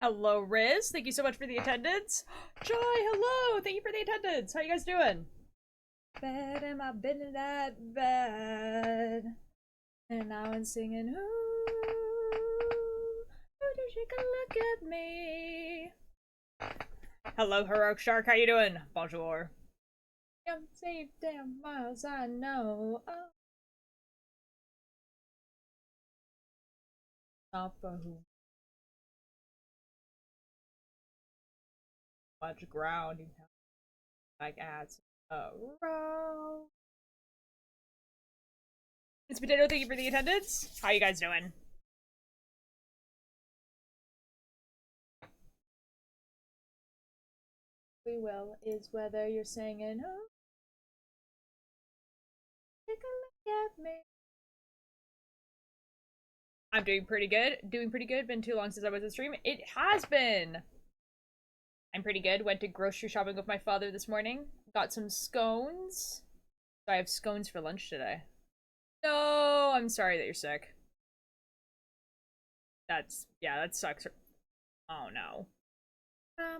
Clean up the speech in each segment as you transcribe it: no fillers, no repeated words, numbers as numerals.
Hello, Riz. Thank you so much for the attendance. Joy, hello. Thank you for the attendance. How you guys doing? Bed am I been in that bed? And now I'm singing, who did take a look at me? Hello, Heroic Shark. How you doing? Bonjour. I'm safe, damn miles I know. Oh. Not for who much ground you have like ads. Row. It's Potato, thank you for the attendance. How you guys doing? We will is whether you're singing, oh, take a look at me. I'm doing pretty good. Doing pretty good. Been too long since I was in stream. It has been. I'm pretty good. Went to grocery shopping with my father this morning. Got some scones. So I have scones for lunch today. No, I'm sorry that you're sick. Yeah, that sucks. Oh no. No.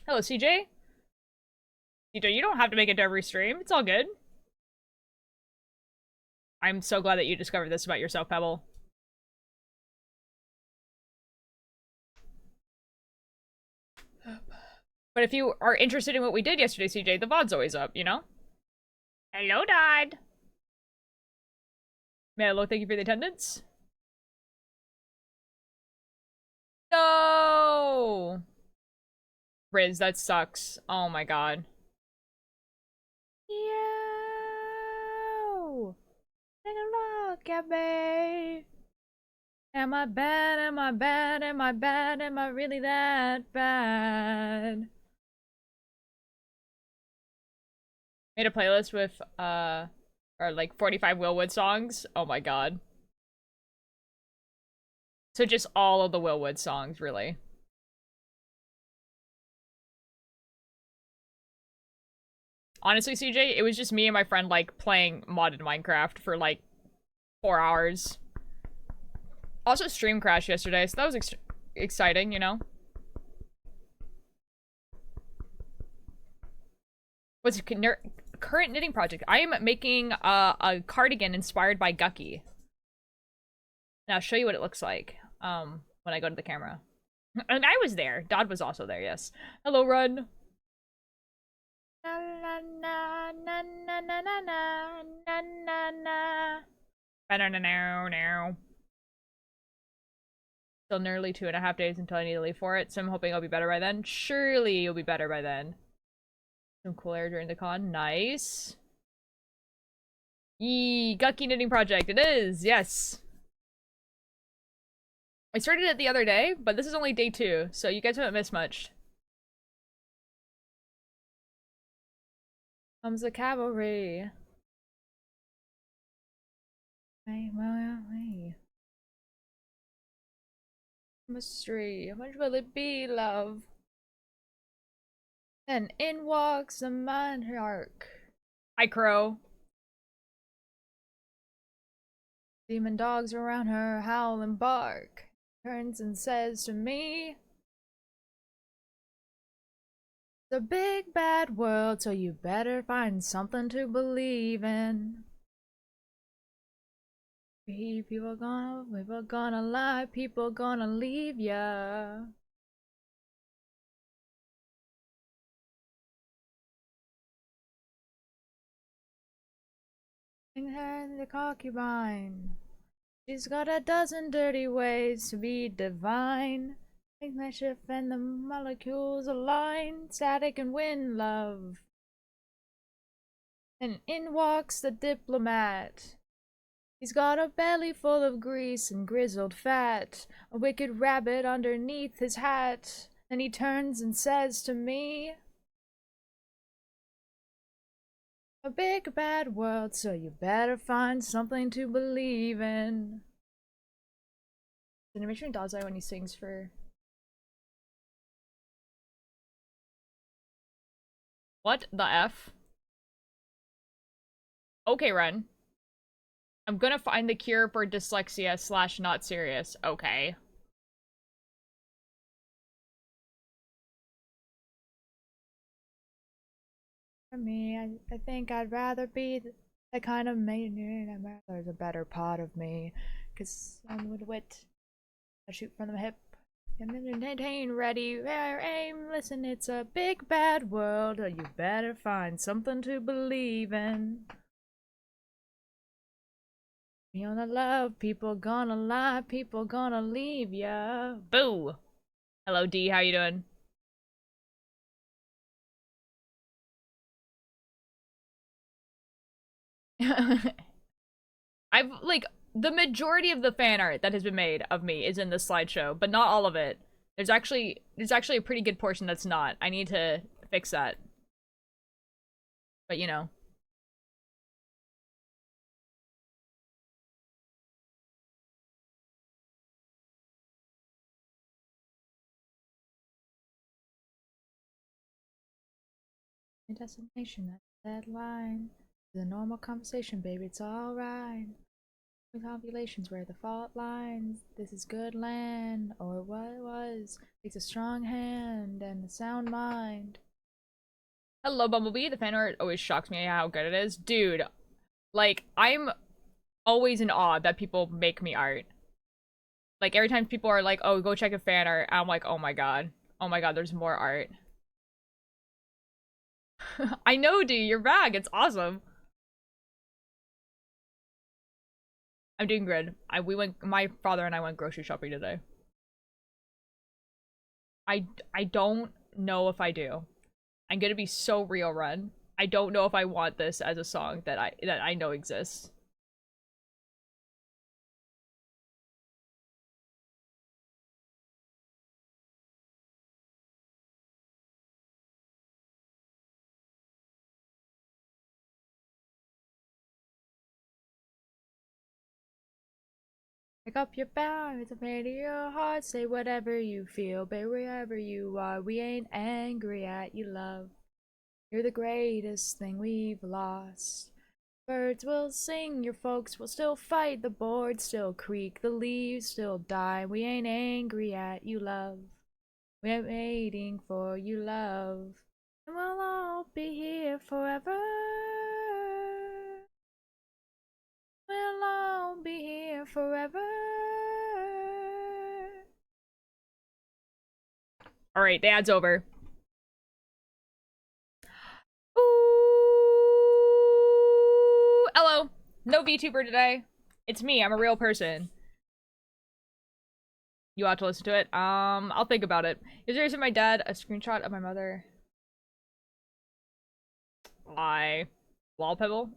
Hello, CJ. CJ, you don't have to make it to every stream. It's all good. I'm so glad that you discovered this about yourself, Pebble. But if you are interested in what we did yesterday, CJ, the VOD's always up, you know? Hello, Dad. Hello, thank you for the attendance. No! Riz, that sucks. Oh my god. Yo! Take a look at me. Am I bad? Am I bad? Am I bad? Am I really that bad? Made a playlist with, or like 45 Willwood songs. Oh my god. So just all of the Willwood songs, really. Honestly, CJ, it was just me and my friend, like, playing modded Minecraft for, like, 4 hours. Also, stream crashed yesterday, so that was exciting, you know? What's your current knitting project? I am making a cardigan inspired by Guqqie. And I'll show you what it looks like, when I go to the camera. And I was there. Dodd was also there, yes. Hello, Run. Na na na na na na na na na na na. Now. Still nearly 2.5 days until I need to leave for it, so I'm hoping I'll be better by then. Surely you'll be better by then. Some cool air during the con. Nice. Yee, Guqqie Knitting Project. It is, yes. I started it the other day, but this is only day 2, so you guys haven't missed much. Comes the cavalry. Hey. Mystery. How much will it be, love? And in walks the monarch. Hi, Crow. Demon dogs around her howl and bark. Turns and says to me, "It's a big bad world, so you better find something to believe in. People gonna lie, people gonna leave ya." And her the concubine. She's got a dozen dirty ways to be divine. Make that shift and the molecules align. Static and wind, love. And in walks the diplomat. He's got a belly full of grease and grizzled fat, a wicked rabbit underneath his hat. Then he turns and says to me, "A big bad world, so you better find something to believe in. Does animation Dazai when he sings for... What the F? Okay, Ren. I'm gonna find the cure for dyslexia slash not serious. Okay. For me, I think I'd rather be the kind of man there's a better part of me. Cause I'm with wit. I shoot from the hip. I'm entertain, ready, rare, aim. Listen, it's a big bad world. You better find something to believe in. You gonna love, people gonna lie, people gonna leave ya. Boo! Hello, D, how you doing? I've, like, the majority of the fan art that has been made of me is in this slideshow, but not all of it. There's actually a pretty good portion that's not. I need to fix that. But, you know. Destination, that line. The normal conversation, baby, it's alright. With populations where the fault lines. This is good land, or what it was. Takes a strong hand and a sound mind. Hello, Bumblebee. The fan art always shocks me how good it is. Dude, like, I'm always in awe that people make me art. Like, every time people are like, oh, go check a fan art, I'm like, oh my god. Oh my god, there's more art. I know, dude, you're back. It's awesome. I'm doing good. My father and I went grocery shopping today. I don't know if I do. I'm gonna be so real, Run. I don't know if I want this as a song that I know exists. Pick up your bow, it's a pain to your heart. Say whatever you feel, babe, wherever you are. We ain't angry at you, love. You're the greatest thing we've lost. Birds will sing, your folks will still fight. The boards still creak, the leaves still die. We ain't angry at you, love. We ain't waiting for you, love. And we'll all be here forever. We'll all be here forever. Alright, the ad's over. Ooh, hello. No VTuber today. It's me, I'm a real person. You ought to listen to it. I'll think about it. Is there my dad a screenshot of my mother? I wall pebble.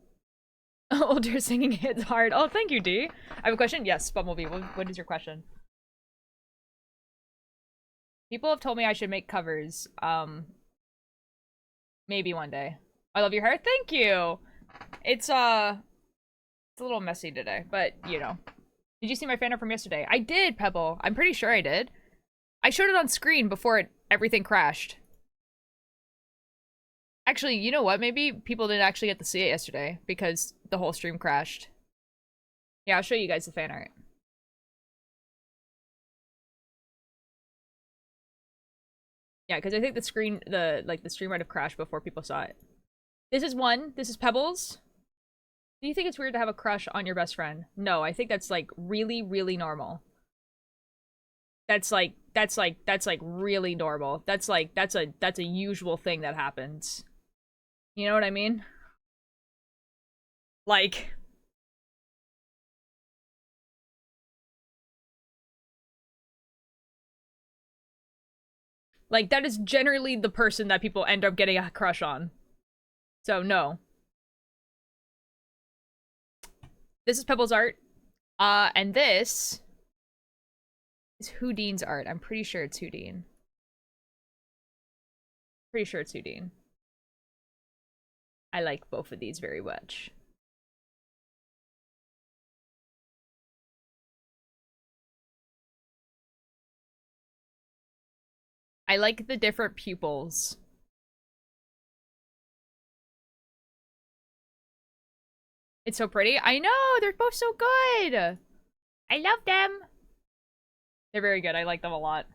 Older singing hits hard. Oh, thank you, D. I have a question. Yes, Bumblebee. What is your question? People have told me I should make covers. Maybe one day. I love your hair. Thank you. It's a little messy today, but you know. Did you see my fan art from yesterday? I did, Pebble. I'm pretty sure I did. I showed it on screen before everything crashed. Actually, you know what? Maybe people didn't actually get to see it yesterday because the whole stream crashed. Yeah, I'll show you guys the fan art. Yeah, because I think the stream might have crashed before people saw it. This is one. This is Pebbles. Do you think it's weird to have a crush on your best friend? No, I think that's like really, really normal. That's like really normal. That's a usual thing that happens. You know what I mean? Like, that is generally the person that people end up getting a crush on. So, no. This is Pebble's art. And this is Houdin's art. I'm pretty sure it's Houdin. Pretty sure it's Houdin. I like both of these very much. I like the different pupils. It's so pretty. I know, they're both so good. I love them. They're very good. I like them a lot.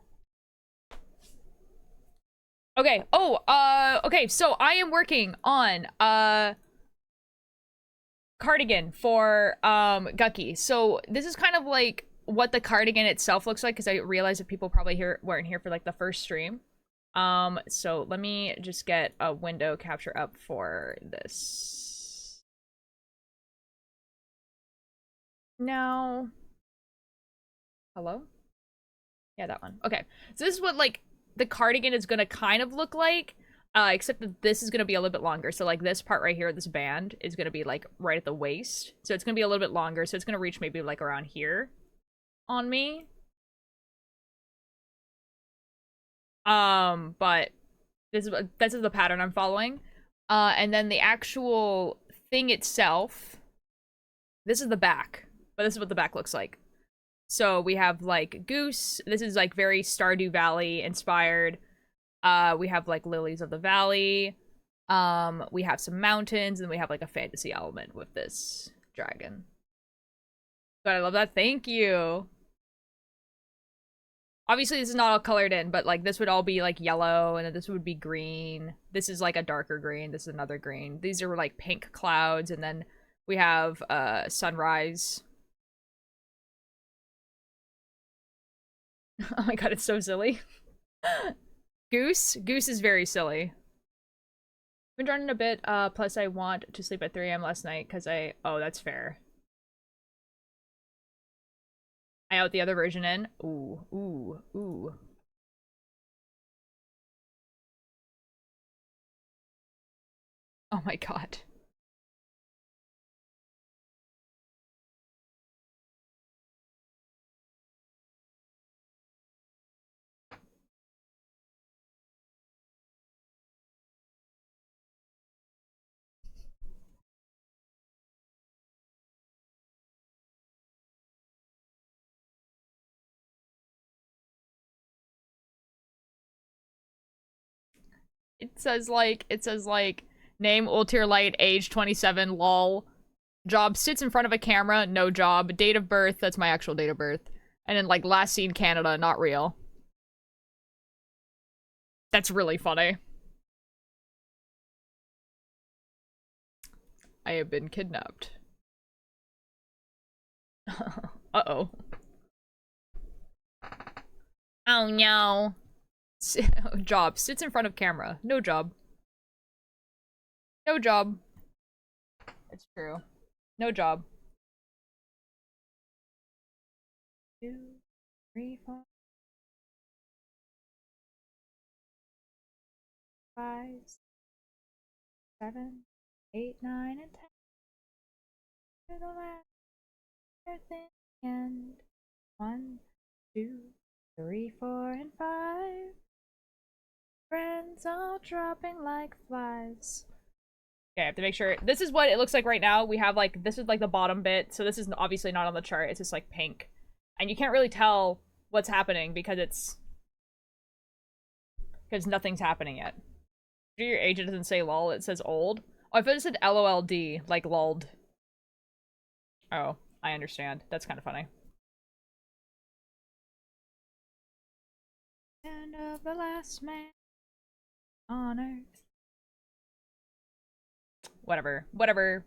Okay. Oh, okay. So I am working on cardigan for Guqqie. So this is kind of like what the cardigan itself looks like, because I realized that people probably weren't here for like the first stream. So let me just get a window capture up for this. No. Hello? Yeah, that one. Okay. So this is what like the cardigan is gonna kind of look like. Except that this is gonna be a little bit longer. So like this part right here, this band is gonna be like right at the waist. So it's gonna be a little bit longer. So it's gonna reach maybe like around here on me. But this is the pattern I'm following. And then the actual thing itself, this is the back, but this is what the back looks like. So we have like Goose. This is like very Stardew Valley inspired. We have like Lilies of the Valley. We have some mountains, and we have like a fantasy element with this dragon. But I love that. Thank you. Obviously, this is not all colored in, but like this would all be like yellow, and then this would be green. This is like a darker green. This is another green. These are like pink clouds, and then we have sunrise. Oh my god, it's so silly. Goose is very silly. Been running a bit, plus I want to sleep at 3 a.m. last night because oh, that's fair. I out the other version in. Ooh, ooh, ooh. Oh my god. It says like, name Ultir Light, age 27, lol. Job, sits in front of a camera, no job. Date of birth, that's my actual date of birth. And then like last seen Canada, not real. That's really funny. I have been kidnapped. Uh-oh. Oh no. Job, sits in front of camera, no job. No job. It's true. No job. 2, 3, 4, 5, 7, 8, 9, and 10. To the last thing and 1, 2, 3, 4, and 5. Friends all dropping like flies. Okay, I have to make sure. This is what it looks like right now. We have like, this is like the bottom bit. So this is obviously not on the chart. It's just like pink. And you can't really tell what's happening because nothing's happening yet. Your age, it doesn't say lol, it says old. Oh, I thought it said LOLD, like lulled. Oh, I understand. That's kind of funny. End of the last man on earth. Whatever.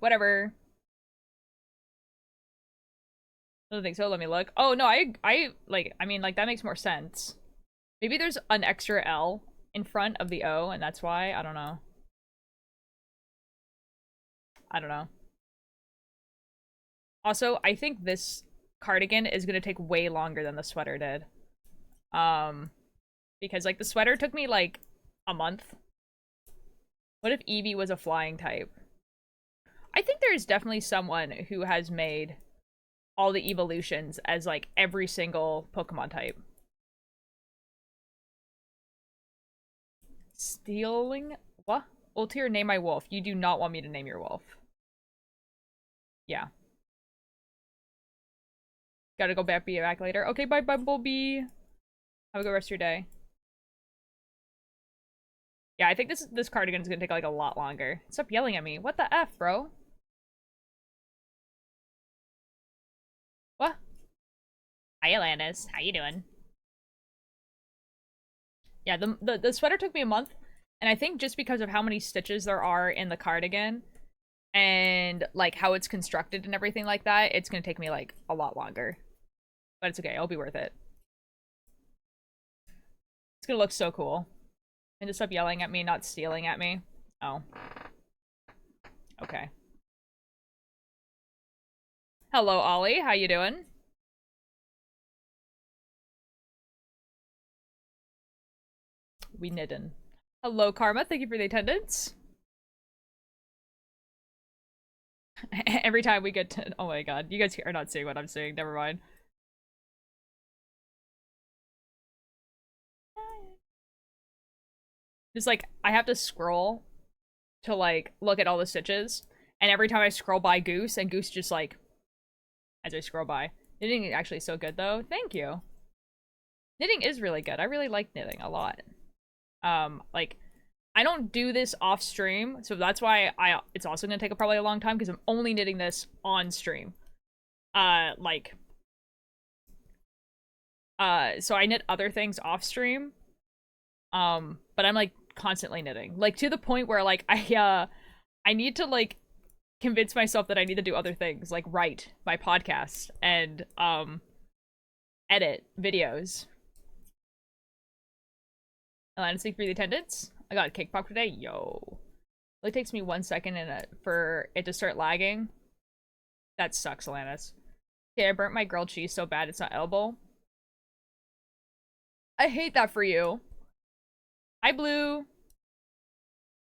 I don't think so. Let me look. Oh, no, I mean, like, that makes more sense. Maybe there's an extra L in front of the O, and that's why. I don't know. I don't know. Also, I think this cardigan is gonna take way longer than the sweater did. Because, like, the sweater took me, like, a month. What if Eevee was a flying type? I think there's definitely someone who has made all the evolutions as, like, every single Pokemon type. Stealing? What? Ultir, name my wolf. You do not want me to name your wolf. Yeah. Gotta go back, be back later. Okay, bye, Bumblebee. Have a good rest of your day. Yeah, I think this cardigan is gonna take like a lot longer. Stop yelling at me. What the F, bro? What? Hi, Alanis. How you doing? Yeah, the sweater took me a month, and I think just because of how many stitches there are in the cardigan and like how it's constructed and everything like that, it's gonna take me like a lot longer. But it's okay, it'll be worth it. It's gonna look so cool. And just stop yelling at me, not stealing at me. Oh. Okay. Hello, Ollie. How you doing? We knitting. Hello, Karma. Thank you for the attendance. Every time we get to... Oh my god. You guys are not seeing what I'm seeing. Never mind. Just like, I have to scroll to like look at all the stitches. And every time I scroll by Goose, and Goose just like... As I scroll by. Knitting is actually so good though. Thank you. Knitting is really good. I really like knitting a lot. Like... I don't do this off stream, so that's why it's also gonna take probably a long time because I'm only knitting this on stream. So I knit other things off stream. But I'm like constantly knitting. Like to the point where like I need to like convince myself that I need to do other things, like write my podcast and edit videos. Alana, thank you for the attendance. I got a cake pop today. Yo. It takes me 1 second for it to start lagging. That sucks, Alanis. Okay, I burnt my grilled cheese so bad it's not edible. I hate that for you. Hi, Blue.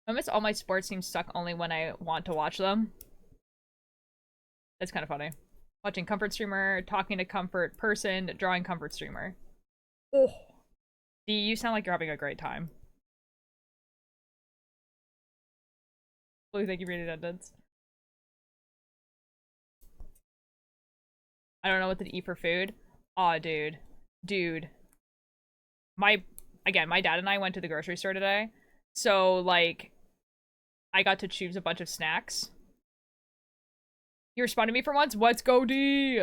I miss all my sports teams suck only when I want to watch them. That's kind of funny. Watching comfort streamer, talking to comfort person, drawing comfort streamer. Oh. You sound like you're having a great time. Thank you for your attendance. I don't know what to eat for food. Aw, dude. Dude. Again, my dad and I went to the grocery store today. So, like, I got to choose a bunch of snacks. You responded to me for once? Let's go, D!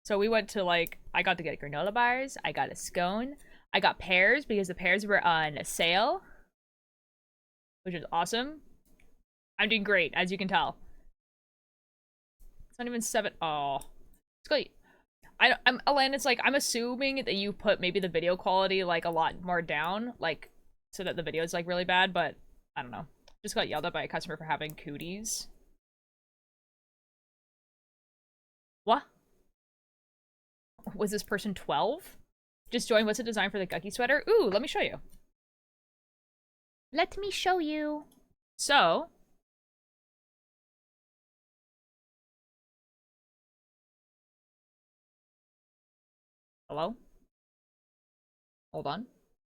So we went to, like, I got to get granola bars. I got a scone. I got pears because the pears were on sale. Which is awesome. I'm doing great, as you can tell. It's not even 7. Oh. It's great. Alan, it's like, I'm assuming that you put maybe the video quality, like, a lot more down, like, so that the video is, like, really bad, but I don't know. Just got yelled at by a customer for having cooties. What? Was this person 12? Just joined. What's the design for the Guqqie sweater? Ooh, let me show you. Let me show you. So, hello? Hold on.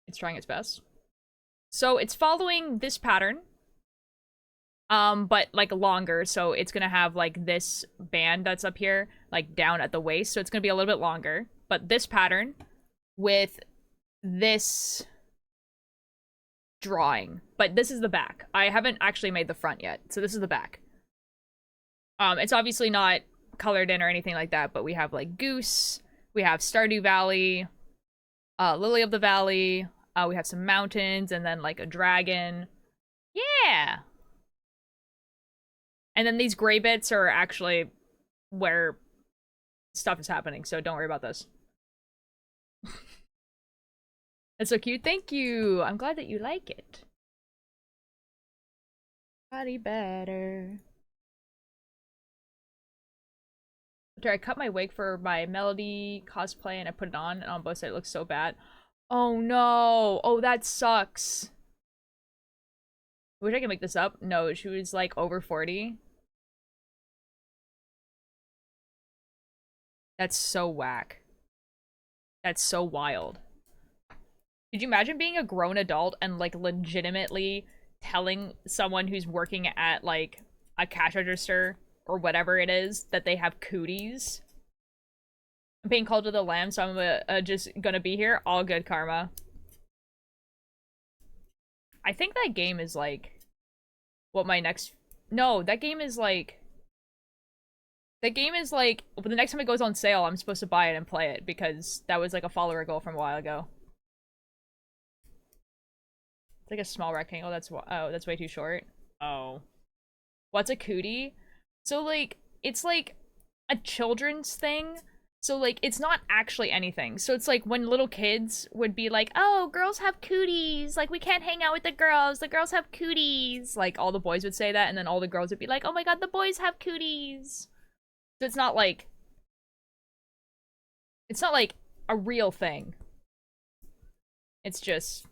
It's trying its best. So it's following this pattern. But like longer, so it's gonna have like this band that's up here, like down at the waist, so it's gonna be a little bit longer. But this pattern with this drawing. But this is the back. I haven't actually made the front yet, so this is the back. It's obviously not colored in or anything like that, but we have like Goose, we have Stardew Valley, Lily of the Valley, we have some mountains, and then like a dragon. Yeah! And then these gray bits are actually where stuff is happening, so don't worry about this. That's so cute. Thank you. I'm glad that you like it. Body better. After I cut my wig for my Melody cosplay and I put it on, and on both sides it looks so bad. Oh no. Oh, that sucks. I wish I could make this up. No, she was like over 40. That's so whack. That's so wild. Could you imagine being a grown adult and like legitimately telling someone who's working at like a cash register or whatever it is that they have cooties? I'm being called to the lamb, so I'm just gonna be here. All good, Karma. I think that game is like what my next no, that game is like well, the next time it goes on sale, I'm supposed to buy it and play it because that was like a follower goal from a while ago. It's like a small rectangle. That's way too short. Oh. What's a cootie? So like it's like a children's thing. So like it's not actually anything. So it's like when little kids would be like, "Oh, girls have cooties. Like we can't hang out with the girls. The girls have cooties." Like all the boys would say that and then all the girls would be like, "Oh my god, the boys have cooties." So it's not like a real thing. It's just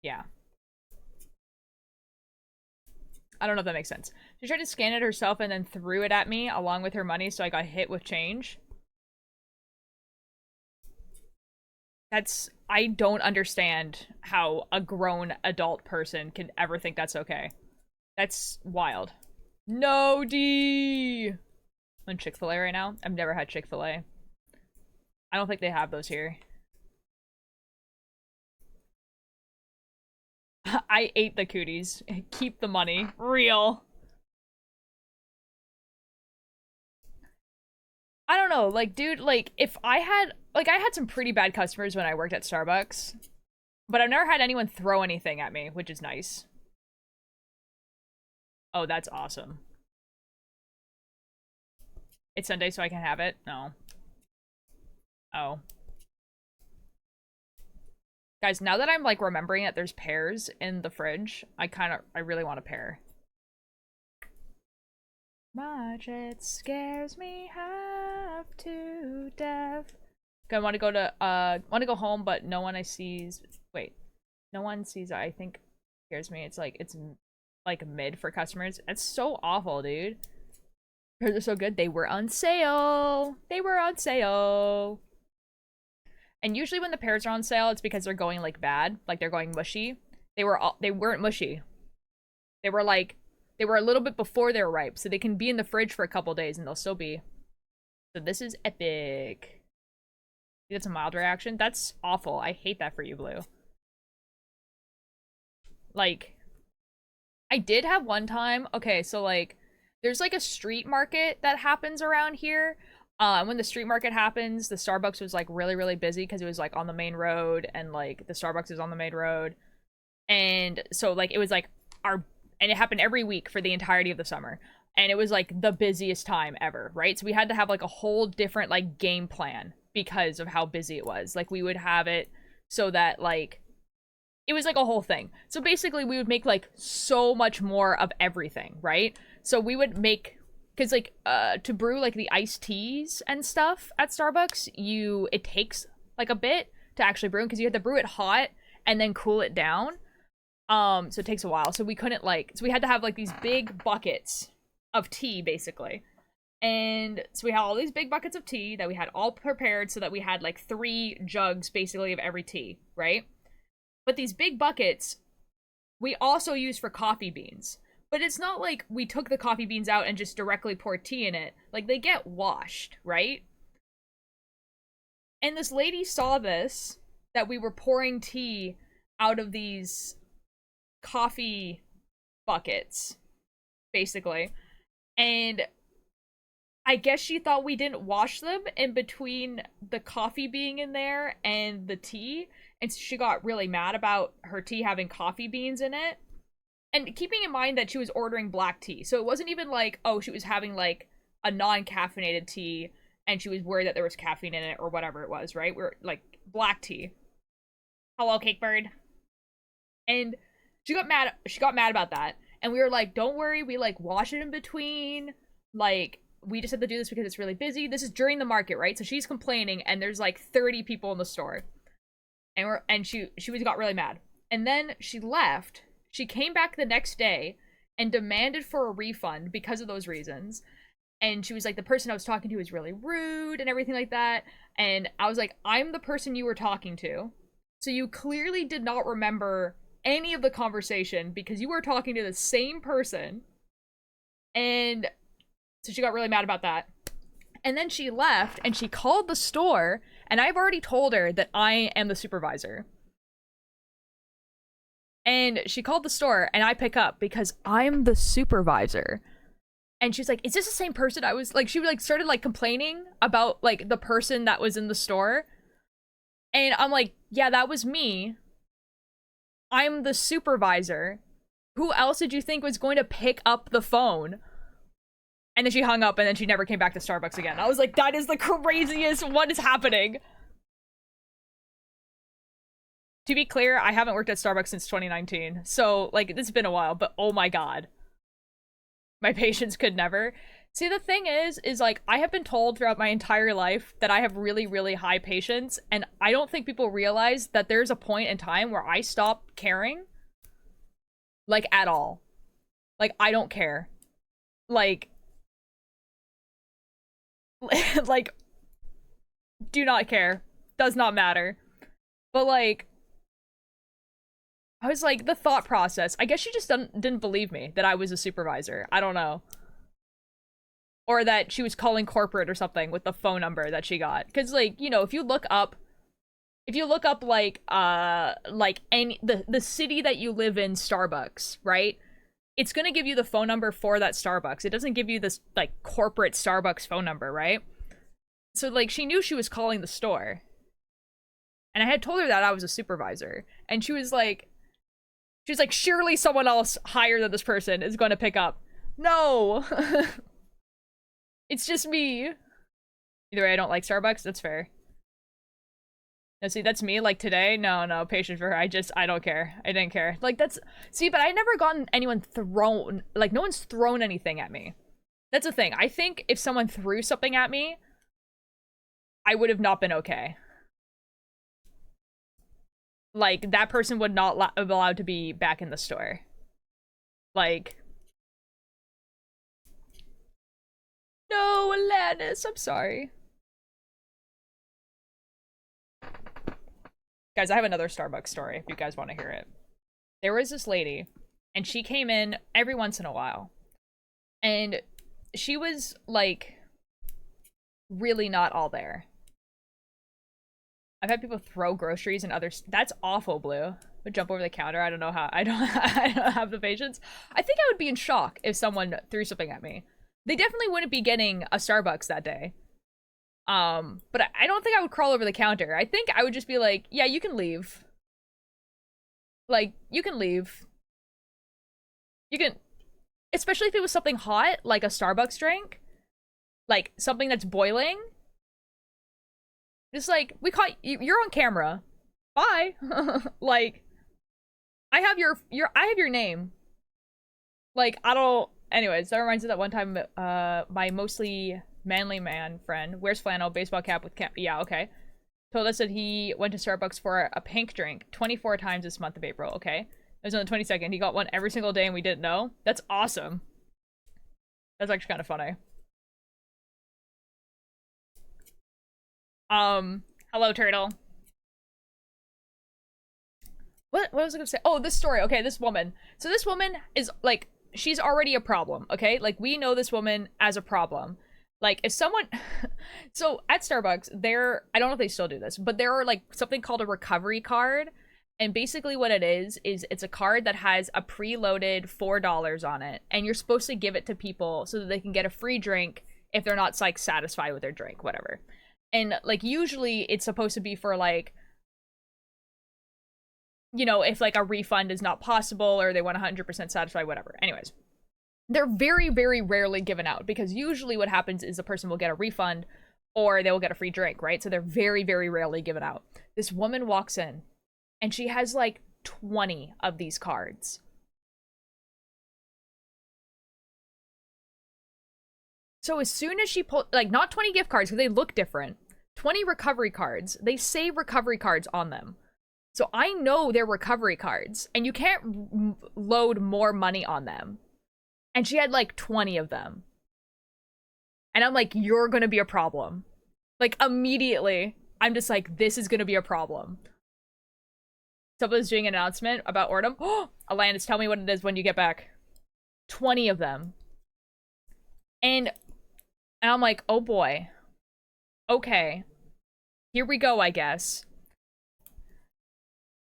yeah. I don't know if that makes sense. She tried to scan it herself and then threw it at me along with her money, so I got hit with change. I don't understand how a grown adult person can ever think that's okay. That's wild. No, D! I'm on Chick-fil-A right now. I've never had Chick-fil-A. I don't think they have those here. I ate the cooties. Keep the money. Real. I don't know, like, dude, like, if I had, like, I had some pretty bad customers when I worked at Starbucks, but I've never had anyone throw anything at me, which is nice. Oh, that's awesome. It's Sunday, so I can have it? No. Oh. Guys, now that I'm, like, remembering that there's pears in the fridge, I really want a pear. Much it scares me half to death. I want to go home, but no one no one sees, I think, scares me. It's like mid for customers. It's so awful, dude. They're so good. They were on sale. They were on sale. And usually when the pears are on sale, it's because they're going like bad, like they're going mushy. They weren't mushy. They were a little bit before they were ripe, so they can be in the fridge for a couple days and they'll still be. So this is epic. That's a mild reaction. That's awful. I hate that for you, Blue. Like, I did have one time. Okay, so like, there's like a street market that happens around here. When the street market happens, the Starbucks was like really, really busy because it was like on the main road and like the Starbucks is on the main road. And so like it was like and it happened every week for the entirety of the summer. And it was like the busiest time ever, right? So we had to have like a whole different like game plan because of how busy it was. Like we would have it so that like it was like a whole thing. So basically we would make like so much more of everything, right? So we would make, because like to brew like the iced teas and stuff at Starbucks, it takes like a bit to actually brew because you have to brew it hot and then cool it down. So it takes a while. So we couldn't so we had to have like these big buckets of tea basically. And so we had all these big buckets of tea that we had all prepared so that we had like 3 jugs basically of every tea, right? But these big buckets we also use for coffee beans. But it's not like we took the coffee beans out and just directly poured tea in it. Like they get washed, right? And this lady saw this, that we were pouring tea out of these coffee buckets, basically. And I guess she thought we didn't wash them in between the coffee being in there and the tea. And so she got really mad about her tea having coffee beans in it. And keeping in mind that she was ordering black tea. So it wasn't even like, oh, she was having like a non-caffeinated tea and she was worried that there was caffeine in it or whatever it was, right? We're like black tea. Hello, Cake Bird. And she got mad about that. And we were like, don't worry, we like wash it in between. Like, we just have to do this because it's really busy. This is during the market, right? So she's complaining and there's like 30 people in the store. And she got really mad. And then she left. She came back the next day and demanded for a refund because of those reasons. And she was like, the person I was talking to was really rude and everything like that. And I was like, I'm the person you were talking to. So you clearly did not remember any of the conversation because you were talking to the same person. And so she got really mad about that. And then she left and she called the store. And I've already told her that I am the supervisor. And she called the store, and I pick up because I'm the supervisor. And she's like, is this the same person I was, like, she like started like complaining about like the person that was in the store. And I'm like, yeah, that was me. I'm the supervisor. Who else did you think was going to pick up the phone? And then she hung up, and then she never came back to Starbucks again. I was like, that is the craziest. What is happening? To be clear, I haven't worked at Starbucks since 2019. So, like, it's been a while, but oh my god. My patience could never. See, the thing is like, I have been told throughout my entire life that I have really, really high patience, and I don't think people realize that there's a point in time where I stop caring. Like, at all. Like, I don't care. Like, like, do not care. Does not matter. But, like, I was like, the thought process. I guess she just didn't believe me that I was a supervisor. I don't know. Or that she was calling corporate or something with the phone number that she got. Because, like, you know, if you look up, like, any, the city that you live in Starbucks, right? It's gonna give you the phone number for that Starbucks. It doesn't give you this, like, corporate Starbucks phone number, right? So, like, she knew she was calling the store. And I had told her that I was a supervisor. And she was like, surely someone else higher than this person is going to pick up. No! It's just me. Either way, I don't like Starbucks. That's fair. No, see, that's me. Like, today, no, patient for her. I don't care. I didn't care. Like, that's... See, but I never gotten anyone thrown... Like, no one's thrown anything at me. That's the thing. I think if someone threw something at me, I would have not been okay. Like, that person would not be allowed to be back in the store. Like... No, Alanis, I'm sorry. Guys, I have another Starbucks story if you guys want to hear it. There was this lady, and she came in every once in a while. And she was, like, really not all there. I've had people throw groceries and others. That's awful, Blue. Would jump over the counter. I don't know how. I don't have the patience. I think I would be in shock if someone threw something at me. They definitely wouldn't be getting a Starbucks that day. But I don't think I would crawl over the counter. I think I would just be like, yeah, you can leave. Like, you can leave. You can, especially if it was something hot, like a Starbucks drink. Like, something that's boiling. Just like, we caught you, you're on camera. Bye. Like, I have your name. Like, I don't, anyways, that reminds me that one time, my mostly manly man friend wears flannel, baseball cap with cap. Yeah, okay. Told us that he went to Starbucks for a pink drink 24 times this month of April. Okay. It was on the 22nd. He got one every single day and we didn't know. That's awesome. That's actually kind of funny. Hello, Turtle. What was I gonna say? Oh, this story. Okay, this woman. So this woman is, like, she's already a problem, okay? Like, we know this woman as a problem. Like, if someone... So, at Starbucks, I don't know if they still do this, but there are, like, something called a recovery card. And basically what it is it's a card that has a preloaded $4 on it. And you're supposed to give it to people so that they can get a free drink if they're not, like, satisfied with their drink, whatever. And, like, usually it's supposed to be for, like... You know, if, like, a refund is not possible or they want 100% satisfied, whatever. Anyways. They're very, very rarely given out because usually what happens is the person will get a refund or they will get a free drink, right? So they're very, very rarely given out. This woman walks in and she has like 20 of these cards. So as soon as she pulled, like, not 20 gift cards because they look different, 20 recovery cards. They say recovery cards on them. So I know they're recovery cards and you can't load more money on them. And she had like 20 of them. And I'm like, you're gonna be a problem. Like, immediately, I'm just like, this is gonna be a problem. Someone's doing an announcement about Ordum. Oh, Alanis, tell me what it is when you get back. 20 of them. And I'm like, oh boy. Okay. Here we go, I guess.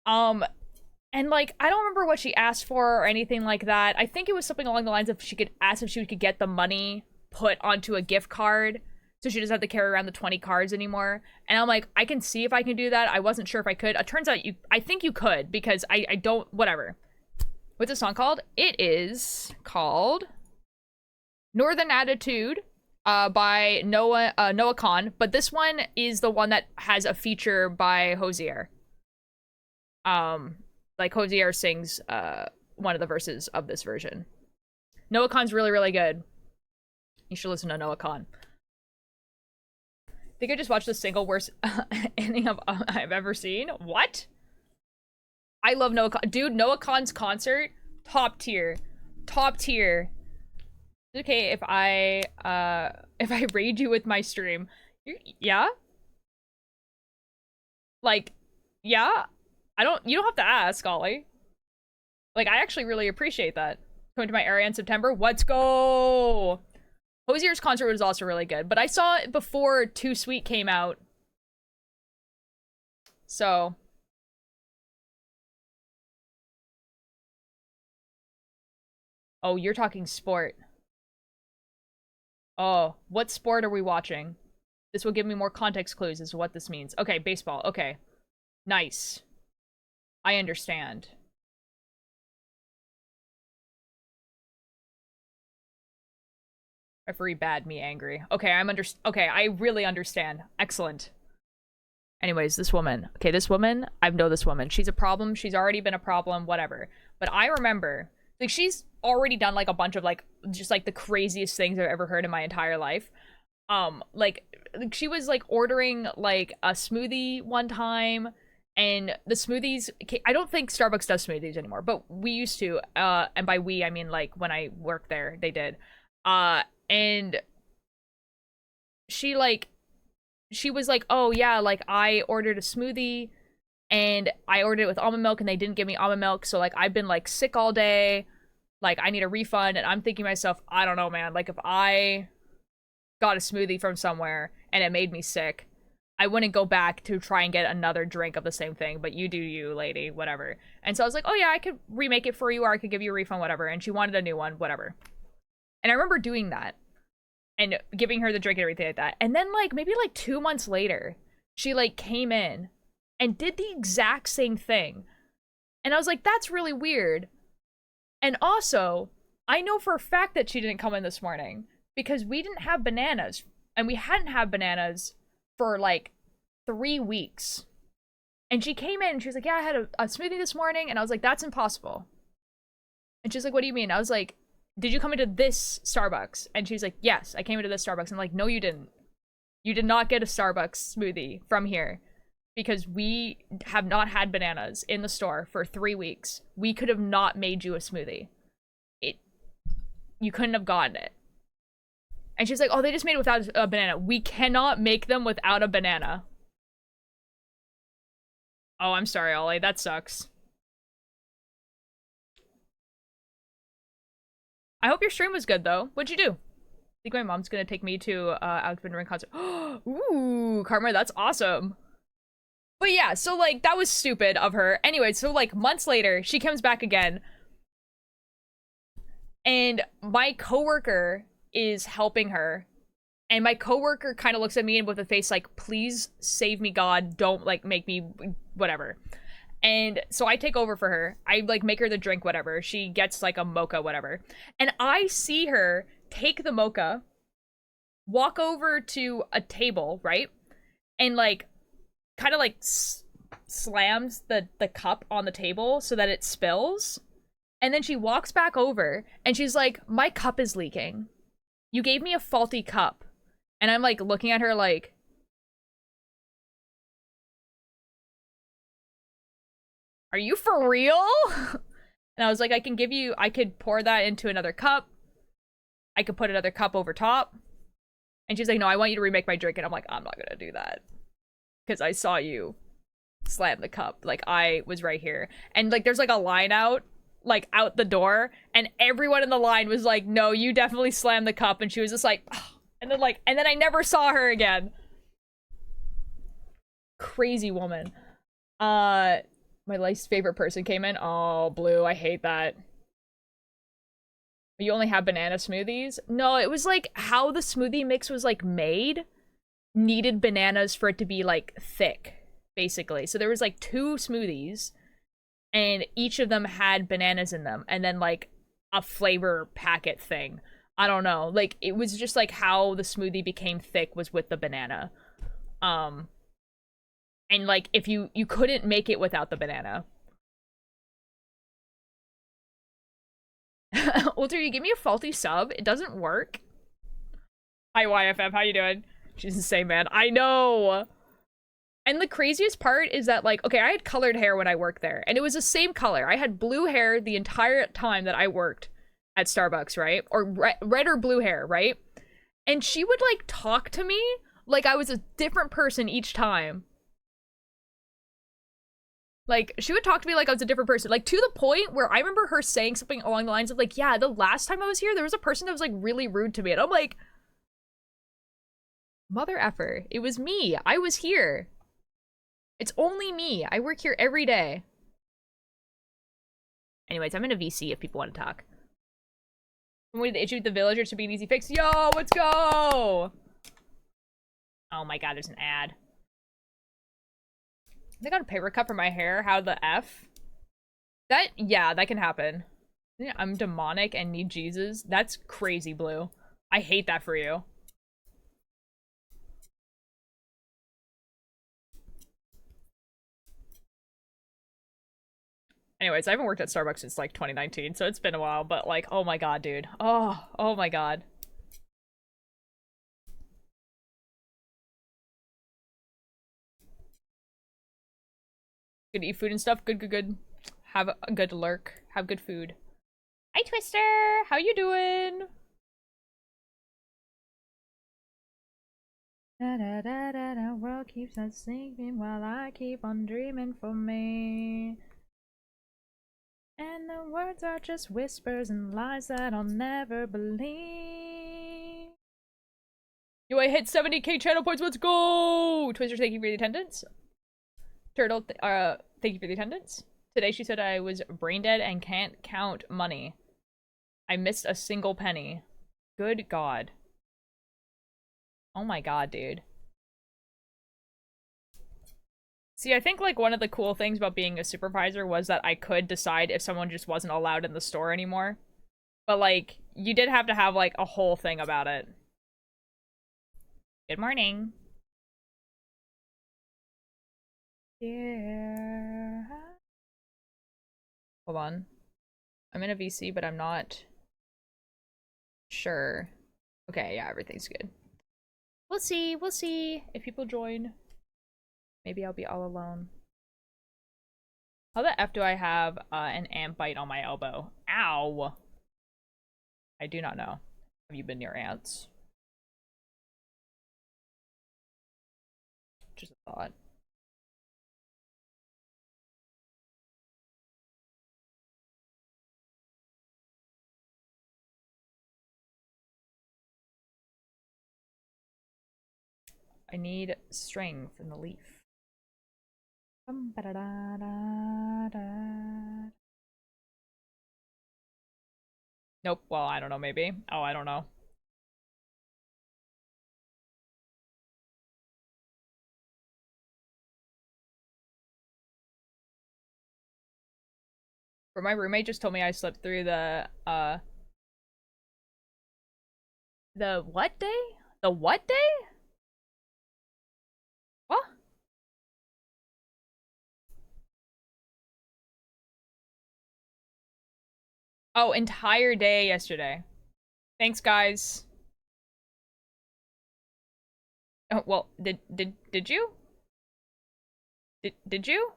And And, like, I don't remember what she asked for or anything like that. I think it was something along the lines of she could ask if she could get the money put onto a gift card so she doesn't have to carry around the 20 cards anymore. And I'm like, I can see if I can do that. I wasn't sure if I could. It turns out I think you could, because I don't, whatever. What's the song called? It is called Northern Attitude by Noah Khan, but this one is the one that has a feature by Hosier. Like Hosier sings one of the verses of this version. Noah Khan's really, really good. You should listen to Noah Khan. I think I just watched the single worst ending I've ever seen. What? I love Noah Khan. Dude, Noah Khan's concert, top tier. Top tier. Okay, if I raid you with my stream. Yeah? Like, yeah? You don't have to ask, Ollie. Like, I actually really appreciate that. Coming to my area in September. Let's go! Hosier's concert was also really good, but I saw it before Too Sweet came out. So. Oh, you're talking sport. Oh, what sport are we watching? This will give me more context clues as to what this means. Okay, baseball. Okay. Nice. I understand. Referee bad, me angry. Okay, okay, I really understand. Excellent. Anyways, this woman. Okay, this woman, I know this woman. She's a problem. She's already been a problem, whatever. But I remember, like, she's already done, like, a bunch of, like, just, like, the craziest things I've ever heard in my entire life. Like, she was, like, ordering, like, a smoothie one time, and the smoothies, I don't think Starbucks does smoothies anymore, but we used to, and by we, I mean, like, when I worked there, they did. And she was like, oh yeah, like, I ordered a smoothie and I ordered it with almond milk and they didn't give me almond milk, so, like, I've been, like, sick all day, like, I need a refund. And I'm thinking to myself, I don't know, man, like, if I got a smoothie from somewhere and it made me sick, I wouldn't go back to try and get another drink of the same thing, but you do you, lady, whatever. And so I was like, oh yeah, I could remake it for you, or I could give you a refund, whatever. And she wanted a new one, whatever. And I remember doing that and giving her the drink and everything like that. And then, like, maybe, like, 2 months later, she, like, came in and did the exact same thing. And I was like, that's really weird. And also, I know for a fact that she didn't come in this morning because we didn't have bananas. And we hadn't had bananas for, like, 3 weeks. And she came in and she was like, yeah, I had a smoothie this morning. And I was like, that's impossible. And she's like, what do you mean? I was like, did you come into this Starbucks? And she's like, yes, I came into this Starbucks. I'm like, no, you didn't. You did not get a Starbucks smoothie from here because we have not had bananas in the store for 3 weeks. We could have not made you a smoothie. You couldn't have gotten it. And she's like, oh, they just made it without a banana. We cannot make them without a banana. Oh, I'm sorry, Ollie. That sucks. I hope your stream was good, though. What'd you do? I think my mom's gonna take me to Alex Van Ring concert. Ooh, Karma, that's awesome. But yeah, so, like, that was stupid of her. Anyway, so, like, months later, she comes back again. And my coworker is helping her. And my coworker kind of looks at me with a face like, please save me, God. Don't, like, make me whatever. And so I take over for her. I, like, make her the drink, whatever. She gets, like, a mocha, whatever. And I see her take the mocha, walk over to a table, right? And, like, kind of, like, slams the cup on the table so that it spills. And then she walks back over, and she's like, my cup is leaking. You gave me a faulty cup. And I'm, like, looking at her like, are you for real? And I was like, I could pour that into another cup. I could put another cup over top. And she's like, no, I want you to remake my drink. And I'm like, I'm not gonna do that. Because I saw you slam the cup. Like, I was right here. And, like, there's, like, a line out, like, out the door. And everyone in the line was like, no, you definitely slammed the cup. And she was just like, oh. And then I never saw her again. Crazy woman. My least favorite person came in. Oh, Blue, I hate that. You only have banana smoothies? No, it was like how the smoothie mix was like made needed bananas for it to be like thick, basically. So there was like two smoothies and each of them had bananas in them and then like a flavor packet thing. I don't know. Like it was just like how the smoothie became thick was with the banana. Um and like if you couldn't make it without the banana. Ultra, you give me a faulty sub. It doesn't work. Hi YFF, how you doing? She's insane, man. I know. And the craziest part is that, like, okay, I had colored hair when I worked there, and it was the same color. I had blue hair the entire time that I worked at Starbucks, right? Or red or blue hair, right? And she would, like, talk to me like I was a different person each time. Like, she would talk to me like I was a different person. Like, to the point where I remember her saying something along the lines of, like, yeah, the last time I was here, there was a person that was, like, really rude to me. And I'm like, mother effer. It was me. I was here. It's only me. I work here every day. Anyways, I'm in a VC if people want to talk. I'm waiting the issue with the villagers to be an easy fix. Yo, let's go! Oh my god, there's an ad. They got a paper cut for my hair. How the F? That, yeah, that can happen. I'm demonic and need Jesus. That's crazy, Blue. I hate that for you. Anyways, I haven't worked at Starbucks since like 2019, so it's been a while, but like, oh my god, dude. Oh my god. Good to eat food and stuff. Good. Have a good lurk. Have good food. Hi, Twister! How you doing? Da da da da da, world keeps on sinking while I keep on dreaming for me. And the words are just whispers and lies that I'll never believe. Yo, I hit 70k channel points, let's go! Twister, thank you for the attendance. Turtle, thank you for the attendance. Today she said I was brain dead and can't count money. I missed a single penny. Good god. Oh my god, dude. See, I think, like, one of the cool things about being a supervisor was that I could decide if someone just wasn't allowed in the store anymore. But, like, you did have to have, like, a whole thing about it. Good morning. Yeah. Hold on. I'm in a VC, but I'm not sure. Okay, yeah, everything's good. We'll see if people join. Maybe I'll be all alone. How the F do I have an ant bite on my elbow? Ow! I do not know. Have you been near ants? Just a thought. I need string from the leaf. Nope. Well, I don't know, maybe. Oh, I don't know. But my roommate just told me I slept through the what day? The what day? What? Oh, entire day yesterday. Thanks, guys. Oh, well, did you? Did you?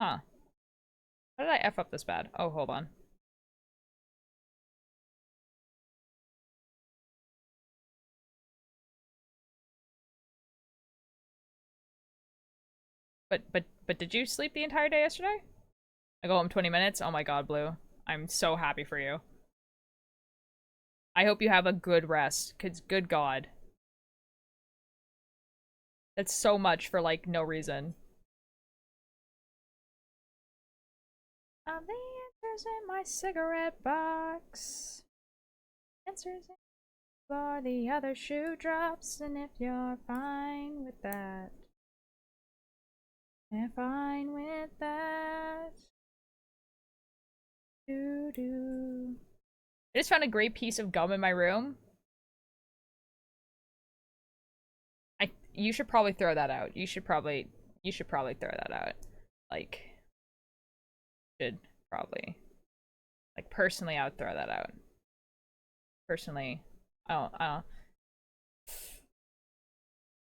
Huh. How did I F up this bad? Oh, hold on. But did you sleep the entire day yesterday? I go home 20 minutes? Oh my god, Blue. I'm so happy for you. I hope you have a good rest, cause good god. That's so much for, like, no reason. The answers in my cigarette box. Answers in for the other shoe drops, and if you're fine with that. And fine with that. Doo-doo. I just found a great piece of gum in my room. You should probably throw that out. You should probably throw that out. Like, should probably. Like, personally, I would throw that out. Personally, I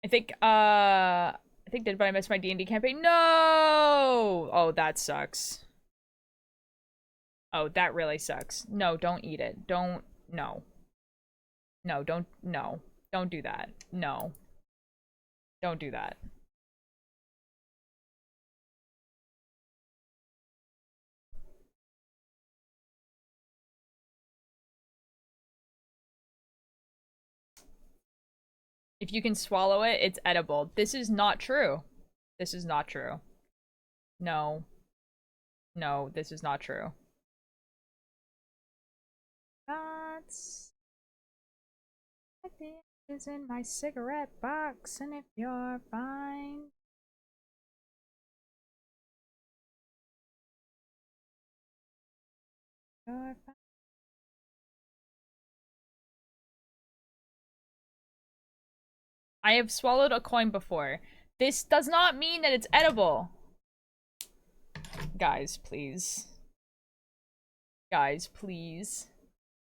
think did I miss my D&D campaign? No! Oh, that sucks. Oh, that really sucks. No, don't eat it. Don't, no. No, don't, no. Don't do that. No. Don't do that. If you can swallow it, it's edible. This is not true. This is not true. No. No, this is not true. That's... I think is in my cigarette box, and if you're fine... You're fine. I have swallowed a coin before. This does not mean that it's edible. Guys, please. Guys, please.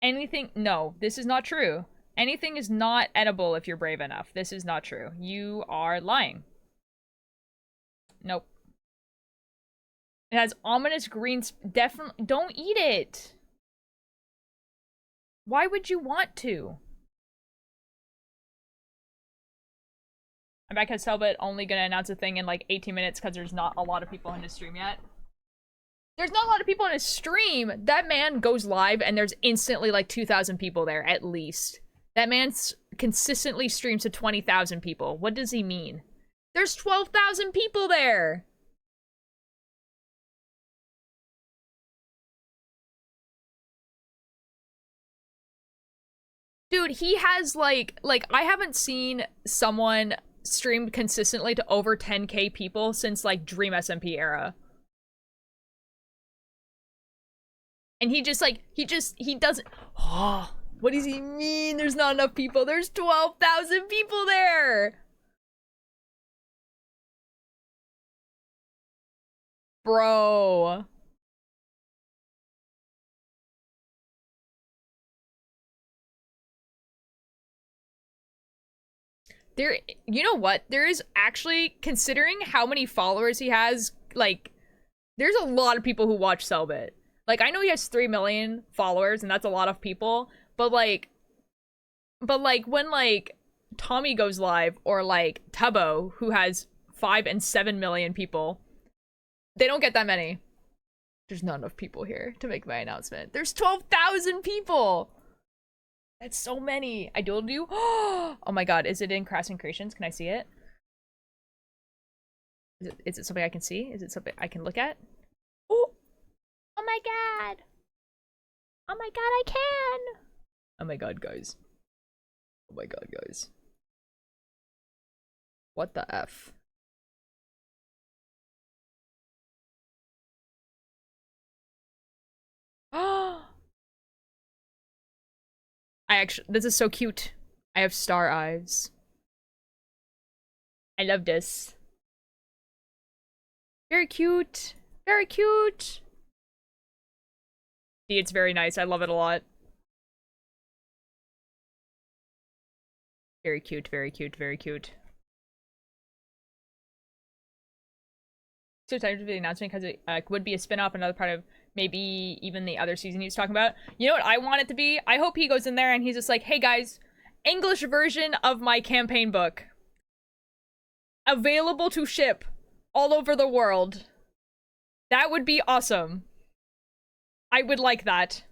Anything- no, this is not true. Anything is not edible if you're brave enough. This is not true. You are lying. Nope. It has ominous green definitely- don't eat it! Why would you want to? I'm back at Selbit, only gonna announce a thing in like 18 minutes because there's not a lot of people in his stream yet. There's not a lot of people in his stream! That man goes live and there's instantly like 2,000 people there, at least. That man consistently streams to 20,000 people. What does he mean? There's 12,000 people there! Dude, he has like I haven't seen someone streamed consistently to over 10k people since like Dream SMP era. And he just like, he doesn't, oh, what does he mean there's not enough people? There's 12,000 people there! Bro. There, you know what? There is actually, considering how many followers he has, like, there's a lot of people who watch Selbit. Like, I know he has 3 million followers, and that's a lot of people, but like, when, like, Tommy goes live, or, like, Tubbo, who has 5 and 7 million people, they don't get that many. There's not enough people here to make my announcement. There's 12,000 people! That's so many. I told you. Oh my god, is it in Crafts and Creations? Can I see it? Is it something I can see? Is it something I can look at? Oh! Oh my god! Oh my god, I can! Oh my god, guys. Oh my god, guys. What the F? Oh! This is so cute. I have star eyes. I love this. Very cute. Very cute. See, it's very nice. I love it a lot. Very cute, very cute, very cute. So excited for the announcement because it would be a spin-off, another part of maybe even the other season he was talking about. You know what I want it to be? I hope he goes in there and he's just like, hey guys, English version of my campaign book. Available to ship all over the world. That would be awesome. I would like that.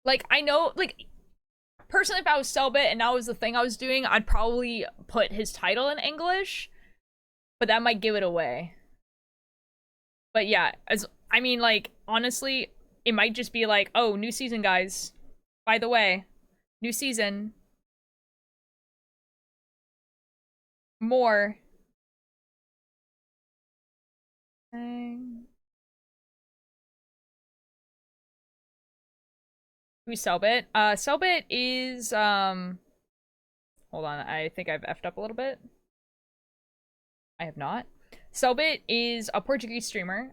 Like, I know, like, personally, if I was Selbit and that was the thing I was doing, I'd probably put his title in English, but that might give it away. But yeah, I mean, like, honestly, it might just be like, oh, new season, guys. By the way, new season. More. Who's Selbit? Selbit is, hold on, I think I've effed up a little bit. I have not. Selbit is a Portuguese streamer,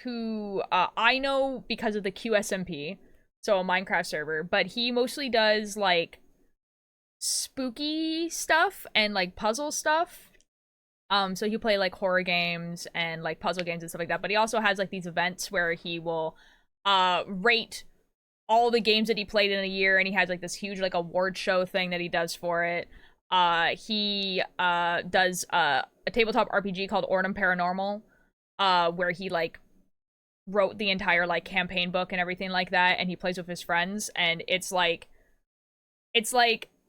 who, I know because of the QSMP, so a Minecraft server, but he mostly does, like, spooky stuff and, like, puzzle stuff. So he'll play, like, horror games and, like, puzzle games and stuff like that, but he also has, like, these events where he will, rate all the games that he played in a year, and he has, like, this huge, like, award show thing that he does for it. He does a tabletop RPG called Ordnum Paranormal, where he, like, wrote the entire, like, campaign book and everything like that, and he plays with his friends, and it's like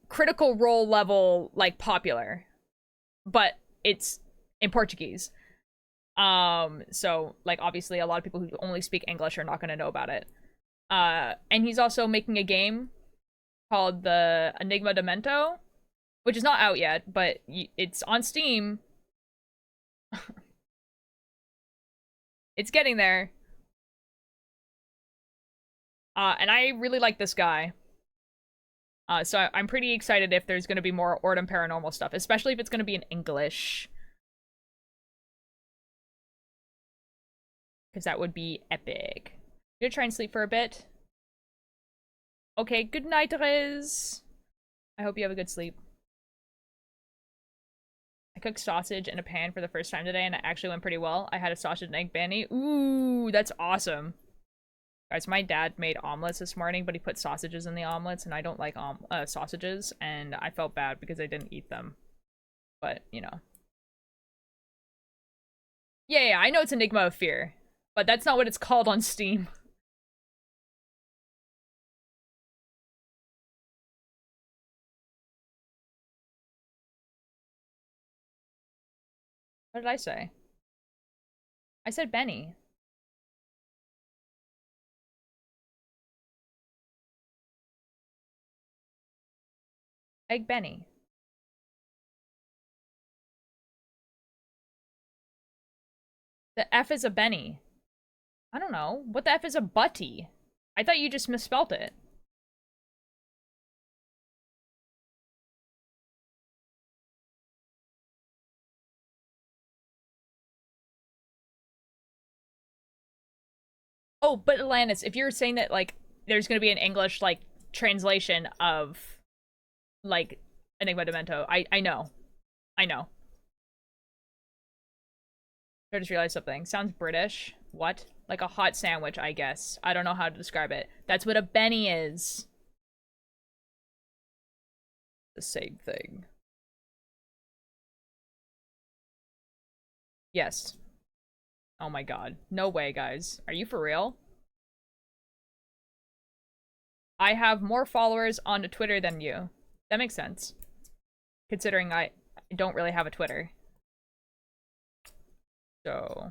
Critical Role level, like, popular, but it's in Portuguese. So, like, obviously a lot of people who only speak English are not going to know about it. And he's also making a game called the Enigma Demento, which is not out yet, but it's on Steam. It's getting there. And I really like this guy. So I'm pretty excited if there's going to be more Ordnum Paranormal stuff, especially if it's going to be in English. Because that would be epic. I'm gonna try and sleep for a bit. Okay, good night, Riz. I hope you have a good sleep. I cooked sausage in a pan for the first time today, and it actually went pretty well. I had a sausage and egg bani. Ooh, that's awesome. Guys, my dad made omelets this morning, but he put sausages in the omelets, and I don't like sausages, and I felt bad because I didn't eat them. But, you know. Yeah, I know it's Enigma of Fear, but that's not what it's called on Steam. What did I say? I said Benny. Egg Benny. The F is a Benny. I don't know. What the F is a Butty? I thought you just misspelt it. Oh, but Alanis, if you're saying that, like, there's gonna be an English, like, translation of, like, Enigma Demento, I know. I know. I just realized something. Sounds British. What? Like a hot sandwich, I guess. I don't know how to describe it. That's what a Benny is. The same thing. Yes. Oh my god. No way, guys. Are you for real? I have more followers on Twitter than you. That makes sense. Considering I don't really have a Twitter. So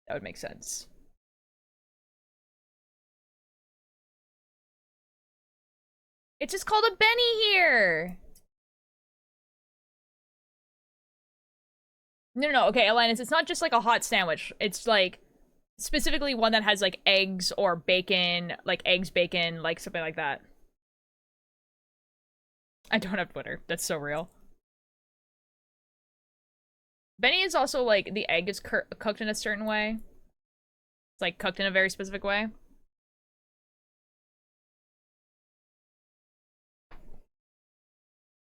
that would make sense. It's just called a Benny here! No, okay, Linus, it's not just like a hot sandwich. It's like specifically one that has like eggs or bacon, like eggs, bacon, like something like that. I don't have Twitter. That's so real. Benny is also like the egg is cooked in a certain way. It's like cooked in a very specific way.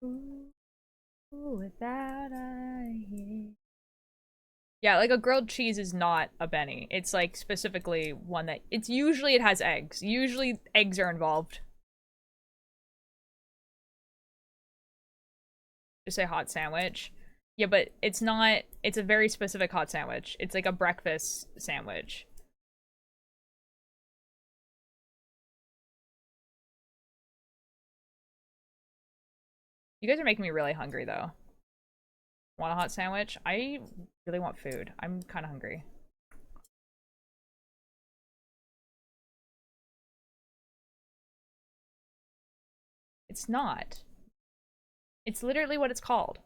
Ooh, without a hit. Yeah, like a grilled cheese is not a Benny. It's like specifically one that it's usually it has eggs. Usually eggs are involved. Just say hot sandwich. Yeah, but it's not, it's a very specific hot sandwich. It's like a breakfast sandwich. You guys are making me really hungry, though. Want a hot sandwich? I really want food. I'm kind of hungry. It's not. It's literally what it's called.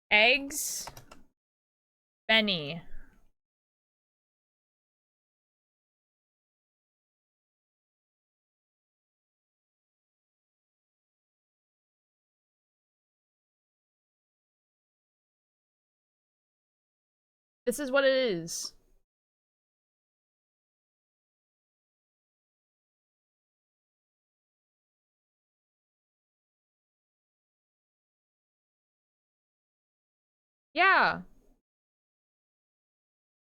Eggs Benny. This is what it is. Yeah.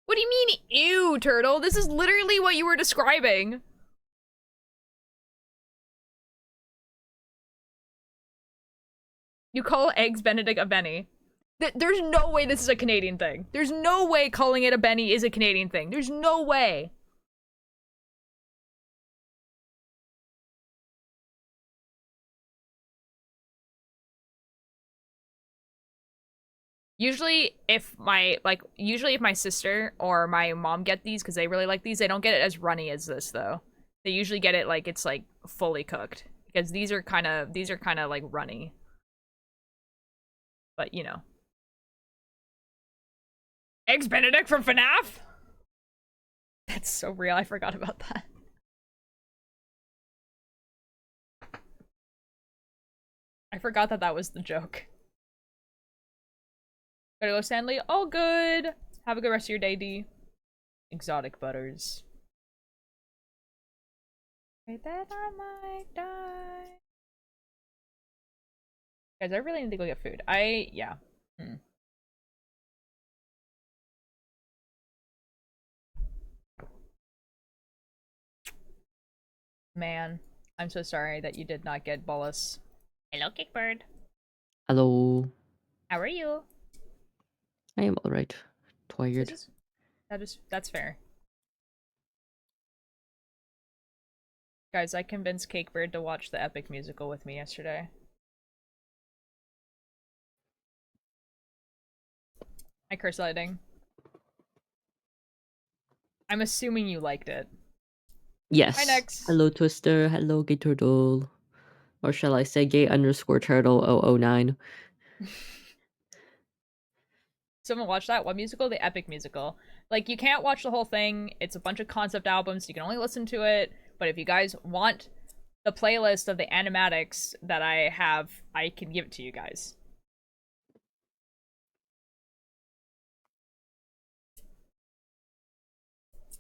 What do you mean, ew, turtle? This is literally what you were describing. You call eggs Benedict a Benny. There's no way this is a Canadian thing. There's no way calling it a Benny is a Canadian thing. There's no way. Usually if my sister or my mom get these because they really like these, they don't get it as runny as this though. They usually get it like it's like fully cooked because these are kind of like runny. But you know. Eggs Benedict from FNAF? That's so real. I forgot about that. I forgot that that was the joke. Gotta go, Stanley. All good. Have a good rest of your day, D. Exotic butters. Okay, that I might die. Guys, I really need to go get food. Yeah. Man, I'm so sorry that you did not get bolus. Hello, Kickbird. Hello. How are you? I am alright. Tired. That's fair. Guys, I convinced Cakebird to watch the epic musical with me yesterday. Hi, curse lighting. I'm assuming you liked it. Yes. Hi, Nex. Hello, Twister. Hello, Gay Turtle. Or shall I say gay underscore turtle 009. Someone watch that? What musical? The epic musical. Like, you can't watch the whole thing. It's a bunch of concept albums. You can only listen to it. But if you guys want the playlist of the animatics that I have, I can give it to you guys.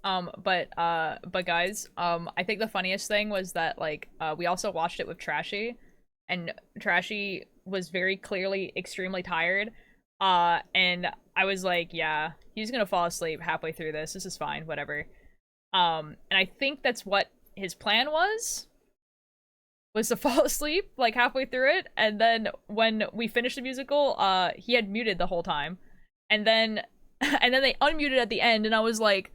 But guys, I think the funniest thing was that, like, we also watched it with Trashy, and Trashy was very clearly extremely tired, and I was like, yeah, he's gonna fall asleep halfway through this. This is fine, whatever. And I think that's what his plan was to fall asleep, like, halfway through it, and then when we finished the musical, he had muted the whole time, and then, and then they unmuted at the end, and I was like,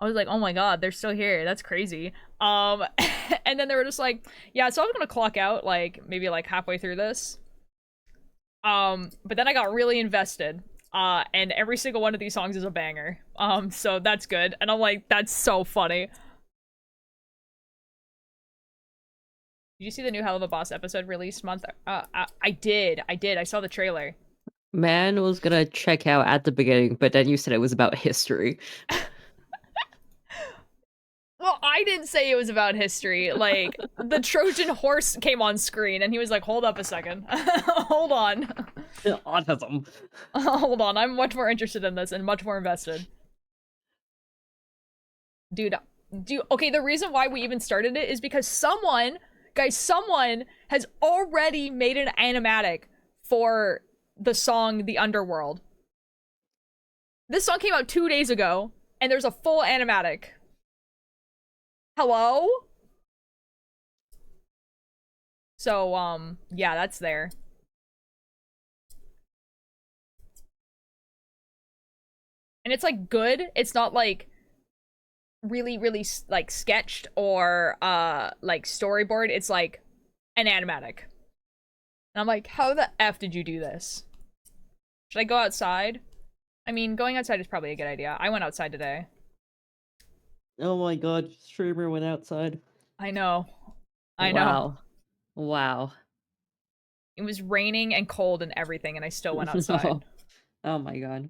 oh my god, they're still here. That's crazy. And then they were just like, yeah, so I was gonna clock out, like, maybe, like, halfway through this. But then I got really invested. And every single one of these songs is a banger. So that's good. And I'm like, that's so funny. Did you see the new Hell of a Boss episode released month? I did. I saw the trailer. Man was gonna check out at the beginning, but then you said it was about history. Well, I didn't say it was about history. Like, the Trojan horse came on screen, and he was like, hold up a second. Hold on. Autism. Hold on, I'm much more interested in this and much more invested. Dude, okay, the reason why we even started it is because someone has already made an animatic for the song The Underworld. This song came out 2 days ago, and there's a full animatic. Hello? So, yeah, that's there. And it's, like, good. It's not, like, really, really like sketched or like storyboard. It's like an animatic. And I'm like, how the F did you do this? Should I go outside? I mean, going outside is probably a good idea. I went outside today. Oh my god, streamer went outside. I know. I know. Wow. Wow. It was raining and cold and everything, and I still went outside. Oh my god.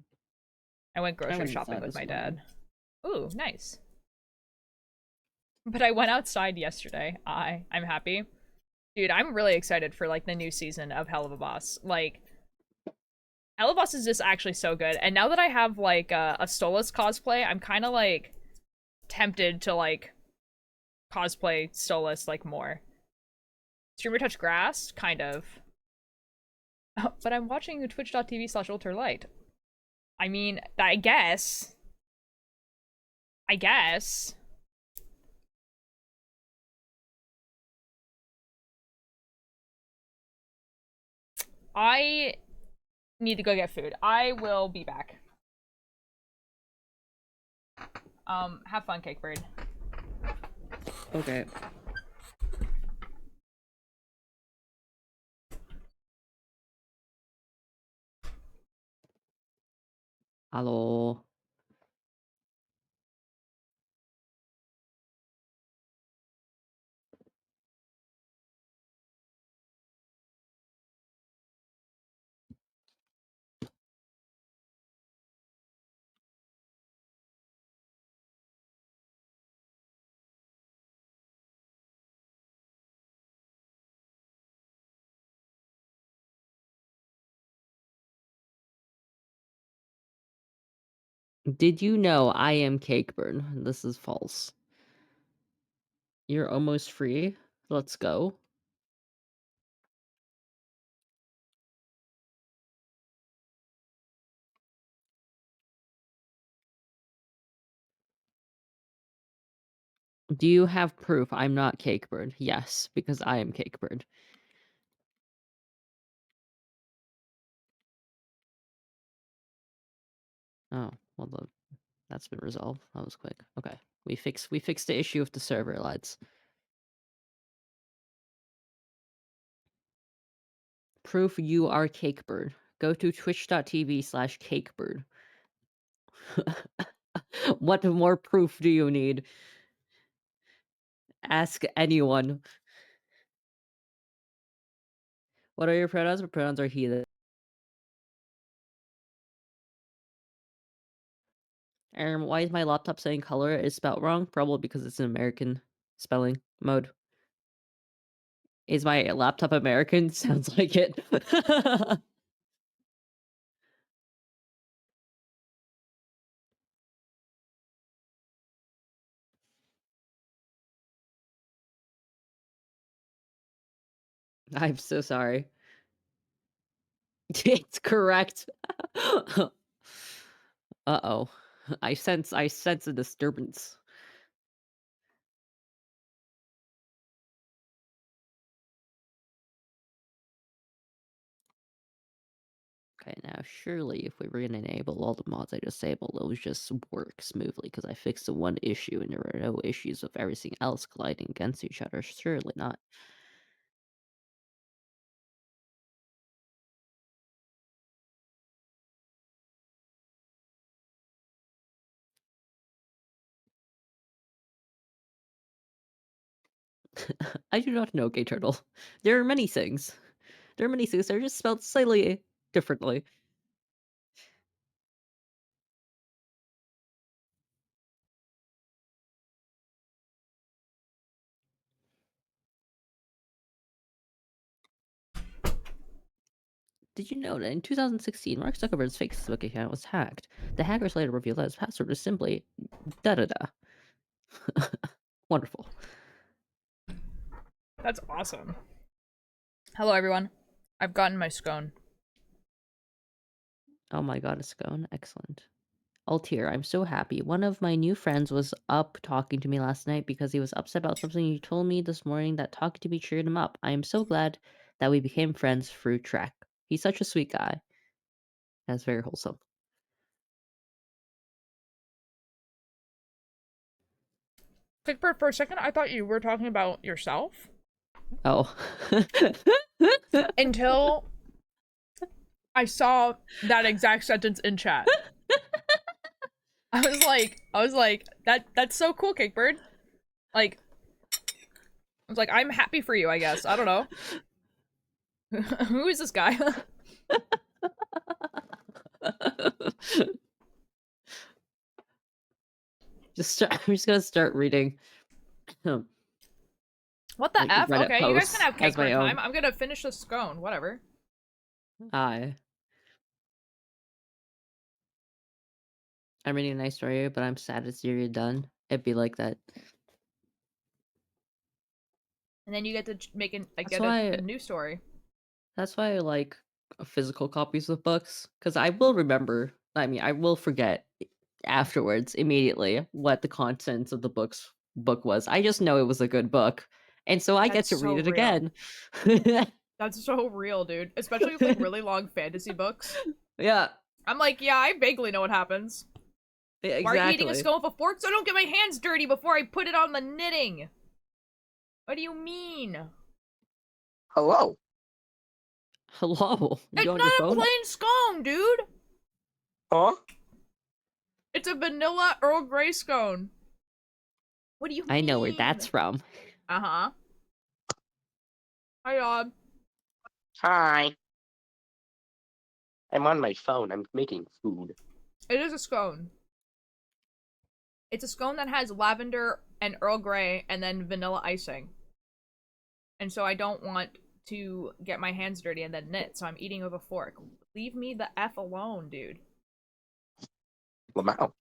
I went I grocery went shopping inside with this my morning. dad. Ooh, nice. But I went outside yesterday. I'm happy. Dude, I'm really excited for like the new season of Hell of a Boss. Like Hell of a Boss is just actually so good. And now that I have like a Stolas cosplay, I'm kind of like tempted to like cosplay Stolas like more. Streamer touch grass, kind of. But I'm watching twitch.tv/ultralight. I mean, I guess. I guess. I need to go get food. I will be back. Have fun, Cakebird. Okay. Hello. Did you know I am Cakeburn? This is false. You're almost free. Let's go. Do you have proof I'm not Cakebird? Yes, because I am Cakebird. Oh, well, that's been resolved. That was quick. Okay, we fixed the issue with the server lads. Proof you are Cakebird. Go to twitch.tv/Cakebird. What more proof do you need? Ask anyone. What are your pronouns? My pronouns are he. Why is my laptop saying color is spelled wrong? Probably because it's an American spelling mode. Is my laptop American? Sounds like it. I'm so sorry. It's correct. Uh-oh. I sense a disturbance. Okay, now surely if we were gonna enable all the mods I disabled, those just work smoothly because I fixed the one issue and there were no issues of everything else colliding against each other. Surely not. I do not know, Gay Turtle. There are many things. There are many things. They're just spelled slightly differently. Did you know that in 2016, Mark Zuckerberg's Facebook account was hacked? The hackers later revealed that his password was simply da da da. Wonderful. That's awesome. Hello, everyone. I've gotten my scone. Oh my god, a scone. Excellent. Altier, I'm so happy. One of my new friends was up talking to me last night because he was upset about something you told me this morning that talking to me cheered him up. I am so glad that we became friends through Trek. He's such a sweet guy. That's very wholesome. Kickbird, for a second, I thought you were talking about yourself. Oh. Until I saw that exact sentence in chat. I was like, that's so cool, Kickbird. Like, I was like, I'm happy for you, I guess. I don't know. Who is this guy? I'm just gonna start reading What the like F? Reddit Okay, you guys can posts have as my Kickbird time. own. I'm gonna finish this scone. Whatever. I'm reading a nice story, but I'm sad it's nearly done. It'd be like that. And then you get to make That's a why new story. That's why I like physical copies of books, because I will remember. I mean, I will forget afterwards immediately what the contents of the book was. I just know it was a good book, and so I get That's to so read it real. again. That's so real, dude. Especially with like really long fantasy books. Yeah, I'm like, yeah, I vaguely know what happens. Why are you eating a exactly. scone with a fork so I don't get my hands dirty before I put it on the knitting? What do you mean? Hello. Hello, you It's on your not a phone? plain scone, dude! Huh? It's a vanilla Earl Grey scone. What do you I know where mean? that's from. Uh-huh. Hi, Yob. Hi. I'm on my phone. I'm making food. It is a scone. It's a scone that has lavender and Earl Grey and then vanilla icing. And so I don't want to get my hands dirty and then knit, so I'm eating with a fork. Leave me the F alone, dude. Lamau.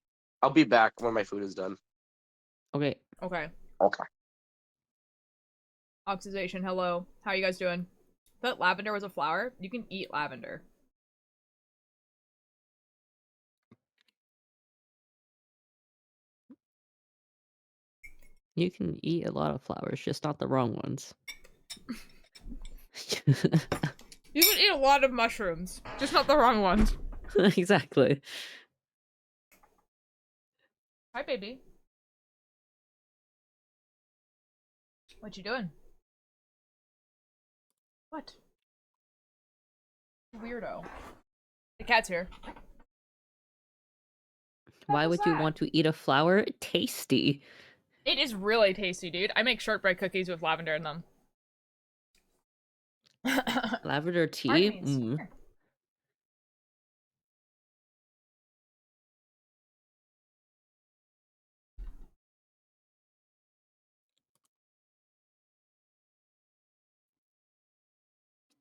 I'll be back when my food is done. Okay, Okay. Okay. Oxidation, hello. How you guys doing? Thought lavender was a flower? You can eat lavender. you can eat a lot of flowers, just not the wrong ones. You can eat a lot of mushrooms, just not the wrong ones. Exactly. Hi, baby. What you doing? What? Weirdo. The cat's here. What Why was would you that? want to eat a flower? Tasty. It is really tasty, dude. I make shortbread cookies with lavender in them. Lavender tea? Artemis. Here.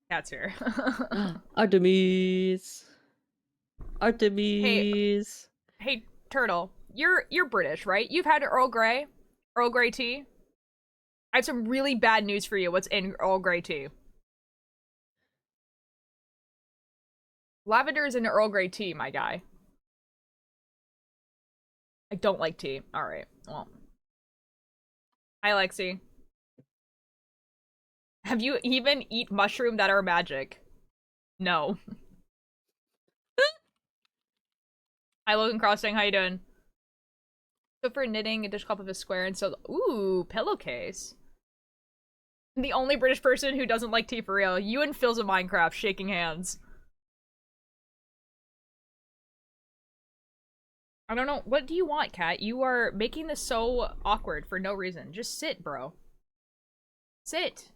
Cat's here. Artemis. Hey, Artemis. hey, Turtle. You're British, right? You've had Earl Grey? Earl Grey tea? I have some really bad news for you. What's in Earl Grey tea? Lavender is in Earl Grey tea, my guy. I don't like tea. Alright, well. Hi, Lexi. Have you even eat mushroom that are magic? No. Hi, Logan Crossing. How you doing? So for knitting, a dish cup of a square, and so ooh, pillowcase. The only British person who doesn't like tea for real. You and Phil's in Minecraft, shaking hands. I don't know. What do you want, Kat? You are making this so awkward for no reason. Just sit, bro. Sit.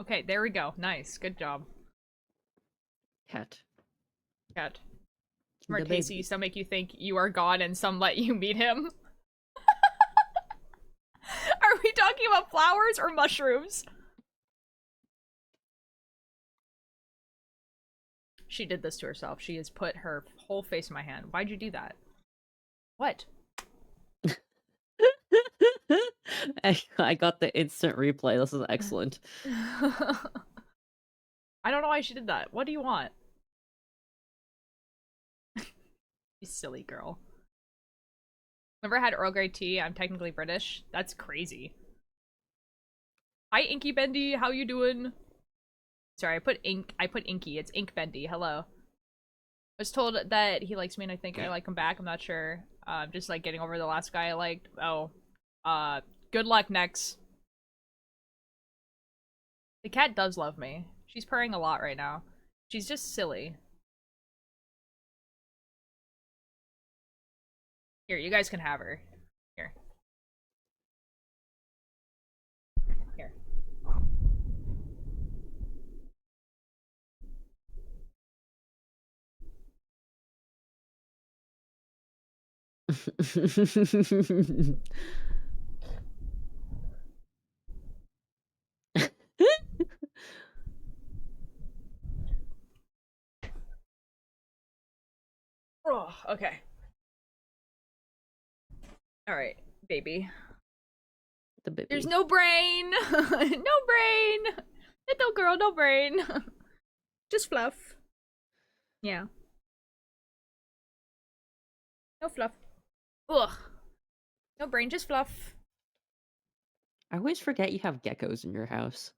Okay, there we go. Nice. Good job, Cat. Kat. Smart The Casey, baby. some make you think you are God and some let you meet him. Are we talking about flowers or mushrooms? She did this to herself. She has put her whole face in my hand. Why'd you do that? What? I got the instant replay. This is excellent. I don't know why she did that. What do you want? You silly girl. Never had Earl Grey tea. I'm technically British. That's crazy. Hi, Inky Bendy. How you doing? Sorry, I put Inky. It's Ink Bendy. Hello. was told that he likes me, and I think I like him back. I'm not sure. Just like getting over the last guy I liked. Oh, good luck next. The cat does love me. She's purring a lot right now. She's just silly. Here, you guys can have her. Here. Here. Oh, okay. Alright, baby. The baby. There's no brain! No brain! Little girl, no brain. Just fluff. Yeah. No fluff. Ugh. No brain, just fluff. I always forget you have geckos in your house.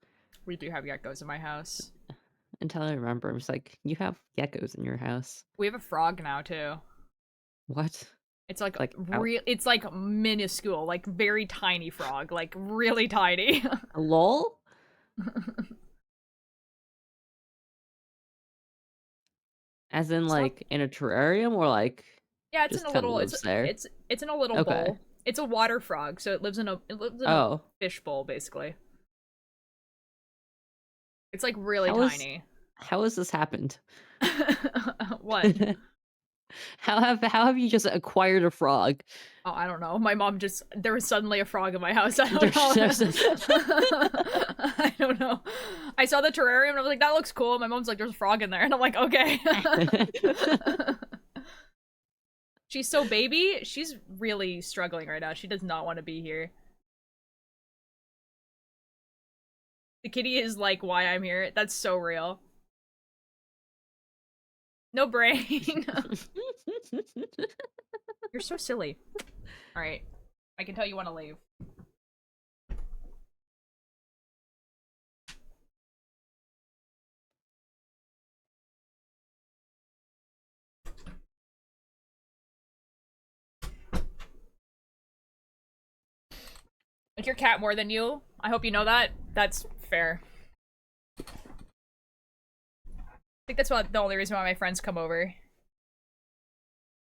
We do have geckos in my house. Until I remember, I'm just like, you have geckos in your house. We have a frog now, too. What? It's like, how- it's like minuscule, like very tiny frog, like really tiny. Lol? As in, It's not- like, in a terrarium, or like, Yeah, it's just in a kinda little. lives there? It's in a little Okay. bowl. It's a water frog, so it lives in a Oh. fish bowl basically. It's like really How is- tiny. How has this happened? What? How have you just acquired a frog? Oh, I don't know. My mom just there was suddenly a frog in my house. I don't There's- know. I don't know. I saw the terrarium and I was like, that looks cool. My mom's like, there's a frog in there, and I'm like, okay. She's so baby. She's really struggling right now. She does not want to be here. The kitty is like why I'm here. That's so real. No brain. You're so silly. Alright. I can tell you want to leave. Like your cat more than you. I hope you know that. That's fair. I think that's the only reason why my friends come over.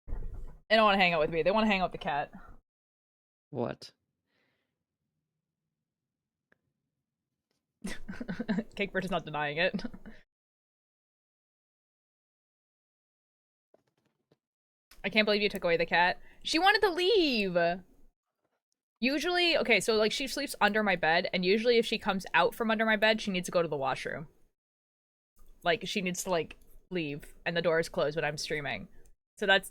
They don't want to hang out with me. They want to hang out with the cat. What? Cakebird is not denying it. I can't believe you took away the cat. She wanted to leave! Usually, okay, so like she sleeps under my bed, and usually if she comes out from under my bed, she needs to go to the washroom. Like, she needs to, like, leave, and the door is closed when I'm streaming. So that's,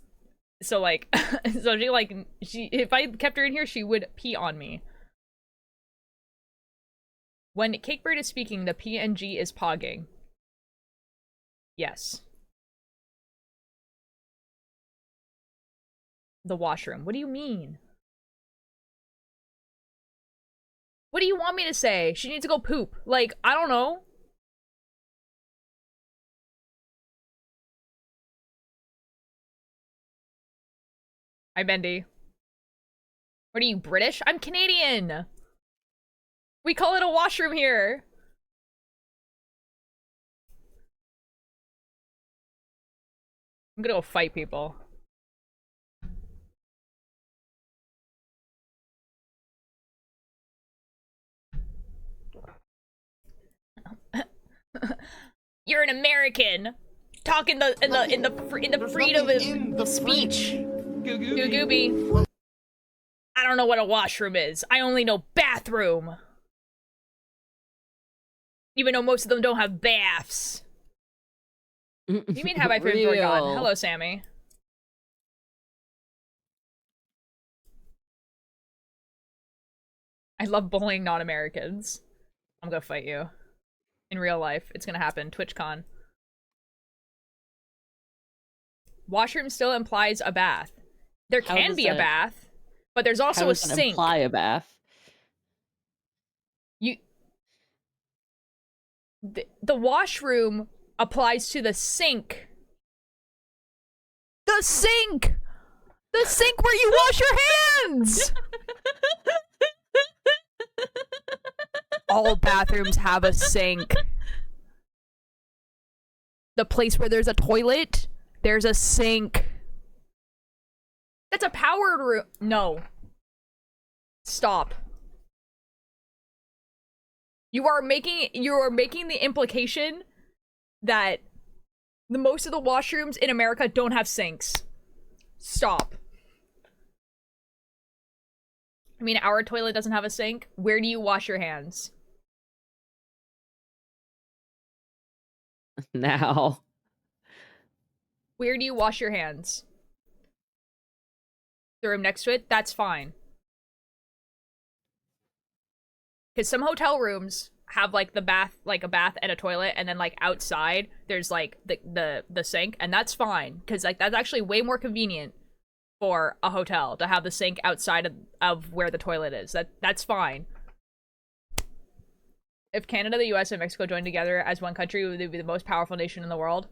so like, so she like, if I kept her in here, she would pee on me. When Cakebird is speaking, the PNG is pogging. Yes. The washroom. What do you mean? What do you want me to say? She needs to go poop. Like, I don't know. Hi, Bendy. What are you, British? I'm Canadian! We call it a washroom here! I'm gonna go fight people. You're an American! Talk in the freedom of speech! Gooby. I don't know what a washroom is. I only know bathroom. Even though most of them don't have baths. You mean have I been forgotten? Hello, Sammy. I love bullying non-Americans. I'm gonna fight you. In real life. It's gonna happen. TwitchCon. Washroom still implies a bath. There can be a bath, but there's also a sink. Imply a bath? The washroom applies to the sink. the sink! The sink where you wash your hands! All bathrooms have a sink. The place where there's a toilet, there's a sink. That's a powered room. No. Stop. You are making the implication that most of the washrooms in America don't have sinks. Stop. I mean, our toilet doesn't have a sink. Where do you wash your hands? Now. Where do you wash your hands? The room next to it? That's fine. Because some hotel rooms have like the bath, like a bath and a toilet, and then like outside there's like the sink, and that's fine because like that's actually way more convenient for a hotel to have the sink outside of where the toilet is. That's fine. If Canada, the US, and Mexico joined together as one country, would they be the most powerful nation in the world?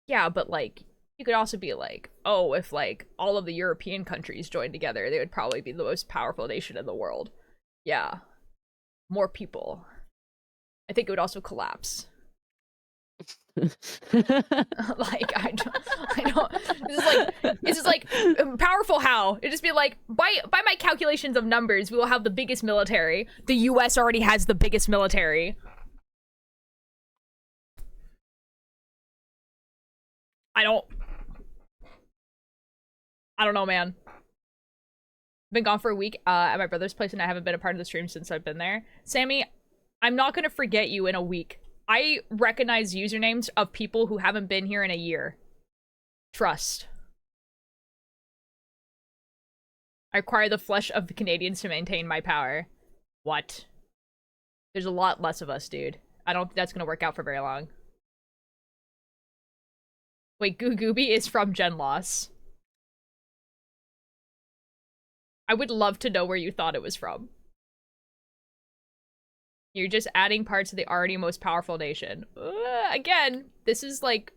Yeah, but like you could also be like, oh, if like all of the European countries joined together, they would probably be the most powerful nation in the world. Yeah. More people. I think it would also collapse. Like, I don't, this is like, powerful how? It'd just be like, by my calculations of numbers, we will have the biggest military. The US already has the biggest military. I don't know, man. Been gone for a week at my brother's place, and I haven't been a part of the stream since I've been there. Sammy, I'm not gonna forget you in a week. I recognize usernames of people who haven't been here in a year. Trust. I require the flesh of the Canadians to maintain my power. What? There's a lot less of us, dude. I don't think that's gonna work out for very long. Wait, Gooby is from Genloss. I would love to know where you thought it was from. You're just adding parts of the already most powerful nation. Again, this is like...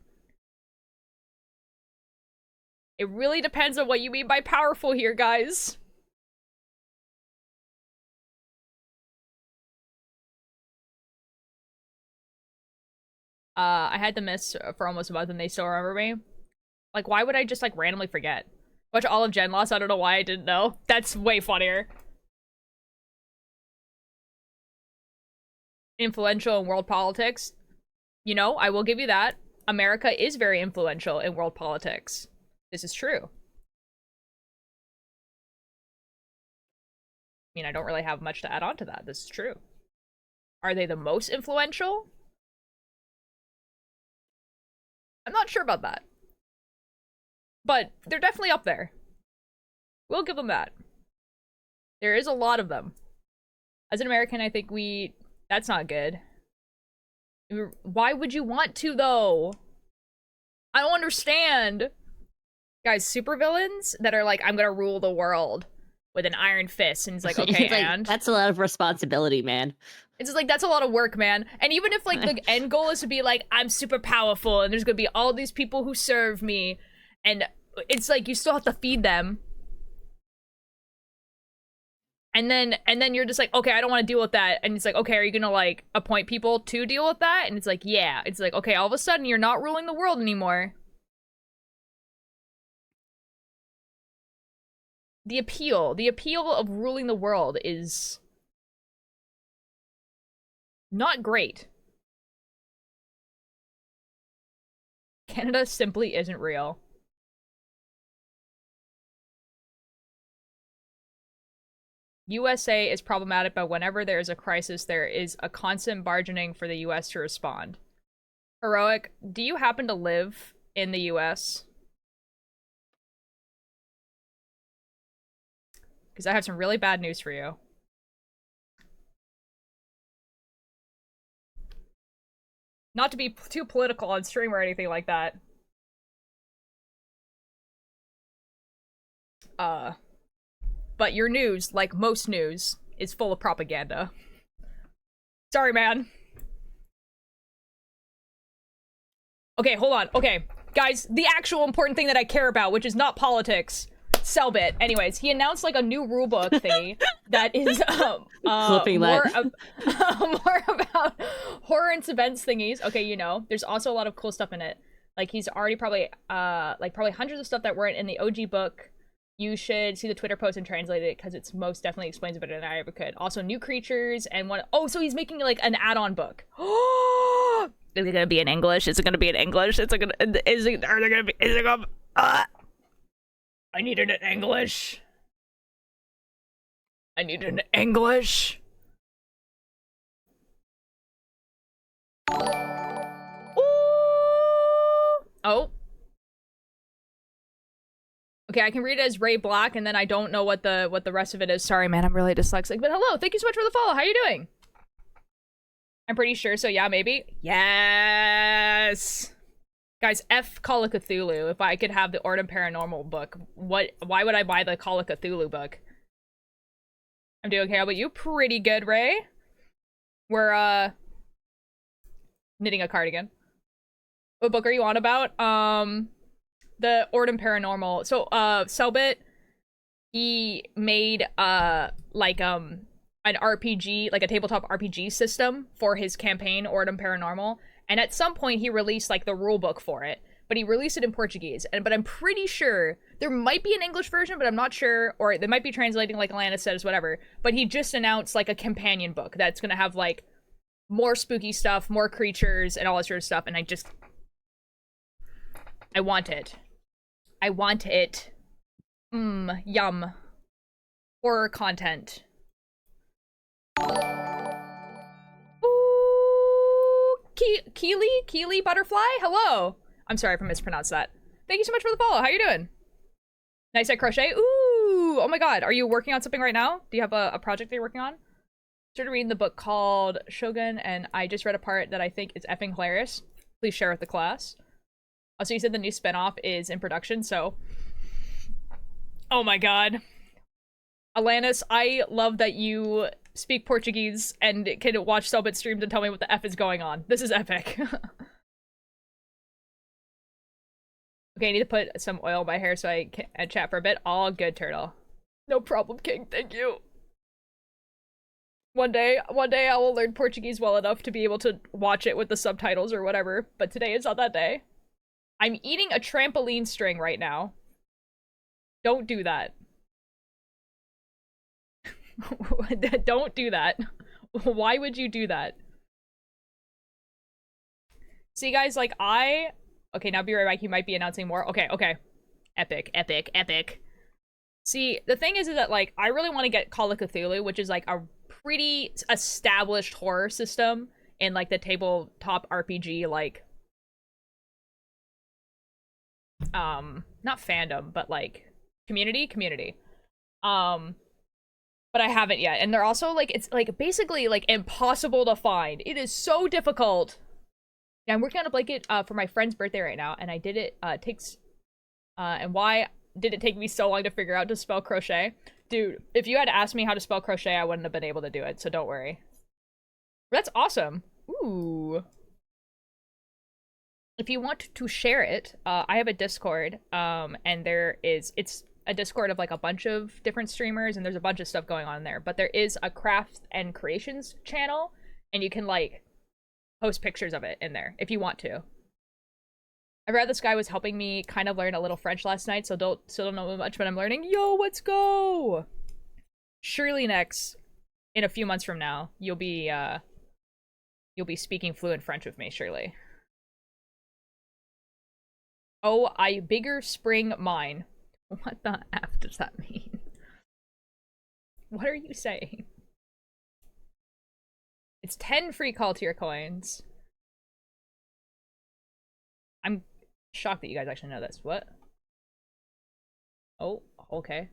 It really depends on what you mean by powerful here, guys. I had the miss for almost a month and they still remember me. Like, why would I just, like, randomly forget? Watch all of Genloss, I don't know why I didn't know. That's way funnier. Influential in world politics. You know, I will give you that. America is very influential in world politics. This is true. I mean, I don't really have much to add on to that. This is true. Are they the most influential? I'm not sure about that. But they're definitely up there. We'll give them that. There is a lot of them. As an American, I think that's not good. Why would you want to, though? I don't understand. Guys, supervillains that are like, I'm gonna rule the world with an iron fist, and it's like, okay, It's like, and? that's a lot of responsibility, man. It's just like, that's a lot of work, man. And even if, like, the end goal is to be like, I'm super powerful, and there's gonna be all these people who serve me, and it's like, you still have to feed them. And then you're just like, okay, I don't want to deal with that. And it's like, okay, are you gonna, like, appoint people to deal with that? And it's like, yeah. It's like, okay, all of a sudden, you're not ruling the world anymore. The appeal of ruling the world is not great. Canada simply isn't real. USA is problematic, but whenever there is a crisis, there is a constant bargaining for the US to respond. Heroic, do you happen to live in the US? Because I have some really bad news for you. Not to be too political on stream or anything like that. But your news, like most news, is full of propaganda. Sorry, man. Okay, hold on. Okay, guys, the actual important thing that I care about, which is not politics. Selbit. Anyways, he announced like a new rulebook thingy that is Clipping more, more about horror and events thingies. Okay, you know, there's also a lot of cool stuff in it. Like he's already probably hundreds of stuff that weren't in the OG book. You should see the Twitter post and translate it because it's most definitely explains it better than I ever could. Also, new creatures and one. Oh, so he's making like an add-on book. Is it gonna be in English? Is it gonna be in English? Is it gonna? Is it? Are they gonna be? Is it gonna? I need it in English. I need it in English. Ooh. Oh. Okay, I can read it as Ray Black, and then I don't know what the rest of it is. Sorry, man, I'm really dyslexic. But hello, thank you so much for the follow. How are you doing? I'm pretty sure, so yeah, maybe. Yes! Guys, F Call of Cthulhu. If I could have the Ordem Paranormal book, why would I buy the Call of Cthulhu book? I'm doing okay. How about you? Pretty good, Ray. We're, knitting a cardigan. What book are you on about? The Ordem Paranormal. So, Selbit, he made, an RPG, like a tabletop RPG system for his campaign, Ordem Paranormal. And at some point, he released, like, the rulebook for it. But he released it in Portuguese. But I'm pretty sure there might be an English version, but I'm not sure. Or they might be translating, like Alana says, whatever. But he just announced, like, a companion book that's gonna have, like, more spooky stuff, more creatures, and all that sort of stuff. And I want it. I want it. Yum. Horror content. Ooh, Keely Butterfly? Hello. I'm sorry if I mispronounced that. Thank you so much for the follow. How you doing? Nice at crochet. Ooh, oh my god. Are you working on something right now? Do you have a project that you're working on? Started reading the book called Shogun, and I just read a part that I think is effing hilarious. Please share with the class. Also, you said the new spinoff is in production, so... Oh my god. Alanis, I love that you speak Portuguese and can watch Selbit streams and tell me what the F is going on. This is epic. Okay, I need to put some oil in my hair so I can chat for a bit. All good, Turtle. No problem, King. Thank you. One day I will learn Portuguese well enough to be able to watch it with the subtitles or whatever, but today is not that day. I'm eating a trampoline string right now. Don't do that. Don't do that. Why would you do that? See, guys, like, okay, now be right back. You might be announcing more. Okay. Epic. See, the thing is that, like, I really want to get Call of Cthulhu, which is, like, a pretty established horror system in, like, the tabletop RPG, like, not fandom, but, like, community. But I haven't yet. And they're also, like, it's, like, basically, like, impossible to find. It is so difficult. Yeah, I'm working on a blanket, for my friend's birthday right now, and I did it, and why did it take me so long to figure out to spell crochet? Dude, if you had asked me how to spell crochet, I wouldn't have been able to do it, so don't worry. That's awesome. Ooh. If you want to share it, I have a Discord, and it's a Discord of, like, a bunch of different streamers, and there's a bunch of stuff going on there, but there is a crafts and creations channel, and you can, like, post pictures of it in there if you want to. I read this guy was helping me kind of learn a little French last night, so still don't know much, but I'm learning. Yo, let's go! Surely next, in a few months from now, you'll be speaking fluent French with me, surely. Oh, I bigger spring mine. What the F does that mean? What are you saying? It's 10 free call tier coins. I'm shocked that you guys actually know this. What? Oh, okay.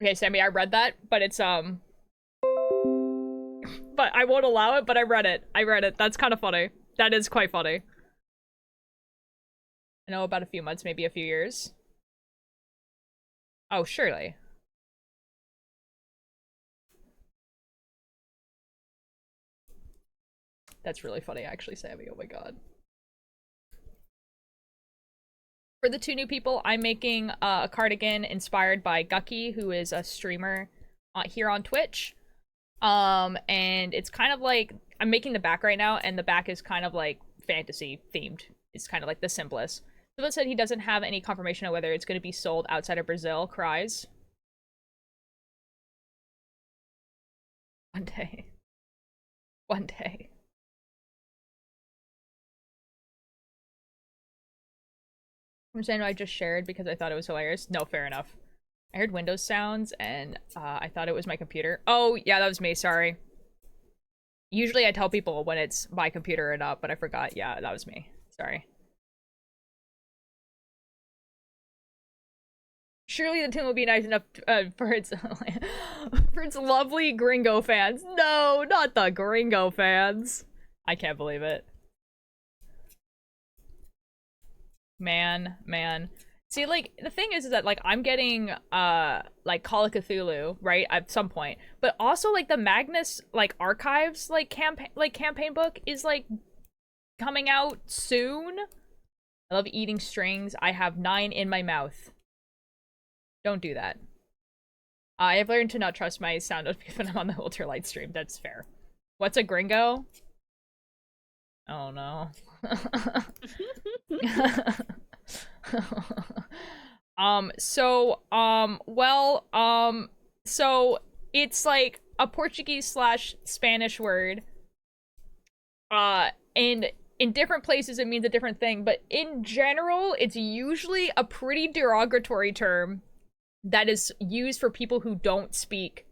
Okay, Sammy, I read that, but it's, but I won't allow it, but I read it. That's kind of funny. That is quite funny. I know about a few months, maybe a few years. Oh, surely. That's really funny, actually, Sammy. Oh my god. For the 2 new people, I'm making a cardigan inspired by Guqqie, who is a streamer here on Twitch. And it's kind of like, I'm making the back right now, and the back is kind of like fantasy themed. It's kind of like the simplest. Someone said he doesn't have any confirmation of whether it's going to be sold outside of Brazil. Cries. One day. One day. I'm saying I just shared because I thought it was hilarious. No, fair enough. I heard Windows sounds and I thought it was my computer. Oh, yeah, that was me. Sorry. Usually I tell people when it's my computer or not, but I forgot. Yeah, that was me. Sorry. Surely the tune will be nice enough for its for its lovely gringo fans. No, not the gringo fans. I can't believe it. Man. See, like, the thing is that, like, I'm getting, like, Call of Cthulhu, right, at some point. But also, like, the Magnus, like, Archives, like, campaign book is, like, coming out soon. I love eating strings. I have 9 in my mouth. Don't do that. I have learned to not trust my sound when I'm on the ultralight stream. That's fair. What's a gringo? Oh, no. So it's like a Portuguese / Spanish word. And in different places it means a different thing, but in general, it's usually a pretty derogatory term that is used for people who don't speak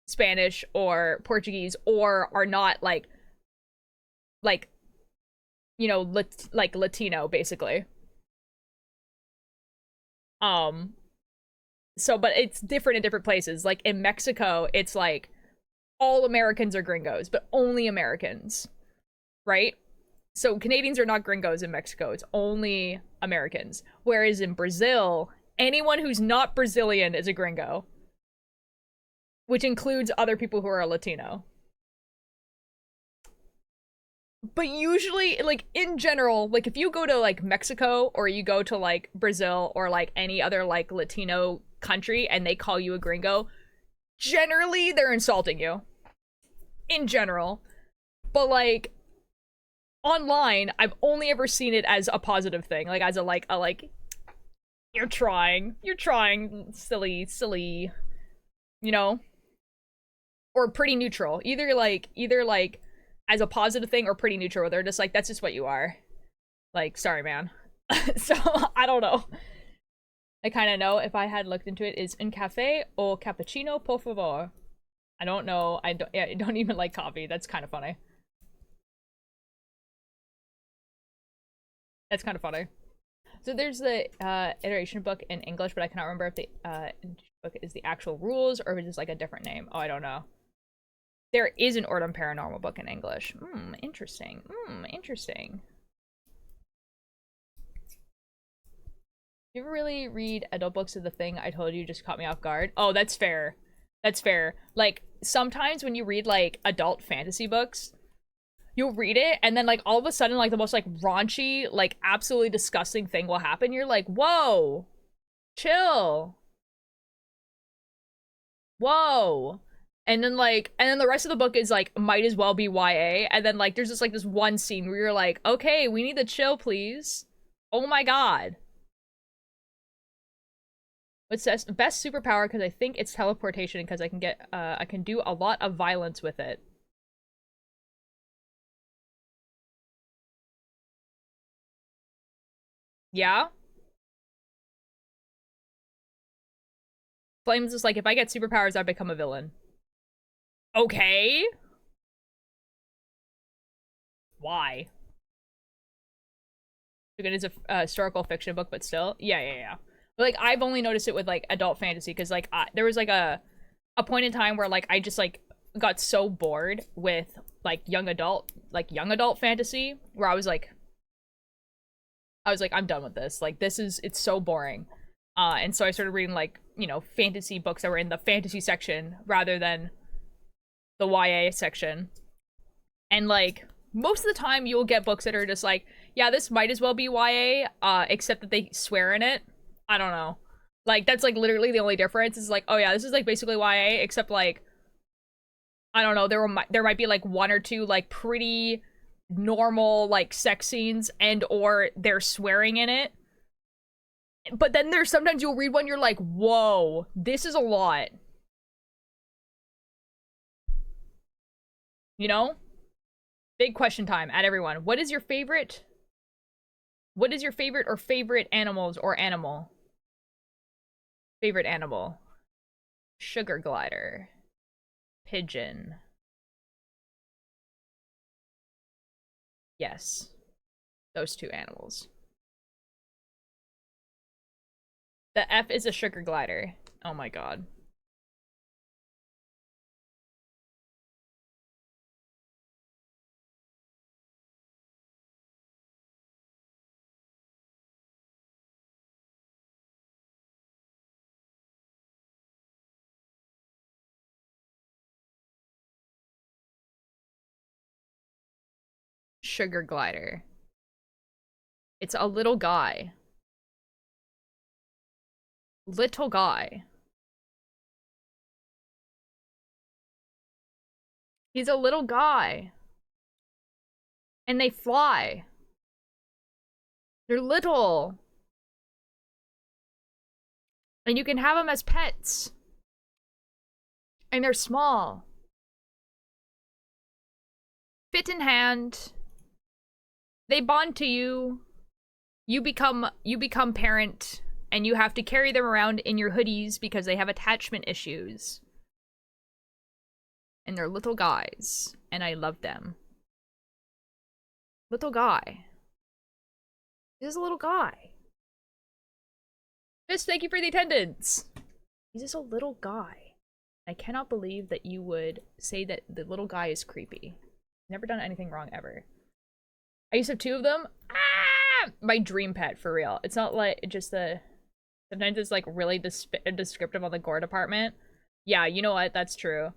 Spanish or Portuguese or are not like, you know, like Latino, basically. So, but it's different in different places. Like, in Mexico, it's like, all Americans are gringos, but only Americans, right? So, Canadians are not gringos in Mexico, it's only Americans. Whereas in Brazil, anyone who's not Brazilian is a gringo. Which includes other people who are Latino. But usually, like, in general, like, if you go to, like, Mexico, or you go to, like, Brazil, or, like, any other, like, Latino country, and they call you a gringo, generally, they're insulting you. In general. But, like, online, I've only ever seen it as a positive thing. Like, as a, like, you're trying, silly, you know? Or pretty neutral. Either, like, as a positive thing or pretty neutral. They're just like, that's just what you are. Like, sorry, man. So, I don't know. I kind of know if I had looked into it is un café o cappuccino, por favor. I don't know. I don't even like coffee. That's kind of funny. That's kind of funny. So there's the iteration book in English, but I cannot remember if the book is the actual rules or if it's just like a different name. Oh, I don't know. There is an Ordem Paranormal book in English. Interesting. Interesting. You ever really read adult books of the thing I told you just caught me off guard? Oh, that's fair. That's fair. Like, sometimes when you read, like, adult fantasy books, you'll read it, and then, like, all of a sudden, like, the most, like, raunchy, like, absolutely disgusting thing will happen. You're like, whoa. Chill. Whoa. And then the rest of the book is, like, might as well be YA. And then, like, there's just, like, this one scene where you're like, okay, we need to chill, please. Oh my god. What's this? Best superpower, because I think it's teleportation, because I can do a lot of violence with it. Yeah? Flames is like, if I get superpowers, I become a villain. Okay. Why? Again, it's a historical fiction book, but still. Yeah. But, like, I've only noticed it with, like, adult fantasy, because, like, there was, like, a point in time where, like, I just, like, got so bored with, like, young adult fantasy, where I was like, I was like, I'm done with this. Like, it's so boring. And so I started reading, like, you know, fantasy books that were in the fantasy section rather than the YA section. And, like, most of the time you'll get books that are just like, yeah, this might as well be YA, except that they swear in it. I don't know. Like, that's, like, literally the only difference. Is like, oh yeah, this is, like, basically YA, except, like, I don't know, there might be, like, one or two, like, pretty normal, like, sex scenes and or they're swearing in it. But then there's sometimes you'll read one, you're like, whoa, this is a lot. You know? Big question time at everyone. What is your favorite or favorite animals or animal? Favorite animal. Sugar glider. Pigeon. Yes. Those two animals. The F is a sugar glider. Oh my god. Sugar glider. It's a little guy. Little guy. He's a little guy. And they fly. They're little. And you can have them as pets. And they're small. Fit in hand. They bond to you. You become parent, and you have to carry them around in your hoodies because they have attachment issues. And they're little guys, and I love them. Little guy. He's a little guy. Just thank you for the attendance. He's just a little guy. I cannot believe that you would say that the little guy is creepy. Never done anything wrong ever. I used to have two of them. Ah! My dream pet, for real. It's not like just the... Sometimes it's like really descriptive on the gore department. Yeah, you know what? That's true.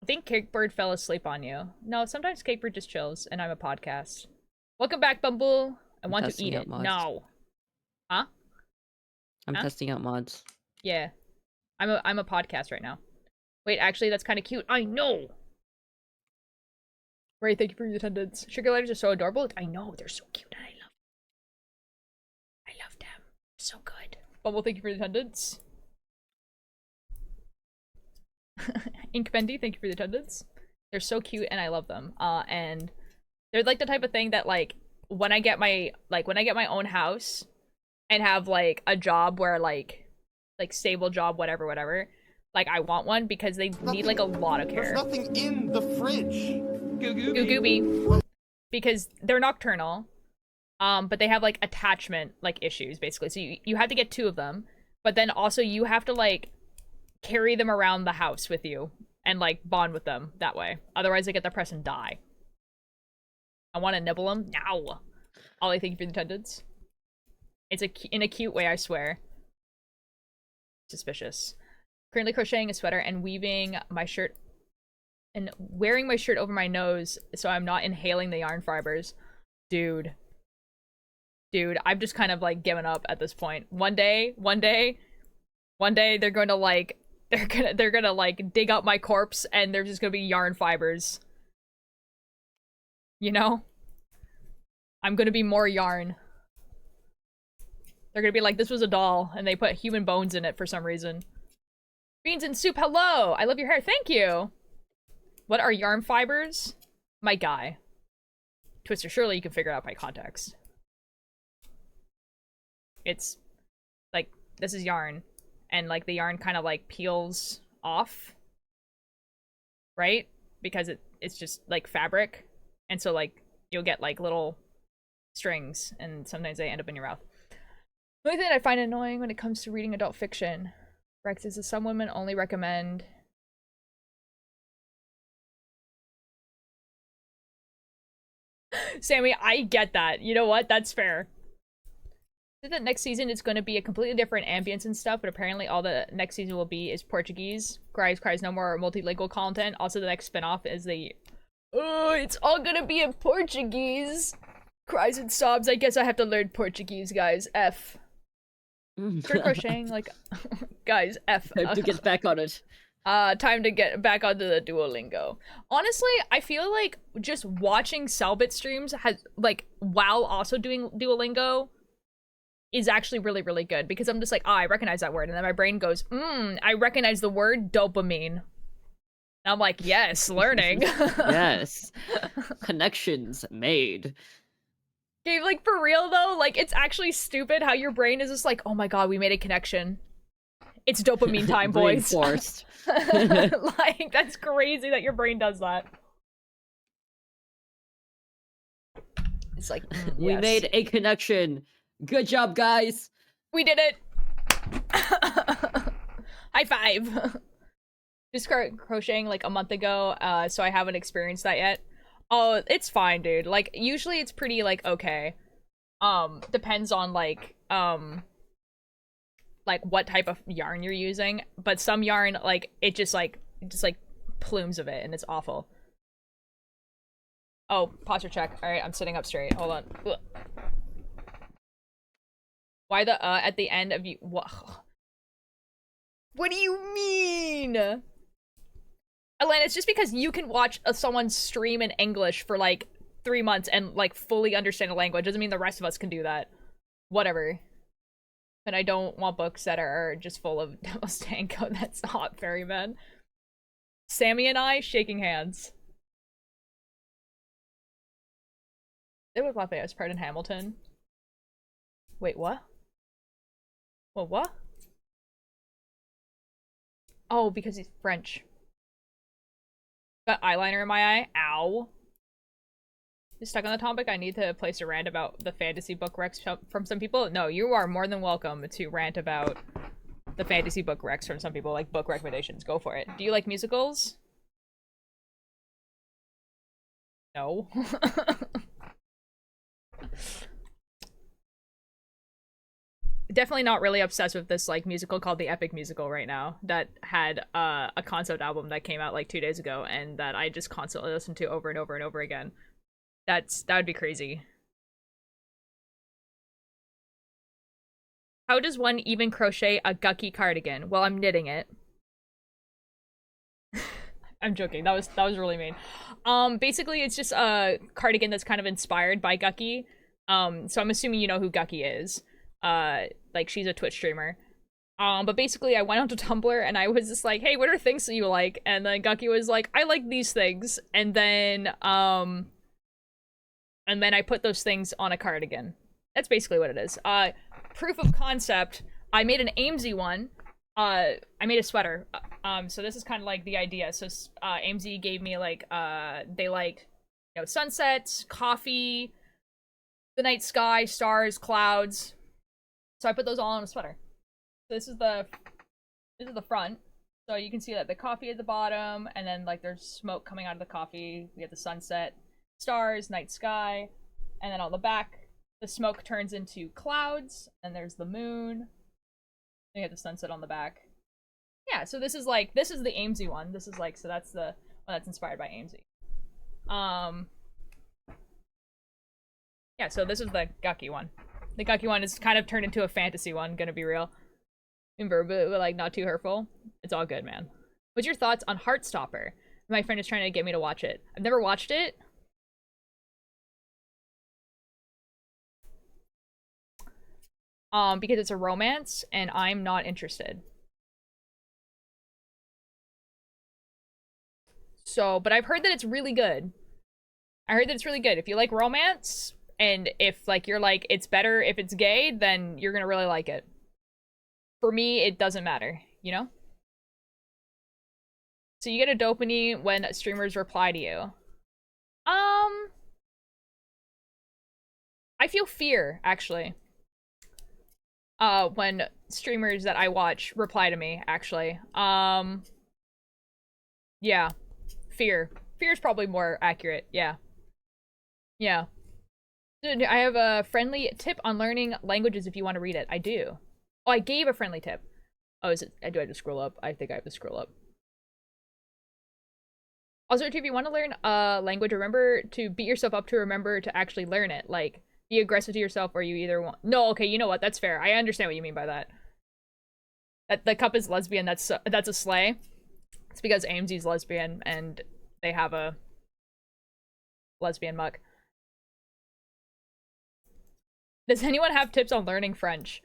I think Cakebird fell asleep on you. No, sometimes Cakebird just chills, and I'm a podcast. Welcome back, Bumble. I want to eat it. No. Huh? I'm testing out mods. Yeah. I'm a podcast right now. Wait, actually, that's kind of cute. I know! Ray, thank you for your attendance. Sugar lighters are so adorable. I know, they're so cute, and I love them. So good. Bumble, thank you for the attendance. Ink Bendy, thank you for the attendance. They're so cute, and I love them. And they're like the type of thing that, like, when I get my own house and have like a job where like stable job, whatever, like I want one because they need like a lot of care. There's nothing in the fridge. Gooby. Because they're nocturnal, but they have like attachment like issues basically. So you have to get two of them, but then also you have to like carry them around the house with you and like bond with them that way. Otherwise they get depressed and die. I want to nibble them now. Ollie, thank you for the attendance. It's in a cute way, I swear. Suspicious. Currently crocheting a sweater and weaving my shirt and wearing my shirt over my nose so I'm not inhaling the yarn fibers. Dude, I've just kind of like given up at this point. One day they're going to like they're gonna like dig up my corpse and there's just gonna be yarn fibers. You know? I'm gonna be more yarn. They're gonna be like, this was a doll, and they put human bones in it for some reason. Beans and soup, hello! I love your hair, thank you! What are yarn fibers? My guy. Twister, surely you can figure it out by context. It's, like, this is yarn. And, like, the yarn kind of, like, peels off. Right? Because it's just, like, fabric. And so, like, you'll get, like, little strings, and sometimes they end up in your mouth. The only thing I find annoying when it comes to reading adult fiction, Rex, is that some women only recommend Sammy, I get that. You know what? That's fair. That next season is going to be a completely different ambience and stuff, but apparently all the next season will be is Portuguese. Cries, no more multilingual content. Also, the next spinoff is the it's all gonna be in Portuguese. Cries and sobs. I guess I have to learn Portuguese, guys. F. For crocheting, like, guys, F. Time to get back on it. Time to get back onto the Duolingo. Honestly, I feel like just watching Selbit streams has, like, while also doing Duolingo is actually really, really good, because I'm just like, I recognize that word, and then my brain goes, I recognize the word dopamine. And I'm like, yes, learning. Yes. Connections made. Okay, like, for real though, like, it's actually stupid how your brain is just like, oh my god, we made a connection. It's dopamine time, boys. Reinforced. Like, that's crazy that your brain does that. It's like, We yes. made a connection. Good job, guys. We did it. High five. Just crocheting like a month ago, so I haven't experienced that yet. Oh, it's fine, dude. Like, usually it's pretty, like, okay. Depends on, like what type of yarn you're using, but some yarn, like, it just plumes of it, and it's awful. Oh, posture check. Alright, I'm sitting up straight. Hold on. Ugh. Why the at the end of you? What do you mean? Elena, it's just because you can watch someone stream in English for like 3 months and like fully understand the language. Doesn't mean the rest of us can do that. Whatever. And I don't want books that are just full of Stanko. That's hot, Fairyman. Sammy and I shaking hands. They would laugh at us, pardon Hamilton. Wait, what? What? Oh, because he's French. Got eyeliner in my eye. Ow. You stuck on the topic? I need to place a rant about the fantasy book recs from some people? No, you are more than welcome to rant about the fantasy book recs from some people, like book recommendations. Go for it. Do you like musicals? No. Definitely not really obsessed with this like musical called The Epic Musical right now that had a concept album that came out like 2 days ago and that I just constantly listen to over and over and over again. That would be crazy. How does one even crochet a Guqqie cardigan? Well, I'm knitting it. I'm joking. That was really mean. Basically it's just a cardigan that's kind of inspired by Guqqie. So I'm assuming you know who Guqqie is. Like, she's a Twitch streamer. But basically I went onto Tumblr and I was just like, hey, what are things that you like? And then Guqqie was like, I like these things. And then I put those things on a cardigan. That's basically what it is. Proof of concept, I made an Amesy one. I made a sweater. So this is kind of like the idea. So Amesy gave me like, they like, you know, sunsets, coffee, the night sky, stars, clouds. So I put those all on a sweater. So this is the front. So you can see that the coffee at the bottom, and then like there's smoke coming out of the coffee. We have the sunset, stars, night sky, and then on the back, the smoke turns into clouds, and there's the moon. Then you have the sunset on the back. Yeah, so this is the Amesy one. This is like, so that's the one that's inspired by Amesy. Yeah, so this is the Guqqie one. The Guqqie one is kind of turned into a fantasy one, gonna be real. But like, not too hurtful. It's all good, man. What's your thoughts on Heartstopper? My friend is trying to get me to watch it. I've never watched it. Because it's a romance, and I'm not interested. So, but I've heard that it's really good. I heard that it's really good. If you like romance, and if, like, you're like, it's better if it's gay, then you're gonna really like it. For me, it doesn't matter, you know? So you get a dopamine when streamers reply to you. I feel fear, actually. When streamers that I watch reply to me, actually. Yeah. Fear. Fear is probably more accurate, yeah. Yeah. Dude, I have a friendly tip on learning languages if you want to read it. I do. Oh, I gave a friendly tip. Oh, is it? Do I have to scroll up? I think I have to scroll up. Also, if you want to learn a language, remember to beat yourself up to remember to actually learn it. Like, be aggressive to yourself, or you either want. No, okay, you know what? That's fair. I understand what you mean by that. That the cup is lesbian. That's a slay. It's because AMZ's lesbian, and they have a lesbian muck. Does anyone have tips on learning French?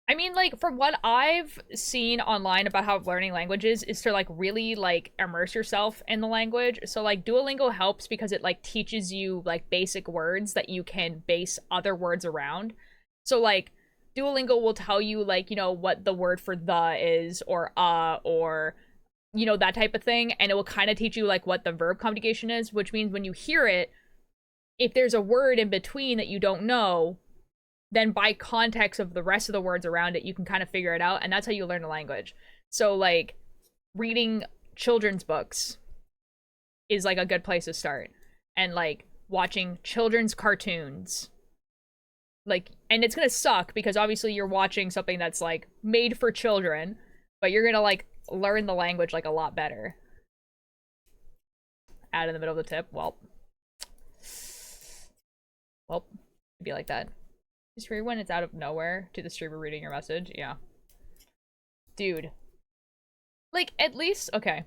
I mean, like, from what I've seen online about how learning languages is to, like, really, like, immerse yourself in the language. So, like, Duolingo helps because it, like, teaches you, like, basic words that you can base other words around. So, like, Duolingo will tell you, like, you know, what the word for the is, or, you know, that type of thing. And it will kind of teach you, like, what the verb conjugation is, which means when you hear it, if there's a word in between that you don't know, then by context of the rest of the words around it, you can kind of figure it out, and that's how you learn a language. So, like, reading children's books is, like, a good place to start. And, like, watching children's cartoons. Like, and it's gonna suck, because obviously you're watching something that's, like, made for children, but you're gonna, like, learn the language, like, a lot better. Add in the middle of the tip. Well, it'd be like that. Just weird when it's out of nowhere to the streamer reading your message. Yeah. Dude. Like, at least, okay.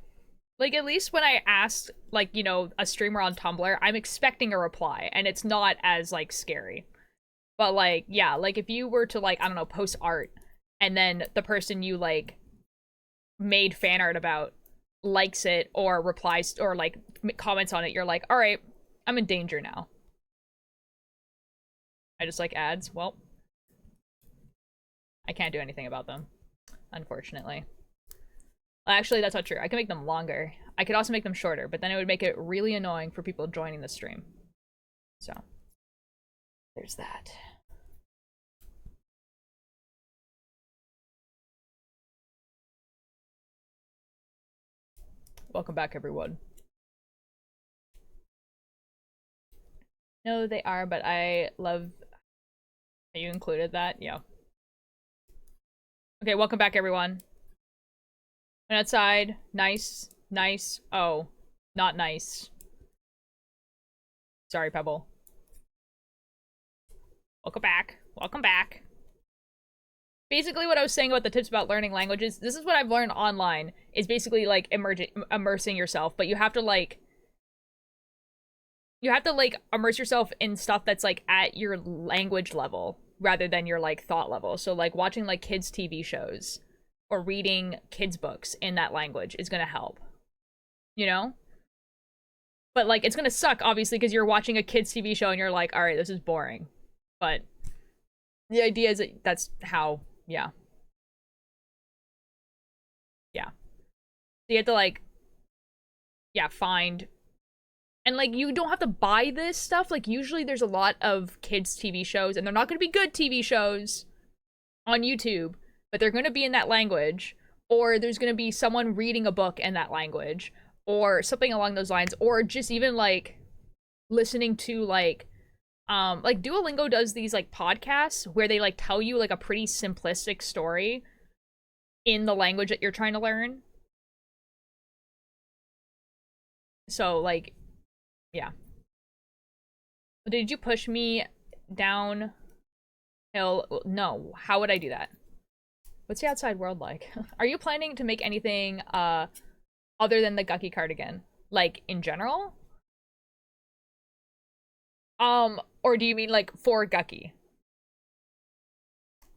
Like, at least when I asked, like, you know, a streamer on Tumblr, I'm expecting a reply, and it's not as, like, scary. But, like, yeah, like, if you were to, like, I don't know, post art, and then the person you, like, made fan art about likes it, or replies, or, like, comments on it, you're like, alright, I'm in danger now. I just like ads. Well, I can't do anything about them, unfortunately. Actually, that's not true. I can make them longer. I could also make them shorter, but then it would make it really annoying for people joining the stream. So, there's that. Welcome back, everyone. No, they are, but I love... You included that? Yeah. Okay, welcome back, everyone. Went outside. Nice. Nice. Oh, not nice. Sorry, Pebble. Welcome back. Welcome back. Basically, what I was saying about the tips about learning languages, this is what I've learned online, is basically, like, immersing yourself, but you have to, like, immerse yourself in stuff that's, like, at your language level, rather than your, like, thought level. So, like, watching, like, kids' TV shows, or reading kids' books in that language is gonna help. You know? But, like, it's gonna suck, obviously, because you're watching a kids' TV show and you're like, alright, this is boring. But the idea is that that's how, yeah. Yeah. So you have to, like, yeah, find... And, like, you don't have to buy this stuff. Like, usually there's a lot of kids' TV shows, and they're not gonna be good TV shows on YouTube, but they're gonna be in that language, or there's gonna be someone reading a book in that language, or something along those lines, or just even, like, listening to, like Duolingo does these, like, podcasts where they, like, tell you, like, a pretty simplistic story in the language that you're trying to learn. So, like, yeah. Did you push me downhill? No. How would I do that? What's the outside world like? Are you planning to make anything, other than the Guqqie cardigan? Like, in general? Or do you mean, like, for Guqqie?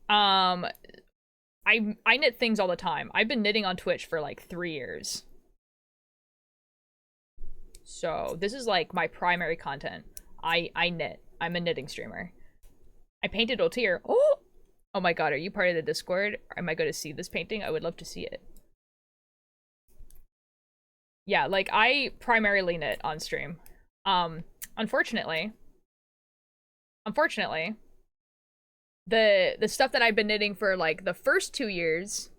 I knit things all the time. I've been knitting on Twitch for, like, 3 years. So, this is, like, my primary content. I knit. I'm a knitting streamer. I painted Otir. Oh! Oh my god, are you part of the Discord? Am I going to see this painting? I would love to see it. Yeah, like, I primarily knit on stream. Unfortunately, the stuff that I've been knitting for, like, the first 2 years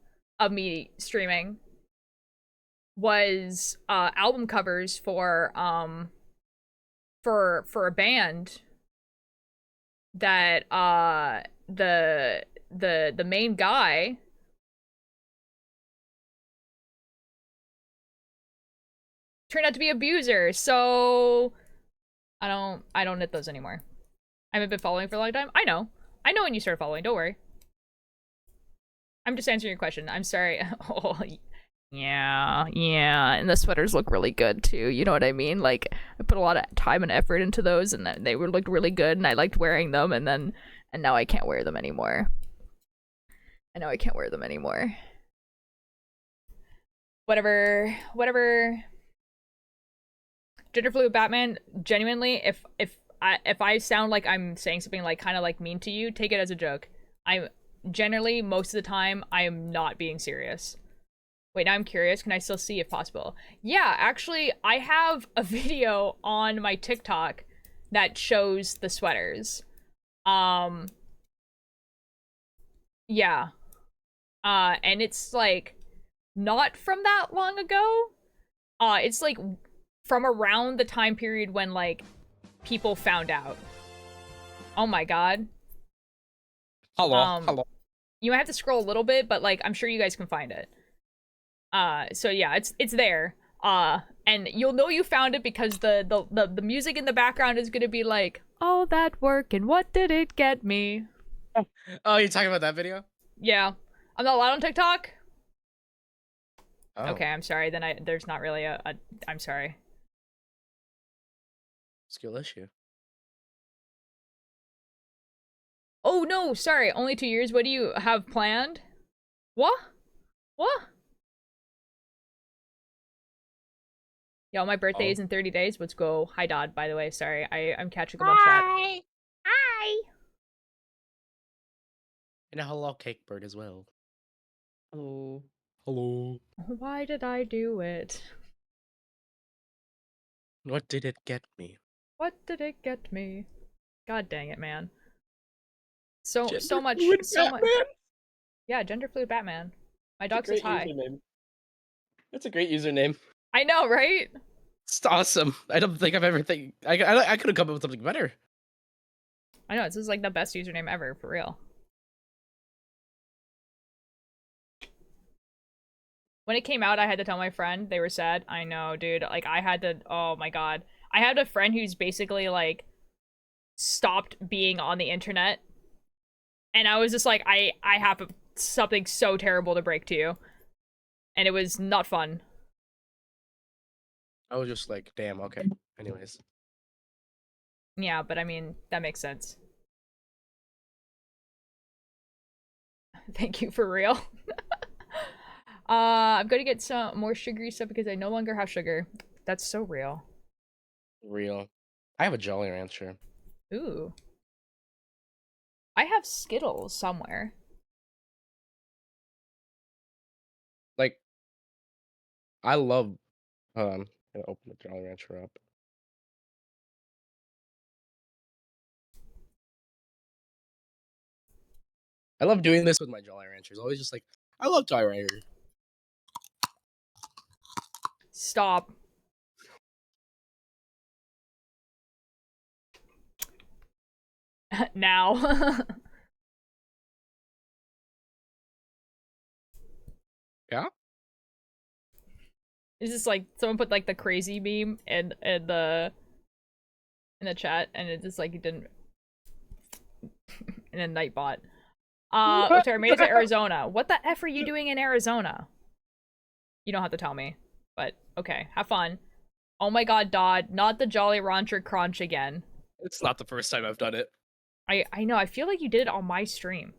of me streaming was album covers for a band that the main guy turned out to be an abuser. So I don't knit those anymore. I haven't been following for a long time. I know when you start following. Don't worry. I'm just answering your question. I'm sorry. Oh, yeah, and the sweaters look really good too. You know what I mean? Like I put a lot of time and effort into those, and they looked really good, and I liked wearing them. And now I can't wear them anymore. Whatever. Gender fluid Batman. Genuinely, if I sound like I'm saying something like kind of like mean to you, take it as a joke. I'm generally most of the time I am not being serious. Wait, now I'm curious. Can I still see if possible? Yeah, actually, I have a video on my TikTok that shows the sweaters. Yeah. And it's like not from that long ago. It's like from around the time period when like people found out. Oh my god. Hello. You might have to scroll a little bit, but like I'm sure you guys can find it. So yeah, it's there. And you'll know you found it because the music in the background is gonna be like, all that work and what did it get me? Oh, you're talking about that video? Yeah. I'm not allowed on TikTok? Oh. Okay, I'm sorry, then there's not really I'm sorry. Skill issue. Oh no, sorry, only 2 years. What do you have planned? What? Yo, my birthday is in 30 days. Let's go. Hi, Dodd, by the way. Sorry, I'm catching up on chat. Hi! And a hello, Cake Bird, as well. Oh. Hello. Why did I do it? What did it get me? What did it get me? God dang it, man. So much. Yeah, gender fluid Batman. My dog says hi. That's a great username. I know, right? It's awesome. I don't think I've ever I could have come up with something better. I know, this is like the best username ever, for real. When it came out, I had to tell my friend. They were sad. I know, dude. Like, I had to... Oh, my God. I had a friend who's basically, like, stopped being on the internet. And I was just like, I have something so terrible to break to you. And it was not fun. I was just like, damn, okay. Anyways. Yeah, but I mean, that makes sense. Thank you, for real. I'm gonna get some more sugary stuff because I no longer have sugar. That's so real. Real. I have a Jolly Rancher. Ooh. I have Skittles somewhere. Like, I love... I'm gonna open the Jolly Rancher up. I love doing this with my Jolly Ranchers. Always just like, I love Jolly Rancher. Stop. Now. Yeah? It's just like someone put like the crazy meme in the chat, and it just like it didn't. In a Nightbot. Sorry, made it to Arizona. What the F are you doing in Arizona? You don't have to tell me, but okay, have fun. Oh my god, Dodd, not the Jolly Rancher crunch again. It's not the first time I've done it. I know, I feel like you did it on my stream.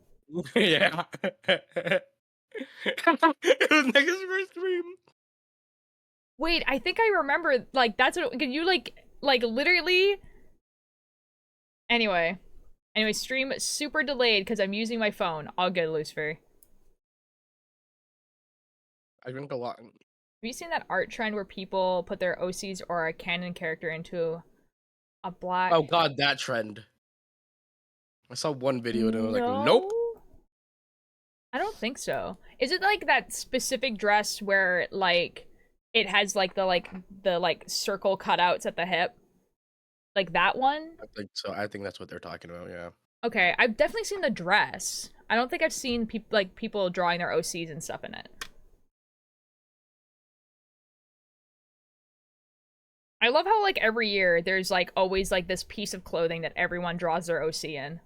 Yeah. It was Nega's first stream. Wait, I think I remember, like, that's what, can you, like, literally... Anyway, stream super delayed because I'm using my phone. All good, Lucifer. I drink a lot. Have you seen that art trend where people put their OCs or a canon character into a black... Oh god, that trend. I saw one video and I was like, nope. I don't think so. Is it like that specific dress where like it has like the circle cutouts at the hip? Like that one? I think so. I think that's what they're talking about, yeah. Okay, I've definitely seen the dress. I don't think I've seen people drawing their OCs and stuff in it. I love how like every year there's like always like this piece of clothing that everyone draws their OC in.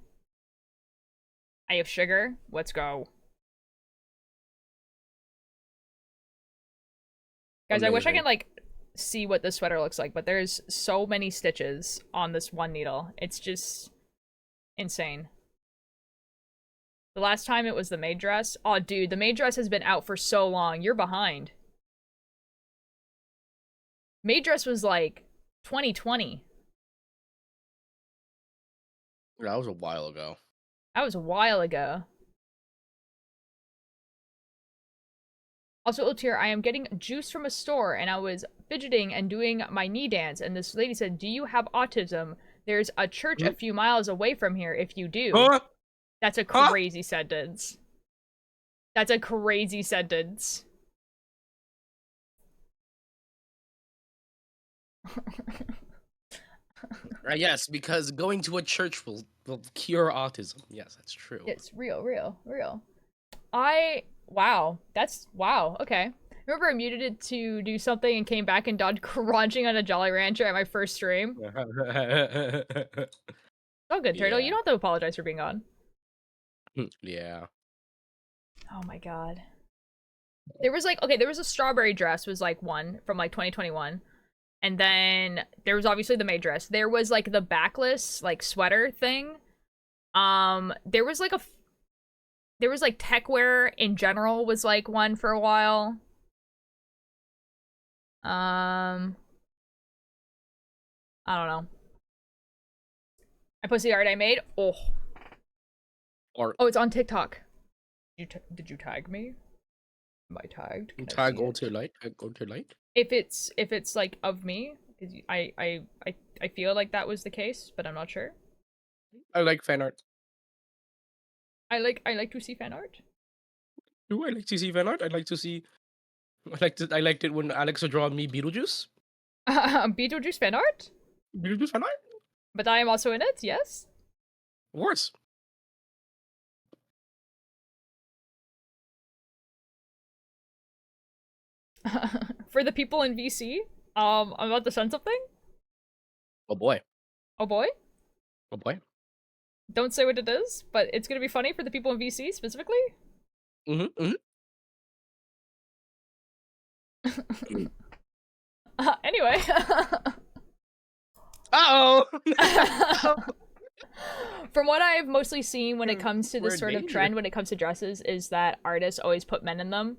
I have sugar. Let's go. Guys, I wish I Amazing. could like see what this sweater looks like, but there's so many stitches on this one needle. It's just insane. The last time it was the maid dress. Oh, dude, the maid dress has been out for so long. You're behind. Maid dress was like 2020. That was a while ago. That was a while ago. Also, Otier, I am getting juice from a store and I was fidgeting and doing my knee dance and this lady said, "Do you have autism? There's a church a few miles away from here if you do." Huh? That's a Huh? crazy sentence. That's a crazy sentence. Yes, because going to a church will cure autism. Yes, that's true. It's real. Wow. Wow. Okay. Remember I muted it to do something and came back and dodged crunching on a Jolly Rancher at my first stream? Oh, good, Turtle. Yeah. You don't have to apologize for being on. Yeah. Oh my god. There was like, okay, there was a strawberry dress was like one from like 2021. And then there was obviously the maid dress. There was like the backless like sweater thing. There was like tech wear in general was like one for a while. I don't know. I posted the art I made. Oh, it's on TikTok. Did you tag me? Am I tagged? Can I Tag see go it? to light. Go to light. If it's like of me, because I feel like that was the case, but I'm not sure. I like fan art. I like to see fan art. Do I like to see fan art? I liked it when Alex would draw me Beetlejuice. Beetlejuice fan art? Beetlejuice fan art? But I am also in it, yes? Of course. For the people in VC, I'm about to send something. Oh boy. Oh boy. Oh boy. Don't say what it is, but it's gonna be funny for the people in VC specifically. Anyway. Uh-oh! From what I've mostly seen when it comes to We're this in sort of danger. trend when it comes to dresses is that artists always put men in them.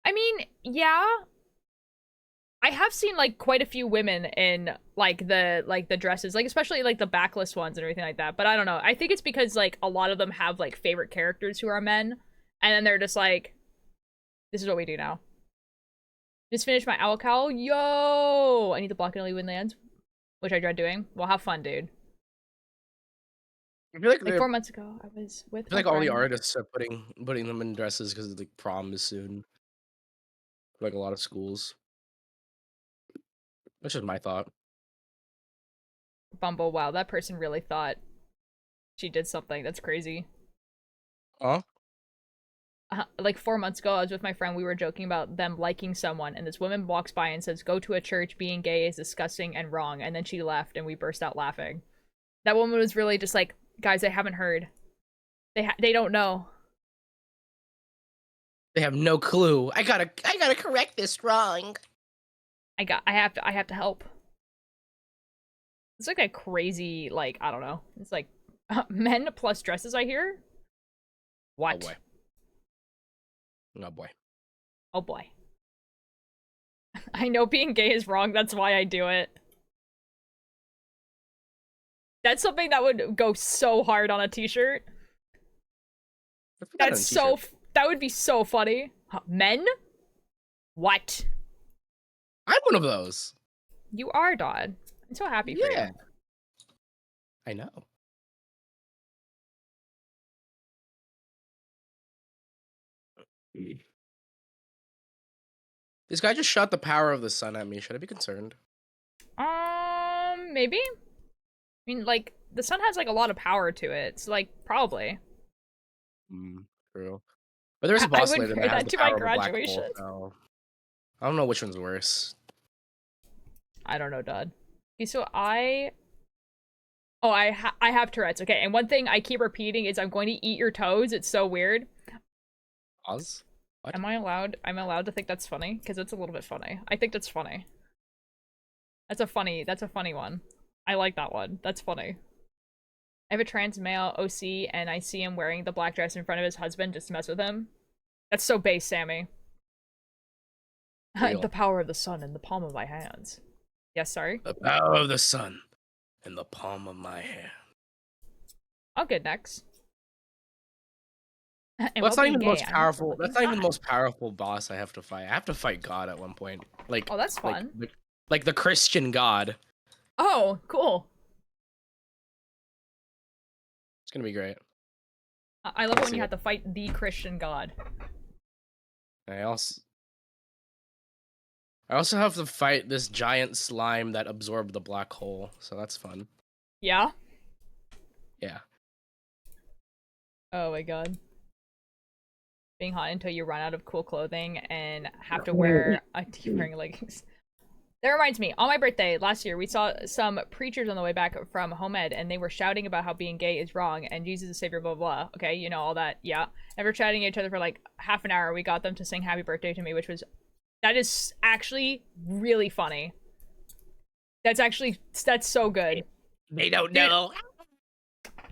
I mean, yeah. I have seen like quite a few women in like the dresses, like especially like the backless ones and everything like that. But I don't know. I think it's because like a lot of them have like favorite characters who are men, and then they're just like, this is what we do now. Just finished my owl cowl. Yo! I need to block an win lands, which I dread doing. Well, have fun, dude. I feel like, Like 4 months ago, I was with. I feel like all the artists are putting them in dresses because the prom is soon. Like a lot of schools. That's just my thought. Bumble. Wow, that person really thought she did something. That's crazy. Huh? Like 4 months ago, I was with my friend. We were joking about them liking someone, and this woman walks by and says, "Go to a church. Being gay is disgusting and wrong." And then she left, and we burst out laughing. That woman was really just like, "Guys, I haven't heard. They don't know." They have no clue. I gotta correct this wrong. I have to help. It's like a crazy, like, I don't know. It's like men plus dresses. I hear. What? Oh boy. Oh boy. Oh boy. I know being gay is wrong, that's why I do it. That's something that would go so hard on a t-shirt. That would be so funny. Huh, men? What? I'm one of those. You are, Dodd. I'm so happy for you. I know. This guy just shot the power of the sun at me. Should I be concerned? Maybe? I mean, like, the sun has like a lot of power to it. It's like probably. True. But there's a I boss would later wear that has that the to my power of a black hole. graduation. So I don't know which one's worse. I don't know, Dad. Okay, so I have Tourette's. Okay, and one thing I keep repeating is I'm going to eat your toes. It's so weird. Oz? What? Am I allowed? I'm allowed to think that's funny because it's a little bit funny. I think that's funny. That's a funny one. I like that one. That's funny. I have a trans male OC and I see him wearing the black dress in front of his husband just to mess with him. That's so base, Sammy. Real. The power of the sun in the palm of my hands. Yes, sorry. The power of the sun in the palm of my hand. I'll get next. And Well, that's while not even the being most gay, I'm powerful. also That's not even the looking most powerful boss I have to fight. I have to fight God at one point. Like, hot. Oh, that's like, fun. like the Christian God. Oh, cool. It's gonna be great. I love it when see you it. have to fight the Christian God. I also have to fight this giant slime that absorbed the black hole, so that's fun. Yeah? Yeah. Oh my god. Being hot until you run out of cool clothing and have to wear wearing leggings. That reminds me, on my birthday last year, we saw some preachers on the way back from home ed, and they were shouting about how being gay is wrong and Jesus is Savior, blah, blah, blah. Okay, you know, all that, yeah. And we're chatting at each other for like half an hour. We got them to sing happy birthday to me, that is actually really funny. That's so good. They don't know.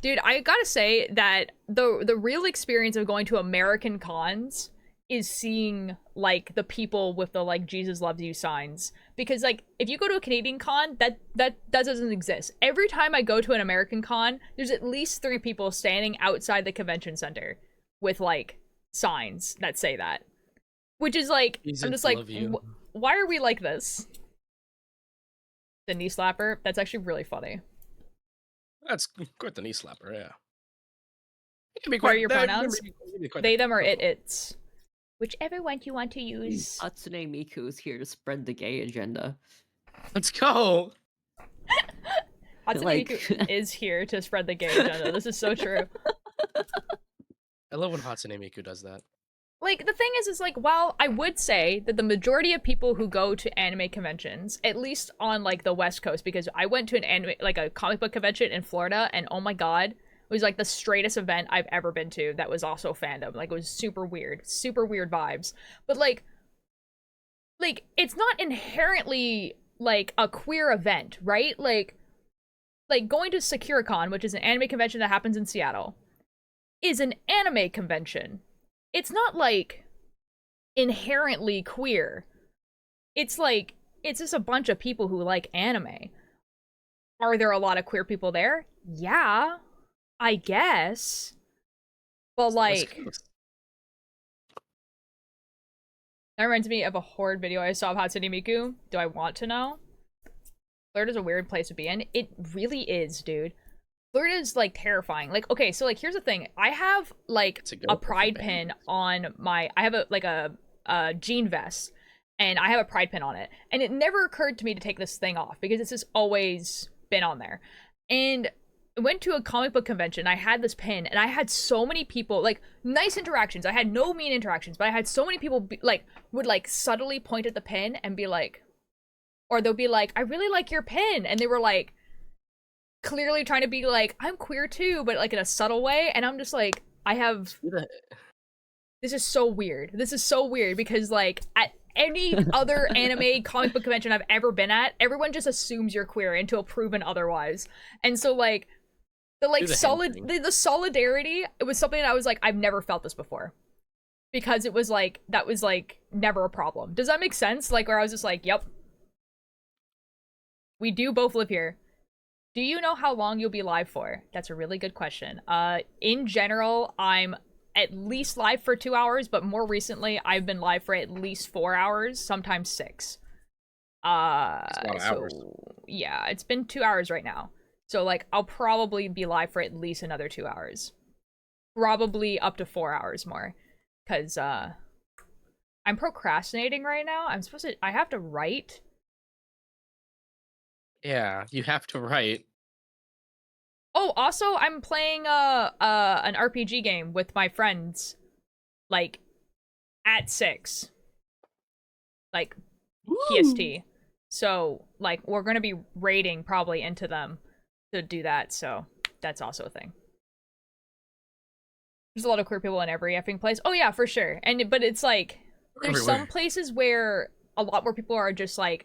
Dude, I gotta say that the real experience of going to American cons is seeing like the people with the like Jesus loves you signs, because like if you go to a Canadian con, that doesn't exist. Every time I go to an American con, there's at least 3 people standing outside the convention center with like signs that say that, which is like Jesus I'm just like love you. why are we like this? The knee slapper, that's actually really funny. That's quite the knee slapper, yeah. It can be What are your that- pronouns? quite They, the- them, or it's. Whichever one you want to use. Hatsune Miku is here to spread the gay agenda. Let's go. Hatsune Like- Miku is here to spread the gay agenda. This is so true. I love when Hatsune Miku does that. Like, the thing is like, while I would say that the majority of people who go to anime conventions, at least on, like, the West Coast, because I went to an anime, like, a comic book convention in Florida, and oh my god, it was, like, the straightest event I've ever been to that was also fandom. Like, it was super weird vibes. But, like, it's not inherently, like, a queer event, right? Like, going to SakuraCon, which is an anime convention that happens in Seattle, is an anime convention. It's not, like, inherently queer. It's, like, it's just a bunch of people who like anime. Are there a lot of queer people there? Yeah, I guess. But, like, that reminds me of a horrid video I saw of Hatsune Miku. Do I want to know? Florida's a weird place to be in. It really is, dude. Florida's, like, terrifying. Like, okay, so, like, here's the thing. I have, like, a pride pin on my... I have, a jean vest, and I have a pride pin on it. And it never occurred to me to take this thing off, because it's just always been on there. And I went to a comic book convention, I had this pin, and I had so many people, like, nice interactions. I had no mean interactions, but I had so many people, would, like, subtly point at the pin and be like... Or they'll be like, I really like your pin. And they were, like... clearly trying to be like, I'm queer too, but like in a subtle way, and I'm just like, this is so weird. This is so weird because like at any other anime comic book convention I've ever been at, everyone just assumes you're queer until proven otherwise. And so like the solidarity, it was something that I was like, I've never felt this before. Because it was like, that was like never a problem. Does that make sense? Like where I was just like, yep. We do both live here. Do you know how long you'll be live for? That's a really good question. In general, I'm at least live for 2 hours, but more recently, I've been live for at least 4 hours, sometimes 6. That's a lot of hours. Yeah, it's been 2 hours right now. So, like, I'll probably be live for at least another 2 hours. Probably up to 4 hours more. Because, I'm procrastinating right now. I have to write. Yeah, you have to write. Oh, also, I'm playing an RPG game with my friends, like, at 6. Like, PST. So, like, we're gonna be raiding probably into them to do that, so that's also a thing. There's a lot of queer people in every effing place. Oh yeah, for sure. But it's like, there's some places where a lot more people are just, like,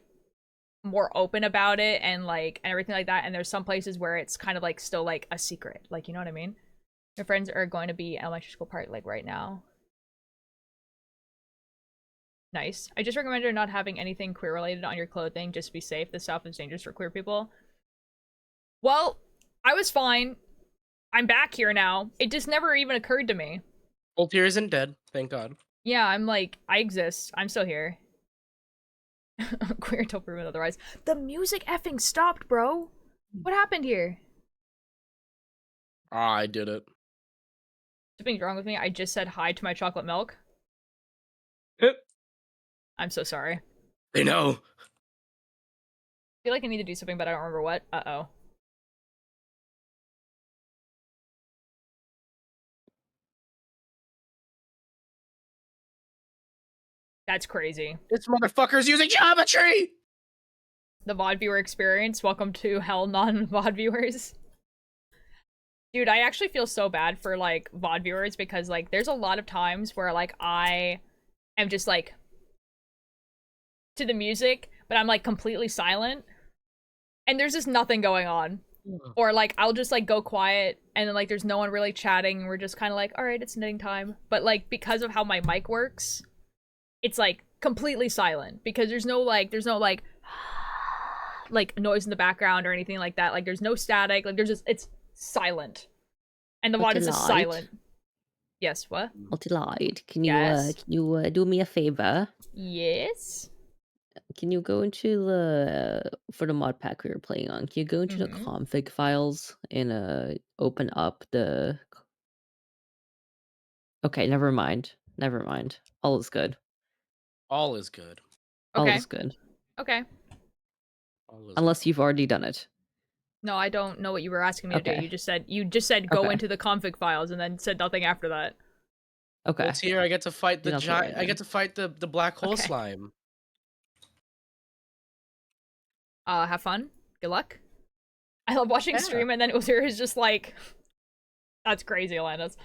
more open about it and everything like that, and there's some places where it's kind of like still like a secret, like, you know what I mean? Your friends are going to be elementary school party like right now. Nice. I just recommend not having anything queer related on your clothing, just to be safe. The South is dangerous for queer people. Well, I was fine. I'm back here now. It just never even occurred to me. Altier isn't dead, thank God. Yeah, I'm like, I exist. I'm still here. Queer until proven otherwise. The music effing stopped, bro. What happened here? I did it. Something's wrong with me. I just said hi to my chocolate milk. Yep. I'm so sorry. They know. I feel like I need to do something, but I don't remember what. Uh-oh. That's crazy. This motherfucker's using geometry! The VOD viewer experience. Welcome to hell, non-VOD viewers. Dude, I actually feel so bad for, like, VOD viewers because, like, there's a lot of times where, like, I am just, like, to the music, but I'm, like, completely silent. And there's just nothing going on. Or, like, I'll just, like, go quiet, and then, like, there's no one really chatting, and we're just kind of like, alright, it's knitting time. But, like, because of how my mic works, it's, like, completely silent. Because there's no, like, like, noise in the background or anything like that. Like, there's no static. Like, there's just, it's silent. And the VOD is just silent. Yes, what? Multi-light, can you, Yes. do me a favor? Yes? Can you go into for the mod pack we were playing on, can you go into the config files and, open up the... Okay, never mind. Never mind. All is good. All is good. All Okay. is good. Okay. All is Unless you've already done it. No, I don't know what you were asking me to do. Okay. You just said go Okay. into the config files and then said nothing after that. Okay. Well, here I get to fight the That's giant. alright I then. get to fight the black hole Okay. slime. Have fun. Good luck. I love watching stream and then Uzier is just like, that's crazy, Alanis.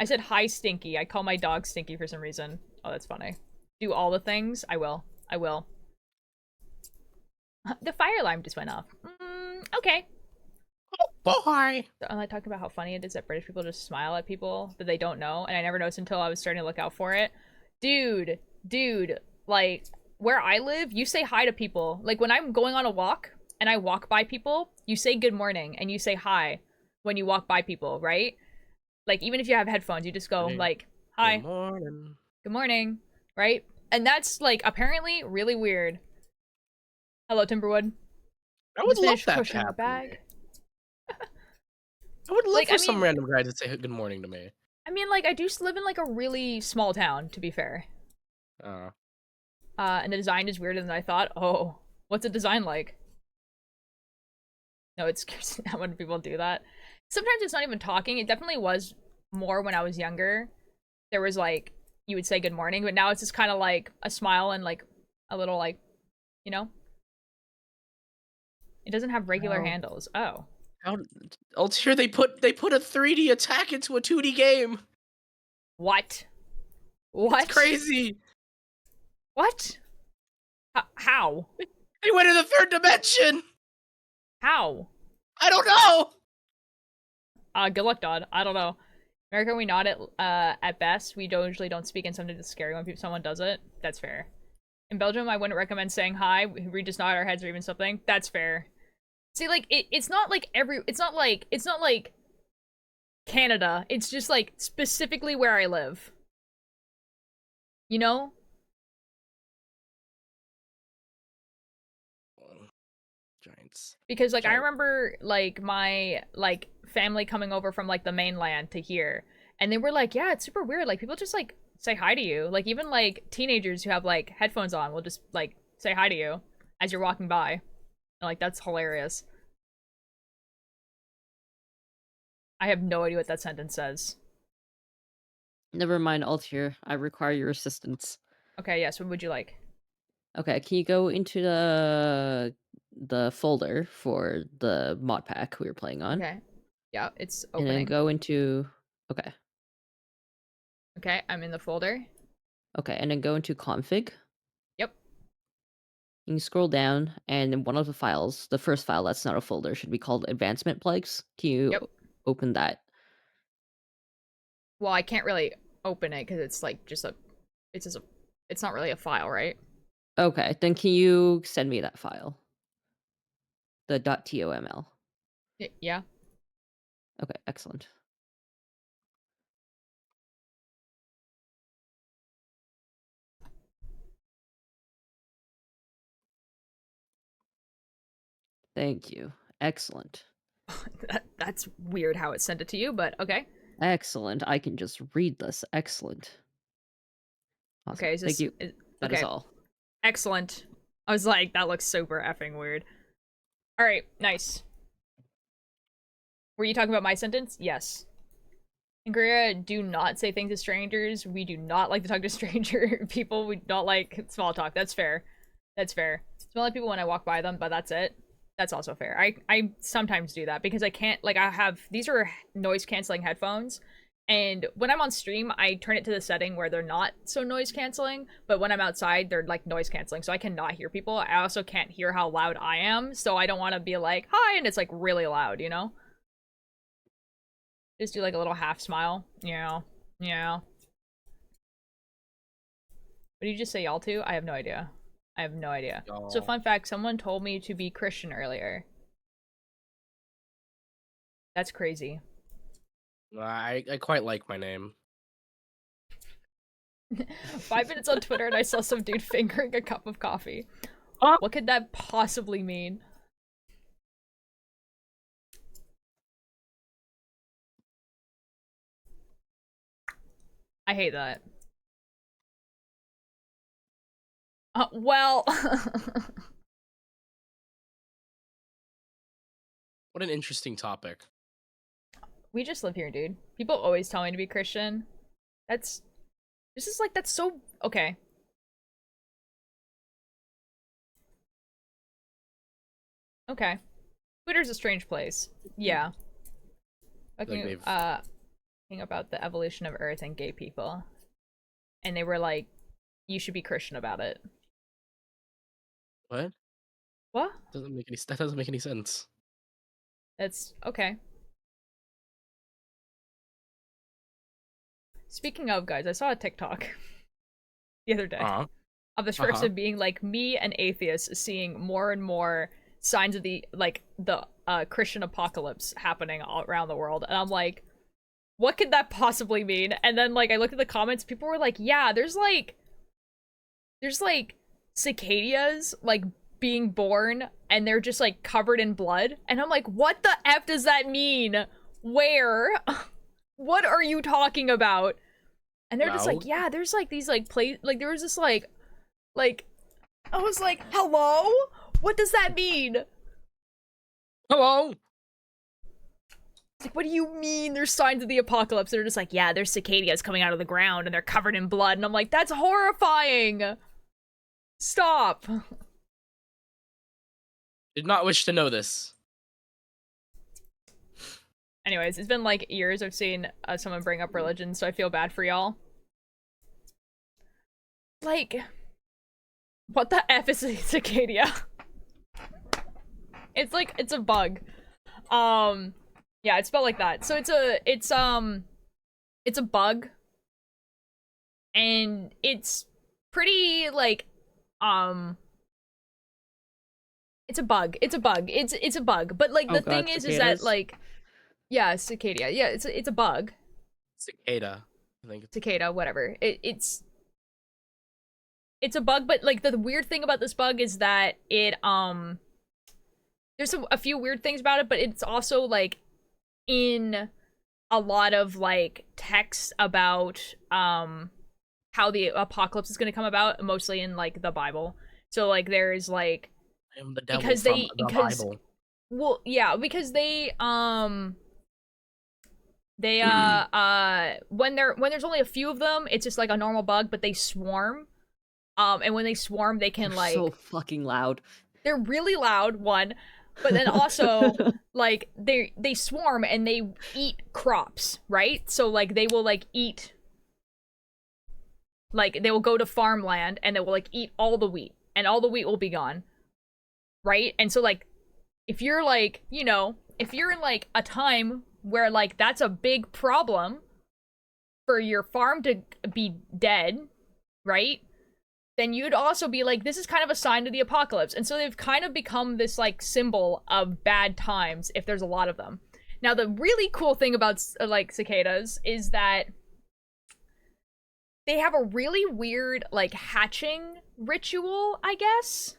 I said hi, Stinky. I call my dog Stinky for some reason. Oh, that's funny. Do all the things? I will. I will. The fire alarm just went off. Okay. Oh, boy! I'm like talking about how funny it is that British people just smile at people that they don't know, and I never noticed until I was starting to look out for it. Dude, like, where I live, you say hi to people. Like, when I'm going on a walk, and I walk by people, you say good morning, and you say hi when you walk by people, right? Like, even if you have headphones, you just go, like, hi. Good morning. Good morning, right? And that's, like, apparently really weird. Hello, Timberwood. I would Just love finished that pushing to the happen. bag. I would love Like, for I some mean- random guy to say good morning to me. I mean, like, I do live in, like, a really small town, to be fair. And the design is weirder than I thought. Oh, what's a design like? No, it scares me when people do that. Sometimes it's not even talking. It definitely was more when I was younger. There was, like, you would say good morning, but now it's just kind of like a smile and, like, a little, like, you know? It doesn't have regular handles. Oh. How? Altier, they put a 3D attack into a 2D game. What? What? It's crazy. What? How? They went in the third dimension. How? I don't know. Good luck, Dodd. I don't know. America, we nod at best. We usually don't speak, and sometimes it's scary when someone does it. That's fair. In Belgium, I wouldn't recommend saying hi. We just nod our heads or even something. That's fair. See, like, it's not like it's not like Canada. It's just, like, specifically where I live. You know? Giants. Because, like, I remember, like, my, like, family coming over from, like, the mainland to here. And they were like, yeah, it's super weird. Like, people just, like, say hi to you. Like, even, like, teenagers who have, like, headphones on will just, like, say hi to you as you're walking by. And, like, that's hilarious. I have no idea what that sentence says. Never mind, Altier. I require your assistance. Okay, yes, what would you like? Okay, can you go into the folder for the mod pack we were playing on? Okay. Yeah, it's And then opening. go into okay. Okay, I'm in the folder. Okay, and then go into config. Yep. You can scroll down, and in one of the files, the first file that's not a folder, should be called advancement plugs. Can you Yep. open that? Well, I can't really open it because it's like just a, it's not really a file, right? Okay, then can you send me that file? The .toml. Yeah. Okay, excellent. Thank you. Excellent. That's weird how it sent it to you, but okay. Excellent. I can just read this. Excellent. Awesome. Okay, is this, Thank you. That is okay. all. Excellent. I was like, that looks super effing weird. All right, nice. Were you talking about my sentence? Yes. In Korea, do not say things to strangers. We do not like to talk to stranger people. We don't like small talk. That's fair. That's fair. Smell like people when I walk by them, but that's it. That's also fair. I sometimes do that because I can't, like, I have, these are noise canceling headphones, and when I'm on stream, I turn it to the setting where they're not so noise canceling, but when I'm outside, they're like noise canceling, so I cannot hear people. I also can't hear how loud I am, so I don't want to be like, hi, and it's like really loud, you know? Just do like a little half smile. Yeah. Yeah. What did you just say y'all to? I have no idea. I have no idea. So fun fact, someone told me to be Christian earlier. That's crazy. I quite like my name. 5 minutes on Twitter and I saw some dude fingering a cup of coffee. What could that possibly mean? I hate that. Well... What an interesting topic. We just live here, dude. People always tell me to be Christian. That's... This is like, that's so... Okay. Okay. Twitter's a strange place. Yeah. Talking, thing about the evolution of Earth and gay people. And they were like, you should be Christian about it. What? What? That doesn't make any sense. That's okay. Speaking of, guys, I saw a TikTok the other day of this person being like, me, an atheist, seeing more and more signs of the Christian apocalypse happening all around the world, and I'm like, what could that possibly mean? And then like I looked at the comments, people were like, yeah, there's like cicadas like being born and they're just like covered in blood, and I'm like, what the F does that mean? Where? What are you talking about? And they're just like, yeah, there's like these like like there was this like I was like, hello? What does that mean? Hello? Like, what do you mean there's signs of the apocalypse? They're just like, yeah, there's cicadas coming out of the ground and they're covered in blood. And I'm like, that's horrifying. Stop. Did not wish to know this. Anyways, it's been like years I've seen someone bring up religion, so I feel bad for y'all. Like, what the F is a cicada? It's like, it's a bug. Yeah, it's spelled like that. So it's a bug. And it's pretty like, it's a bug. It's a bug. It's a bug. But like the thing is that like, yeah, cicada. Yeah, it's a bug. Cicada. I think Cicada, whatever. It's a bug, but like the weird thing about this bug is that it there's a few weird things about it, but it's also like in a lot of like texts about how the apocalypse is going to come about, mostly in like the Bible. So like there's like, I am the devil from the Bible. Well, yeah, because they They when there's only a few of them, it's just like a normal bug, but they swarm. And when they swarm, they can They're like so fucking loud. they're really loud, one, but then also like they swarm and they eat crops, right? So like they will like eat, like they will go to farmland and they will like eat all the wheat, and all the wheat will be gone, right? And so like if you're like, you know, if you're in like a time where like that's a big problem for your farm to be dead, right? Then you'd also be like, this is kind of a sign of the apocalypse. And so they've kind of become this like symbol of bad times if there's a lot of them. Now the really cool thing about like cicadas is that they have a really weird like hatching ritual, I guess.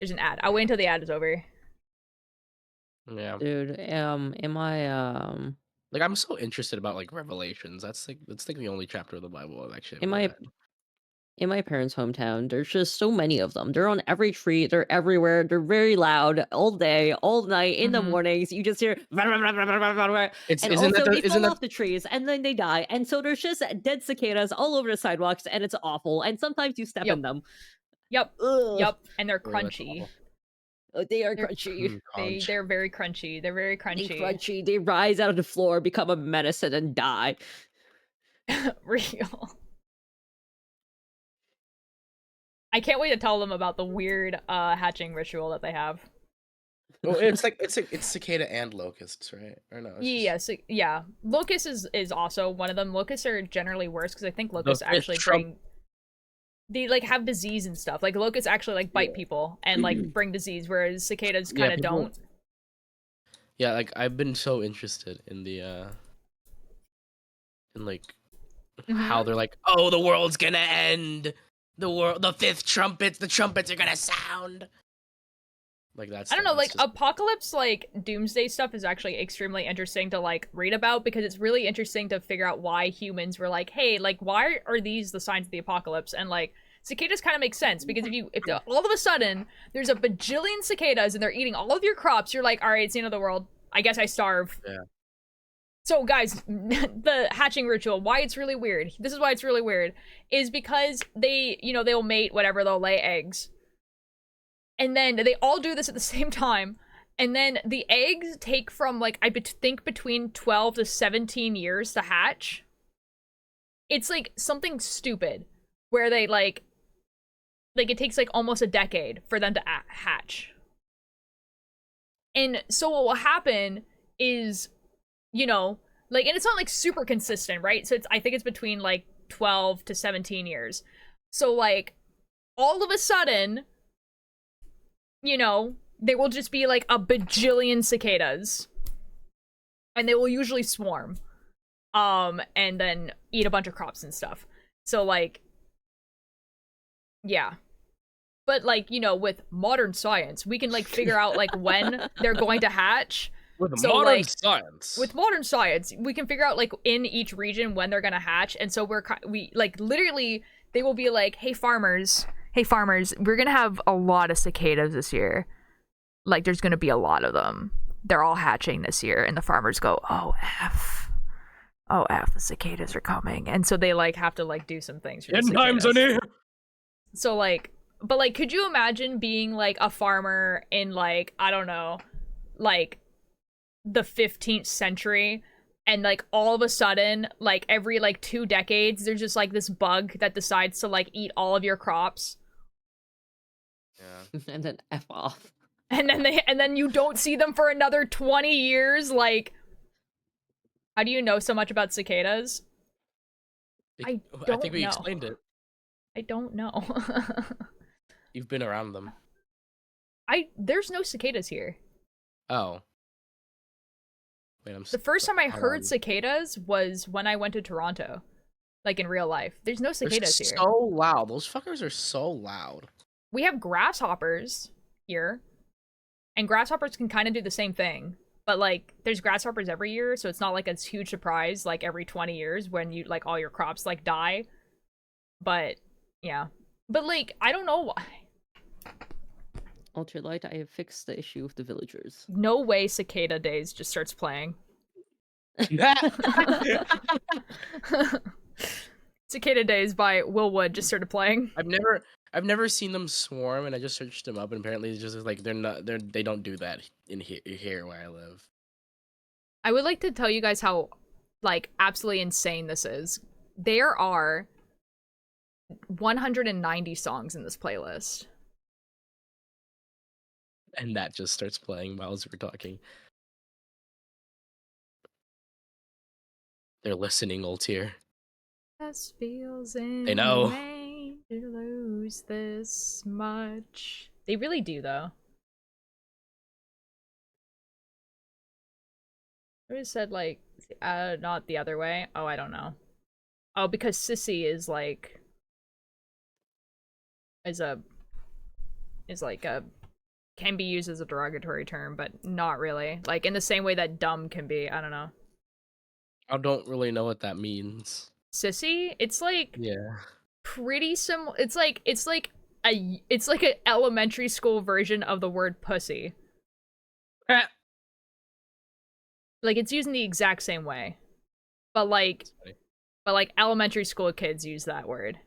There's an ad. I'll wait until the ad is over. Yeah. Dude, am I Like I'm so interested about like Revelations. That's like the only chapter of the Bible I've actually in ever my read. in my parents' hometown, there's just so many of them. They're on every tree, they're everywhere, they're very loud all day, all night, in the Mhm. mornings. You just hear It's and isn't that also they the, isn't fall that off the trees and then they die. And so there's just dead cicadas all over the sidewalks and it's awful. And sometimes you step Yep. in them. Yep. Ugh. Yep. And they're oh, that's crunchy. awful. They are They're- crunchy. Conch. They're very crunchy. They're very They crunchy. crunchy. They rise out of the floor, become a menace, and then die. Real. I can't wait to tell them about the weird hatching ritual that they have. Well, it's cicada and locusts, right? Or no? It's Yeah, so, yeah. Locust is also one of them. Locusts are generally worse because I think locusts fifth actually Trump- bring. They like have disease and stuff. Like locusts actually like bite people and like bring disease, whereas cicadas Yeah, kind of people- don't. Yeah, like I've been so interested in the in like how they're like, oh, the world's gonna end. The fifth trumpet, the trumpets are gonna sound. Like that's. I don't know, like just... apocalypse, like doomsday stuff is actually extremely interesting to like read about because it's really interesting to figure out why humans were like, hey, like why are these the signs of the apocalypse? And like cicadas kind of make sense because if all of a sudden there's a bajillion cicadas and they're eating all of your crops, you're like, all right, it's the end of the world. I guess I starve. Yeah. So guys, the hatching ritual, why it's really weird. This is why it's really weird is because they, you know, they'll mate, whatever, they'll lay eggs. And then they all do this at the same time. And then the eggs take from, like, I think between 12 to 17 years to hatch. It's, like, something stupid. Where they, like, it takes, like, almost a decade for them to hatch. And so what will happen is, you know, like, and it's not, like, super consistent, right? So I think it's between, like, 12 to 17 years. So, like, all of a sudden, you know, there will just be like a bajillion cicadas. And they will usually swarm. And then eat a bunch of crops and stuff. So like, yeah. But like, you know, with modern science, we can like figure out like when they're going to hatch. With So, modern like, science. With modern science, we can figure out like in each region when they're gonna hatch. And so we like literally, they will be like, hey farmers, we're gonna have a lot of cicadas this year. Like, there's gonna be a lot of them. They're all hatching this year. And the farmers go, oh, the cicadas are coming. And so they, like, have to, like, do some things for the End times are cicadas. near. So, like, but, like, could you imagine being, like, a farmer in, like, I don't know, like, the 15th century, and, like, all of a sudden, like, every, like, 2 decades, there's just, like, this bug that decides to, like, eat all of your crops. Yeah. And then F off. And then you don't see them for another 20 years. Like, how do you know so much about cicadas? I don't think we know. explained it. I don't know. You've been around them. There's no cicadas here. Oh. Wait, The first time I hold heard on. cicadas was when I went to Toronto. Like, in real life. There's no They're cicadas here. so loud. Those fuckers are so loud. We have grasshoppers here. And grasshoppers can kind of do the same thing. But, like, there's grasshoppers every year, so it's not like a huge surprise, like, every 20 years when you, like, all your crops, like, die. But, yeah. But, like, I don't know why. Ultralight, I have fixed the issue with the villagers. No way Cicada Days just starts playing. Cicada Days by Will Wood just started playing. I've never seen them swarm, and I just searched them up, and apparently it's just like they don't do that in here where I live. I would like to tell you guys how, like, absolutely insane this is. There are 190 songs in this playlist. And that just starts playing while we're talking. They're listening, Ultier. This feels in They know. vain to lose this much. They really do, though. I just said, like, not the other way. Oh, I don't know. Oh, because sissy is like can be used as a derogatory term, but not really. Like in the same way that dumb can be. I don't know. I don't really know what that means. Sissy? It's like Yeah. pretty similar. It's like an elementary school version of the word pussy. Like it's used in the exact same way. But like elementary school kids use that word.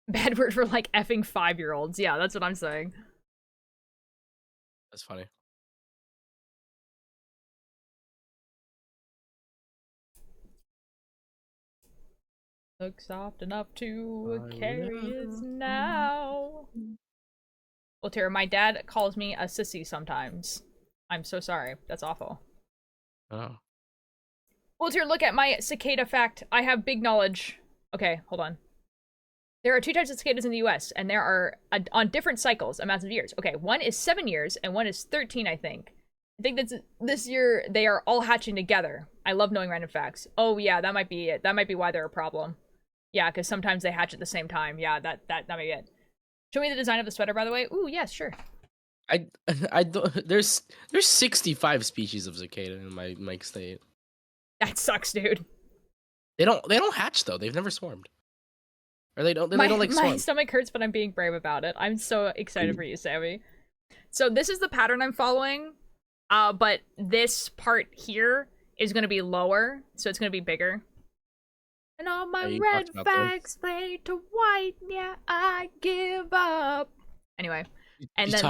Bad word for like effing 5-year-olds. Yeah, that's what I'm saying. That's funny. Look soft enough to carry us now. Well, Tara, my dad calls me a sissy sometimes. I'm so sorry. That's awful. Oh. Well, Tara, look at my cicada fact. I have big knowledge. Okay, hold on. There are 2 types of cicadas in the US, and there are, on different cycles, amounts of years. Okay, one is 7 years, and one is 13, I think. I think that's this year, they are all hatching together. I love knowing random facts. Oh, yeah, that might be it. That might be why they're a problem. Yeah, because sometimes they hatch at the same time. Yeah, that might be it. Show me the design of the sweater, by the way. Ooh, yes, sure. I don't. There's 65 species of cicada in my state. That sucks, dude. They don't hatch though. They've never swarmed. Or they don't like my swarm. stomach hurts, but I'm being brave about it. I'm so excited for you, Sammy. So this is the pattern I'm following. But this part here is gonna be lower, so it's gonna be bigger. And all my red flags fade to white. Yeah, I give up. Anyway, and then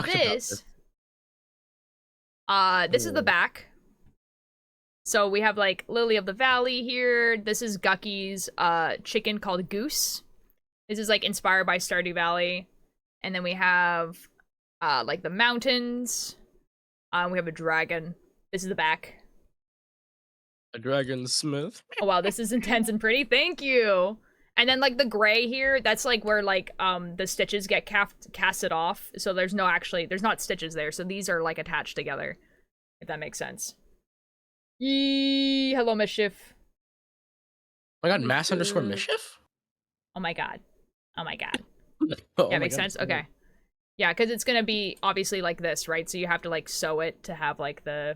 this is the back. So we have like Lily of the Valley here. This is Guqqie's chicken called Goose. This is like inspired by Stardew Valley. And then we have like the mountains. We have a dragon. This is the back. A dragon smith. Oh wow, this is intense and pretty. Thank you. And then like the gray here, that's like where like the stitches get casted off. So there's not stitches there. So these are like attached together. If that makes sense. Yee, hello mischief. Oh my god, mass_mischief? Oh my god. Oh my god. Oh Yeah, my makes god. sense? Okay. Yeah, because it's gonna be obviously like this, right? So you have to like sew it to have like the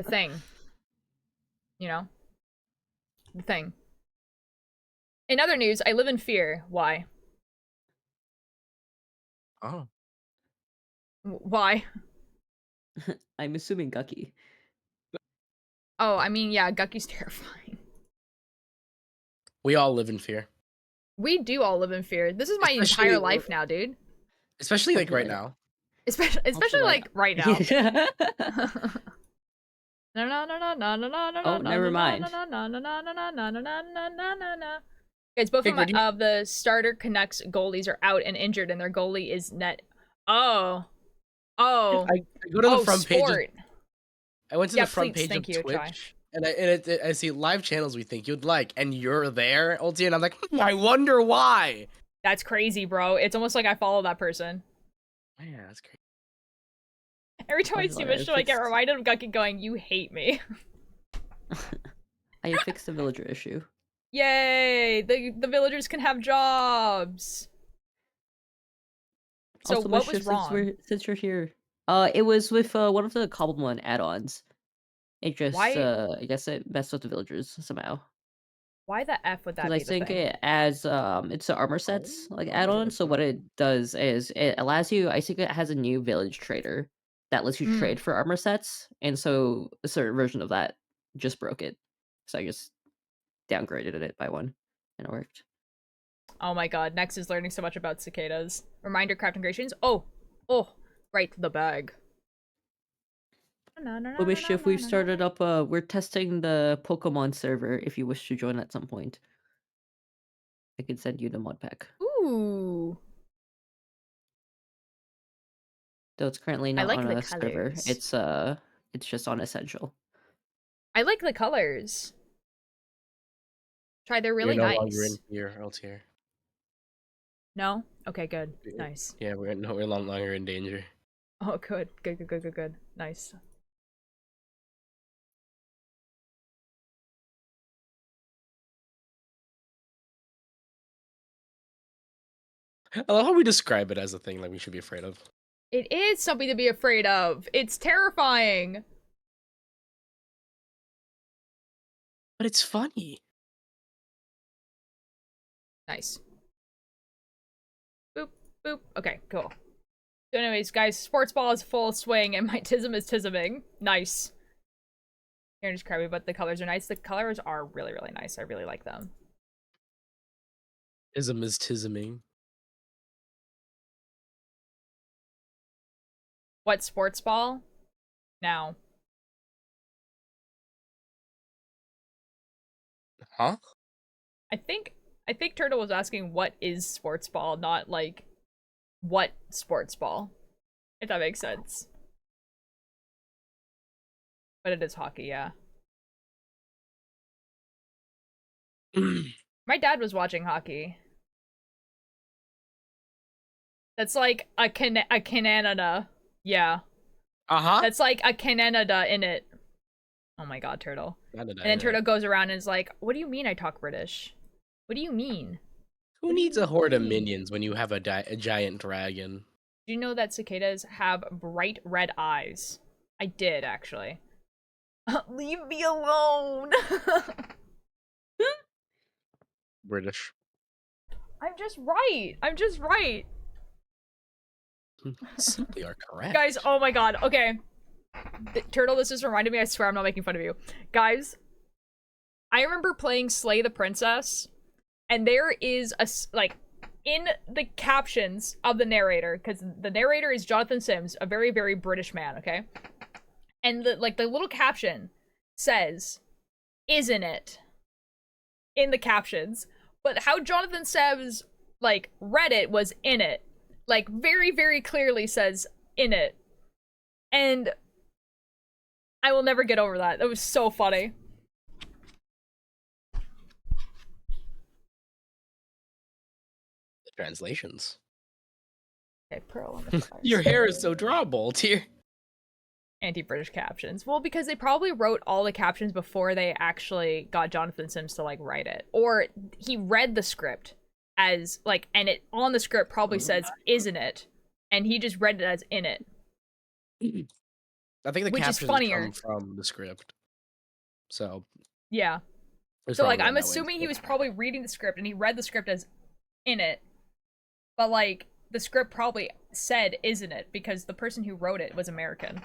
thing. You know? The thing. In other news, I live in fear. Why? Oh. Why? I'm assuming Guqqie. Oh, I mean, yeah, Guqqie's terrifying. We all live in fear. We do all live in fear. This is my Especially- entire life now, dude. Especially like right now. Especially like right now. Oh, never mind. Guys, both Hey, of the starter connects goalies are out and injured, and their goalie is net. Oh, I go to the front page. sport. I went to Yeah, the front please, page thank of you, Twitch, Try. and I see live channels we think you'd like, and you're there, Ulti, and I'm like, I wonder why. That's crazy, bro. It's almost like I follow that person. Yeah, that's crazy. Every time I see Alright, Mitchell, I get fixed. reminded of Guqqie going, "You hate me." I fixed the villager issue. Yay! The villagers can have jobs. So Also, what Mischief, was wrong? since you're here, it was with one of the Cobbled add-ons. It just, Why- I guess it messed with the villagers somehow. Why the F would that Because I be the think thing? it adds it's the armor sets like add-on. So what it does is it allows you. I think it has a new village trader that lets you Mm. trade for armor sets, and so a certain version of that just broke it. So I just downgraded it by one, and it worked. Oh my god, Nex is learning so much about cicadas. Reminder crafting creations. Oh, right, the bag. Well, Mischief, we've started up. We're testing the Pokemon server. If you wish to join at some point, I can send you the mod pack. Ooh. Though it's currently I not like on the a server. colors. It's just on Essential. I like the colors. Try, they're really We're no longer in nice. here, Altier. No? Okay, good. Nice. Yeah, we're no longer in danger. Oh, good. Good. Nice. I love how we describe it as a thing like we should be afraid of. It is something to be afraid of. It's terrifying. But it's funny. Nice. Boop, boop. Okay, cool. So anyways, guys, sports ball is full swing and my tism is tisming. Nice. You're just crabby, but the colors are nice. The colors are really, really nice. I really like them. Ism is tisming. What sports ball? Now. Huh? I think Turtle was asking what is sports ball, not like what sports ball. If that makes sense. But it is hockey, yeah. My dad was watching hockey. That's like a Canada. Yeah. Uh-huh. That's like a Canada in it. Oh my god, Turtle. And then Turtle goes around and is like, what do you mean I talk British? What do you mean? Who needs a horde of minions when you have a giant dragon? Do you know that cicadas have bright red eyes? I did, actually. Leave me alone! British. I'm just right. Simply are correct. Guys, oh my god, okay. Turtle, this just reminded me, I swear I'm not making fun of you. Guys, I remember playing Slay the Princess, and there is a, like, in the captions of the narrator, because the narrator is Jonathan Sims, a very, very British man, okay? And the little caption says, "Isn't it?" in the captions. But how Jonathan Sims, like, read it was "in it." Like, very, very clearly says "in it." And I will never get over that. That was so funny. The translations. Okay, Pearl. Your hair is so drawable, dear. Anti-British captions. Well, because they probably wrote all the captions before they actually got Jonathan Sims to, like, write it. Or he read the script as, like, and it on the script probably says, "Isn't it?" And he just read it as "in it." I think the Which is captions funnier. come from the script. So Yeah. it's So, like, probably I'm that way. assuming he was probably reading the script and he read the script as "in it." But, like, the script probably said "isn't it?" because the person who wrote it was American.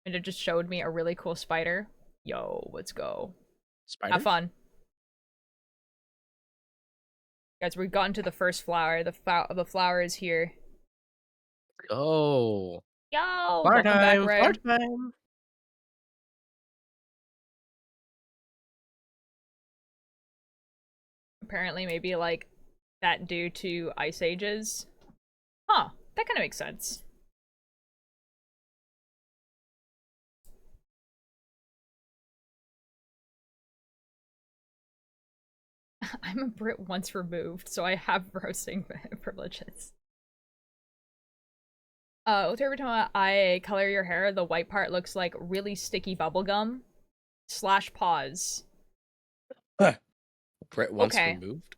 And it just showed me a really cool spider. Yo, let's go. Spiders? Have fun. Guys, we've gotten to the first flower. The flower is here. Oh. Yo! Flower Welcome time! back, Ray. Flower time! Apparently, maybe, like, that due to ice ages. Huh. That kind of makes sense. I'm a Brit once removed, so I have roasting privileges. Every time I color your hair, the white part looks like really sticky bubblegum. / pause. Brett once Okay. removed?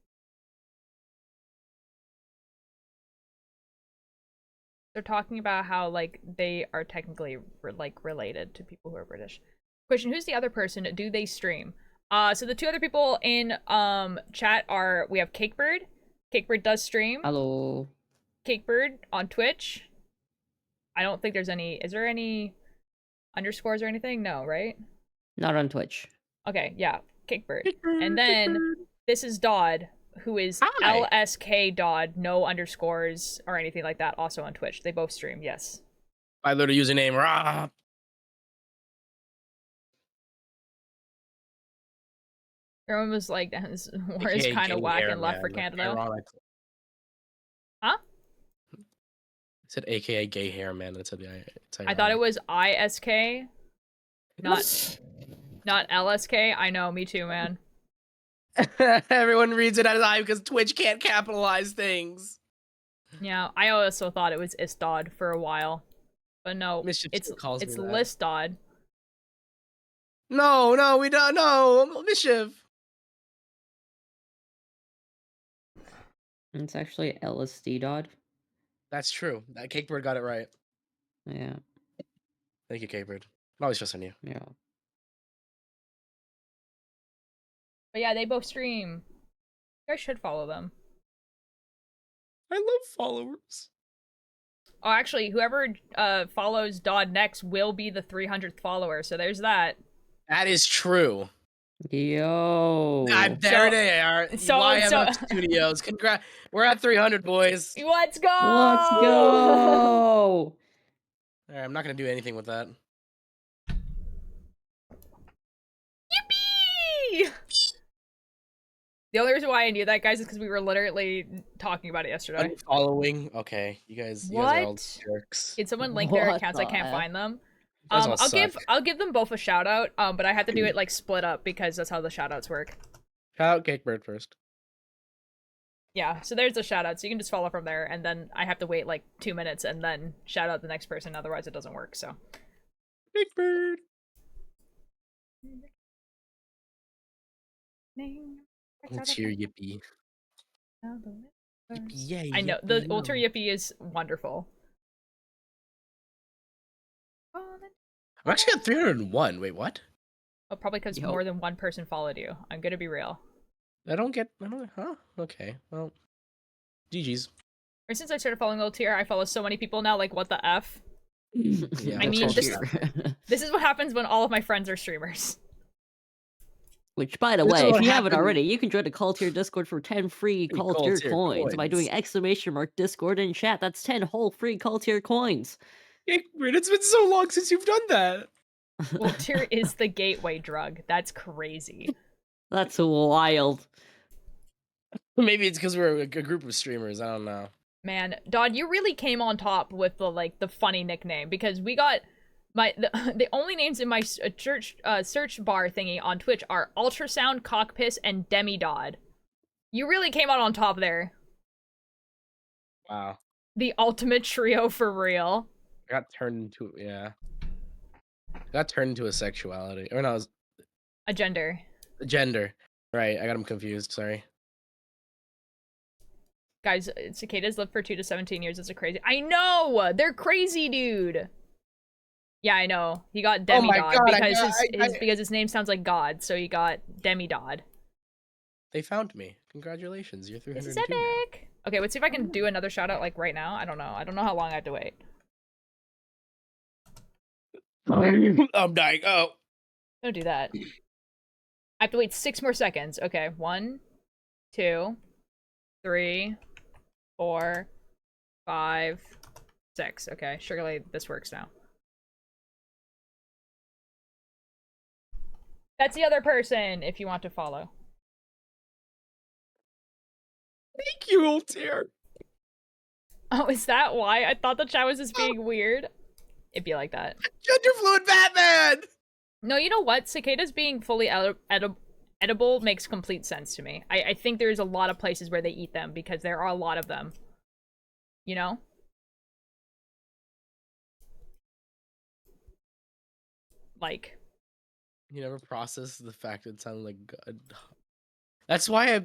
They're talking about how, like, they are technically, like, related to people who are British. Question, who's the other person? Do they stream? So the two other people in chat are, we have Cakebird. Cakebird does stream. Hello. Cakebird on Twitch. I don't think there's any. Is there any underscores or anything? No, right? Not on Twitch. Okay, yeah, Cakebird. And then this is Dodd, who is Hi. LSK Dodd, no underscores or anything like that, also on Twitch. They both stream, yes. My little username. Rah. Everyone was like, this war is AKA kind of gay whack hair, and left man. for Like, Canada. ironic. Huh? I said AKA gay hair, man. It's I thought it was ISK, not LSK. I know, me too, man. Everyone reads it as I because Twitch can't capitalize things. Yeah, I also thought it was Istod for a while. But no, Mischief it's still calls me that. Listod. No, we don't. No, Mischief. It's actually LSD Dodd. That's true. That Cakebird got it right. Yeah. Thank you, Cakebird. I'm always trusting you. Yeah. But yeah, they both stream. You guys should follow them. I love followers. Oh, actually, whoever follows Dodd next will be the 300th follower, so there's that. That is true. Yo. There they are. YMF Studios. Congrats. We're at 300, boys. Let's go! Let's go! Alright, I'm not gonna do anything with that. Yippee! The only reason why I knew that, guys, is because we were literally talking about it yesterday. Following. Okay, you guys are all jerks. Can someone link their What accounts? the I can't F? find them. You guys all I'll suck. give them both a shout out. But I have to do it like split up because that's how the shout outs work. Shout out Cakebird first. Yeah, so there's a shout out. So you can just follow from there, and then I have to wait like 2 minutes and then shout out the next person. Otherwise, it doesn't work. So. Cakebird. What's your yippee? Yippee, yay, I know yippee, the yo. Ultra Yippee is wonderful. I'm actually at 301. Wait, what? Oh, probably because Yo. more than one person followed you. I'm gonna be real. Huh? Okay, well, GG's. Ever since I started following Little Tier, I follow so many people now. Like, what the f? Yeah, I mean, that's this- all. This is what happens when all of my friends are streamers. Which, by the This is way, if what you haven't happened- already, you can join the Call Tier Discord for 10 free Call Call Tier Tier coins by doing coins. ! Discord in chat. That's 10 whole free Call Tier coins. Cakebird, it's been so long since you've done that. Little Tier is the gateway drug. That's crazy. That's wild. Maybe it's because we're a group of streamers. I don't know. Man, Dodd, you really came on top with the funny nickname because we got the only names in my search bar thingy on Twitch are Ultrasound, Cockpiss, and Demi-Dodd. You really came out on top there. Wow. The ultimate trio for real. I got turned into a sexuality. Or no, it was A gender. a gender. Right, I got them confused, sorry. Guys, cicadas live for 2 to 17 years. It's a crazy. I know! They're crazy, dude! Yeah, I know. He got Oh my Demi-Dodd God, because his name sounds like God, so he got Demi-Dodd. They found me. Congratulations, you're This 302 is epic! Okay, let's see if I can do another shout out like right now. I don't know. I don't know how long I have to wait. now. I'm dying. Oh. Don't do that. I have to wait 6 more seconds. Okay, 1, 2, 3, 4, 5, 6. Okay, surely this works now. That's the other person if you want to follow. Thank you, Altair. Oh, is that why? I thought the chat was just being weird. It'd be like that. Gender fluid Batman! No, you know what? Cicadas being fully edible makes complete sense to me. I think there's a lot of places where they eat them because there are a lot of them. You know? Like... You never process the fact it sounded like God. That's why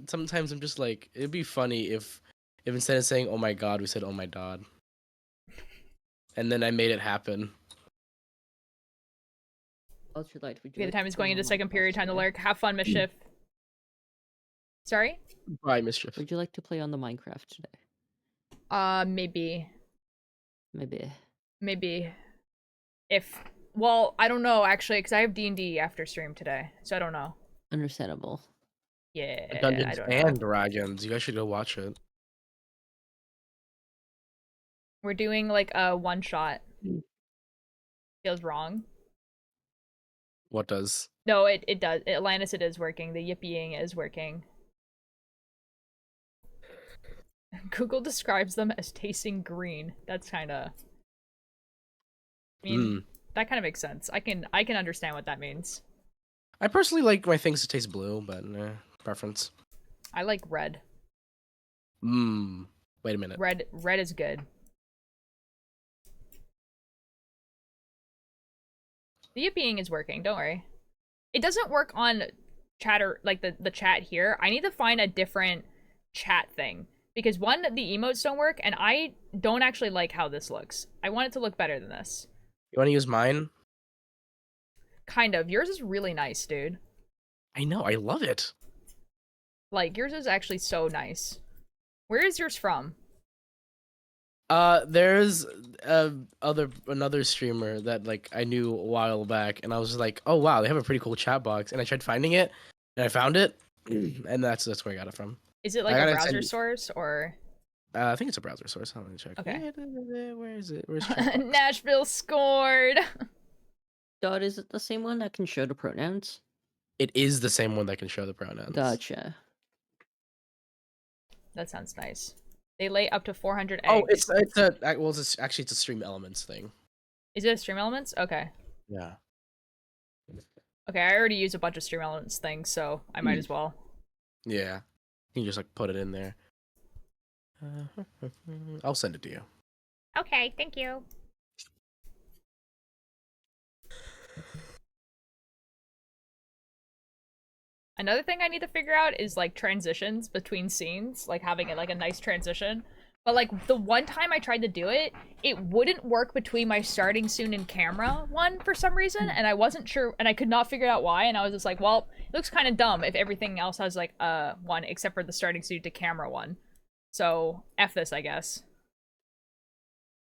sometimes I'm just like, it'd be funny if instead of saying oh my God, we said oh my God. And then I made it happen. Ultralight, would you Okay, the like time to is play going into on second Minecraft period. Time to today? lurk. Have fun, Mischief. Sorry? Bye, Mischief. Would you like to play on the Minecraft today? Maybe. Maybe. Maybe. If... Well, I don't know, actually, because I have D&D after stream today. So I don't know. Understandable. Yeah, I Dungeons don't know. and Dragons. You guys should go watch it. We're doing, like, a one-shot. Mm. Feels wrong. What does? No, it does. Atlantis, it is working. The yippieing is working. Google describes them as tasting green. That's kind of... I mean, that kind of makes sense. I can understand what that means. I personally like my things to taste blue, but preference. I like red. Wait a minute. Red is good. The yippieing is working, don't worry. It doesn't work on chatter, like the chat here. I need to find a different chat thing. Because one, the emotes don't work, and I don't actually like how this looks. I want it to look better than this. You want to use mine? Kind of. Yours is really nice, dude. I know. I love it. Like, yours is actually so nice. Where is yours from? There's another streamer that like I knew a while back, and I was like, oh wow, they have a pretty cool chat box, and I tried finding it, and I found it, and that's where I got it from. Is it like a browser source, or? I think it's a browser source. Let me check. Okay. Where is it? Where's chat box? Nashville scored! Dot, is it the same one that can show the pronouns? It is the same one that can show the pronouns. Gotcha. That sounds nice. They lay up to 400 eggs. Oh, it's actually it's a stream elements thing. Is it a stream elements? Okay. Yeah. Okay, I already use a bunch of stream elements things, so I might as well. Yeah. You can just like put it in there. I'll send it to you. Okay, thank you. Another thing I need to figure out is like transitions between scenes, like having it like a nice transition. But like the one time I tried to do it, it wouldn't work between my starting soon and camera one for some reason, and I wasn't sure, and I could not figure out why, and I was just like, well, it looks kind of dumb if everything else has like one except for the starting soon to camera one. So F this, I guess.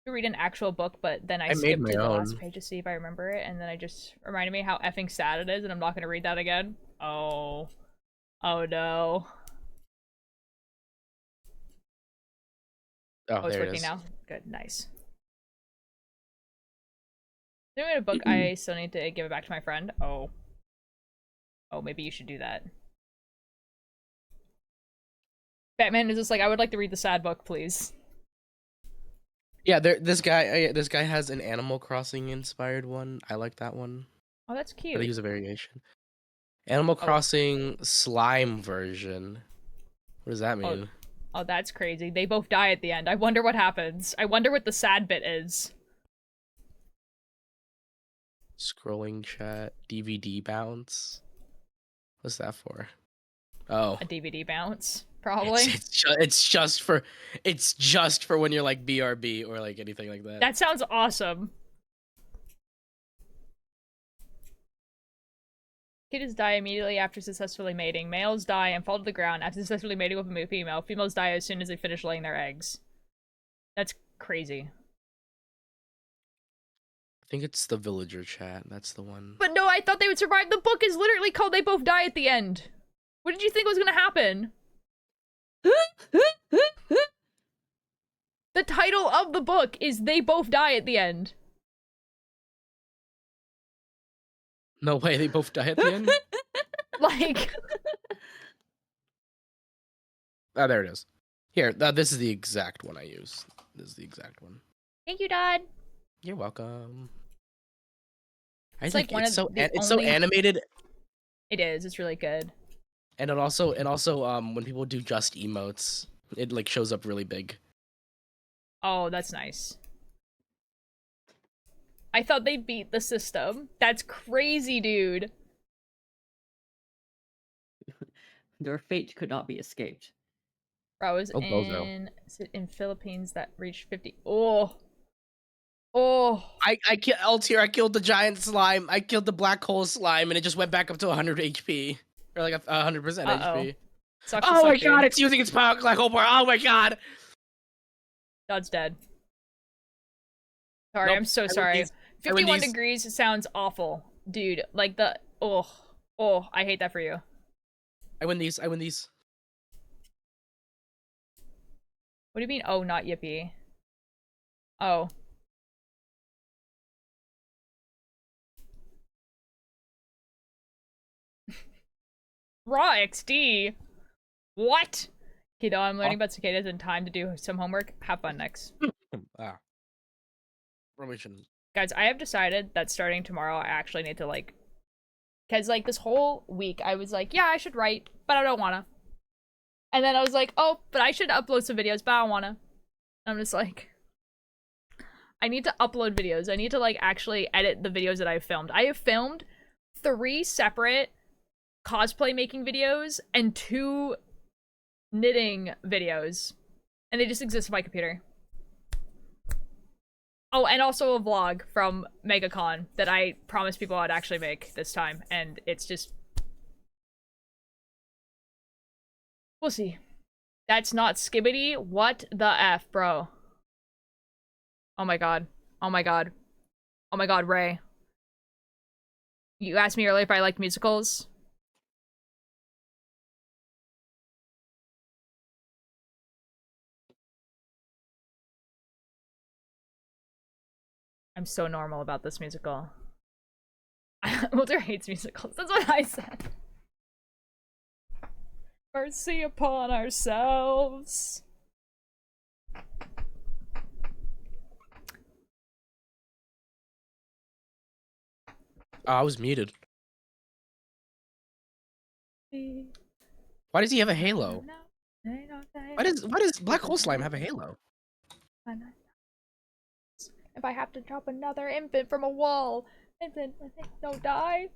To read an actual book, but then I skipped to the last page to see if I remember it, and then I just reminded me how effing sad it is, and I'm not gonna read that again. Oh. Oh no. Oh, it's there it working is. now? Good, nice. Doing a book, I still need to give it back to my friend. Oh. Oh, maybe you should do that. Batman is just like, I would like to read the sad book, please. Yeah, this guy has an Animal Crossing inspired one. I like that one. Oh, that's cute. But I use a variation. Animal Crossing slime version. What does that mean? Oh, that's crazy. They both die at the end. I wonder what happens. I wonder what the sad bit is. Scrolling chat. DVD bounce. What's that for? Oh. A DVD bounce, probably. It's just for when you're like BRB or like anything like that. That sounds awesome. Kitties die immediately after successfully mating. Males die and fall to the ground after successfully mating with a female. Females die as soon as they finish laying their eggs. That's crazy. I think it's the villager chat. That's the one. But no, I thought they would survive. The book is literally called They Both Die at the End. What did you think was gonna happen? The title of the book is They Both Die at the End. No way, they both die at the end? Like... Ah, there it is. Here, this is the exact one I use. This is the exact one. Thank you, Dad. You're welcome. It's like one of so animated. It is. It's really good. And it also when people do just emotes, it like shows up really big. Oh, that's nice. I thought they beat the system. That's crazy, dude. Their fate could not be escaped. Bro, I was in Philippines that reached 50. Oh. Oh. I killed Altier. I killed the giant slime. I killed the black hole slime, and it just went back up to 100 HP, or like 100% HP. Sucks to Oh my suck, dude. god! It's using its power black hole bar. Oh my god! God's dead. Sorry, Nope, I'm so I win sorry. these. I win 51 these. degrees sounds awful, dude. Like the oh, I hate that for you. I win these. I win these. What do you mean? Oh, not yippee. Oh. Raw XD. What? Kiddo, I'm learning about cicadas in time to do some homework. Have fun next. Ah. Probably shouldn't. Guys, I have decided that starting tomorrow, I actually need to like, because like this whole week I was like, yeah, I should write, but I don't wanna. And then I was like, oh, but I should upload some videos, but I don't wanna. I'm just like, I need to upload videos. I need to like actually edit the videos that I've filmed. I have filmed 3 separate cosplay making videos and 2 knitting videos, and they just exist on my computer. Oh, and also a vlog from MegaCon that I promised people I'd actually make this time, and it's just... We'll see. That's not Skibbity? What the F, bro? Oh my god. Oh my god. Oh my god, Ray. You asked me earlier if I like musicals. I'm so normal about this musical. Walter hates musicals. That's what I said. Mercy upon ourselves. Oh, I was muted. Why does he have a halo? Why does Black Hole Slime have a halo? If I have to drop another infant from a wall, infant, don't die,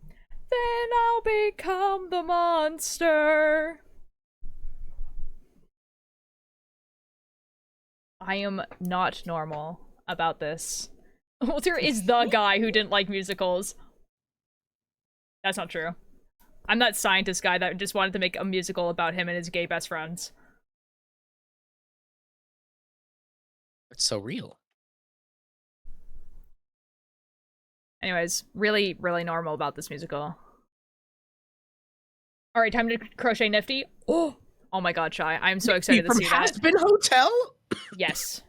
then I'll become the monster. I am not normal about this. Walter is the guy who didn't like musicals. That's not true. I'm that scientist guy that just wanted to make a musical about him and his gay best friends. It's so real. Anyways, really, really normal about this musical. Alright, time to crochet nifty. Oh my god, Shy. I'm so excited to see that. Has-Been Hotel? Yes.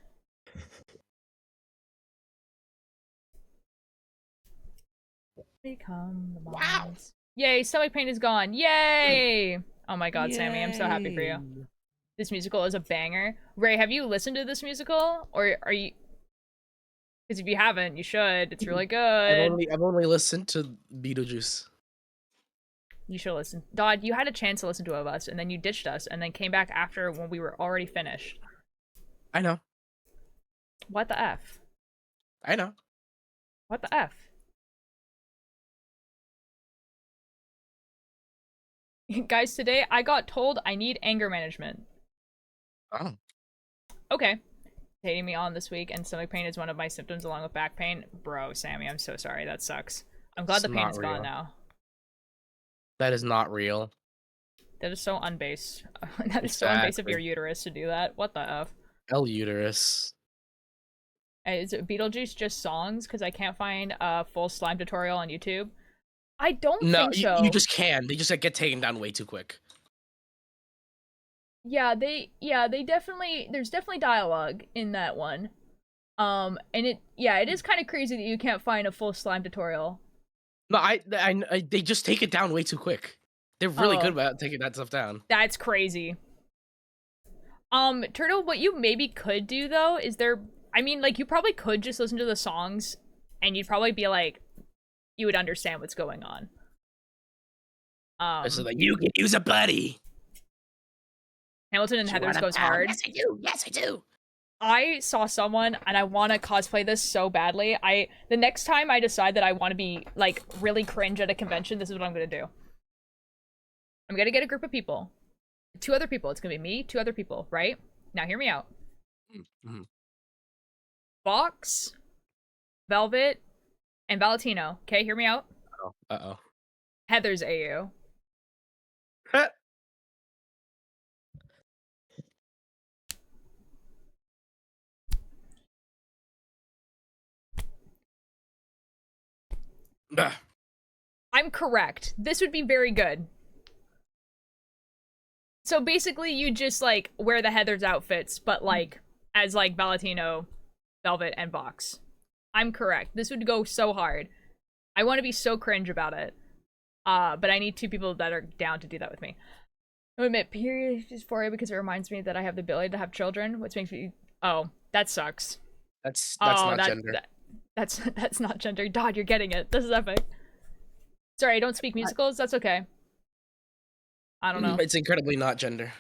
Become the Wow. Yay, stomach pain is gone. Yay! Oh my god, Sammy, I'm so happy for you. This musical is a banger. Ray, have you listened to this musical? Or are you... Because if you haven't, you should. It's really good. I've only listened to Beetlejuice. You should listen. Dodd, you had a chance to listen to us, and then you ditched us, and then came back after when we were already finished. I know. What the F? I know. What the F? Guys, today I got told I need anger management. Oh. Okay. Hating me on this week, and stomach pain is one of my symptoms along with back pain. Bro, Sammy, I'm so sorry. That sucks. I'm glad It's the pain not is gone real. now. That is not real. That is so unbased. That is so unbased of your uterus to do that. What the F? L uterus. Is it Beetlejuice just songs? Because I can't find a full slime tutorial on YouTube. I don't think so. You just can. They just like, get taken down way too quick. Yeah, they definitely, there's definitely dialogue in that one. And it is kind of crazy that you can't find a full slime tutorial. No, they just take it down way too quick. They're really good about taking that stuff down. That's crazy. Turtle, what you maybe could do though is I mean, like, you probably could just listen to the songs and you'd probably be like, you would understand what's going on. So like, you can use a buddy. Hamilton and Heathers goes hard. Yes, I do. Yes, I do. I saw someone and I want to cosplay this so badly. The next time I decide that I want to be like really cringe at a convention, this is what I'm gonna do. I'm gonna get a group of people, 2 other people. It's gonna be me, 2 other people, right? Now hear me out. Mm-hmm. Fox, Velvet, and Valentino. Okay, hear me out. Oh, uh-oh. Heather's AU. I'm correct. This would be very good. So basically, you just, like, wear the Heather's outfits, but, like, as, like, Valentino, Velvet, and Vox. I'm correct. This would go so hard. I want to be so cringe about it. But I need 2 people that are down to do that with me. I admit, period is for it because it reminds me that I have the ability to have children, which makes me... Oh, that sucks. That's not gender. That's not gender. Dodd, you're getting it. This is epic. Sorry, I don't speak musicals. That's okay. I don't know. It's incredibly not gender.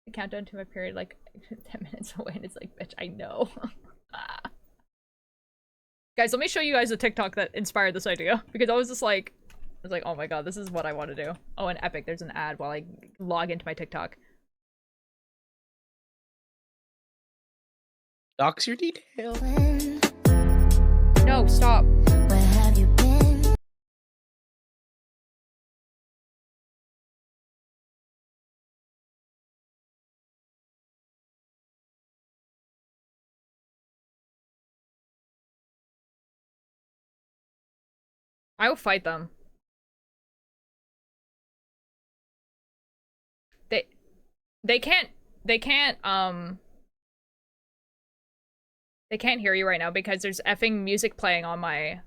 The countdown to my period, like, 10 minutes away, and it's like, bitch, I know. Guys, let me show you guys a TikTok that inspired this idea, because I was like, oh my god, this is what I want to do. Oh, and epic, there's an ad while I log into my TikTok. Dox your details. No, stop. Where have you been? I will fight them. They can't hear you right now because there's effing music playing on my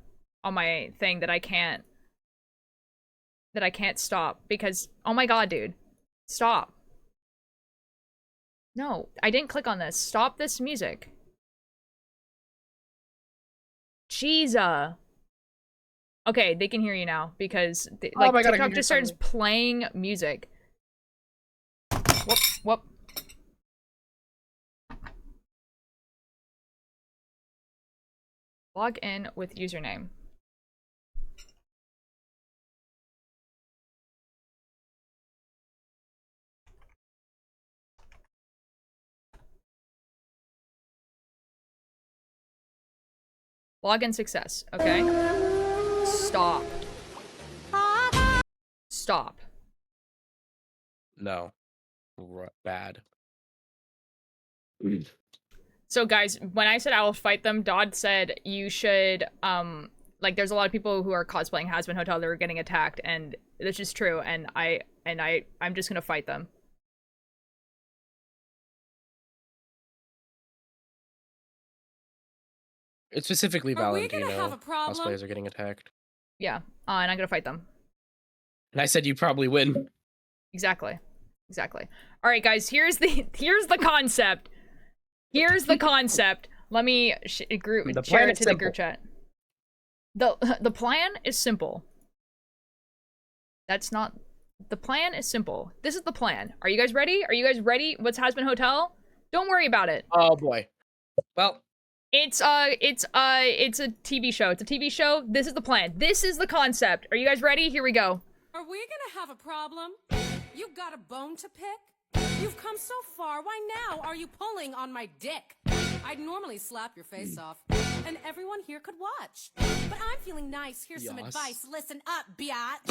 thing that I can't stop because, oh my god, dude. Stop. No, I didn't click on this. Stop this music. Jesus. Okay, they can hear you now because like my God, TikTok just starts playing music. Whoop, whoop. Log in with username. Login success. Okay. Stop. Stop. No. Bad. So guys, when I said I will fight them, Dodd said you should, like there's a lot of people who are cosplaying Hazbin Hotel that were getting attacked, and this is true, and I'm just gonna fight them. It's specifically Valentino. have a problem? Cosplayers are getting attacked. Yeah, and I'm gonna fight them. And I said you probably win. Exactly. Exactly. All right, guys, here's the concept. Here's the concept. Let me share it to the group chat. The plan is simple. That's not... The plan is simple. This is the plan. Are you guys ready? Are you guys ready? What's Hazbin Hotel? Don't worry about it. Oh boy. Well, it's a TV show. It's a TV show. This is the plan. This is the concept. Are you guys ready? Here we go. Are we gonna have a problem? You got a bone to pick? You've come so far, why now are you pulling on my dick? I'd normally slap your face off, and everyone here could watch. But I'm feeling nice, here's some Yas. advice, listen up, biatch.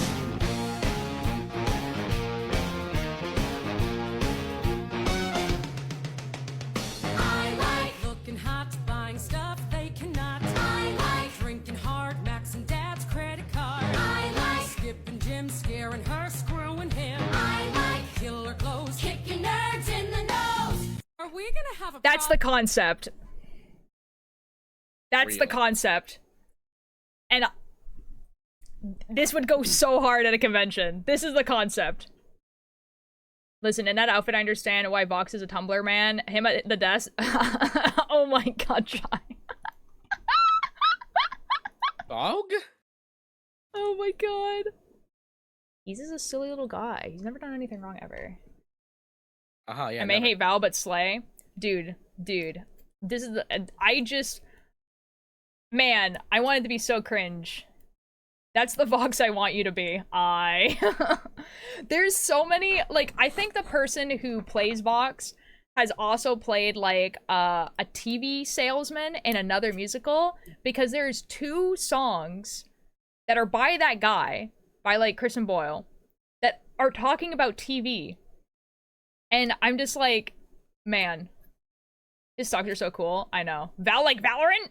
I like looking hot, buying stuff they cannot. I like drinking hard, maxing dad's credit card. I like skipping gym, scaring her, screwing him. I like killer clothes, kicking nerds in the nose. Are we gonna have a That's the problem? concept. That's the Real. concept. And this would go so hard at a convention. This is the concept. Listen, in that outfit, I understand why Vox is a Tumblr man. Him at the desk. Oh my god, Shy. dog? Oh my god. He's just a silly little guy. He's never done anything wrong ever. Yeah. I may never. hate Val, but Slay. Dude. This is the... I just... Man, I wanted to be so cringe. That's the Vox I want you to be. There's so many... Like, I think the person who plays Vox has also played like a TV salesman in another musical, because there's 2 songs that are by that guy, by like Kristen Boyle, that are talking about TV. And I'm just like, man, his songs are so cool. I know. Like Valorant?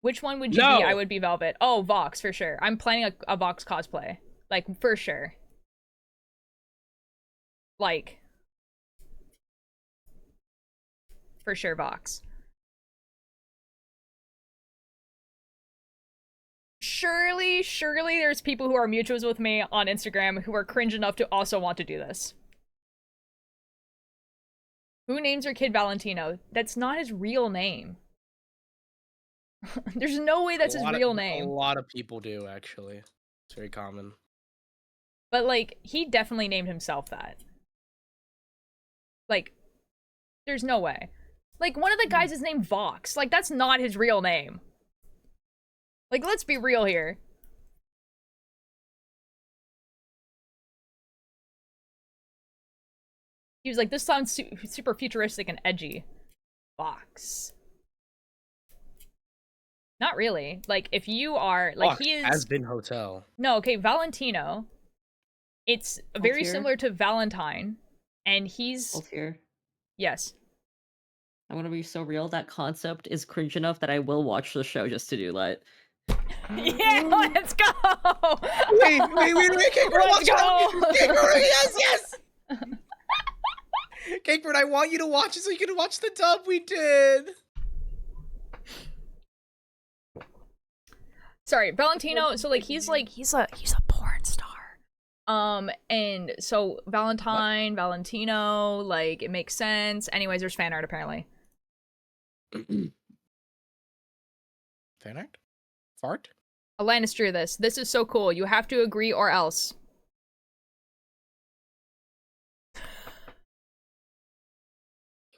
Which one would you No. be? I would be Velvet. Oh, Vox, for sure. I'm planning a Vox cosplay. Like, for sure. Like, for sure, Vox. Surely there's people who are mutuals with me on Instagram who are cringe enough to also want to do this. Who names their kid Valentino? That's not his real name. There's no way that's his real name. A lot of people do, actually. It's very common. But, like, he definitely named himself that. Like, there's no way. Like, one of the guys is named Vox. Like, that's not his real name. Like, let's be real here. He was like, this sounds super futuristic and edgy. Vox. Not really. Like, if you are, like, Fuck, he is... Has been hotel. No, okay, Valentino. It's very Altier? similar to Valentine. And he's... Altier, Yes. I'm gonna be so real. That concept is cringe enough that I will watch the show just to do that. Yeah, let's go! Wait, Cakebird, Let's go! Cakebird, yes! Cakebird, I want you to watch it so you can watch the dub we did. Sorry, Valentino, so like he's a porn star. And so Valentine, Valentino, like it makes sense. Anyways, there's fan art apparently. Fan art? Fart? Alanis drew this. This is so cool. You have to agree or else.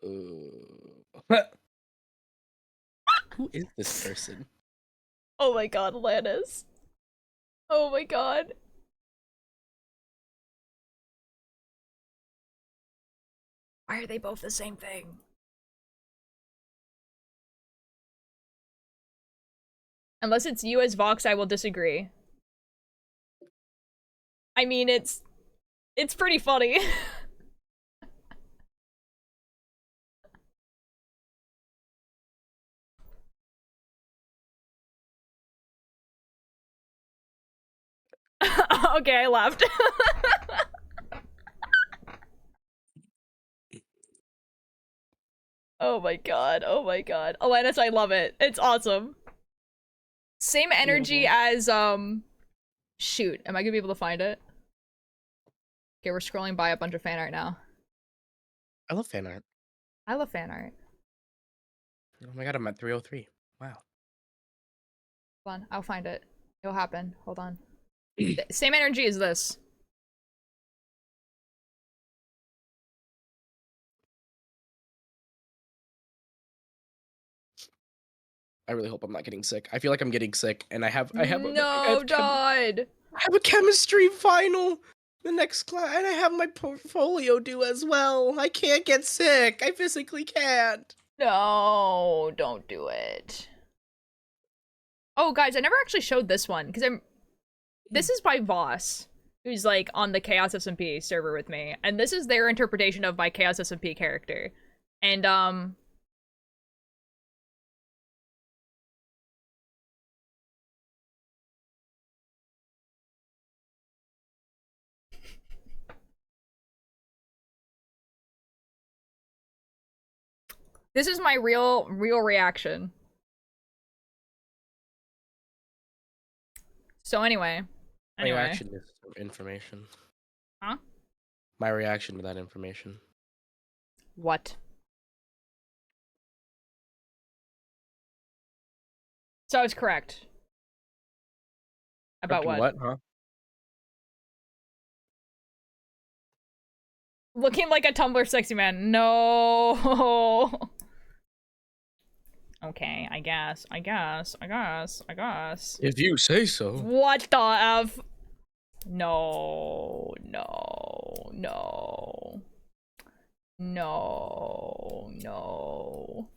Who is this person? Oh my god, Alanis. Oh my god. Why are they both the same thing? Unless it's you as Vox, I will disagree. I mean, it's pretty funny. Okay, I left. Oh my god, oh my god. Alanis, I love it. It's awesome. Same energy as, shoot, am I gonna be able to find it? Okay, we're scrolling by a bunch of fan art now. I love fan art. I love fan art. Oh my god, I'm at 303. Wow. Hold on, I'll find it. It'll happen. Hold on. Same energy as this. I really hope I'm not getting sick. I feel like I'm getting sick, and I have No, I have a chemistry final the next class, and I have my portfolio due as well. I can't get sick. I physically can't. No, don't do it. Oh, guys, I never actually showed this one because this is by Voss, who's like on the Chaos SMP server with me, and this is their interpretation of my Chaos SMP character, and this is my real reaction. So anyway. My reaction is information. Huh? My reaction to that information. What? So I was correct. About what? What, huh? Looking like a Tumblr sexy man. No. Okay, I guess. If you say so. What the F? No. No, no.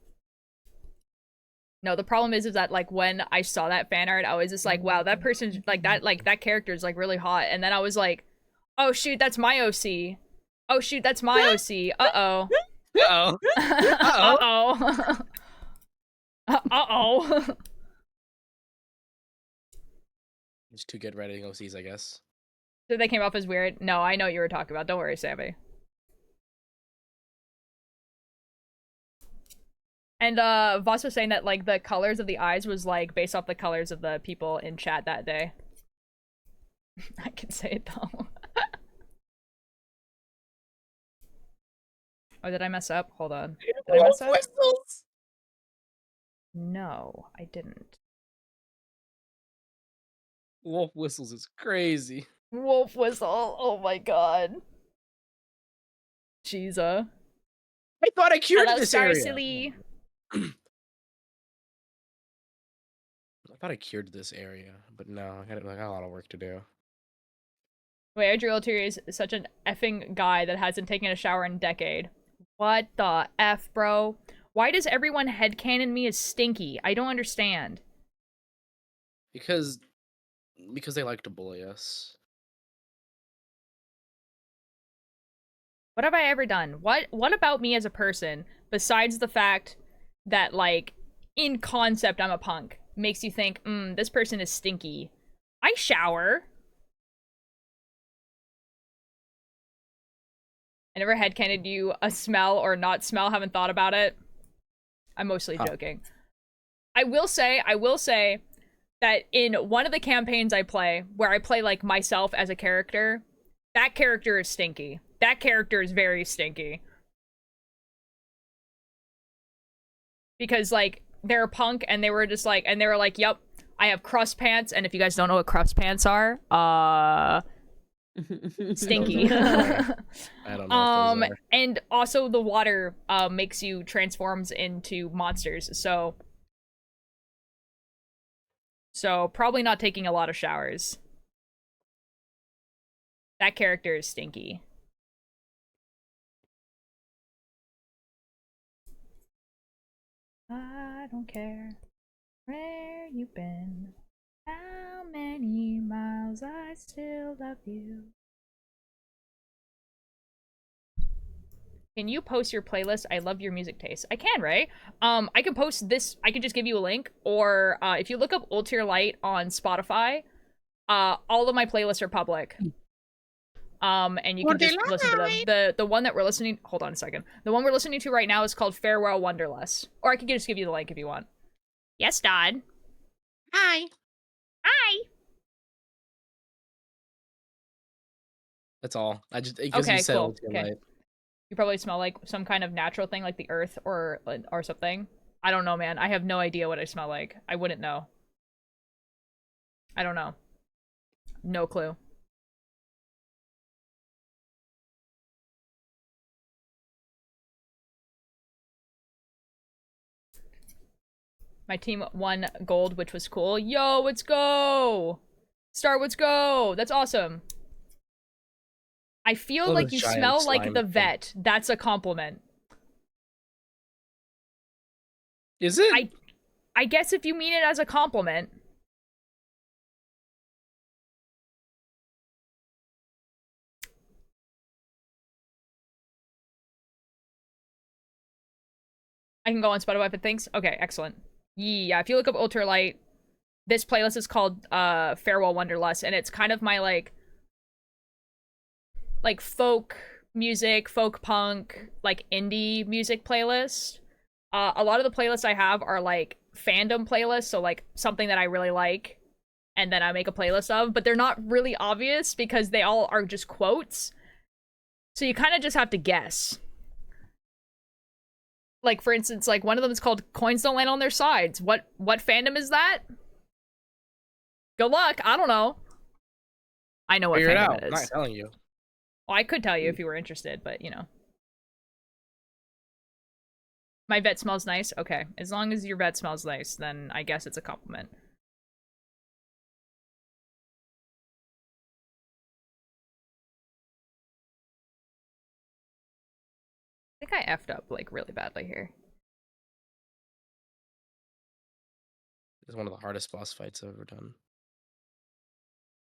No, the problem is that like when I saw that fan art, I was just like, wow, that person's like that character is like really hot. And then I was like, oh shoot, that's my OC. Oh shoot, that's my OC. Uh-oh. Uh-oh. Uh-oh. Uh-oh. Just too good writing OCs, I guess. So they came off as weird. No, I know what you were talking about. Don't worry, Sammy. And Voss was saying that like the colors of the eyes was like based off the colors of the people in chat that day. I can say it though. Oh, did I mess up? Hold on. Did I mess up? Whistles! No, I didn't. Wolf whistles is crazy. Wolf whistle. Oh my god. Jeeza. I thought I cured Hello, this Star area. Silly. I thought I cured this area, but no, I got a lot of work to do. Wait, Adriel is such an effing guy that hasn't taken a shower in a decade. What the F, bro? Why does everyone headcanon me as stinky? I don't understand. Because they like to bully us. What have I ever done? What about me as a person, besides the fact that, like, in concept I'm a punk, makes you think, this person is stinky? I shower. I never headcanoned you a smell or not smell, haven't thought about it. I'm mostly joking. I will say that in one of the campaigns I play, where I play, like, myself as a character, that character is stinky. That character is very stinky. Because, like, they're a punk, and they were just like, yep, I have crust pants, and if you guys don't know what crust pants are, stinky. I don't know if those are. And also the water, makes you transforms into monsters, so probably not taking a lot of showers. That character is stinky. I don't care where you've been, how many miles, I still love you. Can you post your playlist? I love your music taste. I can, right? I can post this. I can just give you a link, or if you look up Ultier Light on Spotify, all of my playlists are public. And you can just listen to them. The one that we're listening, hold on a second. The one we're listening to right now is called Farewell Wonderless. Or I could just give you the link if you want. Yes, Dodd. Hi. Hi. That's all. I just because Okay, you said cool. Ultier Okay. Light. You probably smell like some kind of natural thing, like the earth or something. I don't know, man. I have no idea what I smell like. I wouldn't know. I don't know. No clue. My team won gold, which was cool. Yo, let's go! Star, let's go! That's awesome. I feel Love like this you giant smell like slime the thing. vet. That's a compliment. Is it? I guess if you mean it as a compliment. I can go on Spotify for things. Okay, excellent. Yeah, if you look up Ultralight, this playlist is called Farewell Wonderlust, and it's kind of my like folk music, folk punk, like indie music playlist. A lot of the playlists I have are like fandom playlists, so like something that I really like, and then I make a playlist of, but they're not really obvious because they all are just quotes. So you kind of just have to guess. Like, for instance, like one of them is called Coins Don't Land on Their Sides. What fandom is that? Good luck. I don't know. I know what Figure it fandom out. it I'm is. not telling you. Well, I could tell you if you were interested, but you know. My vet smells nice? Okay. As long as your vet smells nice, then I guess it's a compliment. think I effed up like really badly here. It's one of the hardest boss fights I've ever done.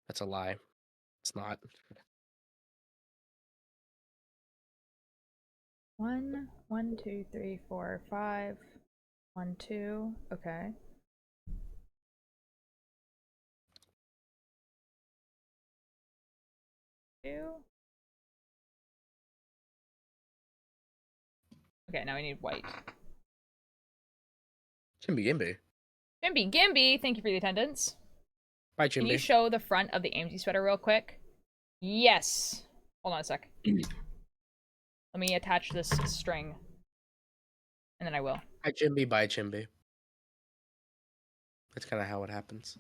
That's a lie. It's not. 1, 1, 2, 3, 4, 5. 1, 2. Okay. Two. Okay, now we need white. Chimby Gimby. Jimby Gimby, thank you for the attendance. Bye, Can you Chimby. show the front of the AMG sweater real quick? Yes. Hold on a sec. Let me attach this string. And then I will. Hi, Chimby. Bye, Chimby. That's kind of how it happens.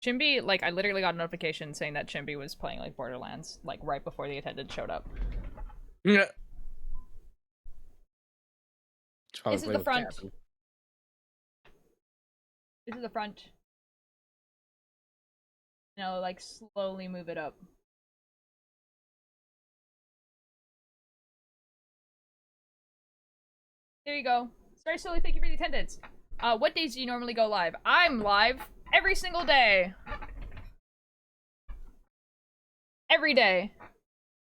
Chimby, like, I literally got a notification saying that Chimby was playing, like, Borderlands, like, right before the attendant showed up. Yeah. This is the front. This is the front. Now, like, slowly move it up. There you go. Sorry, slowly, thank you for the attendance. What days do you normally go live? I'm live every single day. Every day.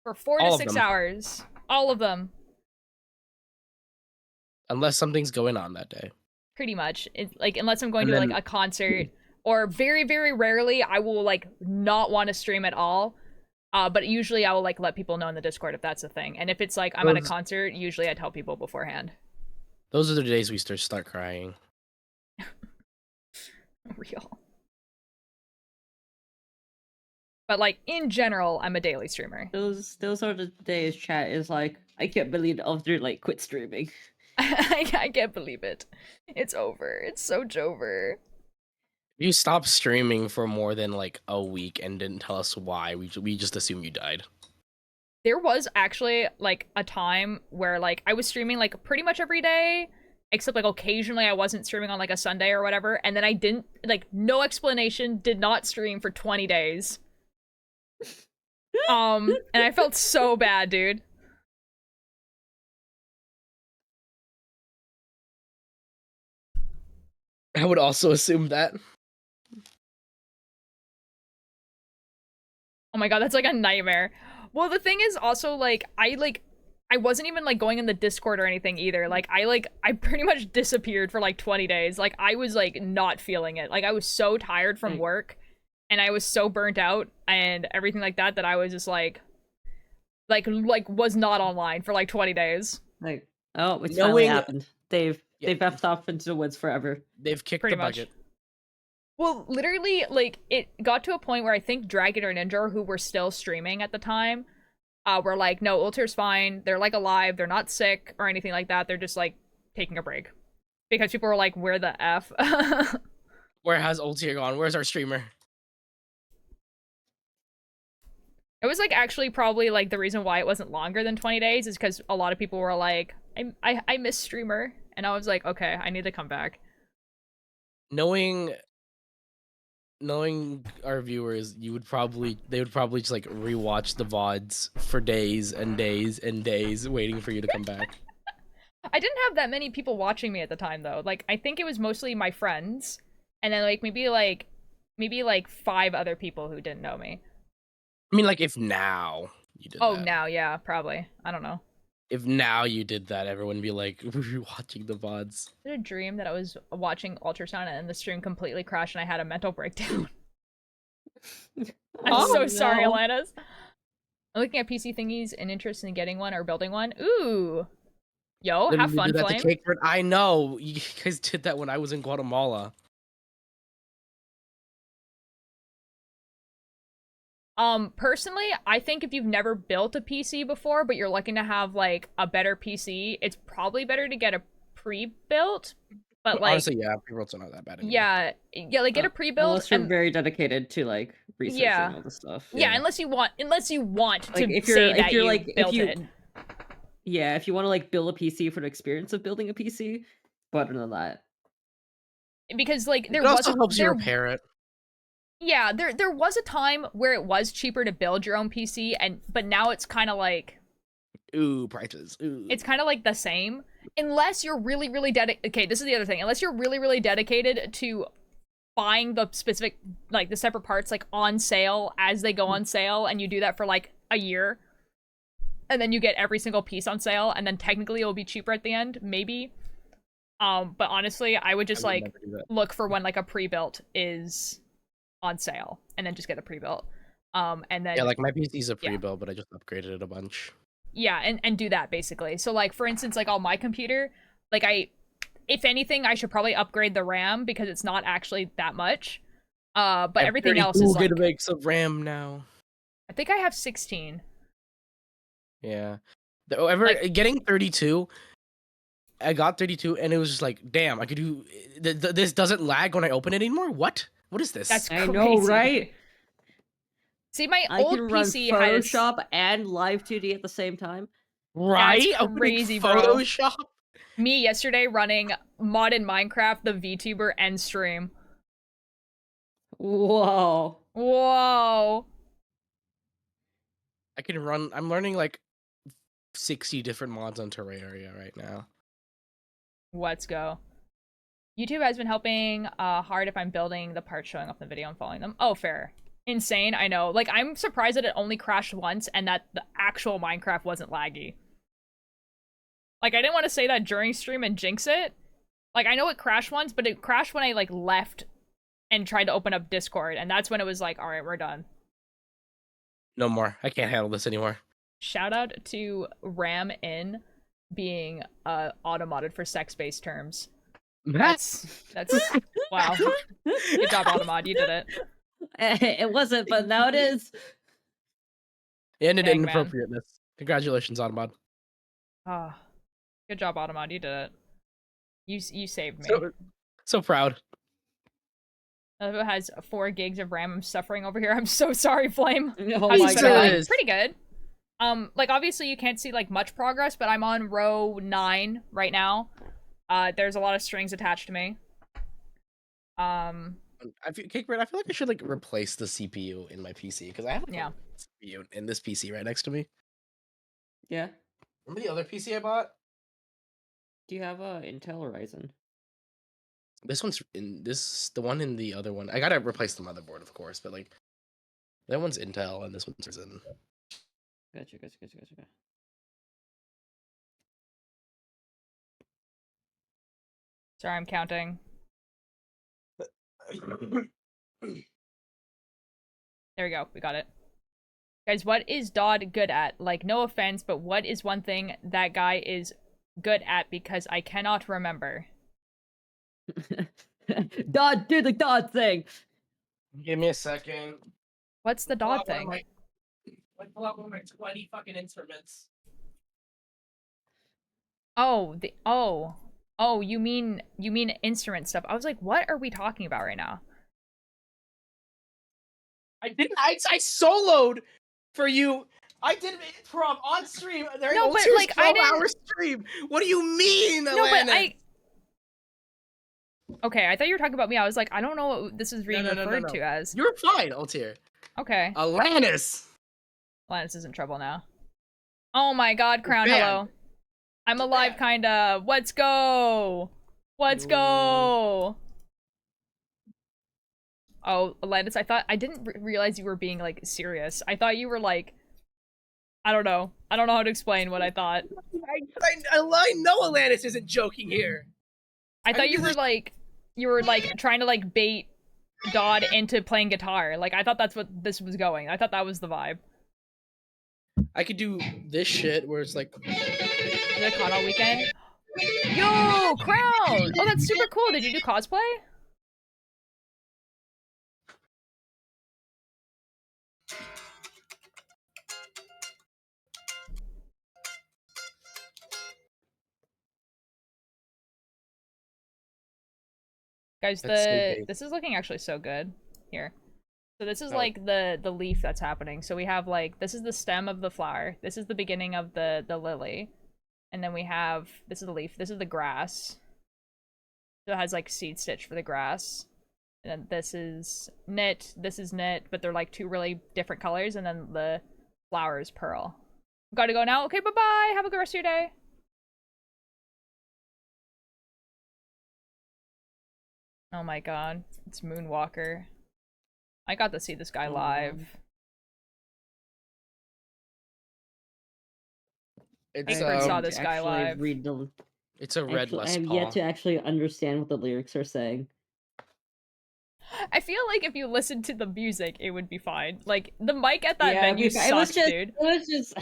For 4 All to of 6 them. hours. All of them. Unless something's going on that day. Pretty much. It's like, unless I'm going And to then- like a concert, or very, very rarely I will like not want to stream at all. But usually I will like let people know in the Discord if that's a thing. And if it's like I'm at a Those- concert, usually I tell people beforehand. Those are the days we start crying. Real. But like in general, I'm a daily streamer. Those are the days chat is like, I can't believe Elder like quit streaming. I can't believe it. It's over. It's so over. You stopped streaming for more than like a week and didn't tell us why. We just assumed you died. There was actually like a time where like I was streaming like pretty much every day, except like occasionally I wasn't streaming on like a Sunday or whatever, and then I didn't, like, no explanation, did not stream for 20 days. And I felt so bad, dude. I would also assume that. Oh my god, that's like a nightmare. Well, the thing is also like I wasn't even like going in the Discord or anything either. Like I pretty much disappeared for like 20 days. Like I was like not feeling it. Like I was so tired from work and I was so burnt out and everything like that that I was just like was not online for like 20 days. Like, oh, it's finally Knowing- happened. They've effed off into the woods forever. They've kicked Pretty the much. bucket. Well, literally, like, it got to a point where I think Dragon or Ninja, who were still streaming at the time, were like, no, Ulter's fine. They're, like, alive. They're not sick or anything like that. They're just, like, taking a break. Because people were like, where the F? Where has Ultier gone? Where's our streamer? It was, like, actually probably, like, the reason why it wasn't longer than 20 days is because a lot of people were like, I miss streamer. And I was like, okay, I need to come back. Knowing our viewers, they would probably just like rewatch the VODs for days and days and days waiting for you to come back. I didn't have that many people watching me at the time, though. Like, I think it was mostly my friends. And then, like, maybe 5 other people who didn't know me. I mean, like, if now you did Oh, that. now, yeah, probably. I don't know. If now you did that, everyone would be like, we're watching the VODs. I had a dream that I was watching Ultrasound and the stream completely crashed and I had a mental breakdown. I'm Oh, so sorry, no. Alanis. I'm looking at PC thingies and interested in getting one or building one. Ooh. Yo, Then have we fun, do that to Flame. Cakeford. I know. You guys did that when I was in Guatemala. Personally, I think if you've never built a PC before, but you're looking to have, like, a better PC, it's probably better to get a pre-built. But, like, Honestly, yeah, pre-builds are not that bad anymore. yeah, like, get a pre-built. Unless you're and- very dedicated to like researching Yeah. all this stuff. yeah, unless you want Like to if say you're that if you're you like if built you it. yeah, if you want to like build a PC for the experience of building a PC, but other than that, Because, like, there It was also helps you there, repair it. yeah, there was a time where it was cheaper to build your own PC, but now it's kind of like Ooh, prices. Ooh. It's kind of like the same, unless you're really, really dedicated. Okay, this is the other thing. Unless you're really, really dedicated to buying the specific, like, the separate parts, like, on sale as they go on sale, and you do that for, like, a year, and then you get every single piece on sale, and then technically it'll be cheaper at the end, maybe. But honestly, I would just, like, look for when, like, a pre-built is on sale, and then just get a pre-built. And then... Yeah, like, my PC's a pre-built, but I just upgraded it a bunch. Yeah, and do that, basically. So, like, for instance, like, on my computer, like, if anything, I should probably upgrade the RAM, because it's not actually that much. But everything else is, like... gigabytes of RAM now. I think I have 16. Yeah. Like- Getting 32... I got 32, and it was just like, damn, I could do... This doesn't lag when I open it anymore? What? What is this? That's I crazy. know, right? See, my I old can run PC has... Photoshop and Live 2D at the same time. right? That's Opening crazy, bro. Photoshop? Me yesterday running mod in Minecraft, the VTuber, and stream. Whoa. Whoa. I can run... I'm learning, like, 60 different mods on Terraria right now. Let's go. YouTube has been helping hard if I'm building the parts showing up in the video and following them. Oh, fair. Insane, I know. Like, I'm surprised that it only crashed once and that the actual Minecraft wasn't laggy. Like, I didn't want to say that during stream and jinx it. Like, I know it crashed once, but it crashed when I, like, left and tried to open up Discord, and that's when it was like, alright, we're done. No more. I can't handle this anymore. Shout out to RAM in being auto-modded for sex-based terms. That's wow. Good job, Automod, you did it. It wasn't, but now it is. And an Dang, man. inappropriateness. Congratulations, Automod. Ah, good job, Automod, you did it. You saved me. So proud. It has 4 gigs of RAM. I'm suffering over here. I'm so sorry, Flame. Oh How's my it been going? Jesus. Pretty good. Like, obviously you can't see, like, much progress, but I'm on row 9 right now. There's a lot of strings attached to me. Cake Bread, I feel like I should, like, replace the CPU in my PC, because I have a Yeah. CPU in this PC right next to me. Yeah. Remember the other PC I bought? Do you have a Intel or Ryzen? This one's in this, the one in the other one. I gotta replace the motherboard, of course, but, like, that one's Intel and this one's Ryzen. Gotcha. Sorry, I'm counting. There we go. We got it. Guys, what is Dodd good at? Like, no offense, but what is one thing that guy is good at? Because I cannot remember. Dodd, do the Dodd thing. Give me a second. What's the Dodd thing? Pull out one of my 20 fucking instruments. Oh, oh, you mean instrument stuff. I was like, what are we talking about right now? I soloed for you. I did improv on stream. No, but, like, I didn't... 12-hour stream. What do you mean, No, but Alanis? Okay, I thought you were talking about me. I was like, I don't know what this is being referred to as. You're fine, Altier. Okay. Alanis. Linus is in trouble now. Oh my god, Crown, banned. hello. I'm alive, kinda. Let's go! Let's go! Oh, Linus, I didn't realize you were being, like, serious. I thought you were, like... I don't know. I don't know how to explain what I thought. I know Alanis isn't joking here. I thought you were, like... You were, like, trying to, like, bait Dodd into playing guitar. Like, I thought that's what this was going. I thought that was the vibe. I could do this shit where it's like... Is it a con all weekend? Yo, Crown! Oh, that's super cool. Did you do cosplay? Guys, this is looking actually so good. Here. So this is like the leaf that's happening. So we have like, this is the stem of the flower. This is the beginning of the lily. And then we have, this is the leaf. This is the grass. So it has like seed stitch for the grass. And then this is knit, but they're like 2 really different colors. And then the flower is pearl. Gotta go now. Okay, bye-bye. Have a good rest of your day. Oh my god. It's Moonwalker. I got to see this guy live. It's Akron saw this to guy actually live. read the. it's a red Actually, I Les have Paul. yet to actually understand what the lyrics are saying. I feel like if you listen to the music, it would be fine. Like, the mic at that Yeah, venue it was sucked, just, dude. It was just.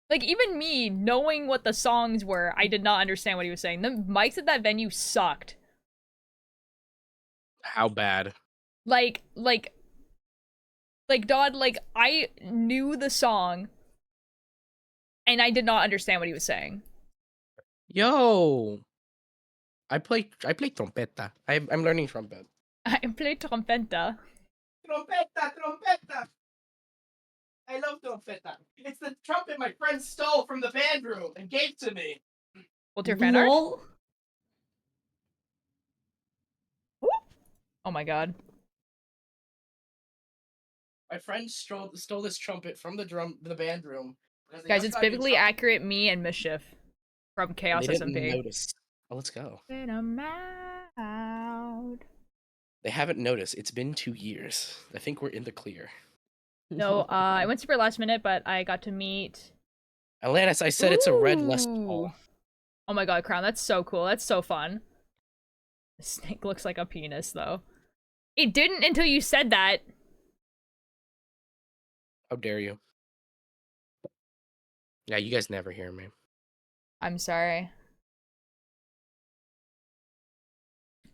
Like, even me, knowing what the songs were, I did not understand what he was saying. The mics at that venue sucked. How bad? Like, Dodd, like, I knew the song, and I did not understand what he was saying. Yo, I play trompeta. I'm learning trumpet. I played trompeta. Trompeta. I love trompeta. It's the trumpet my friend stole from the band room and gave to me. What's your fan art? Lol. Oh my god. My friend stole this trumpet from the band room. because they Guys, just it's got a new biblically trumpet accurate me and Mischief from and Chaos they didn't SMP. notice. Oh, let's go. Been out. They haven't noticed. It's been 2 years. I think we're in the clear. No, I went super last minute, but I got to meet... Atlantis, I said it's a red Les Paul. Ooh. Oh my god, Crown, that's so cool. That's so fun. The snake looks like a penis, though. It didn't until you said that. How dare you? Yeah, you guys never hear me. I'm sorry.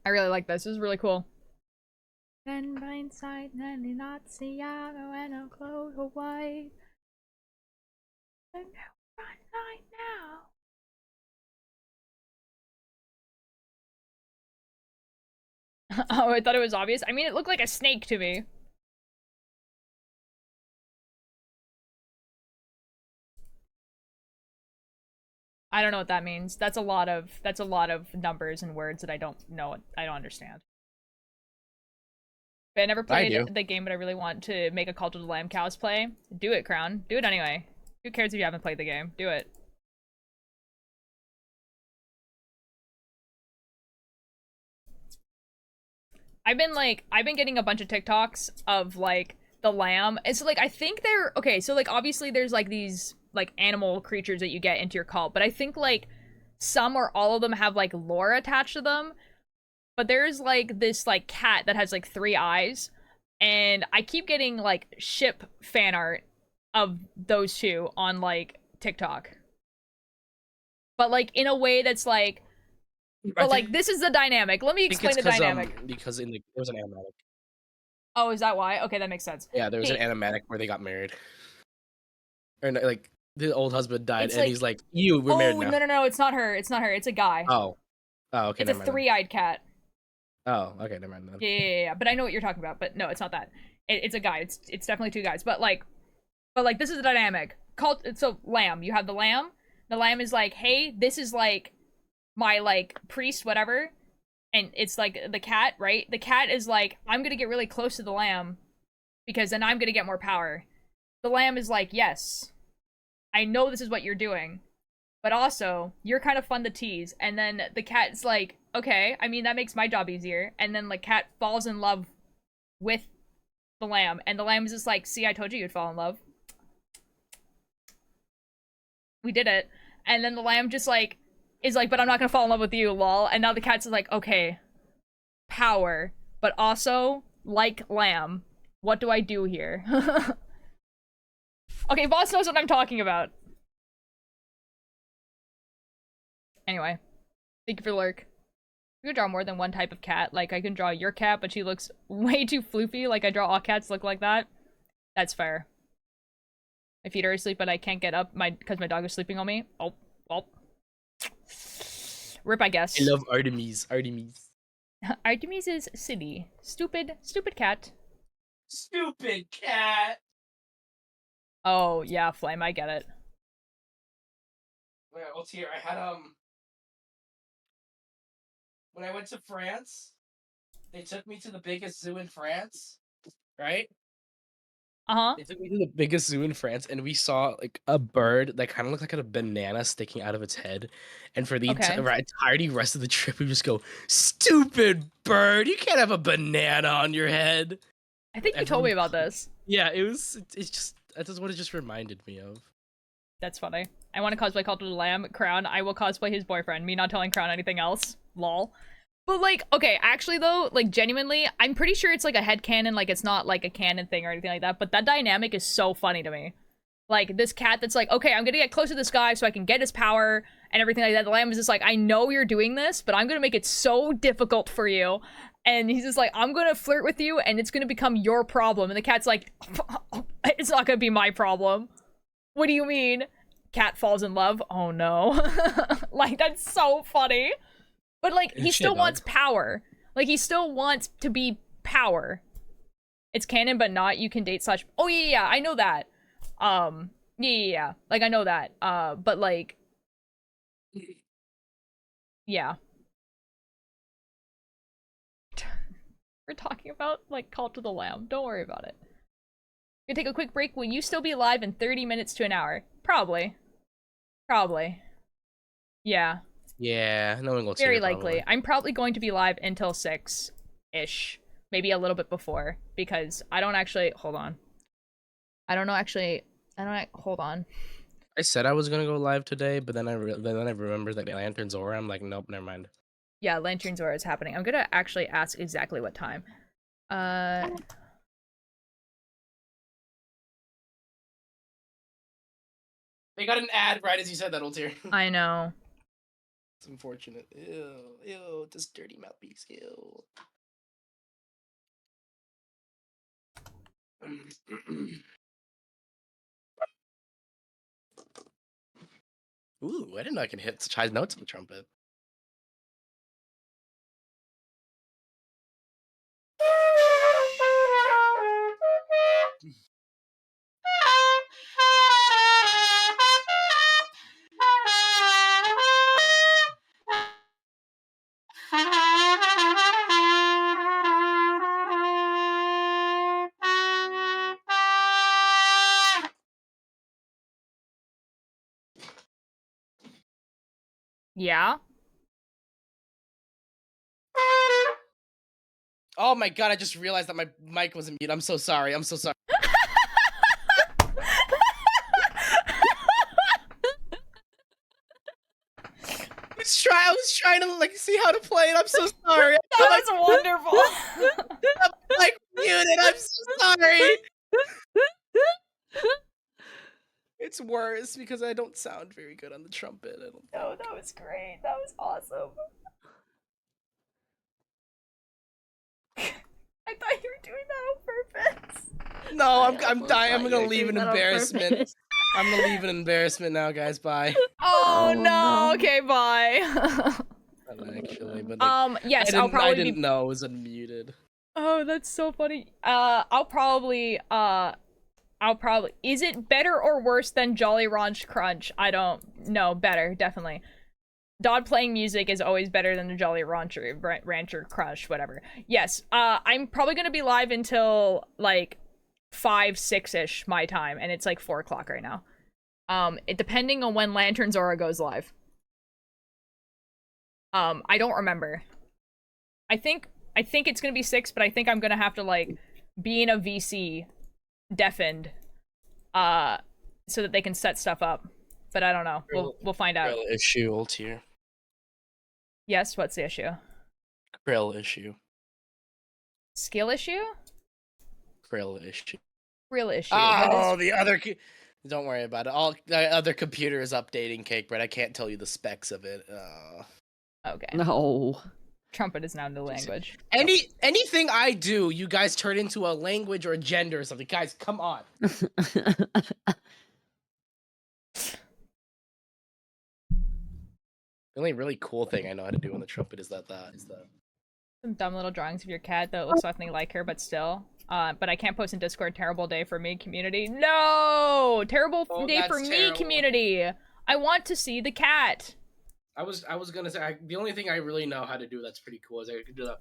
I really like this. This is really cool. Then by inside, then the Nazi yellow and a clothes are white. And now, right now. Oh, I thought it was obvious. I mean, it looked like a snake to me. I don't know what that means. That's a lot of numbers and words that I don't know. I don't understand. But I never played the game, but I really want to make a Cult of the Lamb Cows play. Do it, Crown. Do it anyway. Who cares if you haven't played the game? Do it. I've been getting a bunch of TikToks of like the lamb. And so like I think they're okay, so like obviously there's like these like animal creatures that you get into your cult, but I think like some or all of them have like lore attached to them. But there's like this like cat that has like 3 eyes, and I keep getting like ship fan art of those two on like TikTok. But like in a way that's like, but like this is the dynamic. Let me explain the dynamic. Because there was an animatic. Oh, is that why? Okay, that makes sense. Yeah, there was an animatic where they got married. Or like the old husband died, It's and like- he's like, "You, we're married now." No, it's not her. It's not her. It's a guy. Oh, okay. It's a never mind 3-eyed cat. then. Oh, okay, never mind then. Yeah. But I know what you're talking about. But no, it's not that. It's a guy. It's definitely 2 guys. But like this is the dynamic. So lamb. You have the lamb. The lamb is like, hey, this is like my like priest, whatever. And it's like the cat, right? The cat is like, I'm gonna get really close to the lamb because then I'm gonna get more power. The lamb is like, yes, I know this is what you're doing, but also you're kind of fun to tease. And then the cat's like, okay, I mean that makes my job easier. And then the cat falls in love with the lamb, and the lamb is just like, see, I told you you'd fall in love. We did it. And then the lamb just like is like, but I'm not gonna fall in love with you, lol. And now the cat's like, okay, power, but also like lamb. What do I do here? Okay, boss knows what I'm talking about. Anyway, thank you for the lurk. You can draw more than one type of cat. Like, I can draw your cat, but she looks way too floofy. Like, I draw all cats look like that. That's fair. My feet are asleep, but I can't get up because my dog is sleeping on me. Oh, well. Rip, I guess. I love Artemis. Artemis is silly. Stupid cat. Stupid cat. Oh, yeah, Flame, I get it. Yeah, well, here I had when I went to France, they took me to the biggest zoo in France, right? Uh-huh. They took me to the biggest zoo in France, and we saw like a bird that kind of looked like a banana sticking out of its head. And for the Okay. entirety rest of the trip, we just go, "Stupid bird! You can't have a banana on your head." I think you told me about this. Yeah, it was. It's just that's what it just reminded me of. That's funny. I want to cosplay Cult of the Lamb. Crown, I will cosplay his boyfriend. Me not telling Crown anything else. Lol. But, like, okay, actually, though, like, genuinely, I'm pretty sure it's, like, a headcanon, like, it's not, like, a canon thing or anything like that, but that dynamic is so funny to me. Like, this cat that's like, okay, I'm gonna get close to this guy so I can get his power and everything like that. The lamb is just like, I know you're doing this, but I'm gonna make it so difficult for you. And he's just like, I'm gonna flirt with you and it's gonna become your problem. And the cat's like, it's not gonna be my problem. What do you mean? Cat falls in love? Oh no. Like, that's so funny. But, like, he still wants power. Like, he still wants to be power. It's canon, but not you can date slash... Oh, yeah, I know that. Yeah. Like, I know that. But, like... Yeah. We're talking about, like, Cult of the Lamb. Don't worry about it. Gonna take a quick break. Will you still be live in 30 minutes to an hour? Probably. Probably. Yeah. Yeah, no one will see Very it, likely. probably. I'm probably going to be live until 6-ish. Maybe a little bit before. Because I don't actually... Hold on. I don't know, actually... Hold on. I said I was gonna go live today, but then I remembered that the Lantern's over. I'm like, nope, never mind. Yeah, Lantern Zora is happening. I'm gonna actually ask exactly what time. They got an ad right as you said that, Ultir. I know. It's unfortunate. Ew, this dirty mouthpiece. Ew. Ooh, I didn't know I could hit such high notes on the trumpet. Yeah? Oh my god, I just realized that my mic wasn't mute. I'm so sorry. I'm so sorry. I was trying to like see how to play it. I'm so sorry. That was wonderful! I'm like muted. I'm so sorry. It's worse because I don't sound very good on the trumpet. I don't No, that was great. That was awesome. I thought you were doing that on purpose. No, I'm also dying. I'm thought you gonna were leave doing in that on embarrassment. purpose. I'm gonna leave in embarrassment now, guys. Bye. Oh, Oh, no. no. Okay, bye. Not actually, but like, Yes, I I'll probably didn't be... know it was unmuted. Oh, that's so funny. I'll probably, is it better or worse than Jolly Ranch Crunch? I don't know. Better, definitely. Dodd playing music is always better than the Jolly Rancher Crunch, whatever. Yes, I'm probably gonna be live until, like, 5, 6-ish my time, and it's, like, 4 o'clock right now. Depending on when Lantern Zora goes live. I don't remember. I think it's gonna be 6, but I think I'm gonna have to, like, be in a VC deafened, so that they can set stuff up. But I don't know. We'll find out. Krill issue, Ultir. Yes, what's the issue? Krill issue. Skill issue? Krill issue. Real issue. Oh, the other. Don't worry about it. All the other computer is updating, Cake Bread. I can't tell you the specs of it. Okay. No. Trumpet is now new language. Anything I do, you guys turn into a language or a gender or something. Guys, come on. The only really cool thing I know how to do on the trumpet is that. Some dumb little drawings of your cat that looks nothing like her, but still. But I can't post in Discord. Terrible day for me, community. No! Terrible day for me, terrible. community. I want to see the cat. I was gonna say the only thing I really know how to do that's pretty cool is I could do that.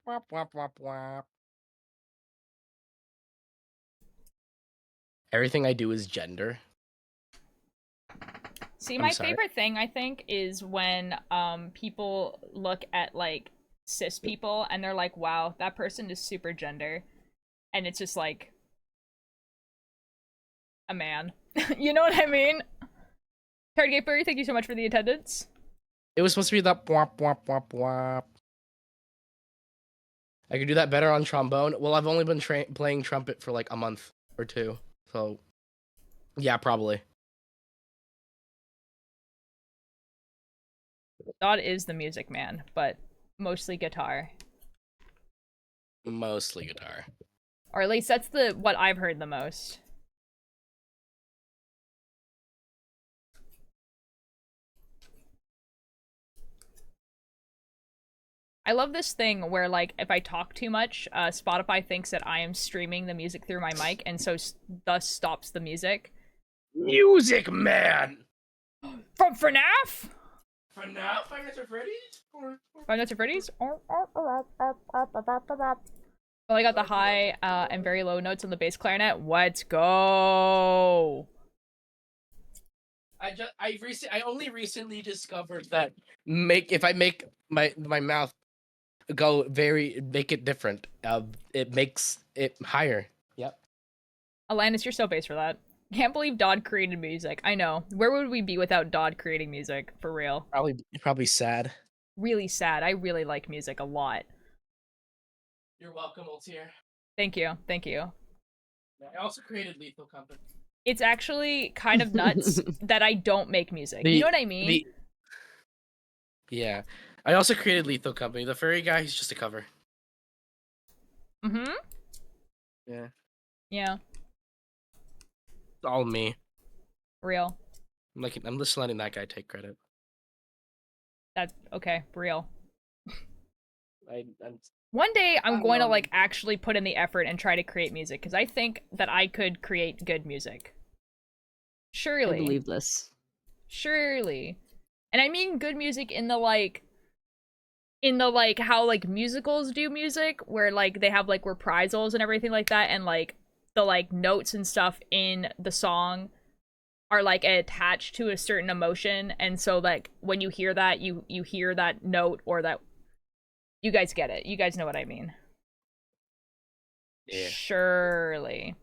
Wap, wap, wap, wap. Everything I do is gender. See, I'm my sorry. favorite thing, I think, is when people look at, like, cis people and they're like, wow, that person is super gender. And it's just like a man. You know what I mean? Cardigan, thank you so much for the attendance. It was supposed to be that wap, wap, wap, wap. I could do that better on trombone. Well, I've only been playing trumpet for like a month or two. So, yeah, probably. Dodd is the music man, but mostly guitar. Mostly guitar. Or at least that's what I've heard the most. I love this thing where, like, if I talk too much, Spotify thinks that I am streaming the music through my mic, and so thus stops the music. Music Man! From FNAF? For now, Five Nights at Freddy's? Five Nights at Freddy's? Well, I got the high and very low notes on the bass clarinet. Let's go! I only recently discovered that if I make my mouth go make it different, it makes it higher. Yep. Alanis, you're so based for that. Can't believe Dodd created music. I know. Where would we be without Dodd creating music? For real. Probably sad. Really sad. I really like music a lot. You're welcome, Altier. Thank you. Thank you. I also created Lethal Company. It's actually kind of nuts that I don't make music. You know what I mean? Yeah. I also created Lethal Company. The furry guy, he's just a cover. Mm-hmm. Yeah. Yeah. It's all me. Real. I'm just letting that guy take credit. That's okay. Real. I'm One day I'm going to like actually put in the effort and try to create music because I think that I could create good music. Surely. I believe this. Surely. And I mean good music in the like how like musicals do music where like they have like reprisals and everything like that, and like the like notes and stuff in the song are like attached to a certain emotion, and so like when you hear that you hear that note, or that you guys get it. You guys know what I mean. Yeah. Surely.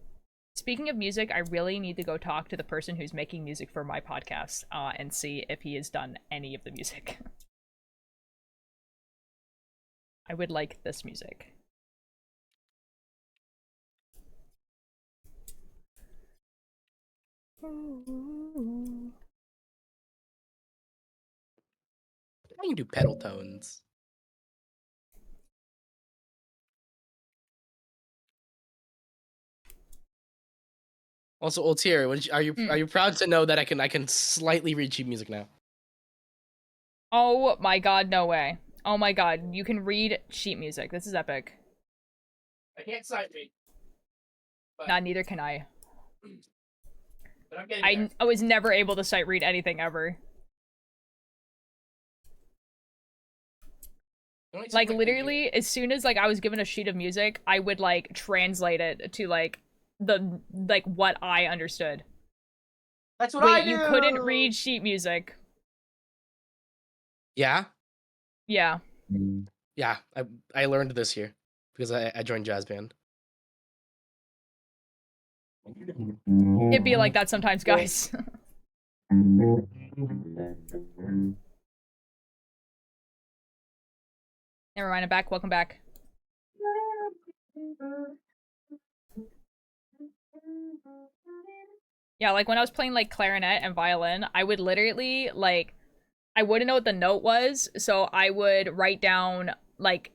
Speaking of music, I really need to go talk to the person who's making music for my podcast and see if he has done any of the music. I would like this music. I can do pedal tones. Also, Altier, are you proud to know that I can slightly read sheet music now? Oh my god, no way. Oh my god, you can read sheet music. This is epic. I can't sight read. Nah, neither can I. But I'm getting there. I was never able to sight read anything ever. Like literally, as soon as like I was given a sheet of music, I would like translate it to like what I understood. That's what I Wait, do. you couldn't read sheet music. Yeah, Yeah. yeah. I learned this year because I joined jazz band. It'd be like that sometimes, guys. Never mind, I'm back. Welcome back. Yeah, like when I was playing like clarinet and violin, I would literally like I wouldn't know what the note was, so I would write down like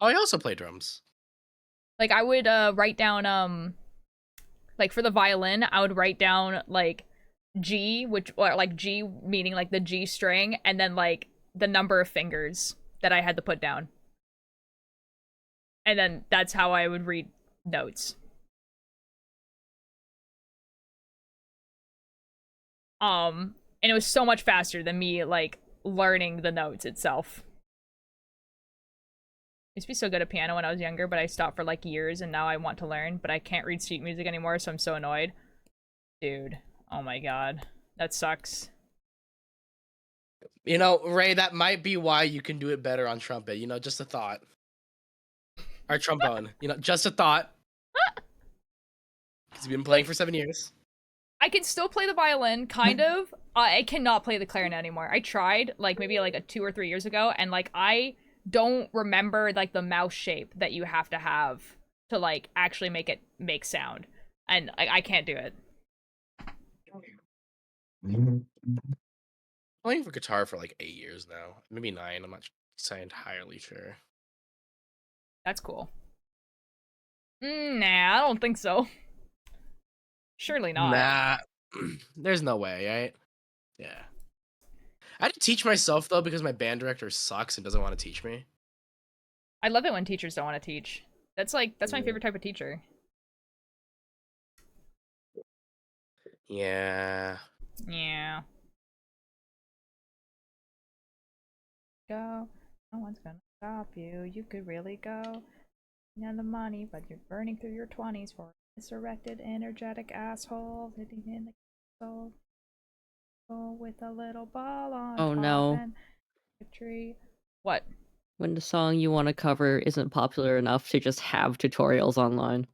I also play drums. like I would write down like for the violin, I would write down like G, or like G meaning like the G string, and then like the number of fingers that I had to put down. And then that's how I would read notes. And it was so much faster than me like learning the notes itself. used to be so good at piano when I was younger, but I stopped for like years, and now I want to learn, but I can't read sheet music anymore, so I'm so annoyed. Dude, oh my god, that sucks. You know, Ray, that might be why you can do it better on trumpet. You know, just a thought. Or trombone. You know, just a thought. Because you've been playing for 7 years. I can still play the violin, kind of. I cannot play the clarinet anymore. I tried, like, maybe, like, 2 or 3 years ago, and, like, I don't remember, like, the mouth shape that you have to, like, actually make it make sound. And I can't do it. Playing for guitar for like 8 years now. Maybe 9. I'm not entirely sure. That's cool. Nah, I don't think so. Surely not. Nah. There's no way, right? Yeah. I had to teach myself, though, because my band director sucks and doesn't want to teach me. I love it when teachers don't want to teach. That's my Yeah. favorite type of teacher. Yeah. Yeah. Go. No one's gonna stop you. You could really go. You have the money, but you're burning through your 20s for a resurrected, energetic asshole hitting in the soul. With a little ball on Oh, top no. and a tree. What? When the song you want to cover isn't popular enough to just have tutorials online.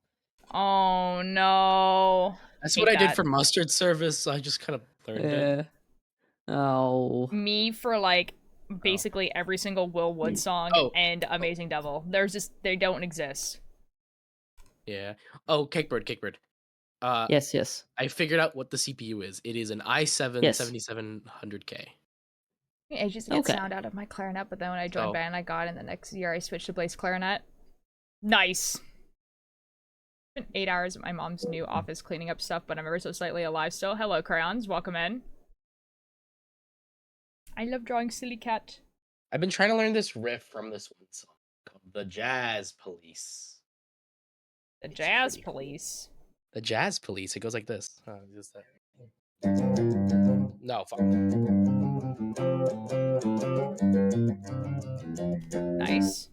Oh no. That's Hate what I did that. for mustard service, so I just kind of learned it. Oh. Me for like basically every single Will Wood song Oh. and Amazing Devil. They don't exist. Yeah. Oh, Cakebird. Yes. I figured out what the CPU is. It is an i7 Yes. 7700K. I just get Okay. sound out of my clarinet, but then when I joined So- band, I got in the next year. I switched to bass clarinet. Nice. Been 8 hours at my mom's new office cleaning up stuff, but I'm ever so slightly alive still. Hello, crayons. Welcome in. I love drawing silly cat. I've been trying to learn this riff from this one song called The Jazz Police. The It's Jazz pretty cool. Police. The Jazz Police. It goes like this. Just that. No, fuck. Nice.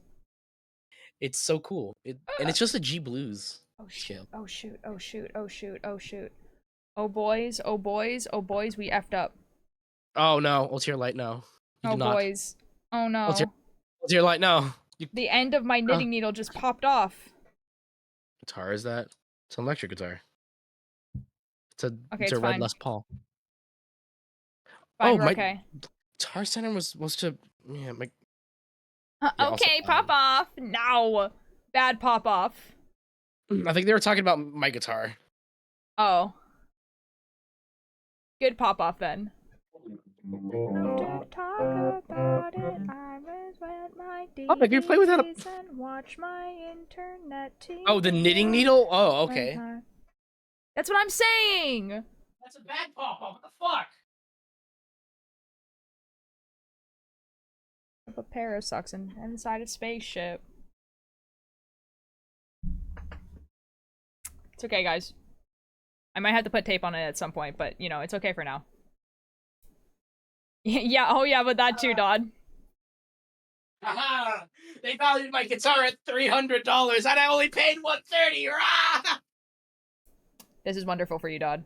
It's so cool. And it's just a G blues. Oh shoot, Scale. oh shoot, oh shoot, oh shoot, oh shoot. Oh boys, oh boys, oh boys, we effed up. Oh no, Ulterior Light, no. You Oh do not. boys. Oh no. Ulterior Light, no. The end of my knitting needle just popped off. Guitar is that? It's an electric guitar. It's a Okay, it's it's a red fine. Les Paul. Fine, Oh, we're my- okay. Guitar Center was to yeah, my Yeah, also Okay, fine. pop off. No. Bad pop off. I think they were talking about my guitar. Oh. Good pop off then. Don't talk about it. I was with my Oh, if you play without a- DVDs and watch my internet TV. Oh, the knitting needle? Oh, okay. That's what I'm saying. That's a bad pop-up. What the fuck? A pair of socks inside a spaceship. It's okay, guys. I might have to put tape on it at some point, but you know, it's okay for now. Yeah, oh yeah, but that too, Dodd. Haha! They valued my guitar at $300 and I only paid $130. Rah! This is wonderful for you, Dodd.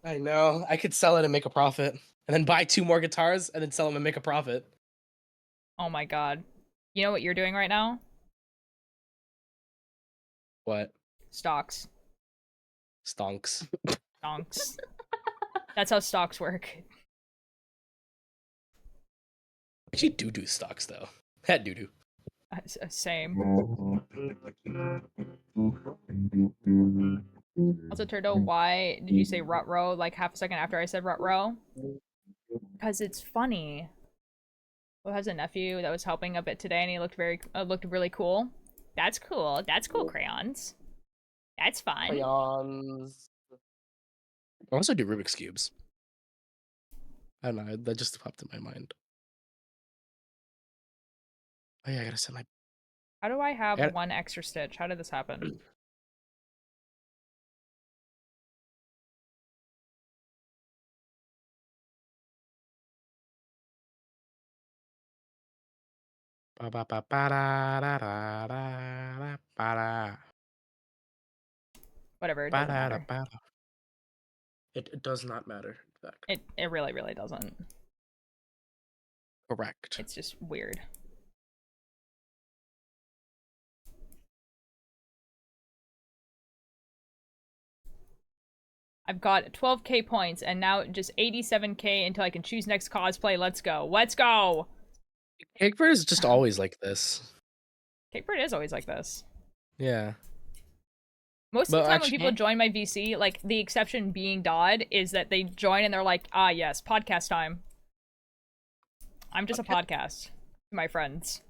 I know. I could sell it and make a profit. And then buy 2 more guitars and then sell them and make a profit. Oh my god. You know what you're doing right now? What? Stocks. Stonks. Stonks. That's how stocks work. Actually do stocks though. That doo-doo. Same. Also, Turtle, why did you say rut-row like half a second after I said rut-row? Because it's funny. Well, has a nephew that was helping a bit today, and he looked looked really cool. That's cool. That's cool, crayons. That's fun. Crayons. I also do Rubik's Cubes. I don't know. That just popped in my mind. Oh yeah, I gotta set my... How do I have Yeah. 1 extra stitch? How did this happen? Ba-ba-ba-ba-da-da-da-da-da-da-da. Whatever, it doesn't matter. Ba-da-da-ba-da. It does not matter. In fact. It really, really doesn't. Correct. It's just weird. I've got 12k points, and now just 87k until I can choose next cosplay. Let's go. Let's go! Cakebird is just always like this. Cakebird is always like this. Yeah. Most of But the time when actually- people join my VC, like, the exception being Dodd, is that they join and they're like, ah, yes, podcast time. I'm just a podcast. My friends.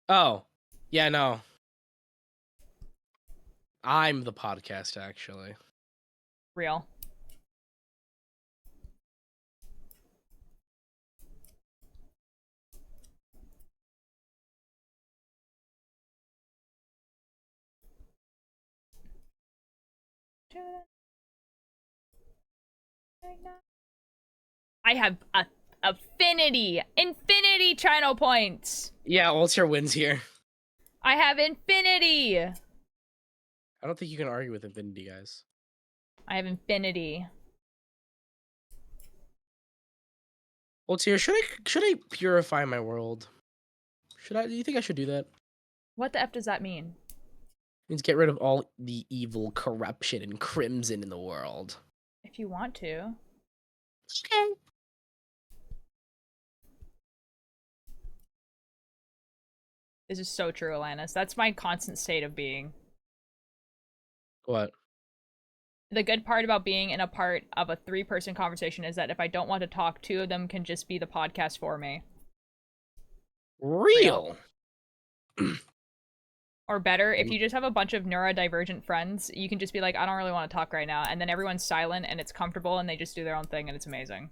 Oh. Yeah, no. I'm the podcast, actually. Real. I have a infinity channel points. Yeah, Altair wins here. I have infinity. I don't think you can argue with Infinity, guys. I have infinity. Altair, should I purify my world? Do you think I should do that? What the F does that mean? It means get rid of all the evil, corruption, and crimson in the world. If you want to. Okay. This is so true, Alanis. That's my constant state of being. What? The good part about being in a part of a 3-person conversation is that if I don't want to talk, 2 of them can just be the podcast for me. Real. Or better, if you just have a bunch of neurodivergent friends, you can just be like, I don't really want to talk right now, and then everyone's silent and it's comfortable and they just do their own thing and it's amazing.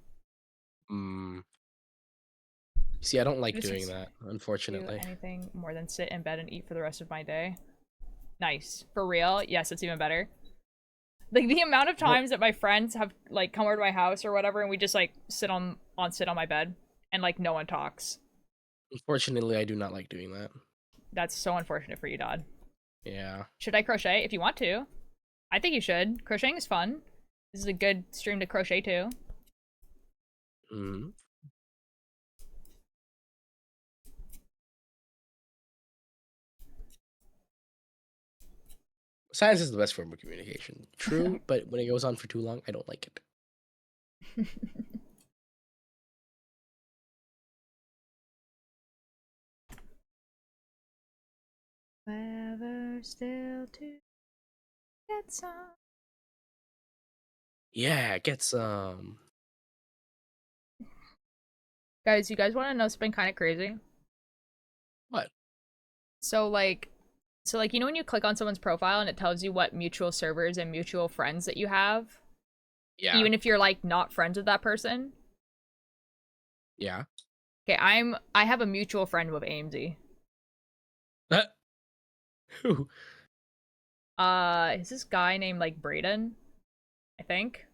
See, I don't like This doing is- that, unfortunately. Do anything more than sit in bed and eat for the rest of my day. Nice. For real? Yes, it's even better. Like, the amount of times that my friends have, like, come over to my house or whatever, and we just, like, sit on my bed, and, like, no one talks. Unfortunately, I do not like doing that. That's so unfortunate for you, Dodd. Yeah. Should I crochet? If you want to. I think you should. Crocheting is fun. This is a good stream to crochet to. Mm-hmm. Science is the best form of communication. True, but when it goes on for too long, I don't like it. Never still to get some. Yeah, get some. Guys, you guys want to know something kind of crazy? What? So, like, you know when you click on someone's profile and it tells you what mutual servers and mutual friends that you have? Yeah. Even if you're, like, not friends with that person? Yeah. Okay, I have a mutual friend with AMZ. Who? Is this guy named, like, Braden? I think.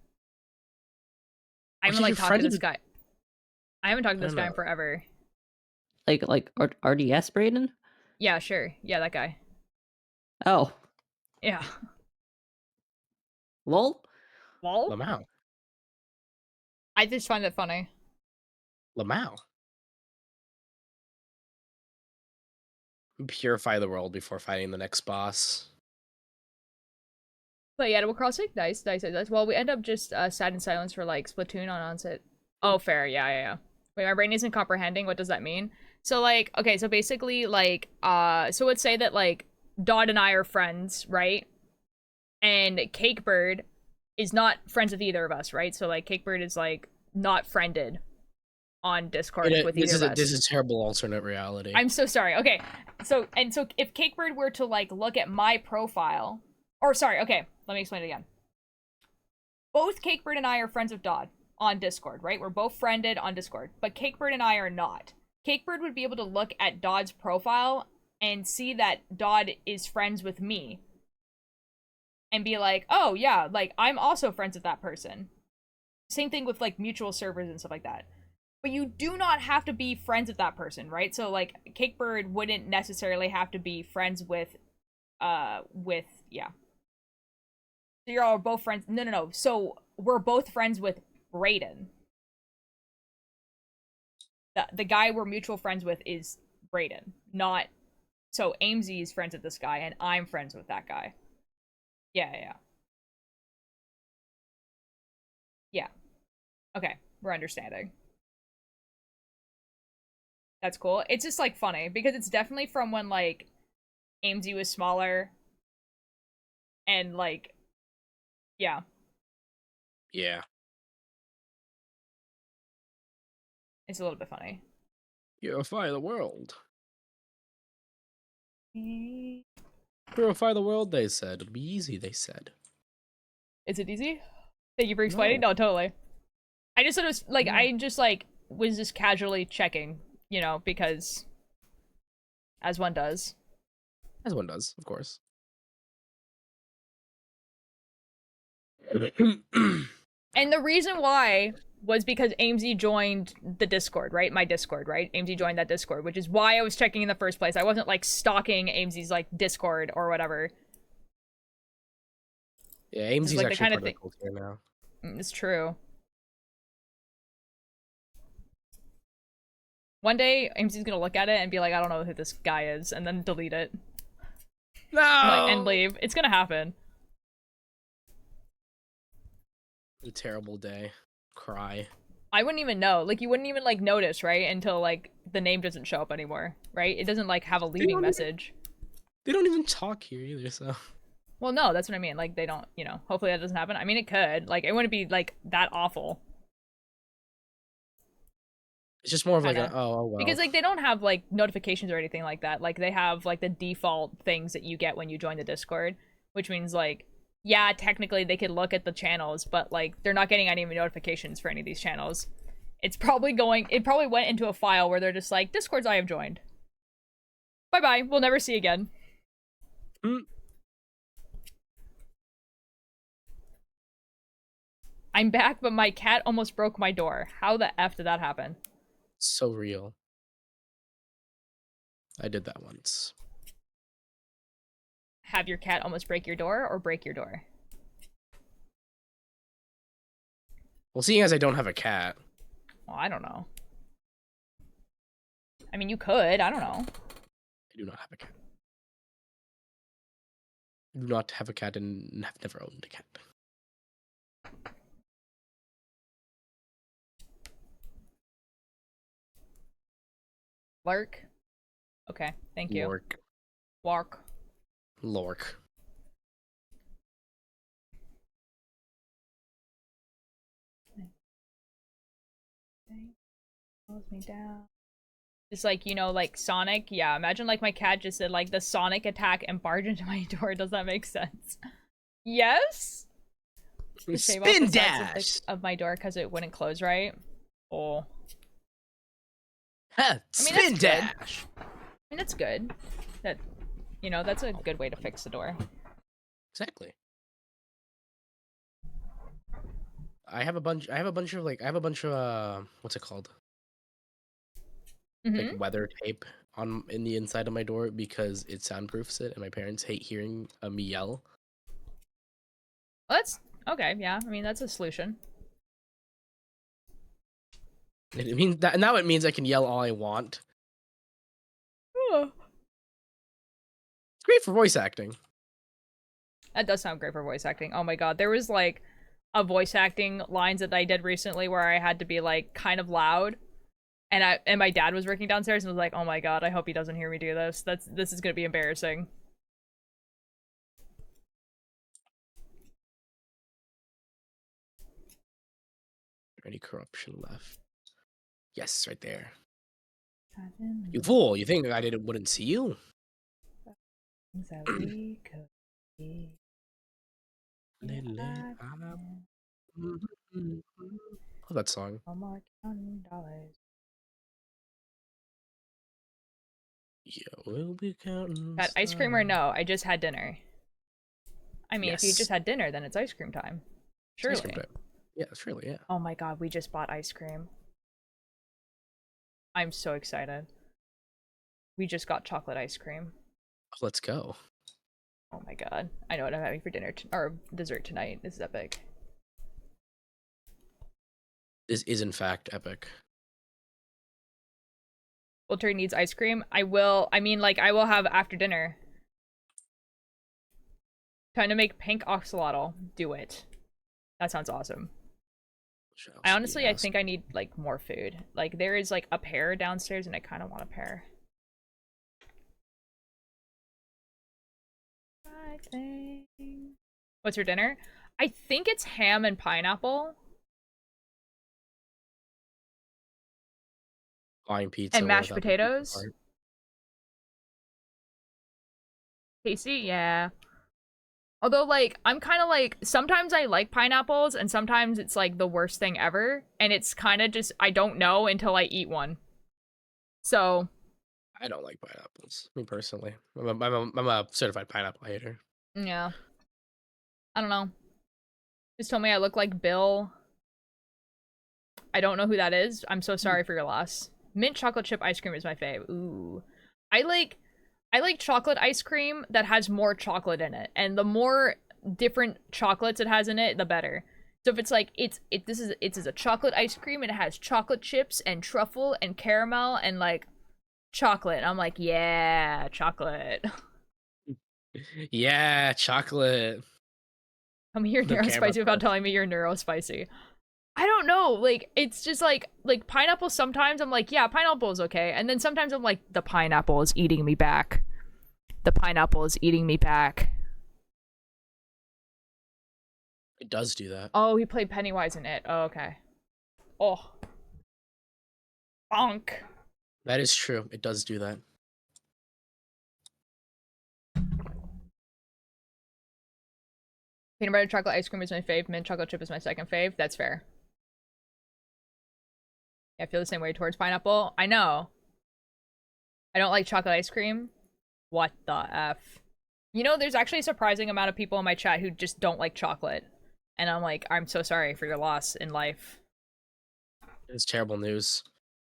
I haven't, so like, you're talked to friends this with- guy. I haven't talked to I this don't guy in know. forever. Like RDS Braden? Yeah, sure. Yeah, that guy. Oh, Yeah. lol. Lol? Lamau. I just find that funny. Lamau. Purify the world before fighting the next boss. But yeah, Animal Crossing, nice. Well, we end up just sat in silence for like Splatoon on onset. Oh, fair. Yeah. Wait, my brain isn't comprehending. What does that mean? So like, okay, so basically like, so let's say that like Dodd and I are friends, right? And Cakebird is not friends with either of us, right? So like, Cakebird is like not friended on Discord with either of us. This is terrible alternate reality. I'm so sorry. Okay. So if Cakebird were to like look at my profile, or sorry, okay, let me explain it again. Both Cakebird and I are friends of Dodd on Discord, right? We're both friended on Discord, but Cakebird and I are not. Cakebird would be able to look at Dodd's profile and see that Dodd is friends with me. And be like, oh yeah, like I'm also friends with that person. Same thing with like mutual servers and stuff like that. But you do not have to be friends with that person, right? So like Cakebird wouldn't necessarily have to be friends with yeah. So you're all both friends. No. So we're both friends with Brayden. The guy we're mutual friends with is Brayden, not so Amesy is friends with this guy and I'm friends with that guy. Yeah. Yeah. Okay, we're understanding. That's cool. It's just like funny because it's definitely from when like Amesy was smaller and like yeah. Yeah. It's a little bit funny. Purify the world. Purify the world, they said. It'll be easy, they said. Is it easy? Thank you for explaining. No, totally. I just sort of like I just like was just casually checking, you know, because as one does. As one does, of course. And the reason why was because Amesy joined the Discord, right? My Discord, right? Amesy joined that Discord, which is why I was checking in the first place. I wasn't like stalking Amesy's like Discord or whatever. Yeah, Amesy's like, actually part of the cult here now. It's true. One day, Amesy's gonna look at it and be like, I don't know who this guy is, and then delete it. No! And leave. It's gonna happen. A terrible day. Cry. I wouldn't even know. Like, you wouldn't even, like, notice, right? Until, like, the name doesn't show up anymore, right? It doesn't, like, have a leaving message. They don't even talk here either, so... Well, no, that's what I mean. Like, they don't, you know, hopefully that doesn't happen. I mean, it could. Like, it wouldn't be, like, that awful. It's just more of like Kinda. oh well. Because, like, they don't have, like, notifications or anything like that. Like, they have, like, the default things that you get when you join the Discord. Which means, like, yeah, technically they could look at the channels, but, like, they're not getting any notifications for any of these channels. It probably went into a file where they're just like, Discords I have joined. Bye-bye, we'll never see again. I'm back, but my cat almost broke my door. How the F did that happen? So real. I did that once. Have your cat almost break your door or break your door? Well, seeing as I don't have a cat. Well, I don't know. I mean, you could. I don't know. I do not have a cat. I do not have a cat and have never owned a cat. Lark? Okay, thank you. Lork. Walk. Lork. Slows me down. Just like, you know, like Sonic. Yeah, imagine like my cat just did like the Sonic attack and barge into my door. Does that make sense? Yes? Spin dash! Of my door because it wouldn't close right. Oh. Huh, spin dash! I mean, it's good. That, you know, that's a good way to fix the door. Exactly. I have a bunch of what's it called? Like weather tape in the inside of my door because it soundproofs it and my parents hate hearing me yell. Well, that's okay, yeah. I mean, that's a solution. It means that now it means I can yell all I want. Oh. It's great for voice acting. That does sound great for voice acting. Oh my god, there was like a voice acting lines that I did recently where I had to be like kind of loud. And my dad was working downstairs and was like, "Oh my god, I hope he doesn't hear me do this. This is going to be embarrassing." Any corruption left? Yes, right there. You fool! You think I wouldn't see you? Love that song. Yeah, we'll be counting. Got ice cream or no? I just had dinner. I mean, if you Yes. just had dinner, then it's ice cream time. Surely. Ice cream time. Yeah, surely, yeah. Oh my god, we just bought ice cream. I'm so excited. We just got chocolate ice cream. Let's go. Oh my god. I know what I'm having for dinner or dessert tonight. This is epic. This is in fact epic. Walter needs ice cream. I will have after dinner. Trying to make pink axolotl. Do it. That sounds awesome. I think I need like more food. Like there is like a pear downstairs and I kind of want a pear. What's your dinner? I think it's ham and pineapple. Buying pizza And mashed without the pizza potatoes. part. Tasty, yeah. Although, like, I'm kind of like, sometimes I like pineapples, and sometimes it's, like, the worst thing ever. And it's kind of just, I don't know until I eat one. So. I don't like pineapples, me personally. I'm a certified pineapple hater. Yeah. I don't know. Just told me I look like Bill. I don't know who that is. I'm so sorry for your loss. Mint chocolate chip ice cream is my fave. Ooh. I like chocolate ice cream that has more chocolate in it, and the more different chocolates it has in it, the better. So if it's like it's a chocolate ice cream and it has chocolate chips and truffle and caramel and like chocolate, I'm like, yeah, chocolate. Yeah, chocolate. Tell me you're The caramel neurospicy without crust. telling me you're neurospicy. I don't know, like, it's just like pineapple sometimes I'm like, yeah, pineapple is okay. And then sometimes I'm like, the pineapple is eating me back. The pineapple is eating me back. It does do that. Oh, he played Pennywise in it. Oh, okay. Oh. Bonk. That is true. It does do that. Peanut butter chocolate ice cream is my fave. Mint chocolate chip is my second fave. That's fair. Yeah, I feel the same way towards pineapple. I know. I don't like chocolate ice cream. What the F? You know, there's actually a surprising amount of people in my chat who just don't like chocolate. And I'm like, I'm so sorry for your loss in life. It's terrible news.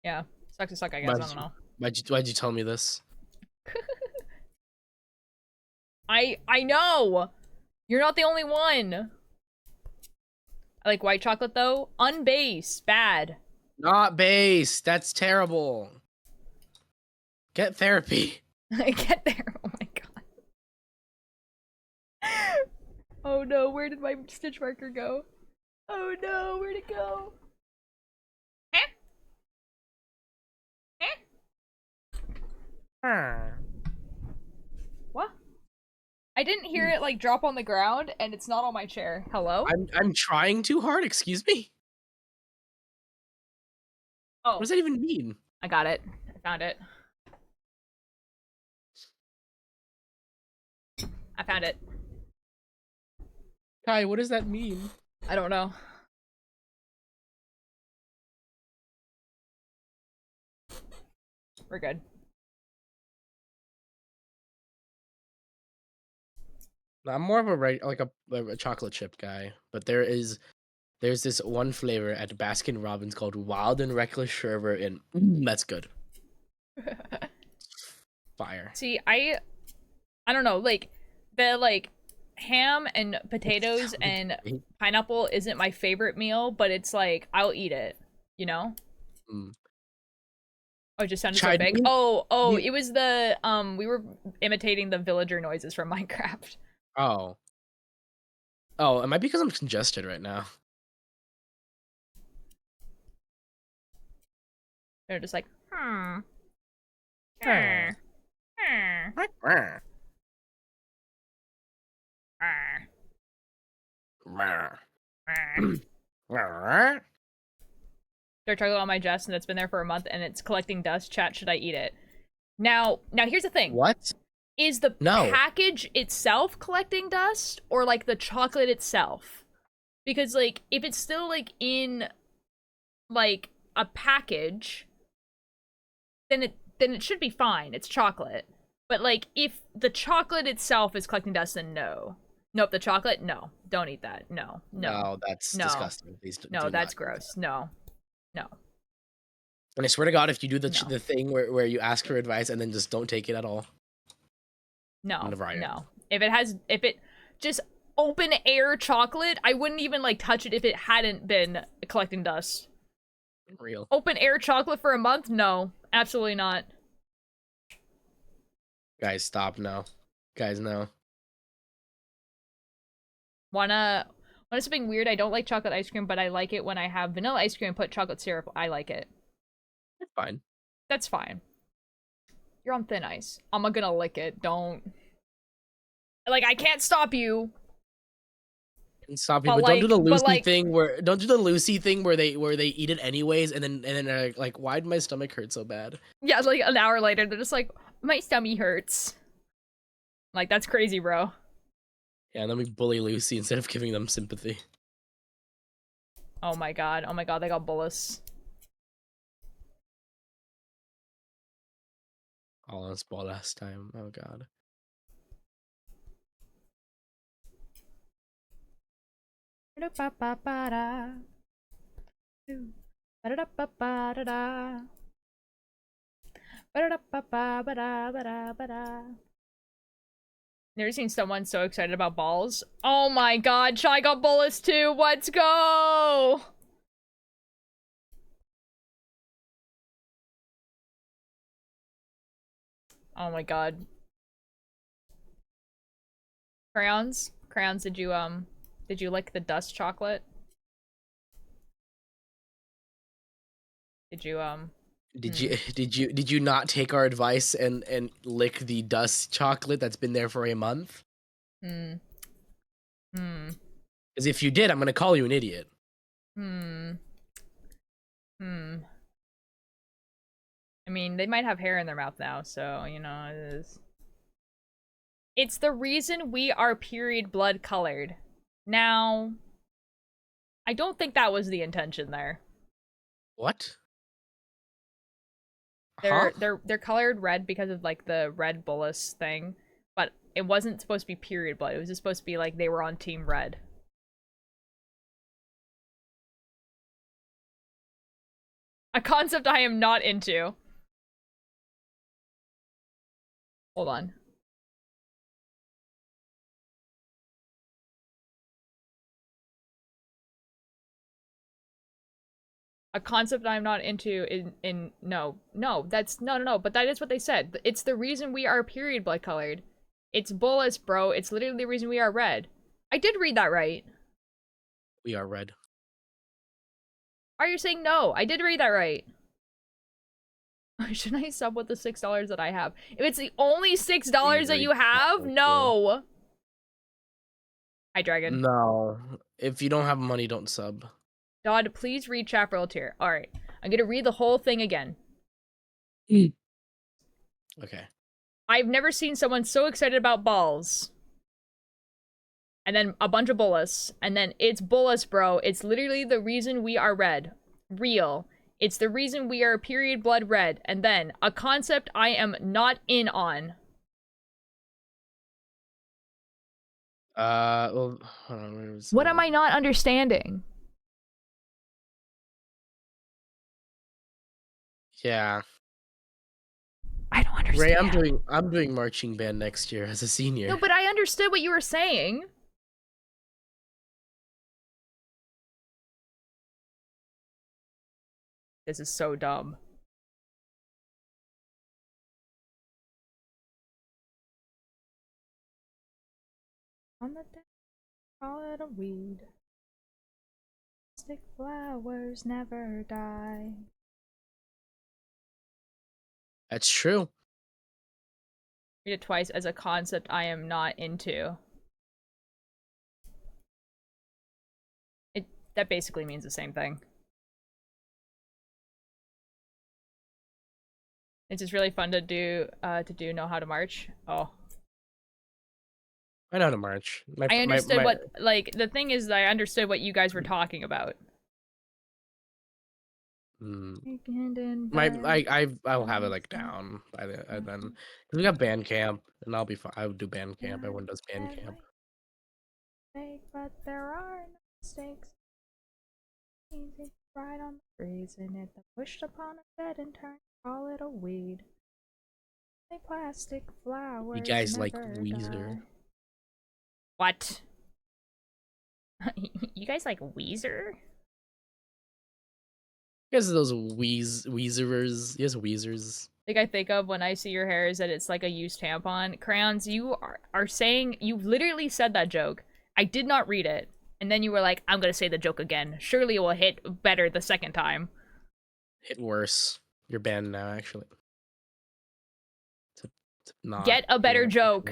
Yeah. Sucks to suck, I guess. I don't know. Why'd you tell me this? I know! You're not the only one! I like white chocolate, though. Unbased. Bad. Not base. That's terrible. Get therapy. Get there. Oh my god. Oh no, where did my stitch marker go? Oh no, where'd it go? What? I didn't hear it like drop on the ground and it's not on my chair. Hello? I'm trying too hard, excuse me? Oh, What does that even mean? I got it. I found it. I found it. Kai, what does that mean? I don't know. We're good. I'm more of a chocolate chip guy, but there's this one flavor at Baskin Robbins called Wild and Reckless Sherbet, and that's good. Fire. See, I don't know, like the like ham and potatoes and pineapple isn't my favorite meal, but it's like I'll eat it, you know? Mm. Oh, it just sounded Tried so big. me? Oh, You- it was the we were imitating the villager noises from Minecraft. Oh. Oh, it might be because I'm congested right now. They're just like, Hmm. Dark chocolate on my chest and it's been there for a month and it's collecting dust. Chat, should I eat it? Now here's the thing. What? Is the No. package itself collecting dust or like the chocolate itself? Because like if it's still like in like a package, then it should be fine. It's chocolate. But like if the chocolate itself is collecting dust, then no. Nope, the chocolate, no. Don't eat that. No. No, that's No. disgusting. Please No, do that's not do gross. No. No. And I swear to God, if you do the No. the thing where you ask for advice and then just don't take it at all. No, Never no. If it just open air chocolate, I wouldn't even like touch it if it hadn't been collecting dust. Real. Open air chocolate for a month? No, absolutely not. Guys, stop now. Guys, no. Wanna something weird? I don't like chocolate ice cream, but I like it when I have vanilla ice cream and put chocolate syrup. I like it. It's fine. That's fine. You're on thin ice. I'm gonna lick it. Don't. Like, I can't stop you. Stop you, But but don't do the like- but Lucy like- thing where they eat it anyways, and then they're like, why did my stomach hurt so bad? Yeah, like an hour later, they're just like, my stomach hurts. Like, that's crazy, bro. Yeah, and then we bully Lucy instead of giving them sympathy. Oh my god, they got bullets. All on spot last time. Oh god. Never seen someone so excited about balls. Oh my god, Shy got bullets too. Let's go! Oh my god. Crayons? Crayons, did you lick the dust chocolate? Did you, Did you not take our advice and lick the dust chocolate that's been there for a month? Hmm. Because if you did, I'm gonna call you an idiot. I mean, they might have hair in their mouth now, so, you know, it is. It's the reason we are period blood colored. Now, I don't think that was the intention there. What? They're colored red because of like the red bullets thing, but it wasn't supposed to be period blood. It was just supposed to be like they were on team red. A concept I am not into. Hold on. A concept I'm not into no, but that is what they said. It's the reason we are period blood colored. It's bullets, bro. It's literally the reason we are red. I did read that right. We are red. Why are you saying no? I did read that right. Should I sub with the $6 that I have? If it's the only $6 that you have, no. Hi, Dragon. No. If you don't have money, don't sub. Dodd, please read chat for Altier. Alright. I'm gonna read the whole thing again. Okay. I've never seen someone so excited about balls. And then a bunch of bullets. And then it's bullets, bro. It's literally the reason we are red. Real. It's the reason we are period blood red. And then a concept I am not in on. Well, hold on, where was What am I not understanding? Yeah. I don't understand. Ray, I'm doing marching band next year as a senior. No, but I understood what you were saying. This is so dumb. On the deck, call it a weed. Stick flowers never die. That's true. Read it twice as a concept I am not into. That basically means the same thing. It's just really fun to do know how to march. Oh. I know how to march. I understood what, like, the thing is that I understood what you guys were talking about. I'll have it like down by then. Cause we got band camp, and I'll be fine. I would do band camp. Everyone does band camp. But there are no mistakes. Right on the breeze in it, that pushed upon a bed and turned, call it a weed. The plastic flowers You guys like never Weezer? die. What? You guys like Weezer? You guys are those Weezerers. You guys Weezers. I think of when I see your hair is that it's like a used tampon. Crayons, you are saying, you literally said that joke. I did not read it. And then you were like, I'm gonna say the joke again. Surely it will hit better the second time. Hit worse. You're banned now, actually. To not Get a better be joke.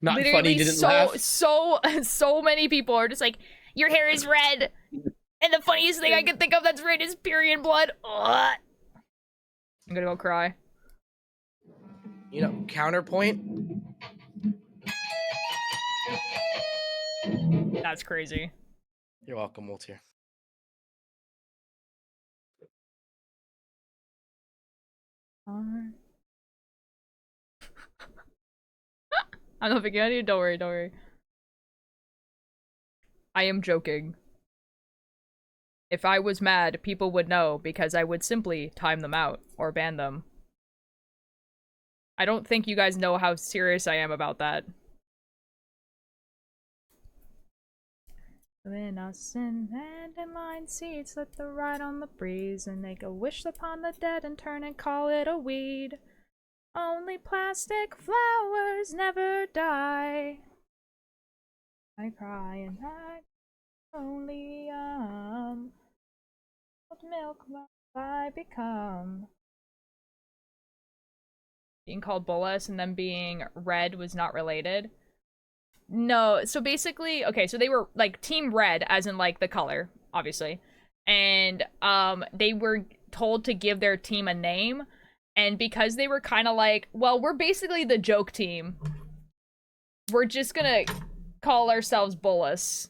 Not Literally funny, didn't laugh. so many people are just like, your hair is red. And the funniest thing I can think of that's red is period blood. Ugh. I'm gonna go cry. You know, counterpoint. That's crazy. You're welcome, Walter. I'm not picking on you. Don't worry, don't worry. I am joking. If I was mad, people would know because I would simply time them out or ban them. I don't think you guys know how serious I am about that. When us in hand in line seats, let the ride on the breeze and make a wish upon the dead and turn and call it a weed. Only plastic flowers never die. I cry and I only milk must I become. Being called Bullis and then being red was not related. No, so basically, okay, so they were like Team Red, as in like the color, obviously. And they were told to give their team a name. And because they were kind of like, well, we're basically the joke team. We're just gonna call ourselves Bullis.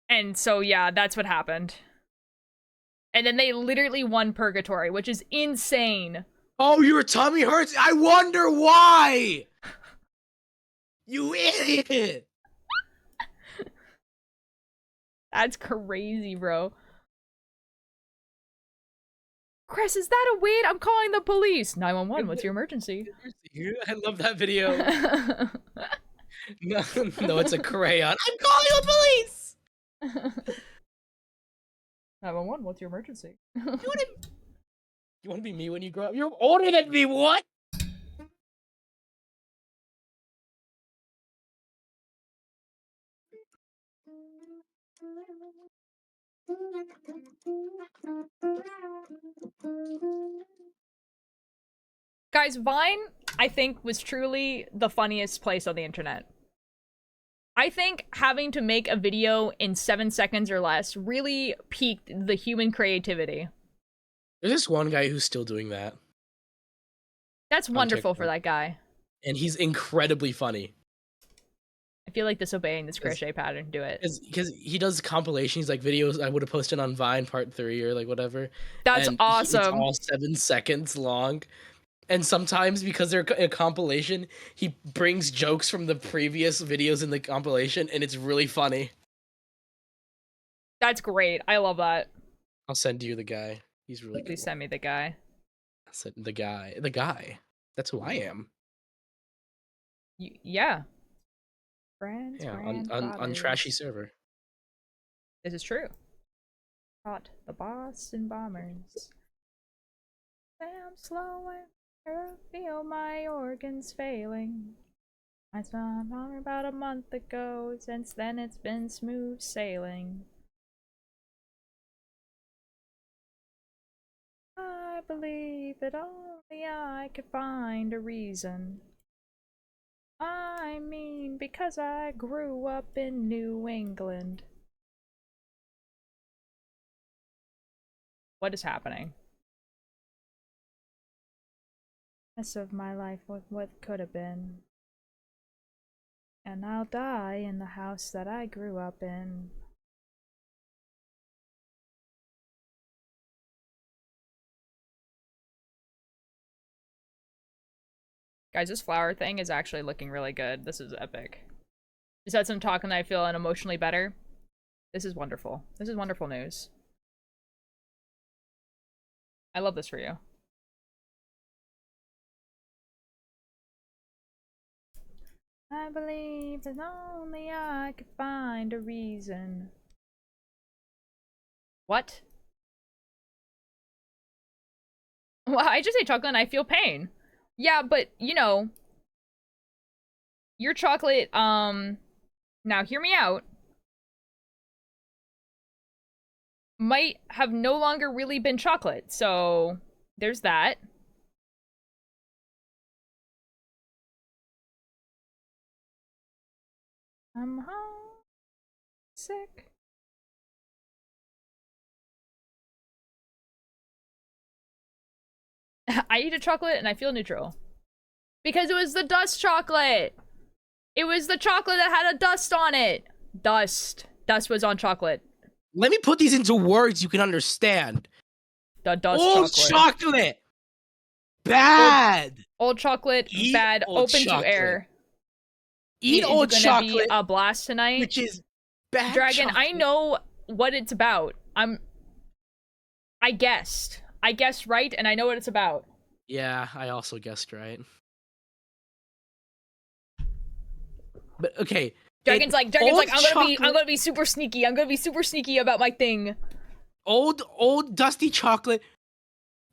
And so yeah, that's what happened. And then they literally won Purgatory, which is insane. Oh, your tummy hurts? I wonder why! You idiot! That's crazy, bro. Chris, is that a weed? I'm calling the police. 911, what's your emergency? I love that video. No, no, it's a crayon. I'm calling the police! 911, what's your emergency? You want to be me when you grow up? You're older than me, what? Guys, Vine, I think, was truly the funniest place on the internet. I think having to make a video in 7 seconds or less really piqued the human creativity. There's this one guy who's still doing that. That's wonderful for that guy. And he's incredibly funny. I feel like disobeying this crochet pattern. Do it. Because he does compilations, like videos I would have posted on Vine Part 3 or like whatever. That's and awesome. It's all 7 seconds long. And sometimes, because they're a compilation, he brings jokes from the previous videos in the compilation, and it's really funny. That's great. I love that. I'll send you the guy. He's really Please cool. send me the guy. I said the guy. The guy. That's who I am. Yeah. Friends, Yeah, on trashy server. This is true. Caught the Boston Bombers. I'm slowing. I feel my organs failing. I saw a bomber about a month ago. Since then, it's been smooth sailing. I believe that only I could find a reason. I mean, because I grew up in New England. What is happening? Mess of my life with what could have been. And I'll die in the house that I grew up in. Guys, this flower thing is actually looking really good. This is epic. Just had some talk and I feel emotionally better. This is wonderful. This is wonderful news. I love this for you. I believe that only I could find a reason. What? Well, I just ate chocolate and I feel pain. Yeah, but, you know, your chocolate, now hear me out, might have no longer really been chocolate, so there's that. I'm sick. I eat a chocolate and I feel neutral. Because it was the dust chocolate! It was the chocolate that had a dust on it! Dust. Dust was on chocolate. Let me put these into words you can understand. The dust Old chocolate! Bad! Old chocolate, Eat bad, old open chocolate. to air. Eat old gonna chocolate, be a blast tonight. which is bad Dragon, chocolate. I know what it's about. I guessed. I guessed right, and I know what it's about. Yeah, I also guessed right. But okay. Dragon's like, old I'm gonna be super sneaky. I'm gonna be super sneaky about my thing. Old dusty chocolate.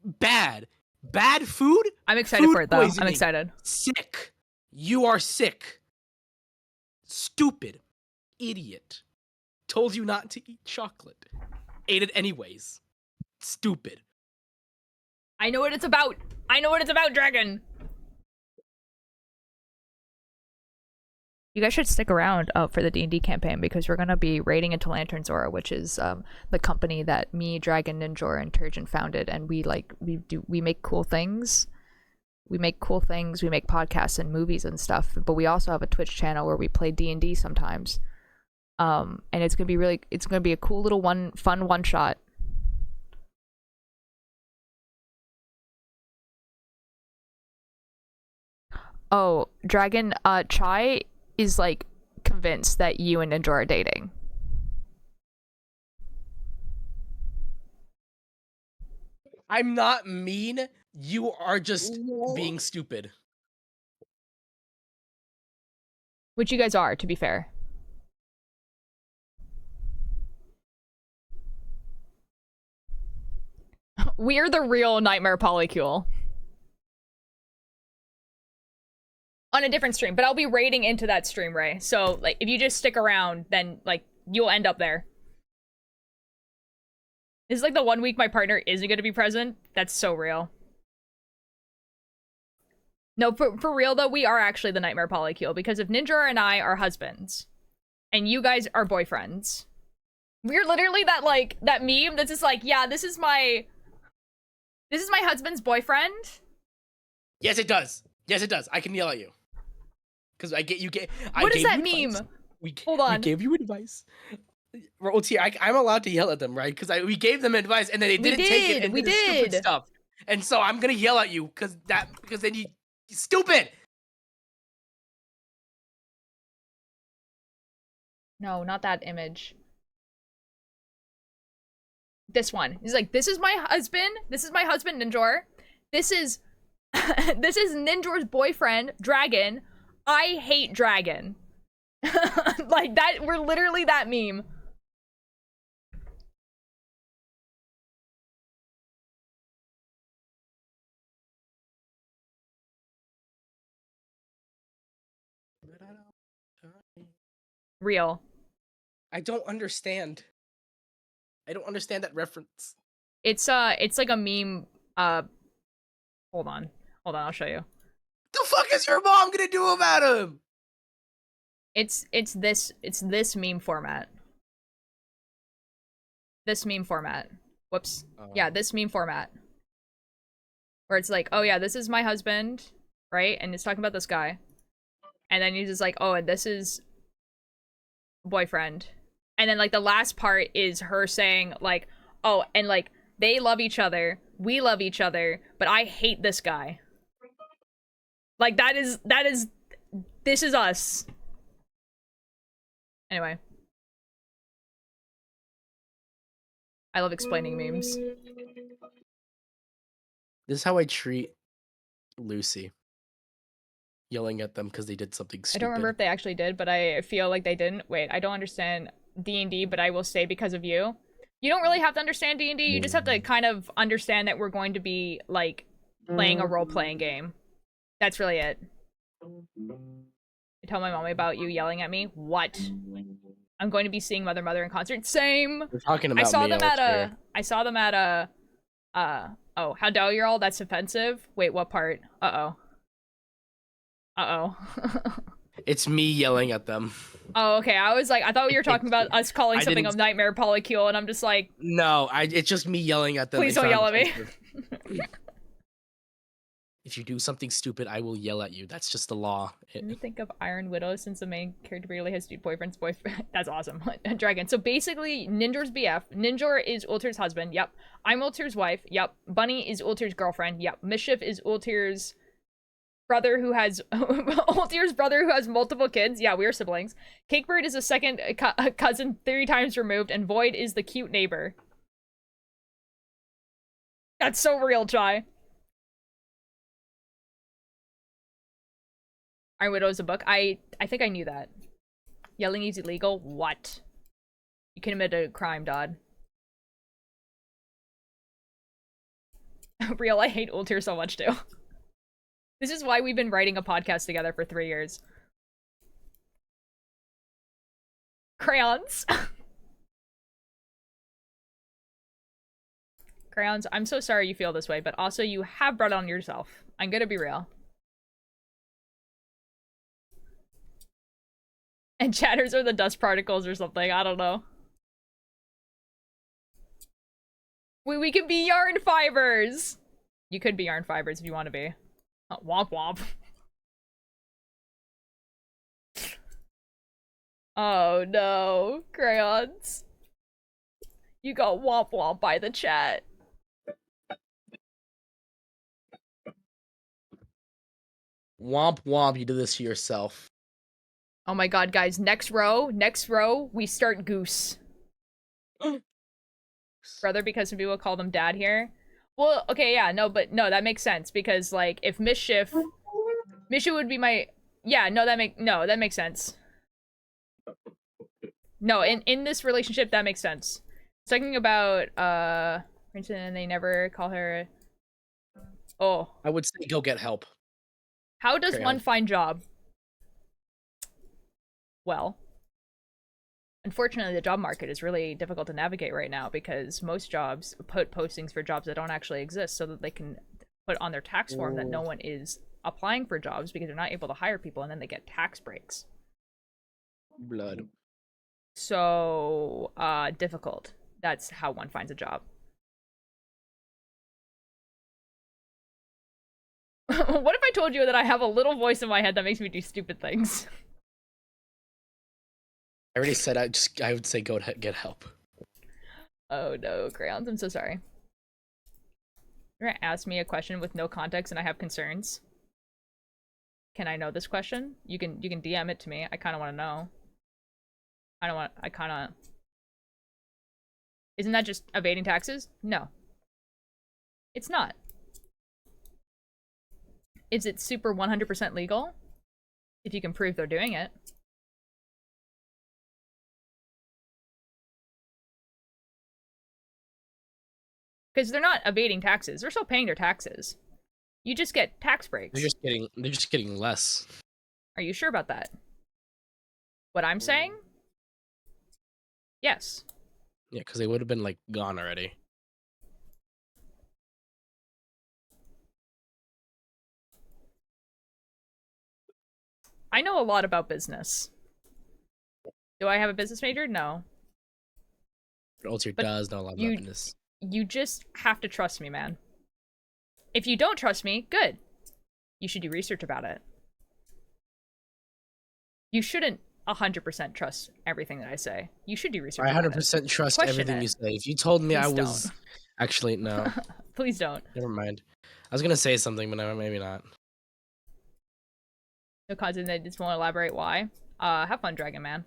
Bad. Bad food? I'm excited Food for it though. I'm poisoning. excited. Sick. You are sick. Stupid. Idiot. Told you not to eat chocolate. Ate it anyways. Stupid. I know what it's about. I know what it's about, Dragon. You guys should stick around for the D&D campaign because we're gonna be raiding into Lantern Zora, which is the company that me, Dragon, Ninjora, and Turgeon founded, and we make cool things. We make cool things. We make podcasts and movies and stuff, but we also have a Twitch channel where we play D&D sometimes. And it's gonna be a cool little fun one shot. Oh, Dragon, Chai is like convinced that you and Ninja are dating. I'm not mean. You are just being stupid. Which you guys are, to be fair. We're the real Nightmare Polycule. On a different stream, but I'll be raiding into that stream, Ray. So, like, if you just stick around, then, like, you'll end up there. This is like the 1 week my partner isn't gonna be present. That's so real. No, for real though, we are actually the Nightmare Polycule, because if Ninja and I are husbands, and you guys are boyfriends, we're literally that, like, that meme that's just like, yeah, this is my husband's boyfriend. Yes, it does. Yes, it does. I can yell at you. Because What does that meme? Hold on. We gave you advice. OT, I'm allowed to yell at them, right? Because we gave them advice and then they didn't take it and we did stupid did. stuff. And so I'm gonna yell at you because then you stupid. No, not that image. This one. He's like, this is my husband. This is my husband, Ninjor. This is this is Ninjor's boyfriend, Dragon. I hate Dragon. Like that, we're literally that meme. Real. I don't understand. I don't understand that reference. It's like a meme. Hold on, I'll show you. The fuck is your mom gonna do about him? It's this meme format. This meme format. Whoops. Yeah, this meme format. Where it's like, oh yeah, this is my husband, right? And it's talking about this guy. And then he's just like, oh, and this is boyfriend. And then like the last part is her saying like, oh, and like they love each other, we love each other, but I hate this guy. Like this is us. Anyway. I love explaining memes. This is how I treat Lucy. Yelling at them because they did something I stupid. don't remember if they actually did, but I feel like they didn't. Wait, I don't understand D&D, but I will say because of you. You don't really have to understand D&D, you just have to kind of understand that we're going to be, like, playing a role-playing game. That's really it. I tell my mommy about you yelling at me. What? I'm going to be seeing Mother Mother in concert. Same. We're talking about I saw me them at Altair. I saw them at oh, how dare you all? That's offensive. Wait, what part? Uh-oh. Uh-oh. It's me yelling at them. Oh, okay. I was like, I thought you were talking about us calling I something a didn't- nightmare polycule, and I'm just like, No, it's just me yelling at them. please They don't found yell at me. offensive. If you do something stupid, I will yell at you. That's just the law. Let me think of Iron Widow since the main character really has two boyfriends. That's awesome. Dragon. So basically, Ninjor's BF. Ninjor is Ultir's husband. Yep. I'm Ultir's wife. Yep. Bunny is Ultir's girlfriend. Yep. Mischief is Ultir's brother who has Ultir's brother who has multiple kids. Yeah, we are siblings. Cakebird is a second cousin 3 times removed, and Void is the cute neighbor. That's so real, Chai. Iron Widow is a book. I think I knew that. Yelling is illegal? What? You can commit a crime, Dodd. Real, I hate Ultir so much too. This is why we've been writing a podcast together for 3 years. Crayons. Crayons, I'm so sorry you feel this way, but also you have brought it on yourself. I'm gonna be real. And chatters are the dust particles or something, I don't know. We can be yarn fibers! You could be yarn fibers if you want to be. Womp womp. Oh no, crayons. You got womp womp by the chat. Womp womp, you did this to yourself. Oh my god, guys, next row, we start Goose. Brother, because some people call them dad here. Well, okay, yeah, no, but no, that makes sense, because, like, if Mischief would be my, yeah, no, that makes sense. No, in this relationship, that makes sense. Talking about, for instance, and they never call her, oh. I would say go get help. How does Carry one on. find job? Well, unfortunately, the job market is really difficult to navigate right now because most jobs put postings for jobs that don't actually exist so that they can put on their tax form that no one is applying for jobs because they're not able to hire people and then they get tax breaks. Blood. So, difficult. That's how one finds a job. What if I told you that I have a little voice in my head that makes me do stupid things? I already said I would say go get help. Oh no, crayons, I'm so sorry. You're gonna ask me a question with no context and I have concerns. Can I know this question? You can DM it to me. I kinda wanna know. Isn't that just evading taxes? No. It's not. Is it super 100% legal? If you can prove they're doing it. Because they're not evading taxes. They're still paying their taxes. You just get tax breaks. They're just getting less. Are you sure about that? What I'm saying? Yes. Yeah, because they would have been like gone already. I know a lot about business. Do I have a business major? No. But Ultir But does know a lot you- about business. You just have to trust me, man. If you don't trust me, good. You should do research about it. You shouldn't 100% trust everything that I say. You should do research I about 100% trust Question everything it. you say. If you told me I Please was... Actually, no. it. Please don't. Never mind. I was gonna say something, but maybe not. No content, they just won't elaborate why. Have fun, Dragon Man.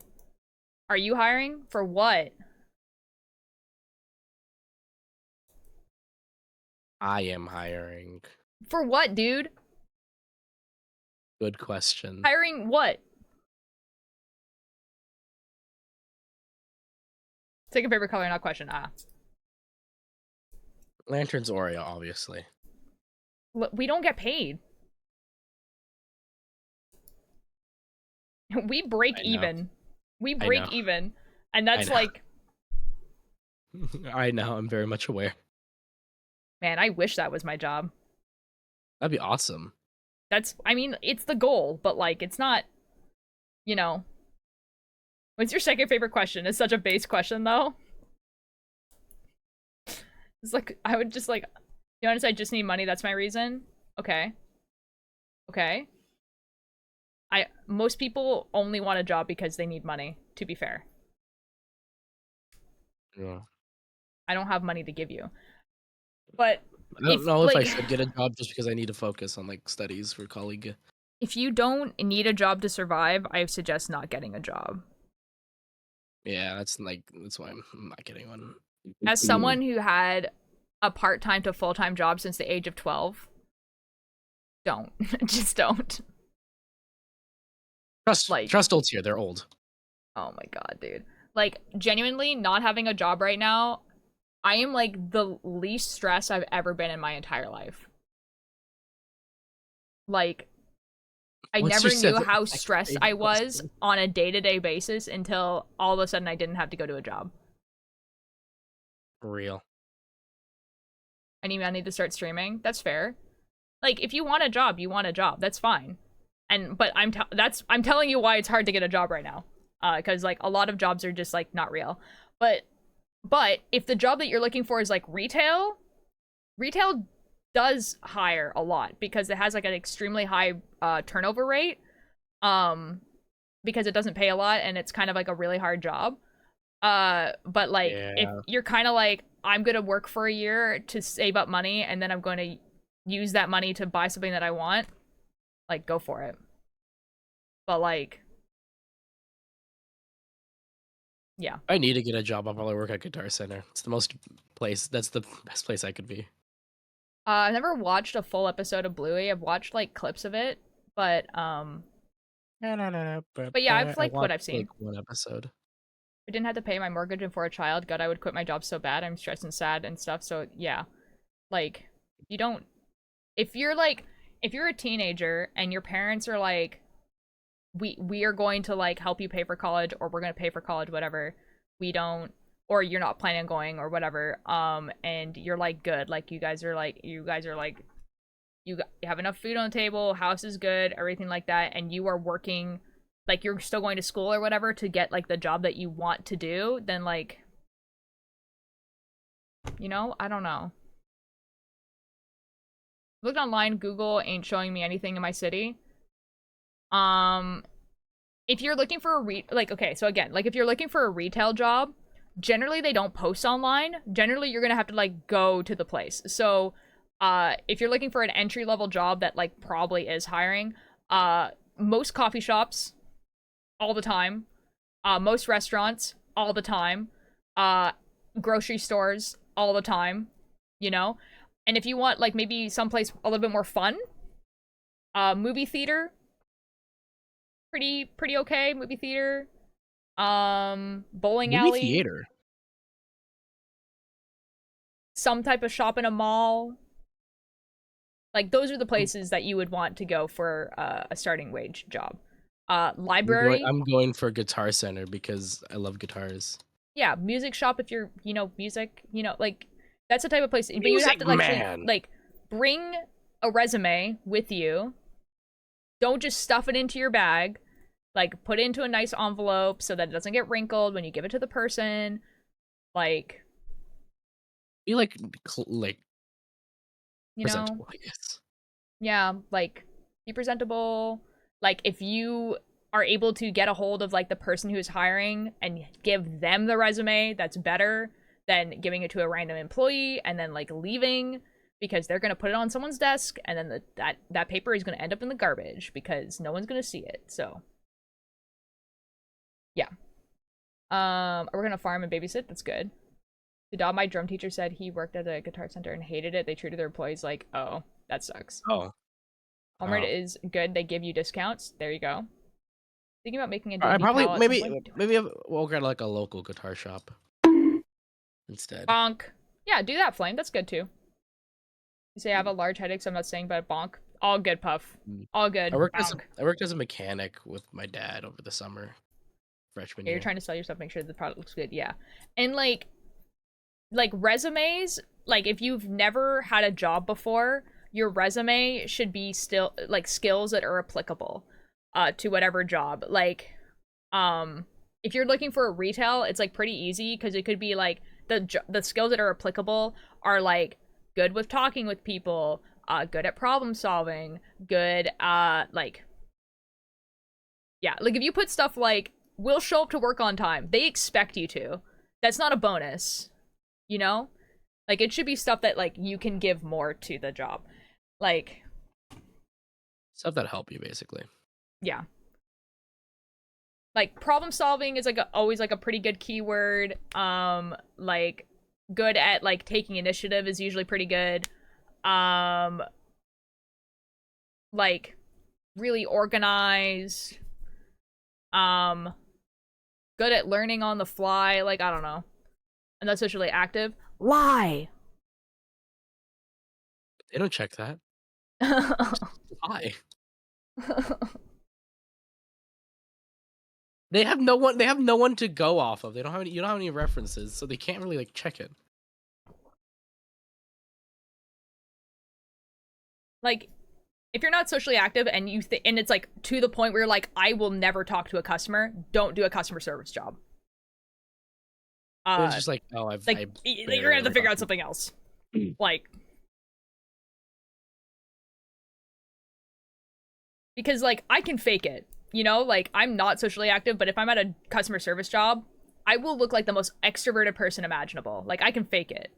Are you hiring? For what? I am hiring. For what, dude? Good question. Hiring what? Second favorite color, not question. Ah. Lantern's Oreo, obviously. We don't get paid. We break I know. even. We I break know. even. And that's know. like, I know, I'm very much aware. man, I wish that was my job. That'd be awesome. I mean, it's the goal, but like, it's not, you know. What's your second favorite question? It's such a base question, though. It's like, I would just like, you honest, I just need money, that's my reason? Okay. Okay. Most people only want a job because they need money, to be fair. Yeah. I don't have money to give you. But I don't know if I like, should get a job just because I need to focus on like studies for colleague. if you don't need a job to survive, I suggest not getting a job. Yeah, that's why I'm not getting one. As someone who had a part-time to full-time job since the age of 12, don't. Just don't. Trust olds here, they're old. Oh my god, dude. Like, genuinely, not having a job right now, I am like the least stressed I've ever been in my entire life. Like, I never knew how stressed I was on a day-to-day basis until all of a sudden I didn't have to go to a job. For real. I need to start streaming. That's fair. Like, if you want a job, you want a job. That's fine. But I'm telling you why it's hard to get a job right now. Because like a lot of jobs are just like not real. But if the job that you're looking for is like retail does hire a lot because it has like an extremely high turnover rate. Because it doesn't pay a lot and it's kind of like a really hard job. But like if you're kind of like, I'm gonna work for a year to save up money and then I'm going to use that money to buy something that I want, like, go for it. But like, yeah. I need to get a job. I'll probably work at Guitar Center. It's that's the best place I could be. I've never watched a full episode of Bluey. I've watched like clips of it, but yeah, I've liked what I've seen. Like one episode. I didn't have to pay my mortgage and for a child. God, I would quit my job so bad. I'm stressed and sad and stuff. So yeah, like, you don't. If you're a teenager and your parents are like, we are going to like help you pay for college, or we're gonna pay for college, whatever. We don't, or you're not planning on going, or whatever. And you're like good, like you guys are like you have enough food on the table, house is good, everything like that, and you are working, like you're still going to school or whatever to get like the job that you want to do, then like, you know, I don't know. Looked online, Google ain't showing me anything in my city. If you're looking for if you're looking for a retail job, generally they don't post online. Generally, you're gonna have to like go to the place. So, if you're looking for an entry-level job that like probably is hiring, most coffee shops, all the time, most restaurants, all the time, grocery stores, all the time, you know? And if you want like maybe someplace a little bit more fun, movie theater, pretty okay. Movie theater, bowling alley, Movie theater, some type of shop in a mall. Like those are the places that you would want to go for a starting wage job. Library. I'm going for Guitar Center because I love guitars. Yeah, music shop if you're, music, like that's the type of place. But you have to like bring a resume with you. Don't just stuff it into your bag. Like, put it into a nice envelope so that it doesn't get wrinkled when you give it to the person. Like, Be like you know, presentable, I guess. Yeah, like, be presentable. Like, if you are able to get a hold of like the person who's hiring and give them the resume, that's better than giving it to a random employee and then like leaving, because they're gonna put it on someone's desk and then that paper is gonna end up in the garbage because no one's gonna see it. So yeah. I work on a farm and babysit. That's good. The dog, my drum teacher said he worked at a guitar center and hated it. They treated their employees like, oh, that sucks. Oh. Walmart Oh. is good. They give you discounts. There you go. Thinking about making a I D&D probably palette at some maybe point. maybe we'll get like a local guitar shop instead. Bonk. Yeah, do that, Flame. That's good too. You say I have a large headache, so I'm not saying, but bonk. All good, Puff. All good. I worked Bonk. as a mechanic with my dad over the summer, freshman Yeah, year. you're trying to sell yourself, make sure the product looks good. Yeah, and like resumes. Like if you've never had a job before, your resume should be still like skills that are applicable, to whatever job. Like, if you're looking for a retail, it's like pretty easy because it could be like the skills that are applicable are like good with talking with people, good at problem solving, good like yeah, like if you put stuff like will show up to work on time, they expect you to. That's not a bonus, you know? Like it should be stuff that like you can give more to the job. Like Stuff that help you basically. yeah. Like problem solving is like always like a pretty good keyword. Like good at like taking initiative is usually pretty good. Like really organized. Good at learning on the fly, like I don't know. And that's socially active. Lie. They don't check that. Why? They have no one. They have no one to go off of. They don't have any. You don't have any references, so they can't really like check it. Like if you're not socially active and you and it's like to the point where you're like I will never talk to a customer, don't do a customer service job. It's just like, oh, like you're gonna have to figure out something else. Like because like I can fake it, you know, like I'm not socially active, but if I'm at a customer service job, I will look like the most extroverted person imaginable. Like I can fake it.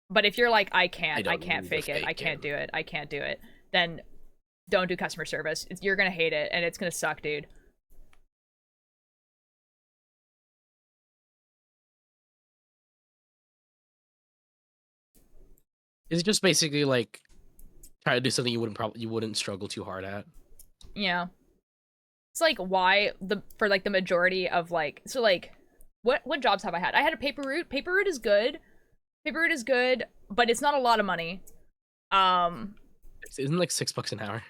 But if you're like I can't fake it, I can't do it, then don't do customer service. You're gonna hate it and it's gonna suck, dude. It's just basically like try to do something you wouldn't struggle too hard at. Yeah. It's like why for like the majority of like so like what jobs have I had? I had a paper route. Paper route is good. Paper route is good, but it's not a lot of money. Isn't it like $6 an hour?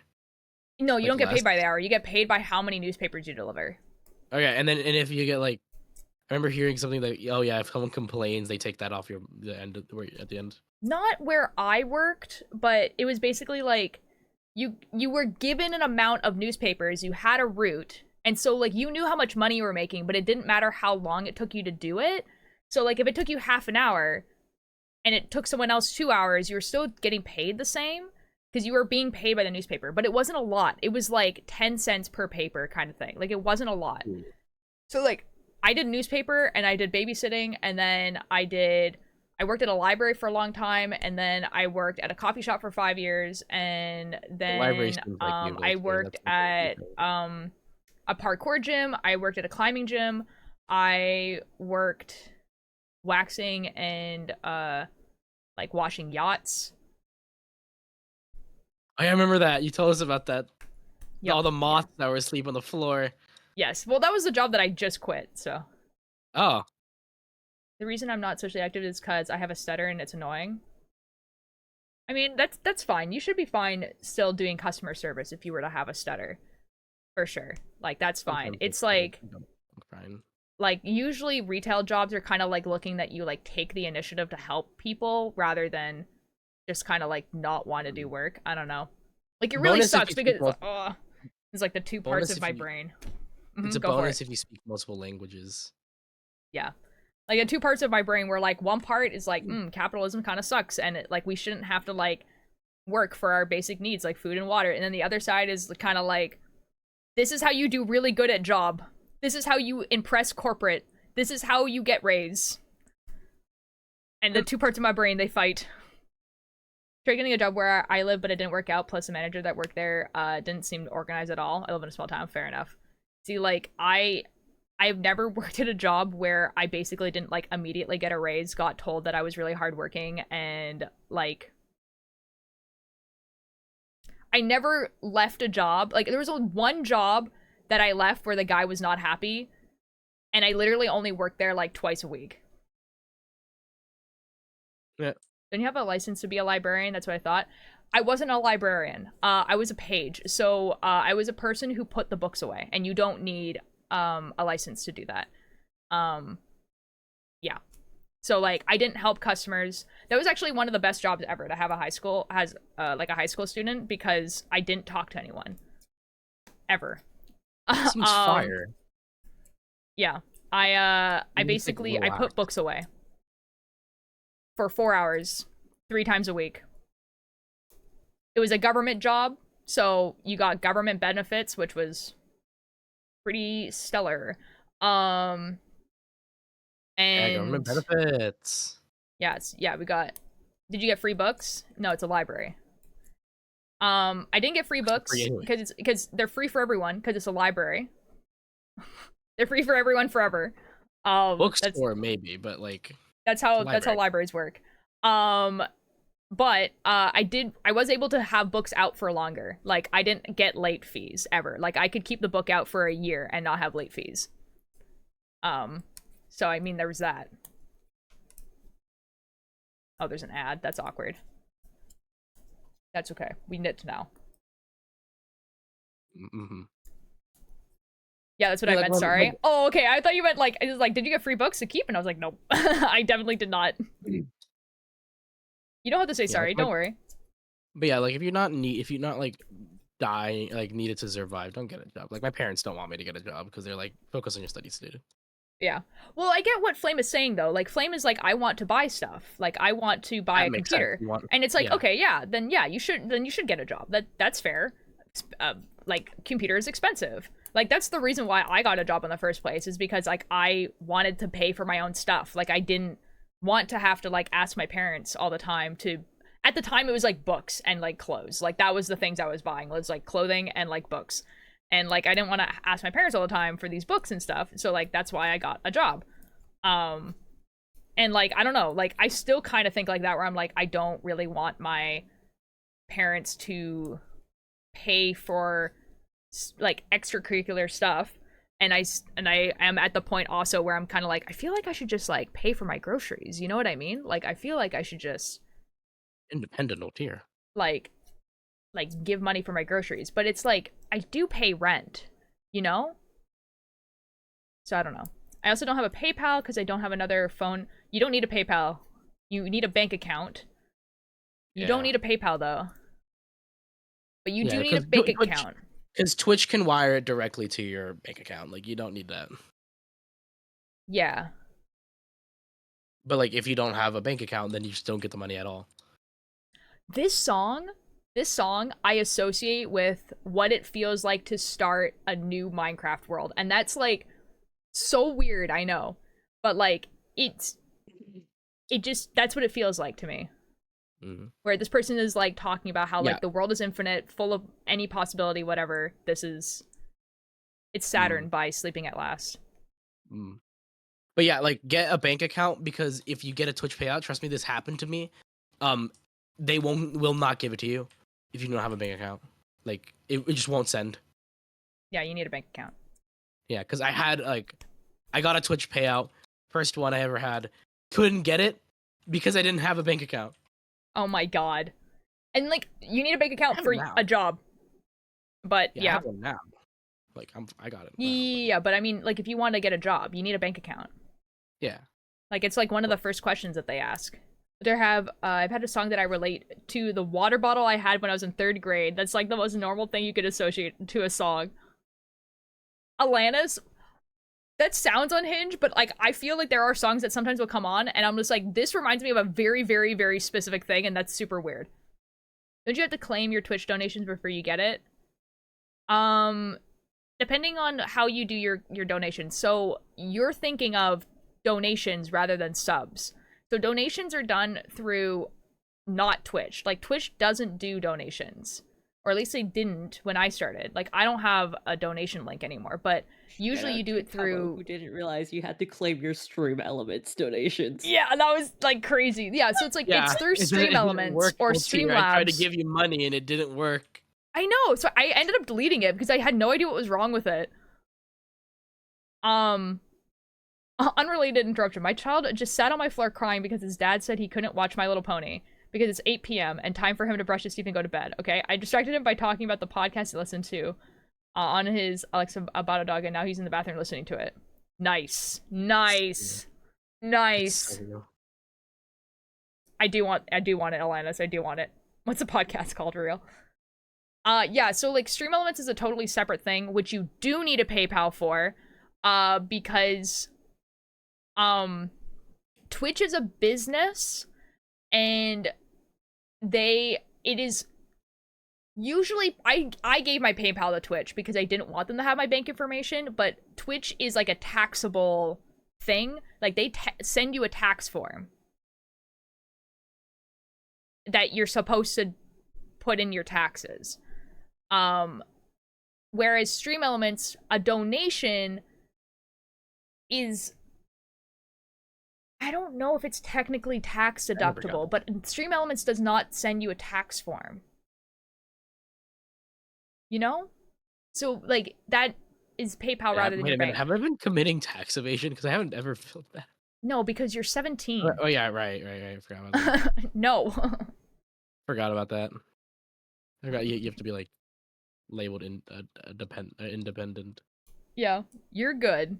No, you Like don't get less? paid by the hour. You get paid by how many newspapers you deliver. Okay, and if you get like, I remember hearing something like, oh yeah, if someone complains, they take that off the end at the end. Not where I worked, but it was basically like you were given an amount of newspapers, you had a route, and so like you knew how much money you were making, but it didn't matter how long it took you to do it. So like if it took you half an hour and it took someone else 2 hours, you were still getting paid the same because you were being paid by the newspaper, but it wasn't a lot. It was like 10 cents per paper kind of thing. Like it wasn't a lot. So like I did newspaper and I did babysitting, and then I worked at a library for a long time, and then I worked at a coffee shop for 5 years, and then I worked at a parkour gym, I worked at a climbing gym, I worked waxing and like washing yachts. I remember that. You told us about that. Yep. All the moths that were asleep on the floor. Yes. Well, that was the job that I just quit, so. Oh. The reason I'm not socially active is because I have a stutter and it's annoying. I mean, that's fine. You should be fine still doing customer service if you were to have a stutter. For sure. Like, that's fine. It's like... I'm fine. Like, usually retail jobs are kind of like looking that you like take the initiative to help people rather than just kind of like not want to do work. I don't know. Like, it really sucks because it's like the two parts of my brain. It's a bonus if you speak multiple languages. Yeah. Like, the two parts of my brain where like one part is like, capitalism kind of sucks and like we shouldn't have to like work for our basic needs like food and water. And then the other side is kind of like, this is how you do really good at job. This is how you impress corporate. This is how you get raise. And the two parts of my brain, they fight. Tried getting a job where I live, but it didn't work out. Plus, the manager that worked there didn't seem organized at all. I live in a small town. Fair enough. See, like, I I've never worked at a job where I basically didn't like immediately get a raise, got told that I was really hardworking, and like I never left a job. Like there was only one job that I left where the guy was not happy, and I literally only worked there like twice a week. Yeah. Don't you have a license to be a librarian? That's what I thought. I wasn't a librarian. I was a page. So I was a person who put the books away, and you don't need a license to do that. Yeah. So like I didn't help customers. That was actually one of the best jobs ever, to have a high school like a high school student, because I didn't talk to anyone ever. Seems fire. Yeah. I You basically think I put books away for 4 hours 3 times a week. It was a government job, so you got government benefits, which was pretty stellar. And Yeah, government benefits. yeah, we got. Did you get free books? No, it's a library. I didn't get free books free anyway. because they're free for everyone, because it's a library. They're free for everyone forever. Bookstore maybe, but like that's how library. libraries work. But I was able to have books out for longer. Like I didn't get late fees ever. Like I could keep the book out for a year and not have late fees. So I mean there was that. Oh, there's an ad. That's awkward. That's okay. We knit now. Mm-hmm. Yeah, that's what I meant. Sorry. Oh, okay. I thought you meant like, it was like, did you get free books to keep? And I was like, nope. I definitely did not. You don't have to say sorry. Don't worry. But yeah, like if you're not like dying, like needed to survive, don't get a job. Like my parents don't want me to get a job because they're like, focus on your studies, dude. Yeah. Well, I get what Flame is saying though. Like Flame is like, I want to buy stuff. Like I want to buy a computer. And it's like, okay, yeah, then you should get a job. That's fair. Like computer is expensive. Like that's the reason why I got a job in the first place, is because like I wanted to pay for my own stuff. Like I didn't want to have to like ask my parents all the time to. At the time it was like books and like clothes. Like that was the things I was buying, was like clothing and like books. And like I didn't want to ask my parents all the time for these books and stuff. So like that's why I got a job. And like I don't know, like I still kind of think like that, where I'm like I don't really want my parents to pay for like extracurricular stuff. And I am at the point also where I'm kind of like I feel like I should just like pay for my groceries. You know what I mean? Like I feel like I should just independent tier. Like give money for my groceries, but it's like I do pay rent, you know? So I don't know. I also don't have a PayPal because I don't have another phone. You don't need a PayPal. You need a bank account. You don't need a PayPal though. But you do need a bank account. Because Twitch can wire it directly to your bank account. Like you don't need that. Yeah. But like if you don't have a bank account, then you just don't get the money at all. This song I associate with what it feels like to start a new Minecraft world. And that's like so weird, I know. But like that's what it feels like to me. Mm-hmm. Where this person is like talking about how like the world is infinite, full of any possibility, whatever. It's Saturn by Sleeping at Last. But yeah, like get a bank account, because if you get a Twitch payout, trust me, this happened to me. They will not give it to you if you don't have a bank account. Like it just won't send. Yeah, you need a bank account. Yeah, because I got a Twitch payout, first one I ever had, couldn't get it because I didn't have a bank account. Oh my god. And like you need a bank account for a job. But I have one now. Like I got it. Yeah, but I mean like if you want to get a job, you need a bank account. Yeah. Like it's like one of the first questions that they ask. I've had a song that I relate to, the water bottle I had when I was in 3rd grade. That's like the most normal thing you could associate to a song. Alanis, that sounds unhinged, but like I feel like there are songs that sometimes will come on and I'm just like, this reminds me of a very, very, very specific thing, and that's super weird. Don't you have to claim your Twitch donations before you get it? Depending on how you do your donations. So you're thinking of donations rather than subs. So donations are done through not Twitch. Like Twitch doesn't do donations. or at least they didn't when I started. Like, I don't have a donation link anymore, but usually Shout you out do to it Cabo, through. who didn't realize you had to claim your Stream Elements donations. Yeah, that was like crazy. Yeah, so it's like it's through Stream Elements or Streamlabs. I tried to give you money and it didn't work. I know, so I ended up deleting it because I had no idea what was wrong with it. Unrelated interruption. My child just sat on my floor crying because his dad said he couldn't watch My Little Pony because it's 8 p.m. and time for him to brush his teeth and go to bed. Okay, I distracted him by talking about the podcast he listened to on his Alexa about a dog, and now he's in the bathroom listening to it. Nice. I do want it, Alanis. I do want it. What's the podcast called, real? Yeah, so like Stream Elements is a totally separate thing, which you do need a PayPal for, because Twitch is a business, and it is usually I gave my PayPal to Twitch because I didn't want them to have my bank information, but Twitch is like a taxable thing. Like they send you a tax form that you're supposed to put in your taxes. Whereas Stream Elements, a donation is, I don't know if it's technically tax deductible, but Stream Elements does not send you a tax form. You know? So, like, that is PayPal rather than your bank. Have I been committing tax evasion? Because I haven't ever felt that. No, because you're 17. Oh, yeah, right. I forgot about that. No. Forgot about that. I forgot you have to be, like, labeled independent. Yeah, you're good.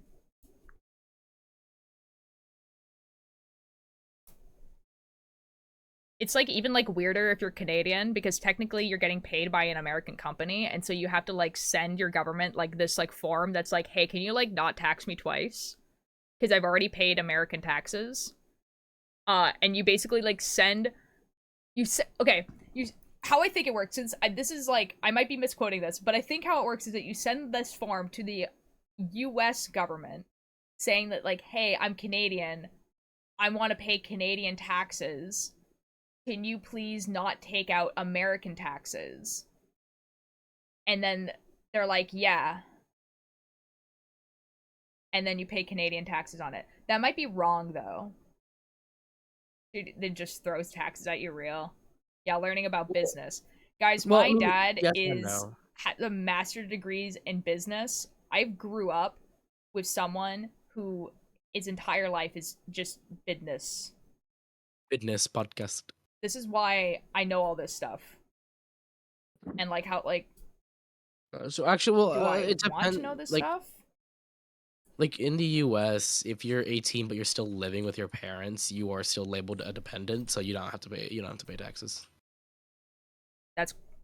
It's like even like weirder if you're Canadian, because technically you're getting paid by an American company, and so you have to like send your government like this like form that's like, hey, can you like not tax me twice? Because I've already paid American taxes. And you basically like how I think it works, since this is like, I might be misquoting this, but I think how it works is that you send this form to the US government saying that like, hey, I'm Canadian, I want to pay Canadian taxes. Can you please not take out American taxes? And then they're like, yeah. And then you pay Canadian taxes on it. That might be wrong, though. Dude, it just throws taxes at you real. Yeah, learning about business. Guys, my dad had the master's degrees in business. I grew up with someone who his entire life is just business. Business podcast. This is why I know all this stuff. And like how like so actually, well, do I it want depends. to know this like, stuff? Like in the US, if you're 18 but you're still living with your parents, you are still labeled a dependent, so you don't have to pay taxes.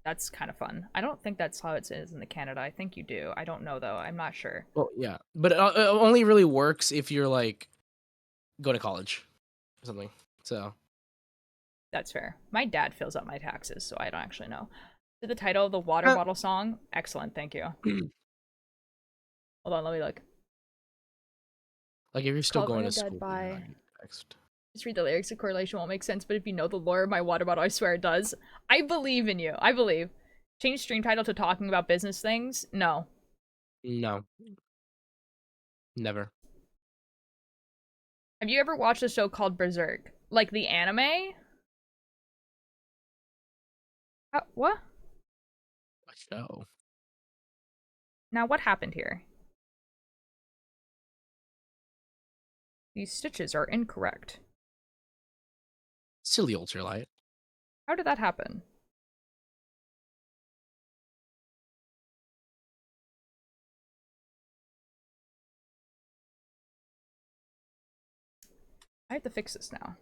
That's kind of fun. I don't think that's how it is in the Canada. I think you do. I don't know though. I'm not sure. Well, yeah, but it only really works if you're like going to college or something. So That's fair. My dad fills up my taxes, so I don't actually know. The title of the water bottle song? Excellent, thank you. Hold on, let me look. like if you're still Called going my to school, dad by- you're not getting taxed. Just read the lyrics. The correlation won't make sense, but if you know the lore of my water bottle, I swear it does. I believe in you. I believe. Change stream title to talking about business things? No. No. Never. Have you ever watched a show called Berserk? Like the anime? What? A show. Now, what happened here? These stitches are incorrect. Silly ultralight. How did that happen? I have to fix this now.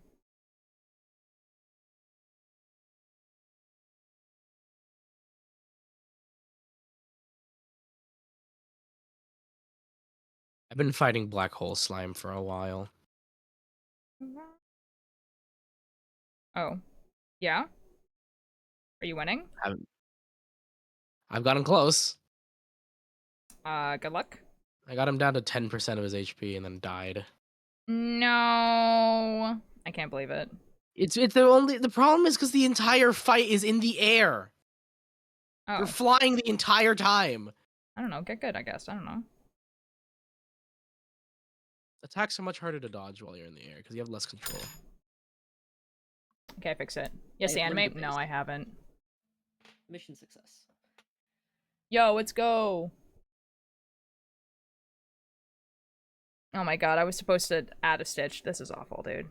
I've been fighting black hole slime for a while. Oh. Yeah? Are you winning? I've gotten close. Good luck. I got him down to 10% of his HP and then died. No. I can't believe it. It's the problem is because the entire fight is in the air. Oh, You're flying the entire time. I don't know. Get good, I guess. I don't know. Attacks are much harder to dodge while you're in the air because you have less control. Okay, fix it. Yes, the I learned the anime? No, I haven't. Mission success. Yo, let's go. Oh my god, I was supposed to add a stitch. This is awful, dude.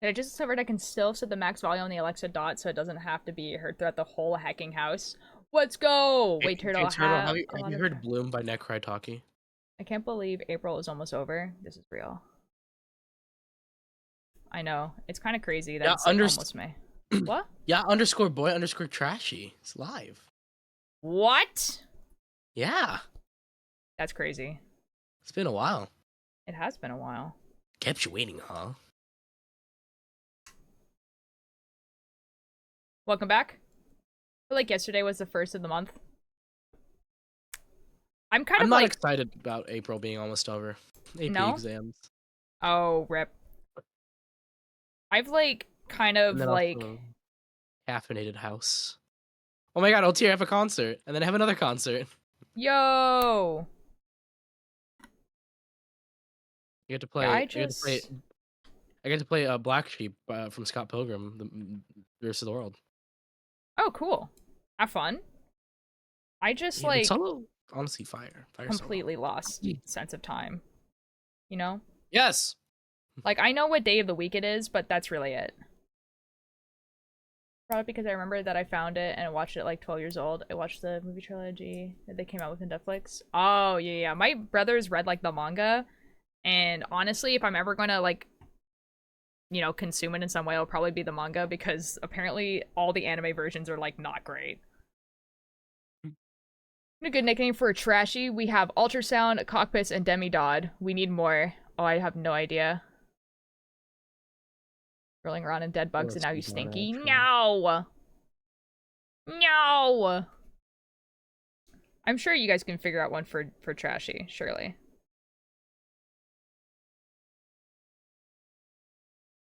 I just discovered I can still set the max volume on the Alexa Dot so it doesn't have to be heard throughout the whole hacking house. Let's go! Wait, Turtle, have you a lot of- heard Bloom by Necrytalkie? I can't believe April is almost over. This is real. I know. It's kind of crazy that Yeah, it's like, almost May. What? Yeah, _boy_trashy. It's live. What? Yeah. That's crazy. It's been a while. It has been a while. Kept you waiting, huh? Welcome back. I feel like yesterday was the first of the month. I'm kind I'm of not like... excited about April being almost over. AP No? exams. Oh, rip. I've like kind of And then like... also caffeinated house. Oh my god, Altier, have a concert. And then have another concert. Yo! You get to play. Yeah, I get to play Black Sheep from Scott Pilgrim, the Rest of the World. Oh, cool. Have fun. I just Yeah, but like solo, honestly, fire solo. completely lost sense of time. You know? Yes. Like, I know what day of the week it is, but that's really it. Probably because I remember that I found it and I watched it at like 12 years old. I watched the movie trilogy that they came out with in Netflix. Oh, yeah. My brothers read like the manga. And honestly, if I'm ever gonna like, you know, consume it in some way, it'll probably be the manga because apparently all the anime versions are like not great. A good nickname for a trashy. We have ultrasound, cockpits, and demidod. We need more. Oh, I have no idea. Rolling around in dead bugs, and now you stinky. No! No! I'm sure you guys can figure out one for trashy, surely.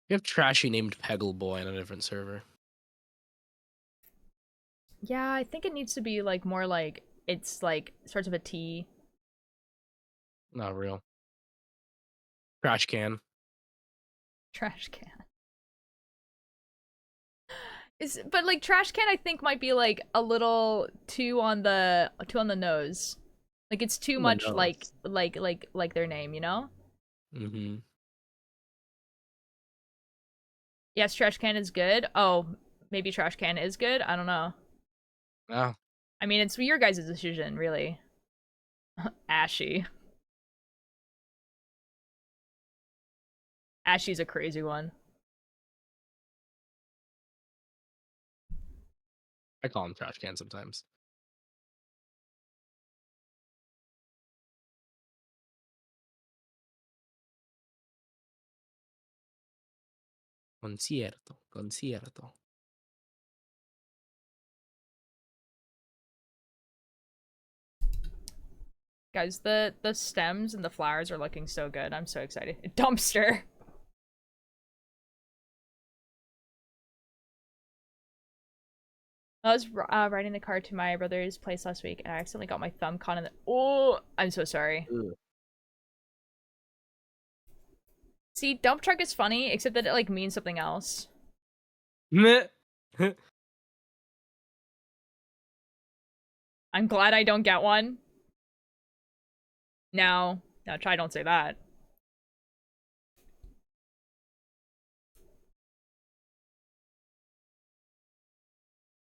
You have trashy named Peggle Boy on a different server. Yeah, I think it needs to be like more like it's like starts with a T. Not real. Trash can. Trash can. But like trash can I think might be like a little too on the nose. Like it's too much like their name, you know? Mm-hmm. Yes, trash can is good. Oh, maybe trash can is good. I don't know. Oh. I mean, it's your guys' decision, really. Ashy. Ashy's a crazy one. I call him trash can sometimes. Concierto. Guys, the stems and the flowers are looking so good. I'm so excited. Dumpster. I was riding the car to my brother's place last week, and I accidentally got my thumb caught in the... Oh, I'm so sorry. Ugh. See, dump truck is funny, except that it, like, means something else. Meh. I'm glad I don't get one. No, try don't say that.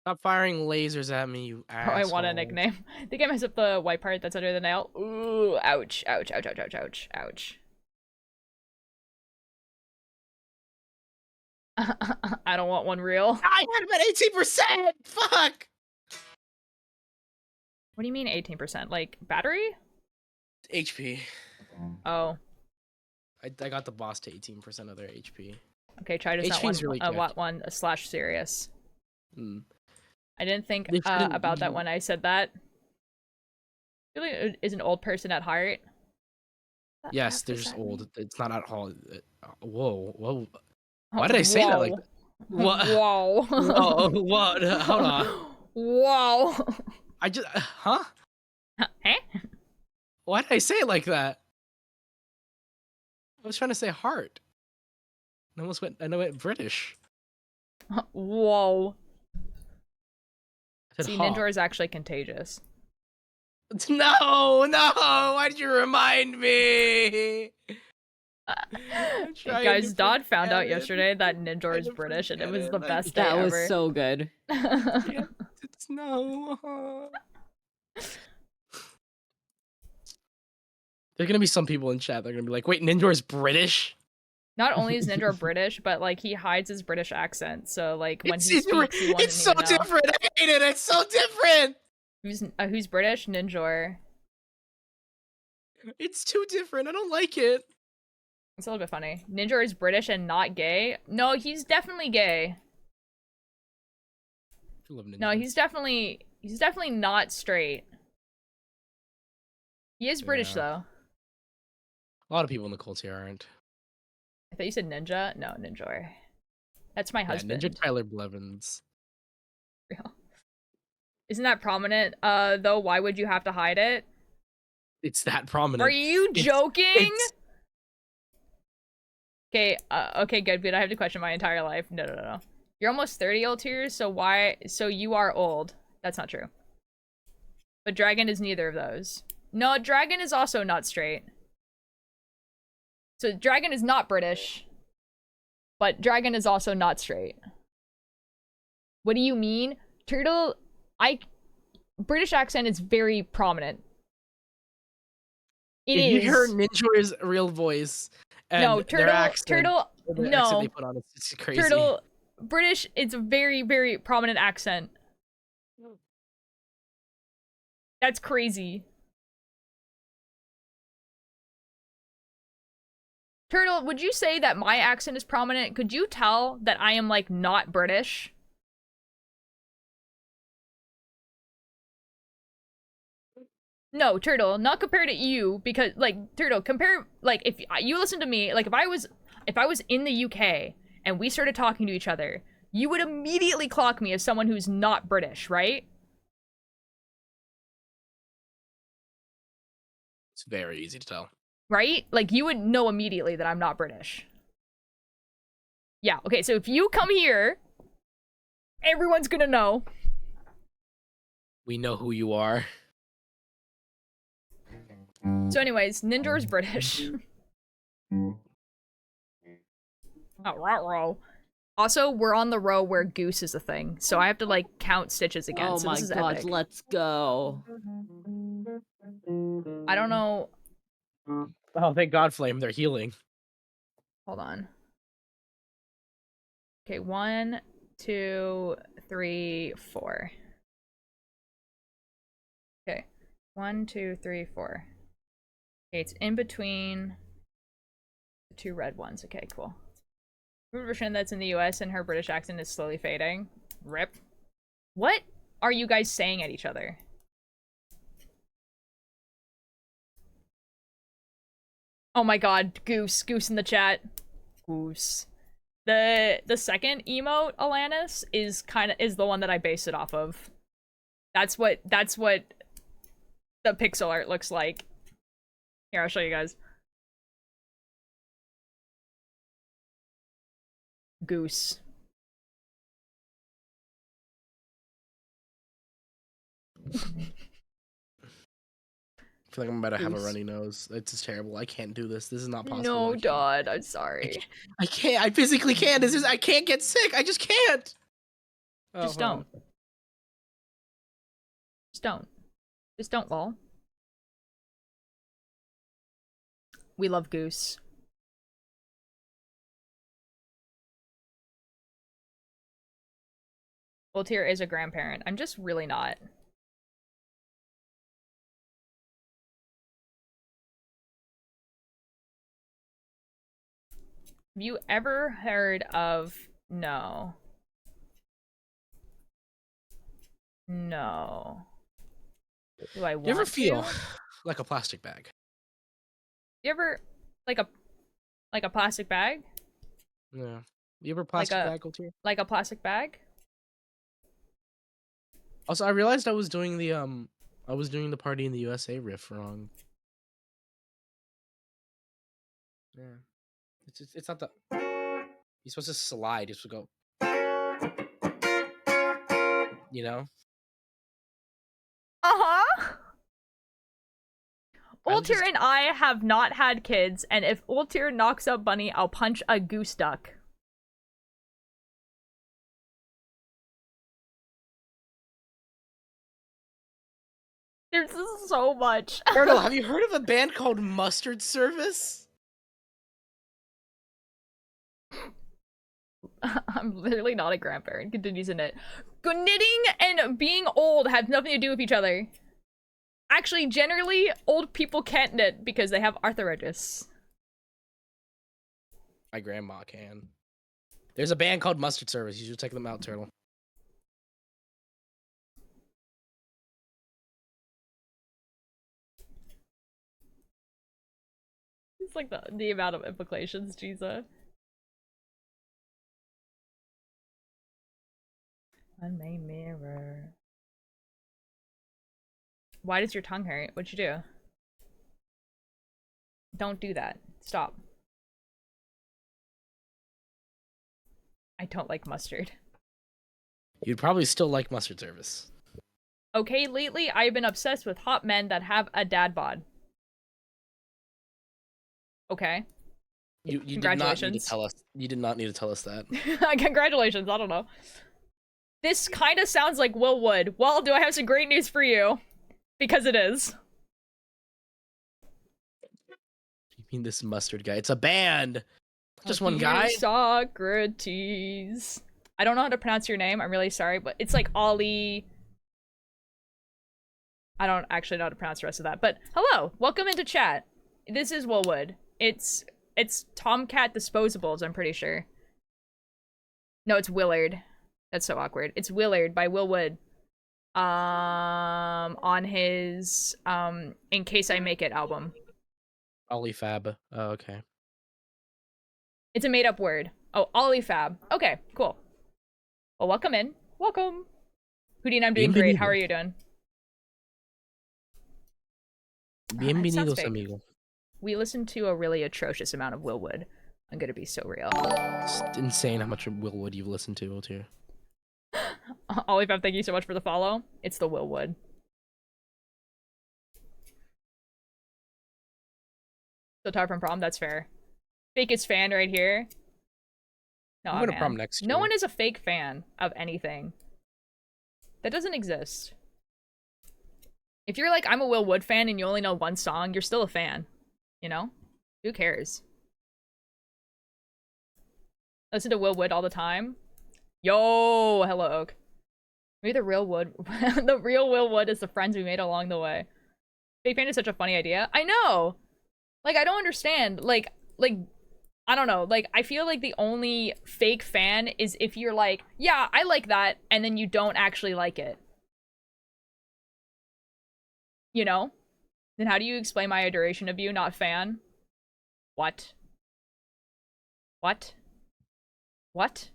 Stop firing lasers at me, you asshole. Oh, I want a nickname. The game has up the white part that's under the nail. Ooh, ouch, ouch, ouch, ouch, ouch, ouch, ouch. I don't want one real. I had about 18%! Fuck! What do you mean 18%? Like, battery? HP. Oh. I got the boss to 18% of their HP. Okay, try just HP not is really one slash serious. Mm. I didn't think They shouldn't about that be- when I said that. Really is an old person at heart. Yes, they're Does just that mean? old. It's not at all. Whoa. Why did I say that like that? What? Whoa. Whoa, what? Hold on. Whoa. I just, huh? Eh? Why did I say it like that? I was trying to say heart. I almost went, I went British. Whoa. I said See, ha. Ninja is actually contagious. No, why did you remind me? Guys, Dodd found out yesterday that Ninja is British, and it was the best day That was ever. so good. It's no. There are gonna be some people in chat that are gonna be like, wait, Ninja is British? Not only is Ninja British, but like he hides his British accent, so like when he It's speaks, you wouldn't so even know. different. I hate it. It's so different. Who's British? Ninja. It's too different. I don't like it. It's a little bit funny. Ninja is British and not gay. No, he's definitely gay. I love Ninja. No, he's definitely not straight. He is British Yeah. though. A lot of people in the cult here aren't. I thought you said Ninja. No, Ninja. That's my husband. Ninja Tyler Blevins. Real. Isn't that prominent? Though, why would you have to hide it? It's that prominent. Are you joking? Okay, okay, good. I have to question my entire life. No. You're almost 30, old tears, so why? So you are old. That's not true. But Dragon is neither of those. No, Dragon is also not straight. So Dragon is not British. But Dragon is also not straight. What do you mean? Turtle, British accent is very prominent. It is. You hear Ninja's real voice. And No, their accent, Turtle, the no. accent they put on it's crazy. Turtle, British, it's a very, very prominent accent. That's crazy. Turtle, would you say that my accent is prominent? Could you tell that I am, like, not British? No, Turtle, not compared to you, because, like, Turtle, compare, like, if you listen to me, like, if I was in the UK and we started talking to each other, you would immediately clock me as someone who's not British, right? It's very easy to tell. Right? Like, you would know immediately that I'm not British. Yeah, okay, so if you come here, everyone's gonna know. We know who you are. So anyways, Ninja is British. Oh, row. Also, we're on the row where Goose is a thing, so I have to, like, count stitches again. Oh so my this is god, epic. let's go. I don't know. Oh, thank God, Flame. They're healing. Hold on. Okay, 1, 2, 3, 4. Okay, 1, 2, 3, 4. Okay, it's in between the two red ones. Okay, cool. Version that's in the US and her British accent is slowly fading. Rip. What are you guys saying at each other? Oh my god, Goose in the chat. Goose. The second emote, Alanis, is the one that I base it off of. That's what the pixel art looks like. Here, I'll show you guys. Goose. I feel like I'm about to have a Goose. runny nose. It's just terrible. I can't do this. This is not possible. No, I can't. Dodd, I'm sorry. I can't. I physically can't. I can't get sick. I just can't. Just hold on. don't. Just don't. Just don't, lol. We love Goose. Voltaire is a grandparent. I'm just really not. Have you ever heard of... No. No. Do I want You ever feel to? like a plastic bag? You ever like a plastic bag? Yeah. You ever plastic a- bag, Ultier? Like a plastic bag? Also, I realized I was doing the Party in the USA riff wrong. Yeah. It's not the. You're supposed to slide. You're supposed to go. You know. Uh-huh. I was Ultir just- and I have not had kids, and if Ultir knocks up Bunny, I'll punch a goose duck. There's so much. Turtle, have you heard of a band called Mustard Service? I'm literally not a grandparent. Continues in it. Knitting and being old have nothing to do with each other. Actually, generally, old people can't knit because they have arthritis. My grandma can. There's a band called Mustard Service. You should check them out, Turtle. It's like the amount of implications, Jesus. On my mirror. Why does your tongue hurt? What'd you do? Don't do that. Stop. I don't like mustard. You'd probably still like Mustard Service. Okay, lately I've been obsessed with hot men that have a dad bod. Okay. You did not need to Congratulations. tell us. You did not need to tell us that. Congratulations, I don't know. This kind of sounds like Will Wood. Well, do I have some great news for you? Because it is. You mean this mustard guy? It's a band. Just one Dear guy. Socrates. I don't know how to pronounce your name. I'm really sorry, but it's like Ollie. I don't actually know how to pronounce the rest of that. But hello, welcome into chat. This is Will Wood. It's Tomcat Disposables. I'm pretty sure. No, it's Willard. That's so awkward. It's Willard by Will Wood. On his In Case I Make It album. Ollie Fab. Oh, okay. It's a made-up word. Oh, Olifab. Okay, cool. Well, welcome in. Welcome. Houdini, I'm doing great. How are you doing? Bienvenidos, fake. amigo. We listened to a really atrocious amount of Will Wood. I'm gonna be so real. It's insane how much Will Wood you've listened to, Ultier. Olifab, thank you so much for the follow. It's the Will Wood. So tired from prom, that's fair. Fakest fan right here. No, I'm going to man. prom next year. No one is a fake fan of anything. That doesn't exist. If you're like, I'm a Will Wood fan and you only know one song, you're still a fan. You know? Who cares? Listen to Will Wood all the time. Yo, hello, Oak. Maybe the real Wood, the real Will Wood is the friends we made along the way. Fake fan is such a funny idea. I know. Like, I don't understand. Like, I don't know. Like, I feel like the only fake fan is if you're like, yeah, I like that, and then you don't actually like it. You know? Then how do you explain my adoration of you, not fan? What? What? What?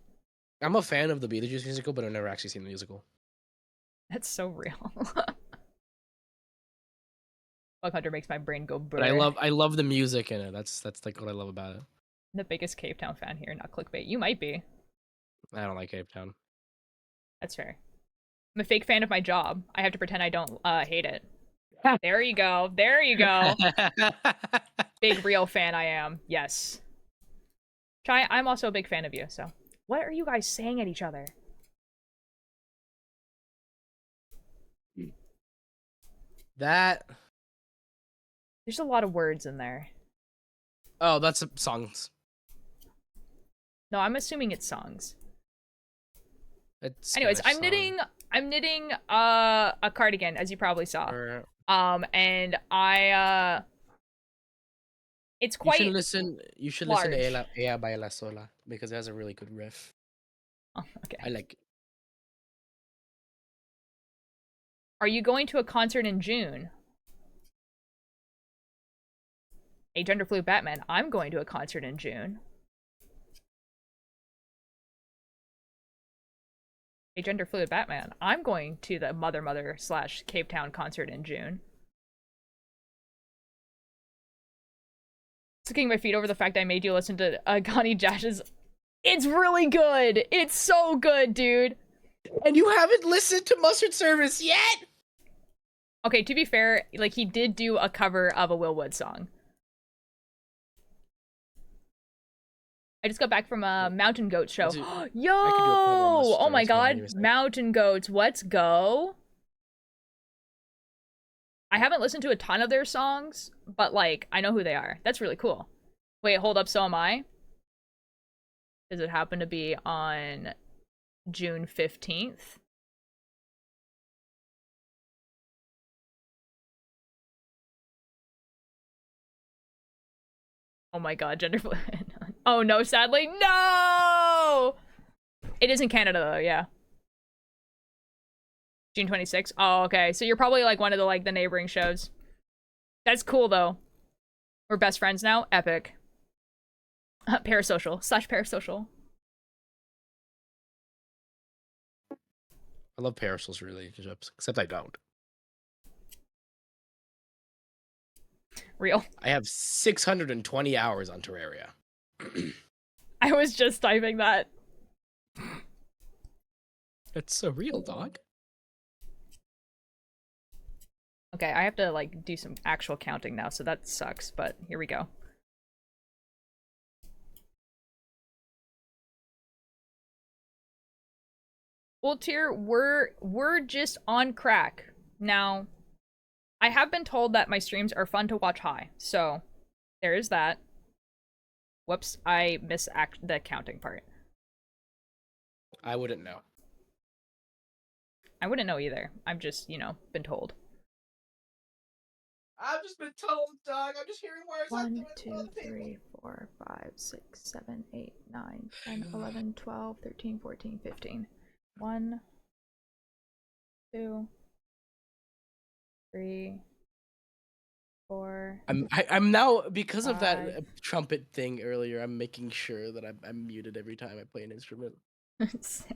I'm a fan of the Beetlejuice musical, but I've never actually seen the musical. That's so real. Bug Hunter makes my brain go brr. But I love the music in it. That's like what I love about it. The biggest Cape Town fan here, not clickbait. You might be. I don't like Cape Town. That's fair. I'm a fake fan of my job. I have to pretend I don't hate it. There you go. There you go. Big real fan I am. Yes. Chai, I'm also a big fan of you, so. What are you guys saying at each other? That. There's a lot of words in there. Oh, that's songs. No, I'm assuming it's songs. It's Anyways, Spanish I'm knitting a cardigan, as you probably saw. song. And it's quite You should listen to large. Ella Baila Sola because it has a really good riff. Oh, okay. I like it. Are you going to a concert in June? A gender fluid Batman. I'm going to a concert in June. A gender fluid Batman. I'm going to the Mother / Cape Town concert in June. Sticking my feet over the fact I made you listen to Connie Jash's. It's really good. It's so good, dude. And you haven't listened to Mustard Service yet? Okay, to be fair, like, he did do a cover of a Will Wood song. I just got back from a Mountain Goat show. Yo! Oh my god, Mountain Goats, let's go. I haven't listened to a ton of their songs, but, like, I know who they are. That's really cool. Wait, hold up, so am I? Does it happen to be on June 15th? Oh my god, gender fluid. Oh no, sadly, no! It is in Canada though, yeah. June 26th. Oh, okay. So you're probably like one of the the neighboring shows. That's cool though. We're best friends now. Epic. Parasocial / parasocial. I love parasocial relationships, except I don't. Real. I have 620 hours on Terraria. I was just typing that. That's so real, dog. Okay, I have to like do some actual counting now, so that sucks, but here we go. Well, Tier, we're just on crack. Now, I have been told that my streams are fun to watch high, so there is that. Whoops, I missed the counting part. I wouldn't know. I wouldn't know either. I've just, you know, been told. I've just been told, dog. I'm just hearing words. 1, 2, 3, 4, 5, 6, 7, 8, 9, 10, 11, 12, 13, 14, 15. 1, 2, 3, 4. I'm now, because of 5. that trumpet thing earlier, I'm making sure that I'm muted every time I play an instrument. 6,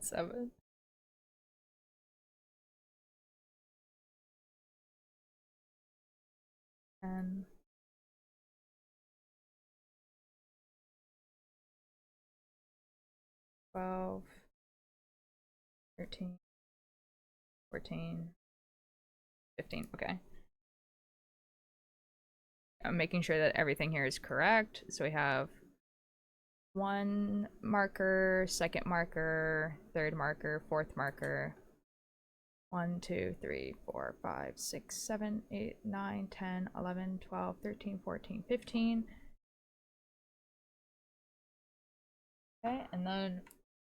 7. 10. 12. 13. 14. 15. Okay. I'm making sure that everything here is correct. So we have 1 marker, 2nd marker, 3rd marker, 4th marker. 1, 2, 3, 4, 5, 6, 7, 8, 9, 10, 11, 12, 13, 14, 15. Okay, and then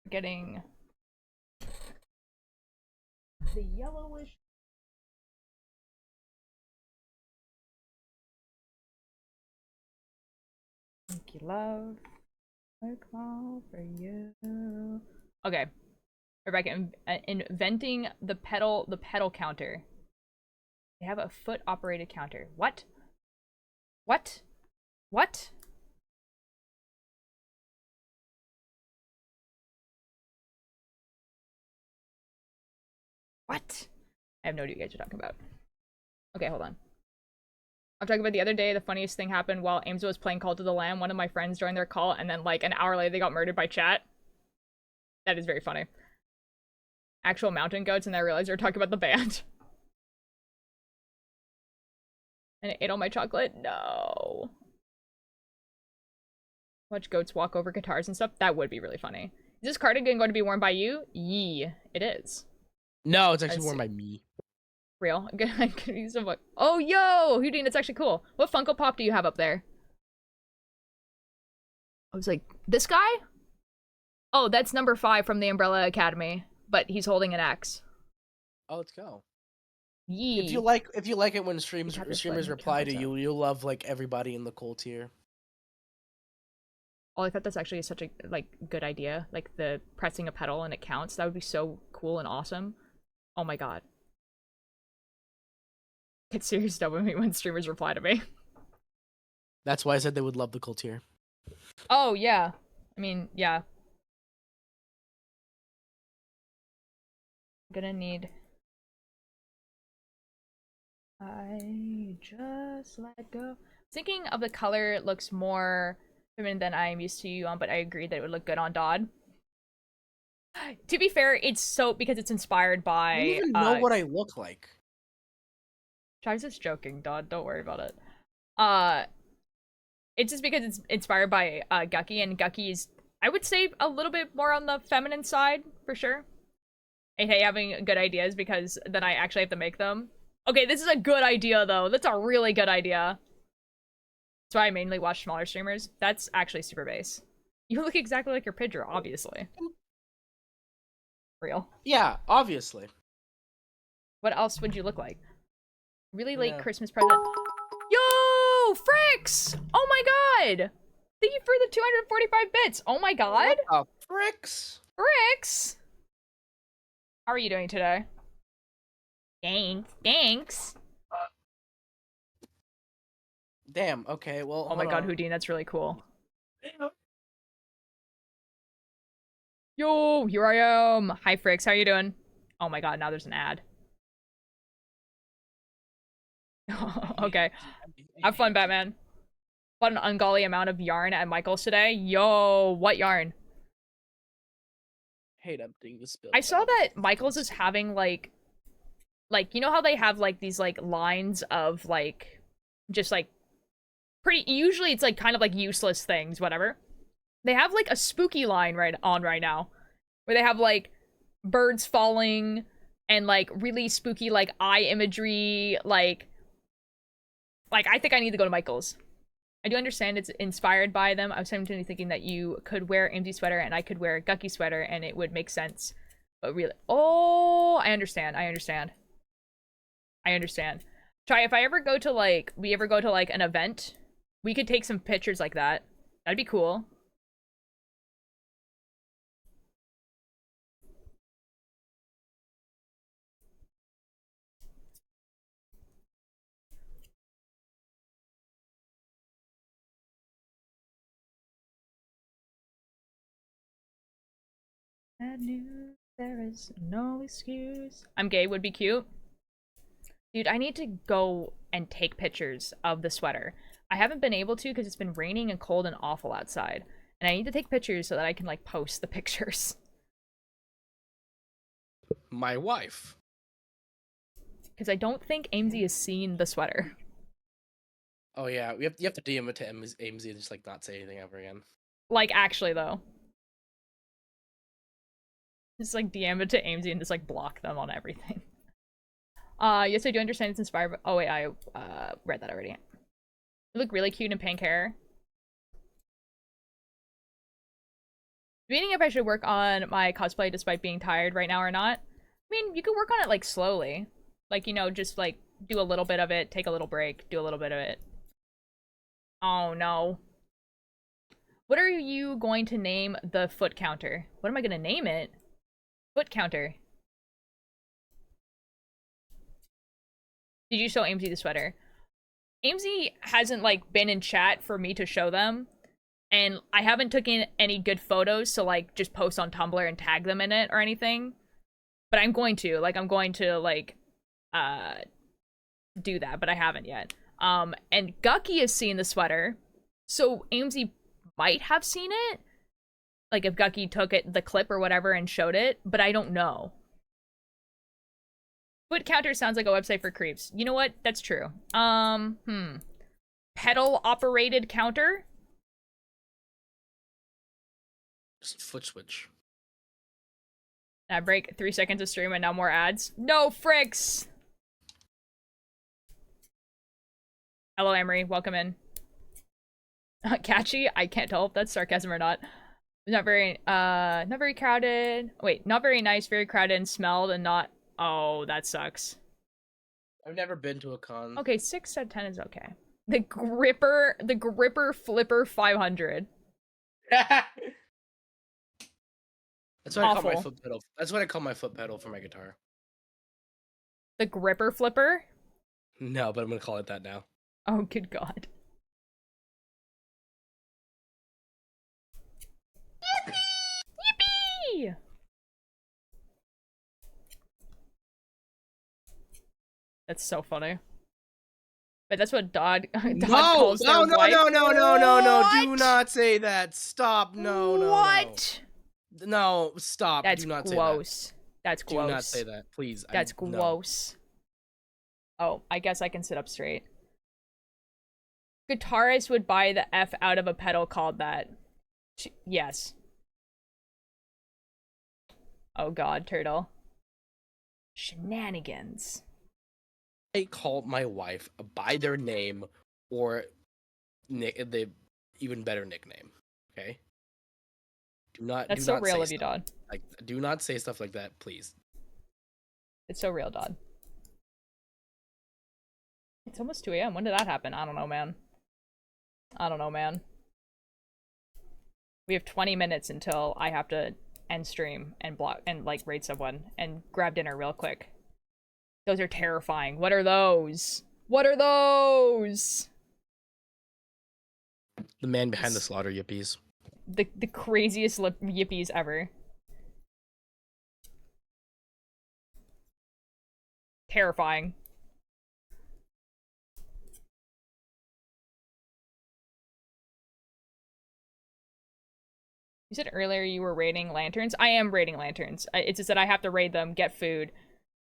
getting the yellowish. Thank you, love. Work all for you. Okay. Rebecca, inventing the pedal counter. They have a foot operated counter. What? What? What? What? I have no idea what you guys are talking about. Okay, hold on. I'm talking about the other day, the funniest thing happened while Ames was playing Call to the Lamb. One of my friends joined their call, and then like an hour later they got murdered by chat. That is very funny. Actual mountain goats, and I realized they were talking about the band. And it ate all my chocolate? No. Watch goats walk over guitars and stuff? That would be really funny. Is this cardigan going to be worn by you? Yee. It is. No, it's actually worn by me. Real. I could use some. Oh, yo! Houdini, that's actually cool. What Funko Pop do you have up there? I was like, this guy? Oh, that's number 5 from the Umbrella Academy. But he's holding an axe. Oh, let's go. Yee. If you like it when streamers reply to you, you'll love like everybody in the Cole tier. Oh, I thought that's actually such a like good idea. Like the pressing a pedal and it counts. That would be so cool and awesome. Oh my god. Get serious dopamine when streamers reply to me. That's why I said they would love the cult tier. Oh, yeah. I mean, yeah. Gonna need... I just let go. Thinking of the color, it looks more feminine than I am used to on, but I agree that it would look good on Dodd. To be fair, it's so because it's inspired by. I don't even know what I look like. Chives is joking, Dodd. Don't worry about it. It's just because it's inspired by Guqqie, and Guqqie is, I would say, a little bit more on the feminine side for sure. I hate having good ideas because then I actually have to make them. Okay, this is a good idea though. That's a really good idea. That's why I mainly watch smaller streamers. That's actually super base. You look exactly like your picture, obviously. Real. Yeah, obviously. What else would you look like? Really late Yeah. Christmas present. Yo, Fricks! Oh my god! Thank you for the 245 bits. Oh my god, What the fricks? Fricks! How are you doing today? Thanks. Damn. Okay. Well. Oh my hold god, on. Houdin, that's really cool. Yo, here I am. Hi, Fricks. How you doing? Oh my god, now there's an ad. Okay. Have fun, Batman. Bought an ungodly amount of yarn at Michael's today. Yo, what yarn? Hate emptying this bill. I saw that Michael's is having like you know how they have like these like lines of like just like pretty usually it's like kind of like useless things, whatever. They have like a spooky line right now where they have like birds falling and like really spooky like eye imagery like I think I need to go to Michael's. I do understand it's inspired by them. I was simultaneously thinking that you could wear MD sweater and I could wear a Guqqie sweater and it would make sense. But really, oh, I understand. Try if I ever go to like, we ever go to like an event, we could take some pictures like that. That'd be cool. Bad news, there is no excuse. I'm gay would be cute. Dude, I need to go and take pictures of the sweater. I haven't been able to because it's been raining and cold and awful outside. And I need to take pictures so that I can, like, post the pictures. My wife. Because I don't think Amesy has seen the sweater. Oh yeah, you have to DM it to Amesy and just like not say anything ever again. Like, actually, though. Just, like, DM it to Amesy and just, like, block them on everything. Yes, I do understand it's inspired by- oh, wait, I, read that already. You look really cute in pink hair. Debating if I should work on my cosplay despite being tired right now or not. I mean, you could work on it, like, slowly. Like, you know, just, like, do a little bit of it, take a little break, do a little bit of it. Oh, no. What are you going to name the foot counter? What am I gonna name it? Foot counter. Did you show Amesy the sweater? Amesy hasn't, like, been in chat for me to show them. And I haven't taken any good photos to, like, just post on Tumblr and tag them in it or anything. But I'm going to. Like, I'm going to, like, do that. But I haven't yet. And Guqqie has seen the sweater. So Amesy might have seen it. Like, if Guqqie took it, the clip or whatever, and showed it. But I don't know. Foot counter sounds like a website for creeps. You know what? That's true. Pedal operated counter? Just foot switch. I break 3 seconds of stream and now more ads. No fricks! Hello, Emery. Welcome in. Catchy? I can't tell if that's sarcasm or not. Not very crowded. Wait, not very nice, very crowded and smelled and not... Oh, that sucks. I've never been to a con. Okay, 6 out of 10 is okay. The gripper flipper 500. That's what I call my Awful. foot pedal. That's what I call my foot pedal for my guitar. The gripper flipper? No, but I'm gonna call it that now. Oh, good God. Yippee! That's so funny. But that's what Dodd calls their wife. No! Do What? not say that. Stop. No. What? No, stop. That's Do not gross. say that. That's gross. Do not say that, please. That's no. gross. Oh, I guess I can sit up straight. Guitarist would buy the F out of a pedal called that. Yes. Oh God, turtle. Shenanigans. I call my wife by their name or the even better nickname. Okay. That's so real of you, Dodd. Like, do not say stuff like that, please. It's so real, Dodd. It's almost 2 a.m. When did that happen? I don't know, man. We have 20 minutes until I have to end stream and block and like raid someone and grab dinner real quick. Those are terrifying. What are those? What are those? The man behind the slaughter yippies. The craziest yippies ever. Terrifying. You said earlier you were raiding lanterns. I am raiding lanterns. It's just that I have to raid them, get food,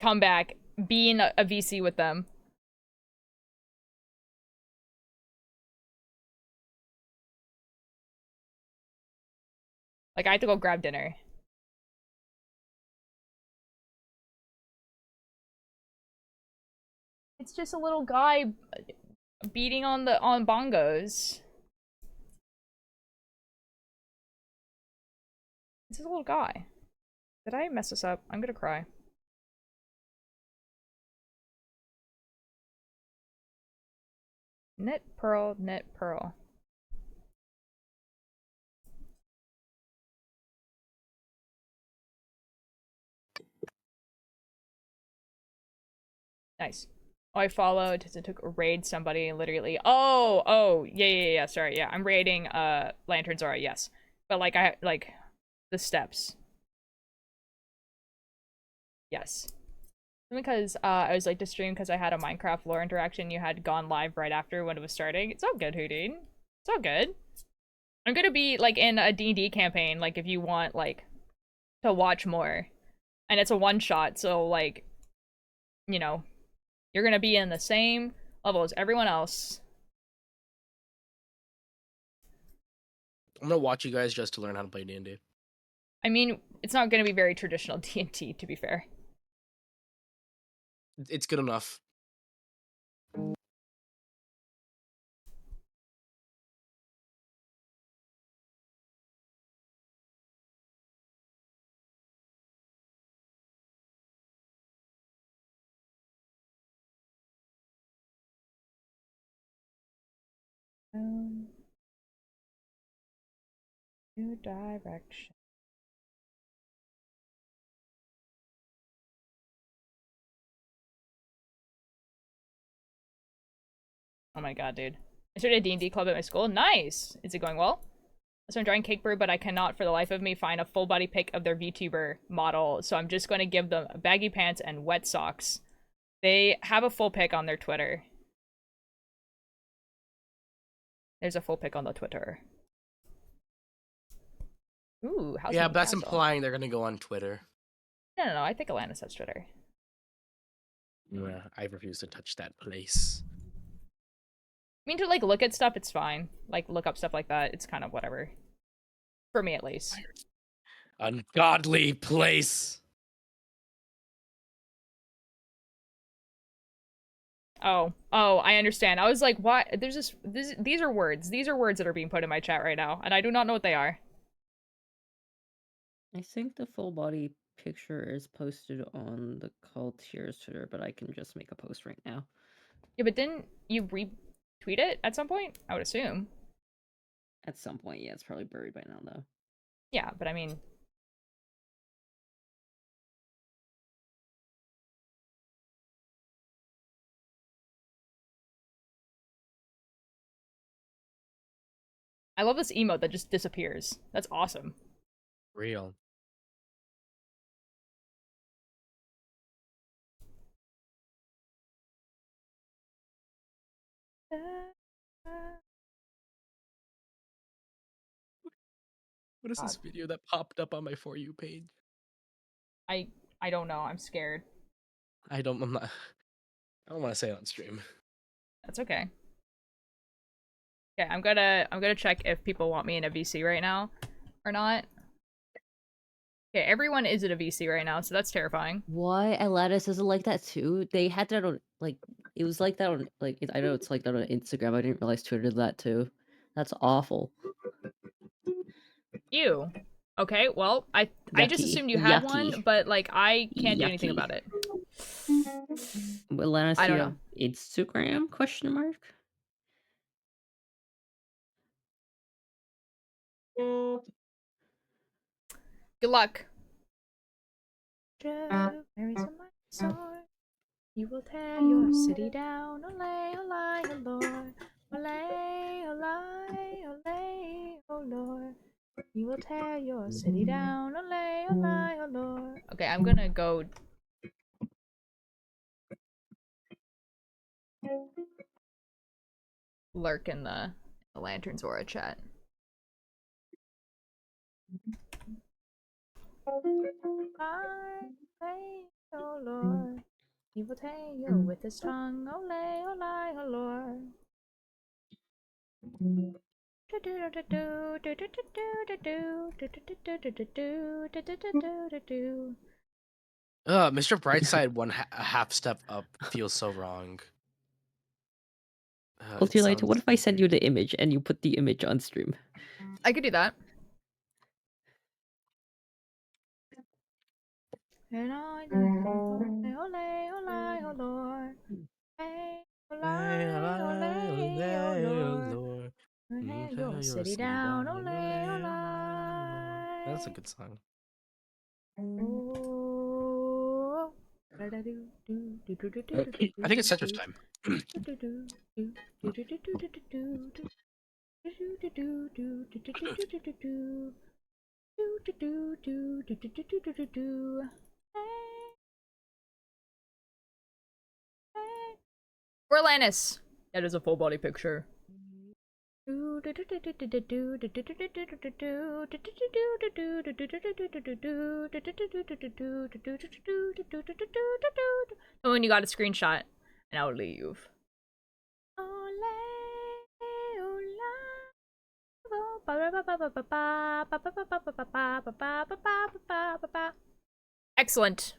come back, be in a VC with them. Like, I have to go grab dinner. It's just a little guy beating on bongos. This is a little guy. Did I mess this up? I'm gonna cry. Knit, pearl, knit, pearl. Nice. Oh, I followed. It took a raid somebody literally. Oh, yeah. Sorry, yeah. I'm raiding Lanterns Aura, yes. But like the steps. Yes. Because I was late to stream because I had a Minecraft lore interaction. You had gone live right after when it was starting. It's all good, Houdin. It's all good. I'm gonna be like in a D&D campaign, like if you want like to watch more. And it's a one-shot, so like, you know, you're gonna be in the same level as everyone else. I'm gonna watch you guys just to learn how to play D&D. I mean, it's not gonna be very traditional D&D, to be fair. It's good enough. New direction. Oh my god, dude. I started a D&D club at my school. Nice! Is it going well? So I'm drawing Cake Brew, but I cannot for the life of me find a full body pic of their VTuber model, so I'm just going to give them baggy pants and wet socks. They have a full pic on their Twitter. There's a full pic on the Twitter. Ooh, how's Yeah, the that's castle? implying they're gonna go on Twitter. No, I think Atlantis has Twitter. Yeah, I refuse to touch that place. I mean, to like look at stuff, it's fine. Like look up stuff like that, it's kind of whatever. For me, at least. Ungodly place. Oh, I understand. I was like, why? There's these are words. These are words that are being put in my chat right now, and I do not know what they are. I think the full body picture is posted on the Cult Tears Twitter, but I can just make a post right now. Yeah, but didn't you retweet it at some point? I would assume. At some point, yeah, it's probably buried by now, though. Yeah, but I mean... I love this emote that just disappears. That's awesome. Real. What is this video that popped up on my For You page? I don't know. I'm scared. I'm not. I don't want to say it on stream. That's okay. Okay, I'm gonna check if people want me in a VC right now or not. Okay, everyone is at a VC right now, so that's terrifying. Why Aladdis isn't like that too? They had that on like it was like that on like I know it's like that on Instagram. I didn't realize Twitter did that too. That's awful. Ew. Okay, well, I just Yucky. assumed you had Yucky. one, but like I can't do anything Yucky. about it. Will Aladdis I don't have Instagram question mark? Good luck. You will tear your city down. Olay, olay, oh Lord. Olay, olay, olay, oh Lord. You will tear your city down. Olay, olay, oh Lord. Okay, I'm gonna go. Lurk in the Lantern's Aura chat. Olay, oh Lord. He will tear you with his tongue. Olay, olay, oh Lord. Mr. Brightside a half step up feels so wrong. It Ultilator, what sounds if I send you the image and you put the image on stream? I could do that. And I olay, olay, olay, oh Lord. Hey, olay, olay, oh Lord. Hey, your city down, olay, olay. That's a good song. Oh. I think it's Center's time. Orlanus. That is a full body picture. Oh, and you got a screenshot, and I'll leave. Excellent.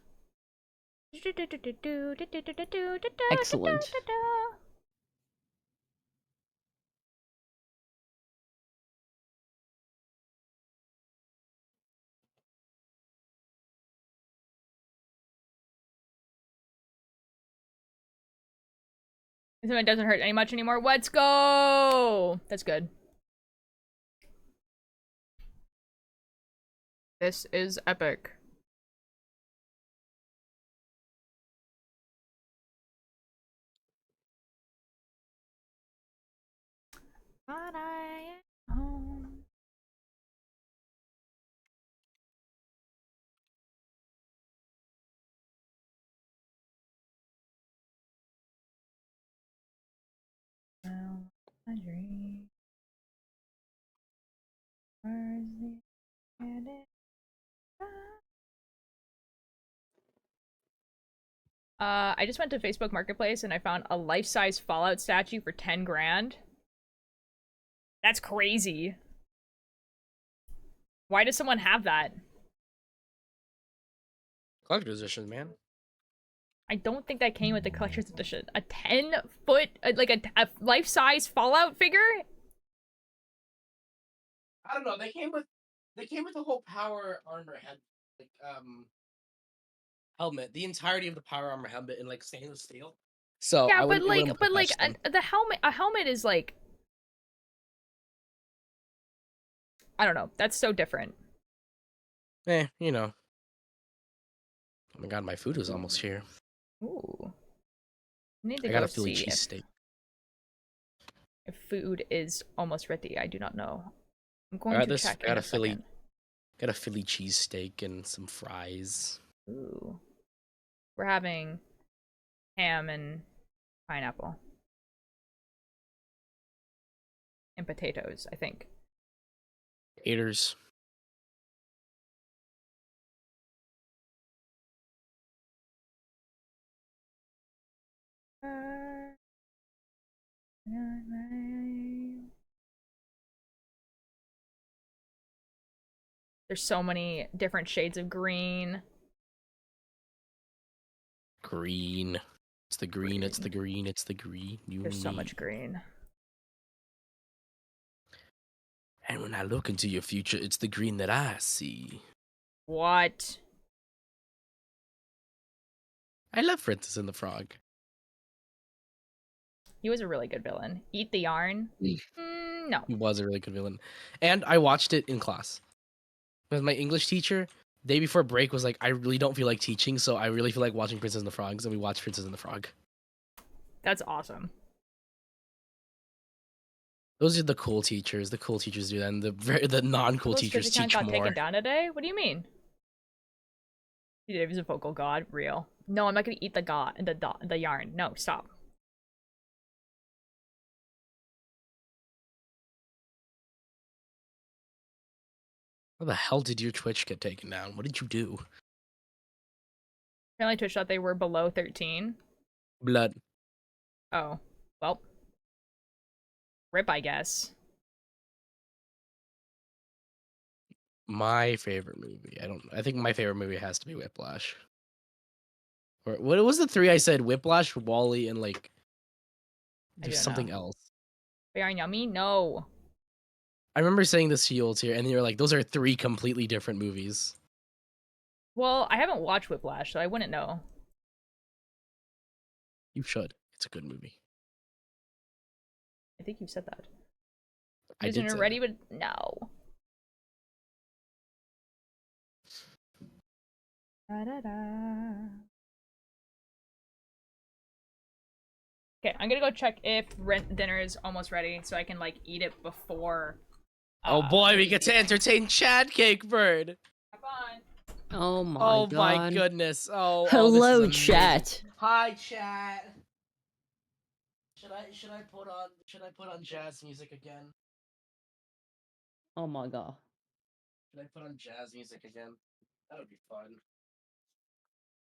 Excellent. So it doesn't hurt any much anymore. Let's go! That's good. This is epic. But I am home. Well, I dream. Where's the edit? I just went to Facebook Marketplace and I found a life-size Fallout statue for 10 grand. That's crazy. Why does someone have that? Collector's edition, man. I don't think that came with the collector's edition. A 10-foot, like a life-size Fallout figure? I don't know. They came with the whole power armor Helmet. The entirety of the power armor helmet in like stainless steel. So Yeah, I but wouldn't put like that in. the helmet. A helmet is like, I don't know. That's so different. You know. Oh my god, my food is almost here. Ooh. I need to I got go a Philly see cheesesteak. if food is almost ready. I do not know. I'm going Got to this. check Got in a a Philly. second. Got a Philly cheesesteak and some fries. Ooh. We're having ham and pineapple. And potatoes, I think. Taters. There's so many different shades of green. Green. It's the green. It's the green. It's the green. You There's and so me. much green. And when I look into your future, it's the green that I see. What? I love Princess and the Frog. He was a really good villain. Eat the yarn? No. He was a really good villain. And I watched it in class. Because my English teacher, day before break, was like, I really don't feel like teaching, so I really feel like watching Princess and the Frogs, and we watched Princess and the Frog. That's awesome. Those are the cool teachers. The cool teachers do that, and the non-cool Those teachers kids account teach got more. taken down today? What do you mean? He did. He was a vocal god. Real. No, I'm not gonna eat the yarn. No, stop. How the hell did your Twitch get taken down? What did you do? Apparently Twitch thought they were below 13. Blood. Oh. Well. Rip, I guess. My favorite movie. I think my favorite movie has to be Whiplash. Or what was the three I said? Whiplash, Wall-E, and like there's don't something know. else. Yarn yummy? No. I remember saying this to you all here, and you're like, those are three completely different movies. Well, I haven't watched Whiplash, so I wouldn't know. You should. It's a good movie. I think you said that. I Isn't did it say ready? that. But no. Okay, I'm gonna go check if dinner is almost ready so I can like eat it before. Oh boy, we get to entertain Chad Cake Bird. Have fun. Oh my Oh god. my goodness. Oh, Hello, this is amazing. chat. Hi, chat. Should I put on jazz music again? Oh my god. Should I put on jazz music again? That would be fun.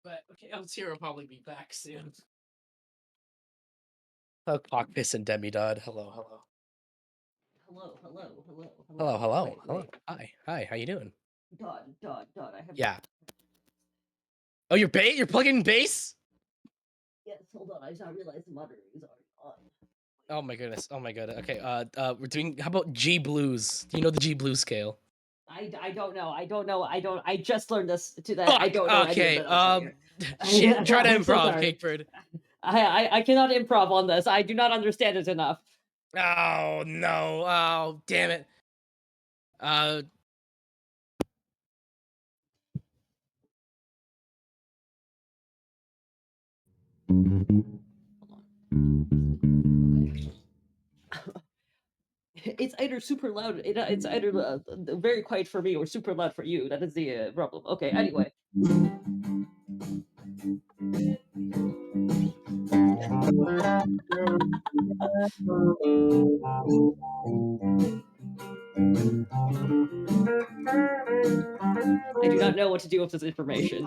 But okay, Eltier will probably be back soon. Oh, Cockpiss and Demidod. Hello, hello. Hello. Hello, hello, Wait, hello. wait. Hi, how you doing? Dot. I have. Yeah. Oh, you're plugging in bass? Yes, hold on. I just realized the monitor is already on. Oh my goodness. Oh my god. Okay. We're doing. How about G blues? Do you know the G blues scale? I don't know. I just learned this to that. Fuck, I don't know. okay. Any of it, I'll tell you. Shit. Try to I'm so improv, sorry. Cakebird. I cannot improv on this. I do not understand it enough. Oh no. Oh damn it. It's either super loud. It's either very quiet for me or super loud for you. That is the problem. Okay. Anyway. I do not know what to do with this information.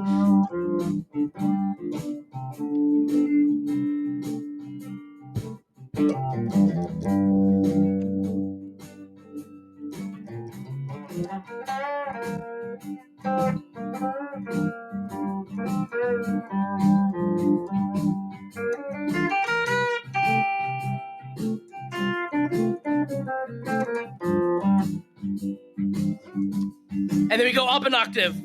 And then we go up an octave.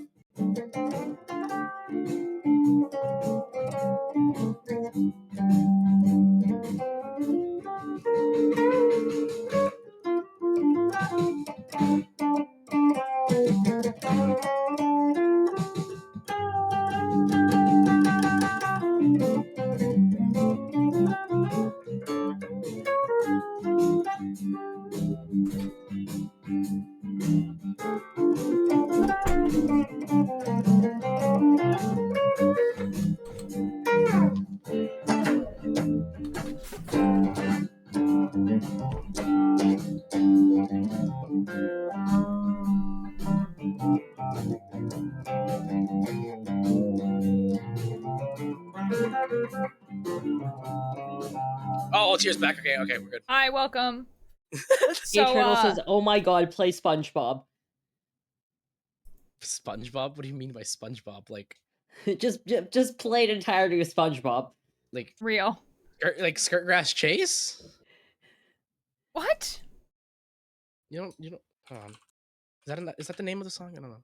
all tears back. Okay, we're good. Hi, welcome. The Eternal says, "Oh my god, play SpongeBob." SpongeBob? What do you mean by SpongeBob? Like just play an entirety of SpongeBob. like Real. like Skirtgrass Chase? What? You don't. Hold on. Is that the name of the song? I don't know.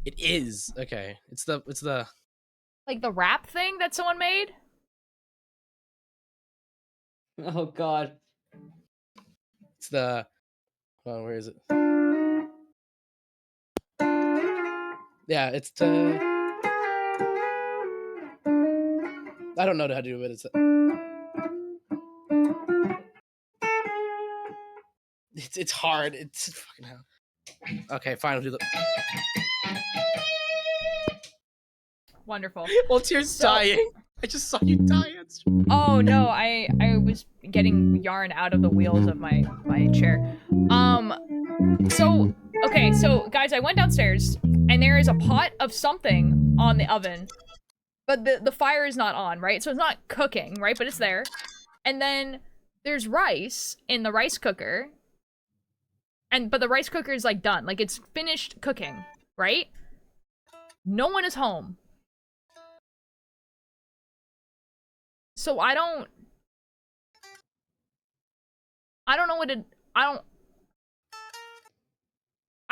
It is. Okay. It's the. Like the rap thing that someone made? Oh god. It's the. Hold on, where is it? Yeah, it's the. I don't know how to do it. It's hard. It's fucking hell. Okay, fine. I'll do the. Wonderful. Well, tears dying. I just saw you die. Oh no, I was getting yarn out of the wheels of my chair. So okay, so guys, I went downstairs and there is a pot of something on the oven, but the fire is not on, right? So it's not cooking, right? But it's there. And then there's rice in the rice cooker. But the rice cooker is like done, like it's finished cooking, right? No one is home. So I don't know what I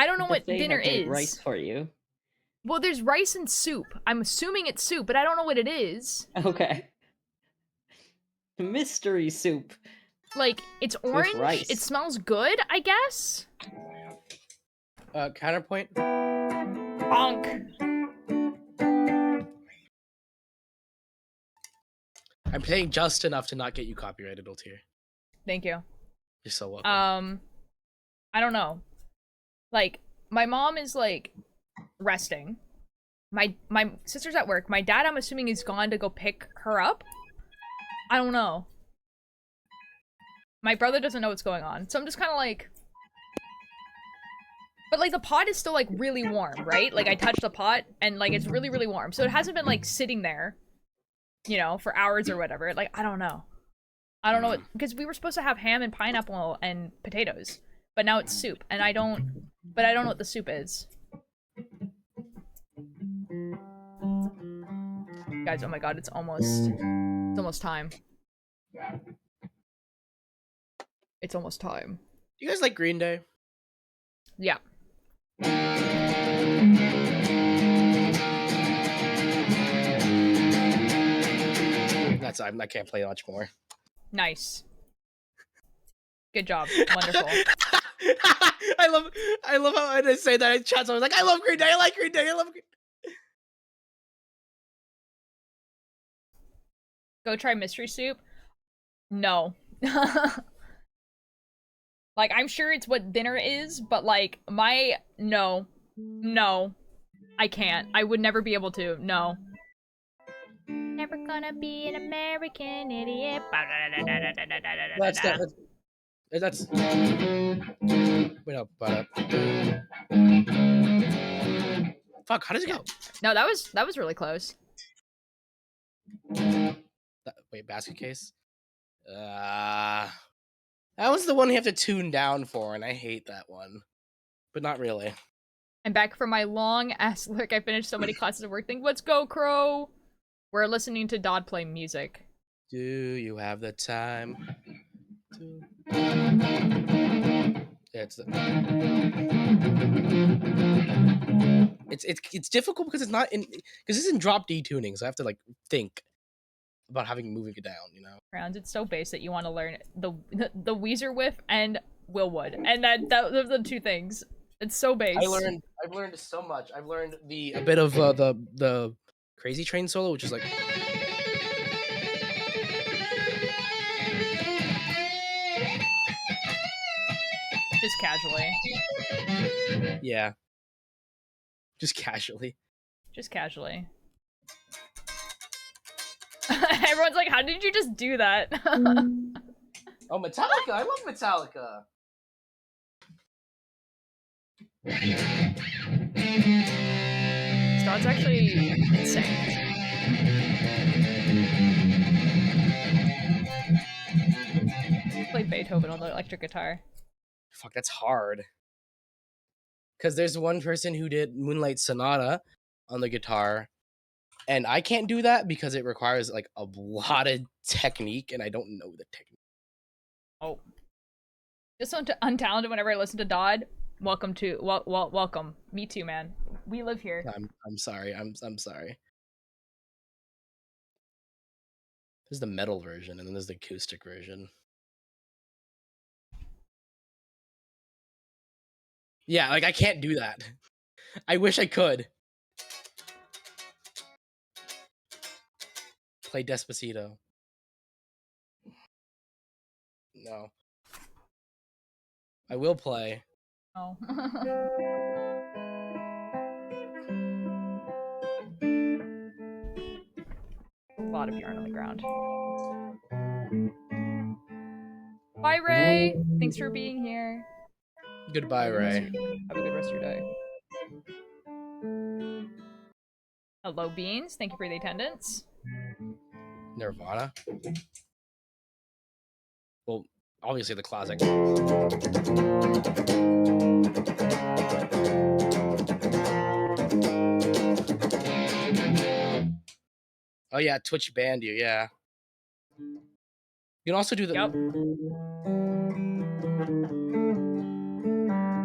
don't know what dinner is. Rice for you. Well, there's rice and soup. I'm assuming it's soup, but I don't know what it is. Okay. Mystery soup. Like, it's orange. rice. It smells good, I guess. Counterpoint. Bonk. I'm paying just enough to not get you copyrighted, Altier. Thank you. You're so welcome. I don't know. Like, my mom is like resting. My sister's at work. My dad, I'm assuming, is gone to go pick her up. I don't know. My brother doesn't know what's going on. So I'm just kind of like... But like the pot is still like really warm, right? Like I touched the pot and like it's really, really warm. So it hasn't been like sitting there, you know, for hours or whatever. Like, I don't know. I don't know what... Because we were supposed to have ham and pineapple and potatoes. But now it's soup. And I don't... But I don't know what the soup is. Guys, oh my god, it's almost time. It's almost time. Do you guys like Green Day? Yeah. I can't play much more. Nice. Good job. Wonderful. I love how I say that in chat. So I was like, I love Green Day. I like Green Day. I love Green Day. Go try mystery soup? No. Like, I'm sure it's what dinner is, but like, no. No. I can't. I would never be able to. No. Never gonna be an American idiot. That's wait up, fuck, how does it go? No, that was really close. Wait, basket case? That was the one you have to tune down for, and I hate that one. But not really. I'm back from my long ass look. I finished so many classes of work. Think, let's go, Crow. We're listening to Dodd play music. Do you have the time to... Yeah, it's difficult because it's not in, because it's in drop D tuning, so I have to like think about moving it down, you know. Rounds, it's so base that you want to learn the Weezer whiff and Willwood, and those are the two things. It's so base. I've learned so much. I've learned a bit of the Crazy Train solo, which is like. Just casually. Yeah. Just casually. Just casually. Everyone's like, how did you just do that? Oh, Metallica! I love Metallica! That's actually insane. Beethoven on the electric guitar. Fuck, that's hard. Because there's one person who did Moonlight Sonata on the guitar, and I can't do that because it requires like a lot of technique, and I don't know the technique. Oh. Just so untalented whenever I listen to Dodd. Welcome to welcome. Me too, man. We live here. I'm sorry. I'm sorry. There's the metal version, and then there's the acoustic version. Yeah, like I can't do that. I wish I could. Play Despacito. No. I will play. Oh. A lot of yarn on the ground. Bye, Ray. Thanks for being here. Goodbye, Ray. Have a good rest of your day. Hello, Beans. Thank you for the attendance. Nirvana. Well, obviously the classic. Oh yeah, Twitch banned you, yeah. You can also do the... Yep.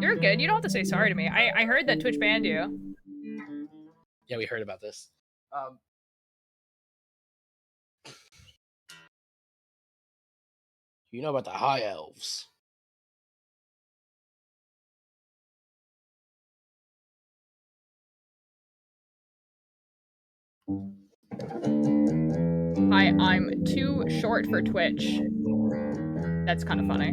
You're good. You don't have to say sorry to me. I heard that Twitch banned you. Yeah, we heard about this. You know about the High Elves. I'm too short for Twitch. That's kind of funny.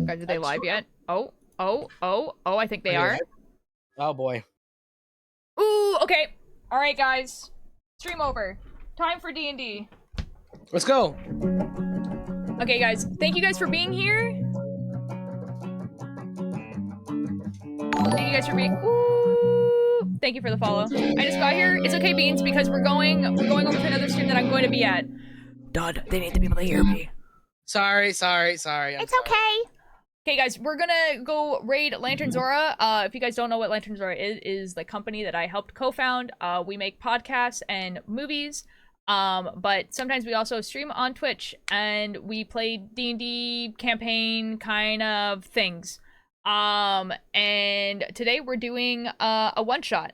Guys, are they live yet? Oh, I think they are. Oh boy. Ooh, okay. All right, guys. Stream over. Time for D&D. Let's go. Okay, guys. Thank you guys for being here. Thank you guys for being... Ooh. Thank you for the follow. I just got here. It's okay, Beans, because we're going over to another stream that I'm going to be at. Dud, they need to be able to hear me. Sorry. It's okay. Okay, guys, we're gonna go raid Lantern Zora. If you guys don't know what Lantern Zora is the company that I helped co-found. We make podcasts and movies, but sometimes we also stream on Twitch, and we play D&D campaign kind of things. And today we're doing a one-shot.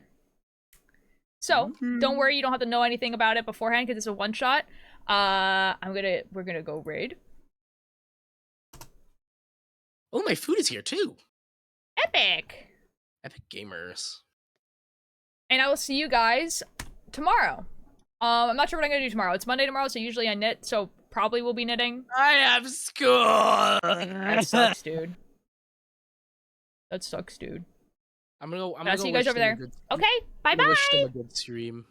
So, don't worry, you don't have to know anything about it beforehand, because it's a one-shot. We're gonna go raid. Oh, my food is here too. Epic! Epic Gamers. And I will see you guys tomorrow. I'm not sure what I'm gonna do tomorrow. It's Monday tomorrow, so usually I knit, so probably we'll be knitting. I have school. That sucks, dude. That sucks, dude. I'm gonna I'll see you guys over there. Okay, bye-bye! Wish them a good stream.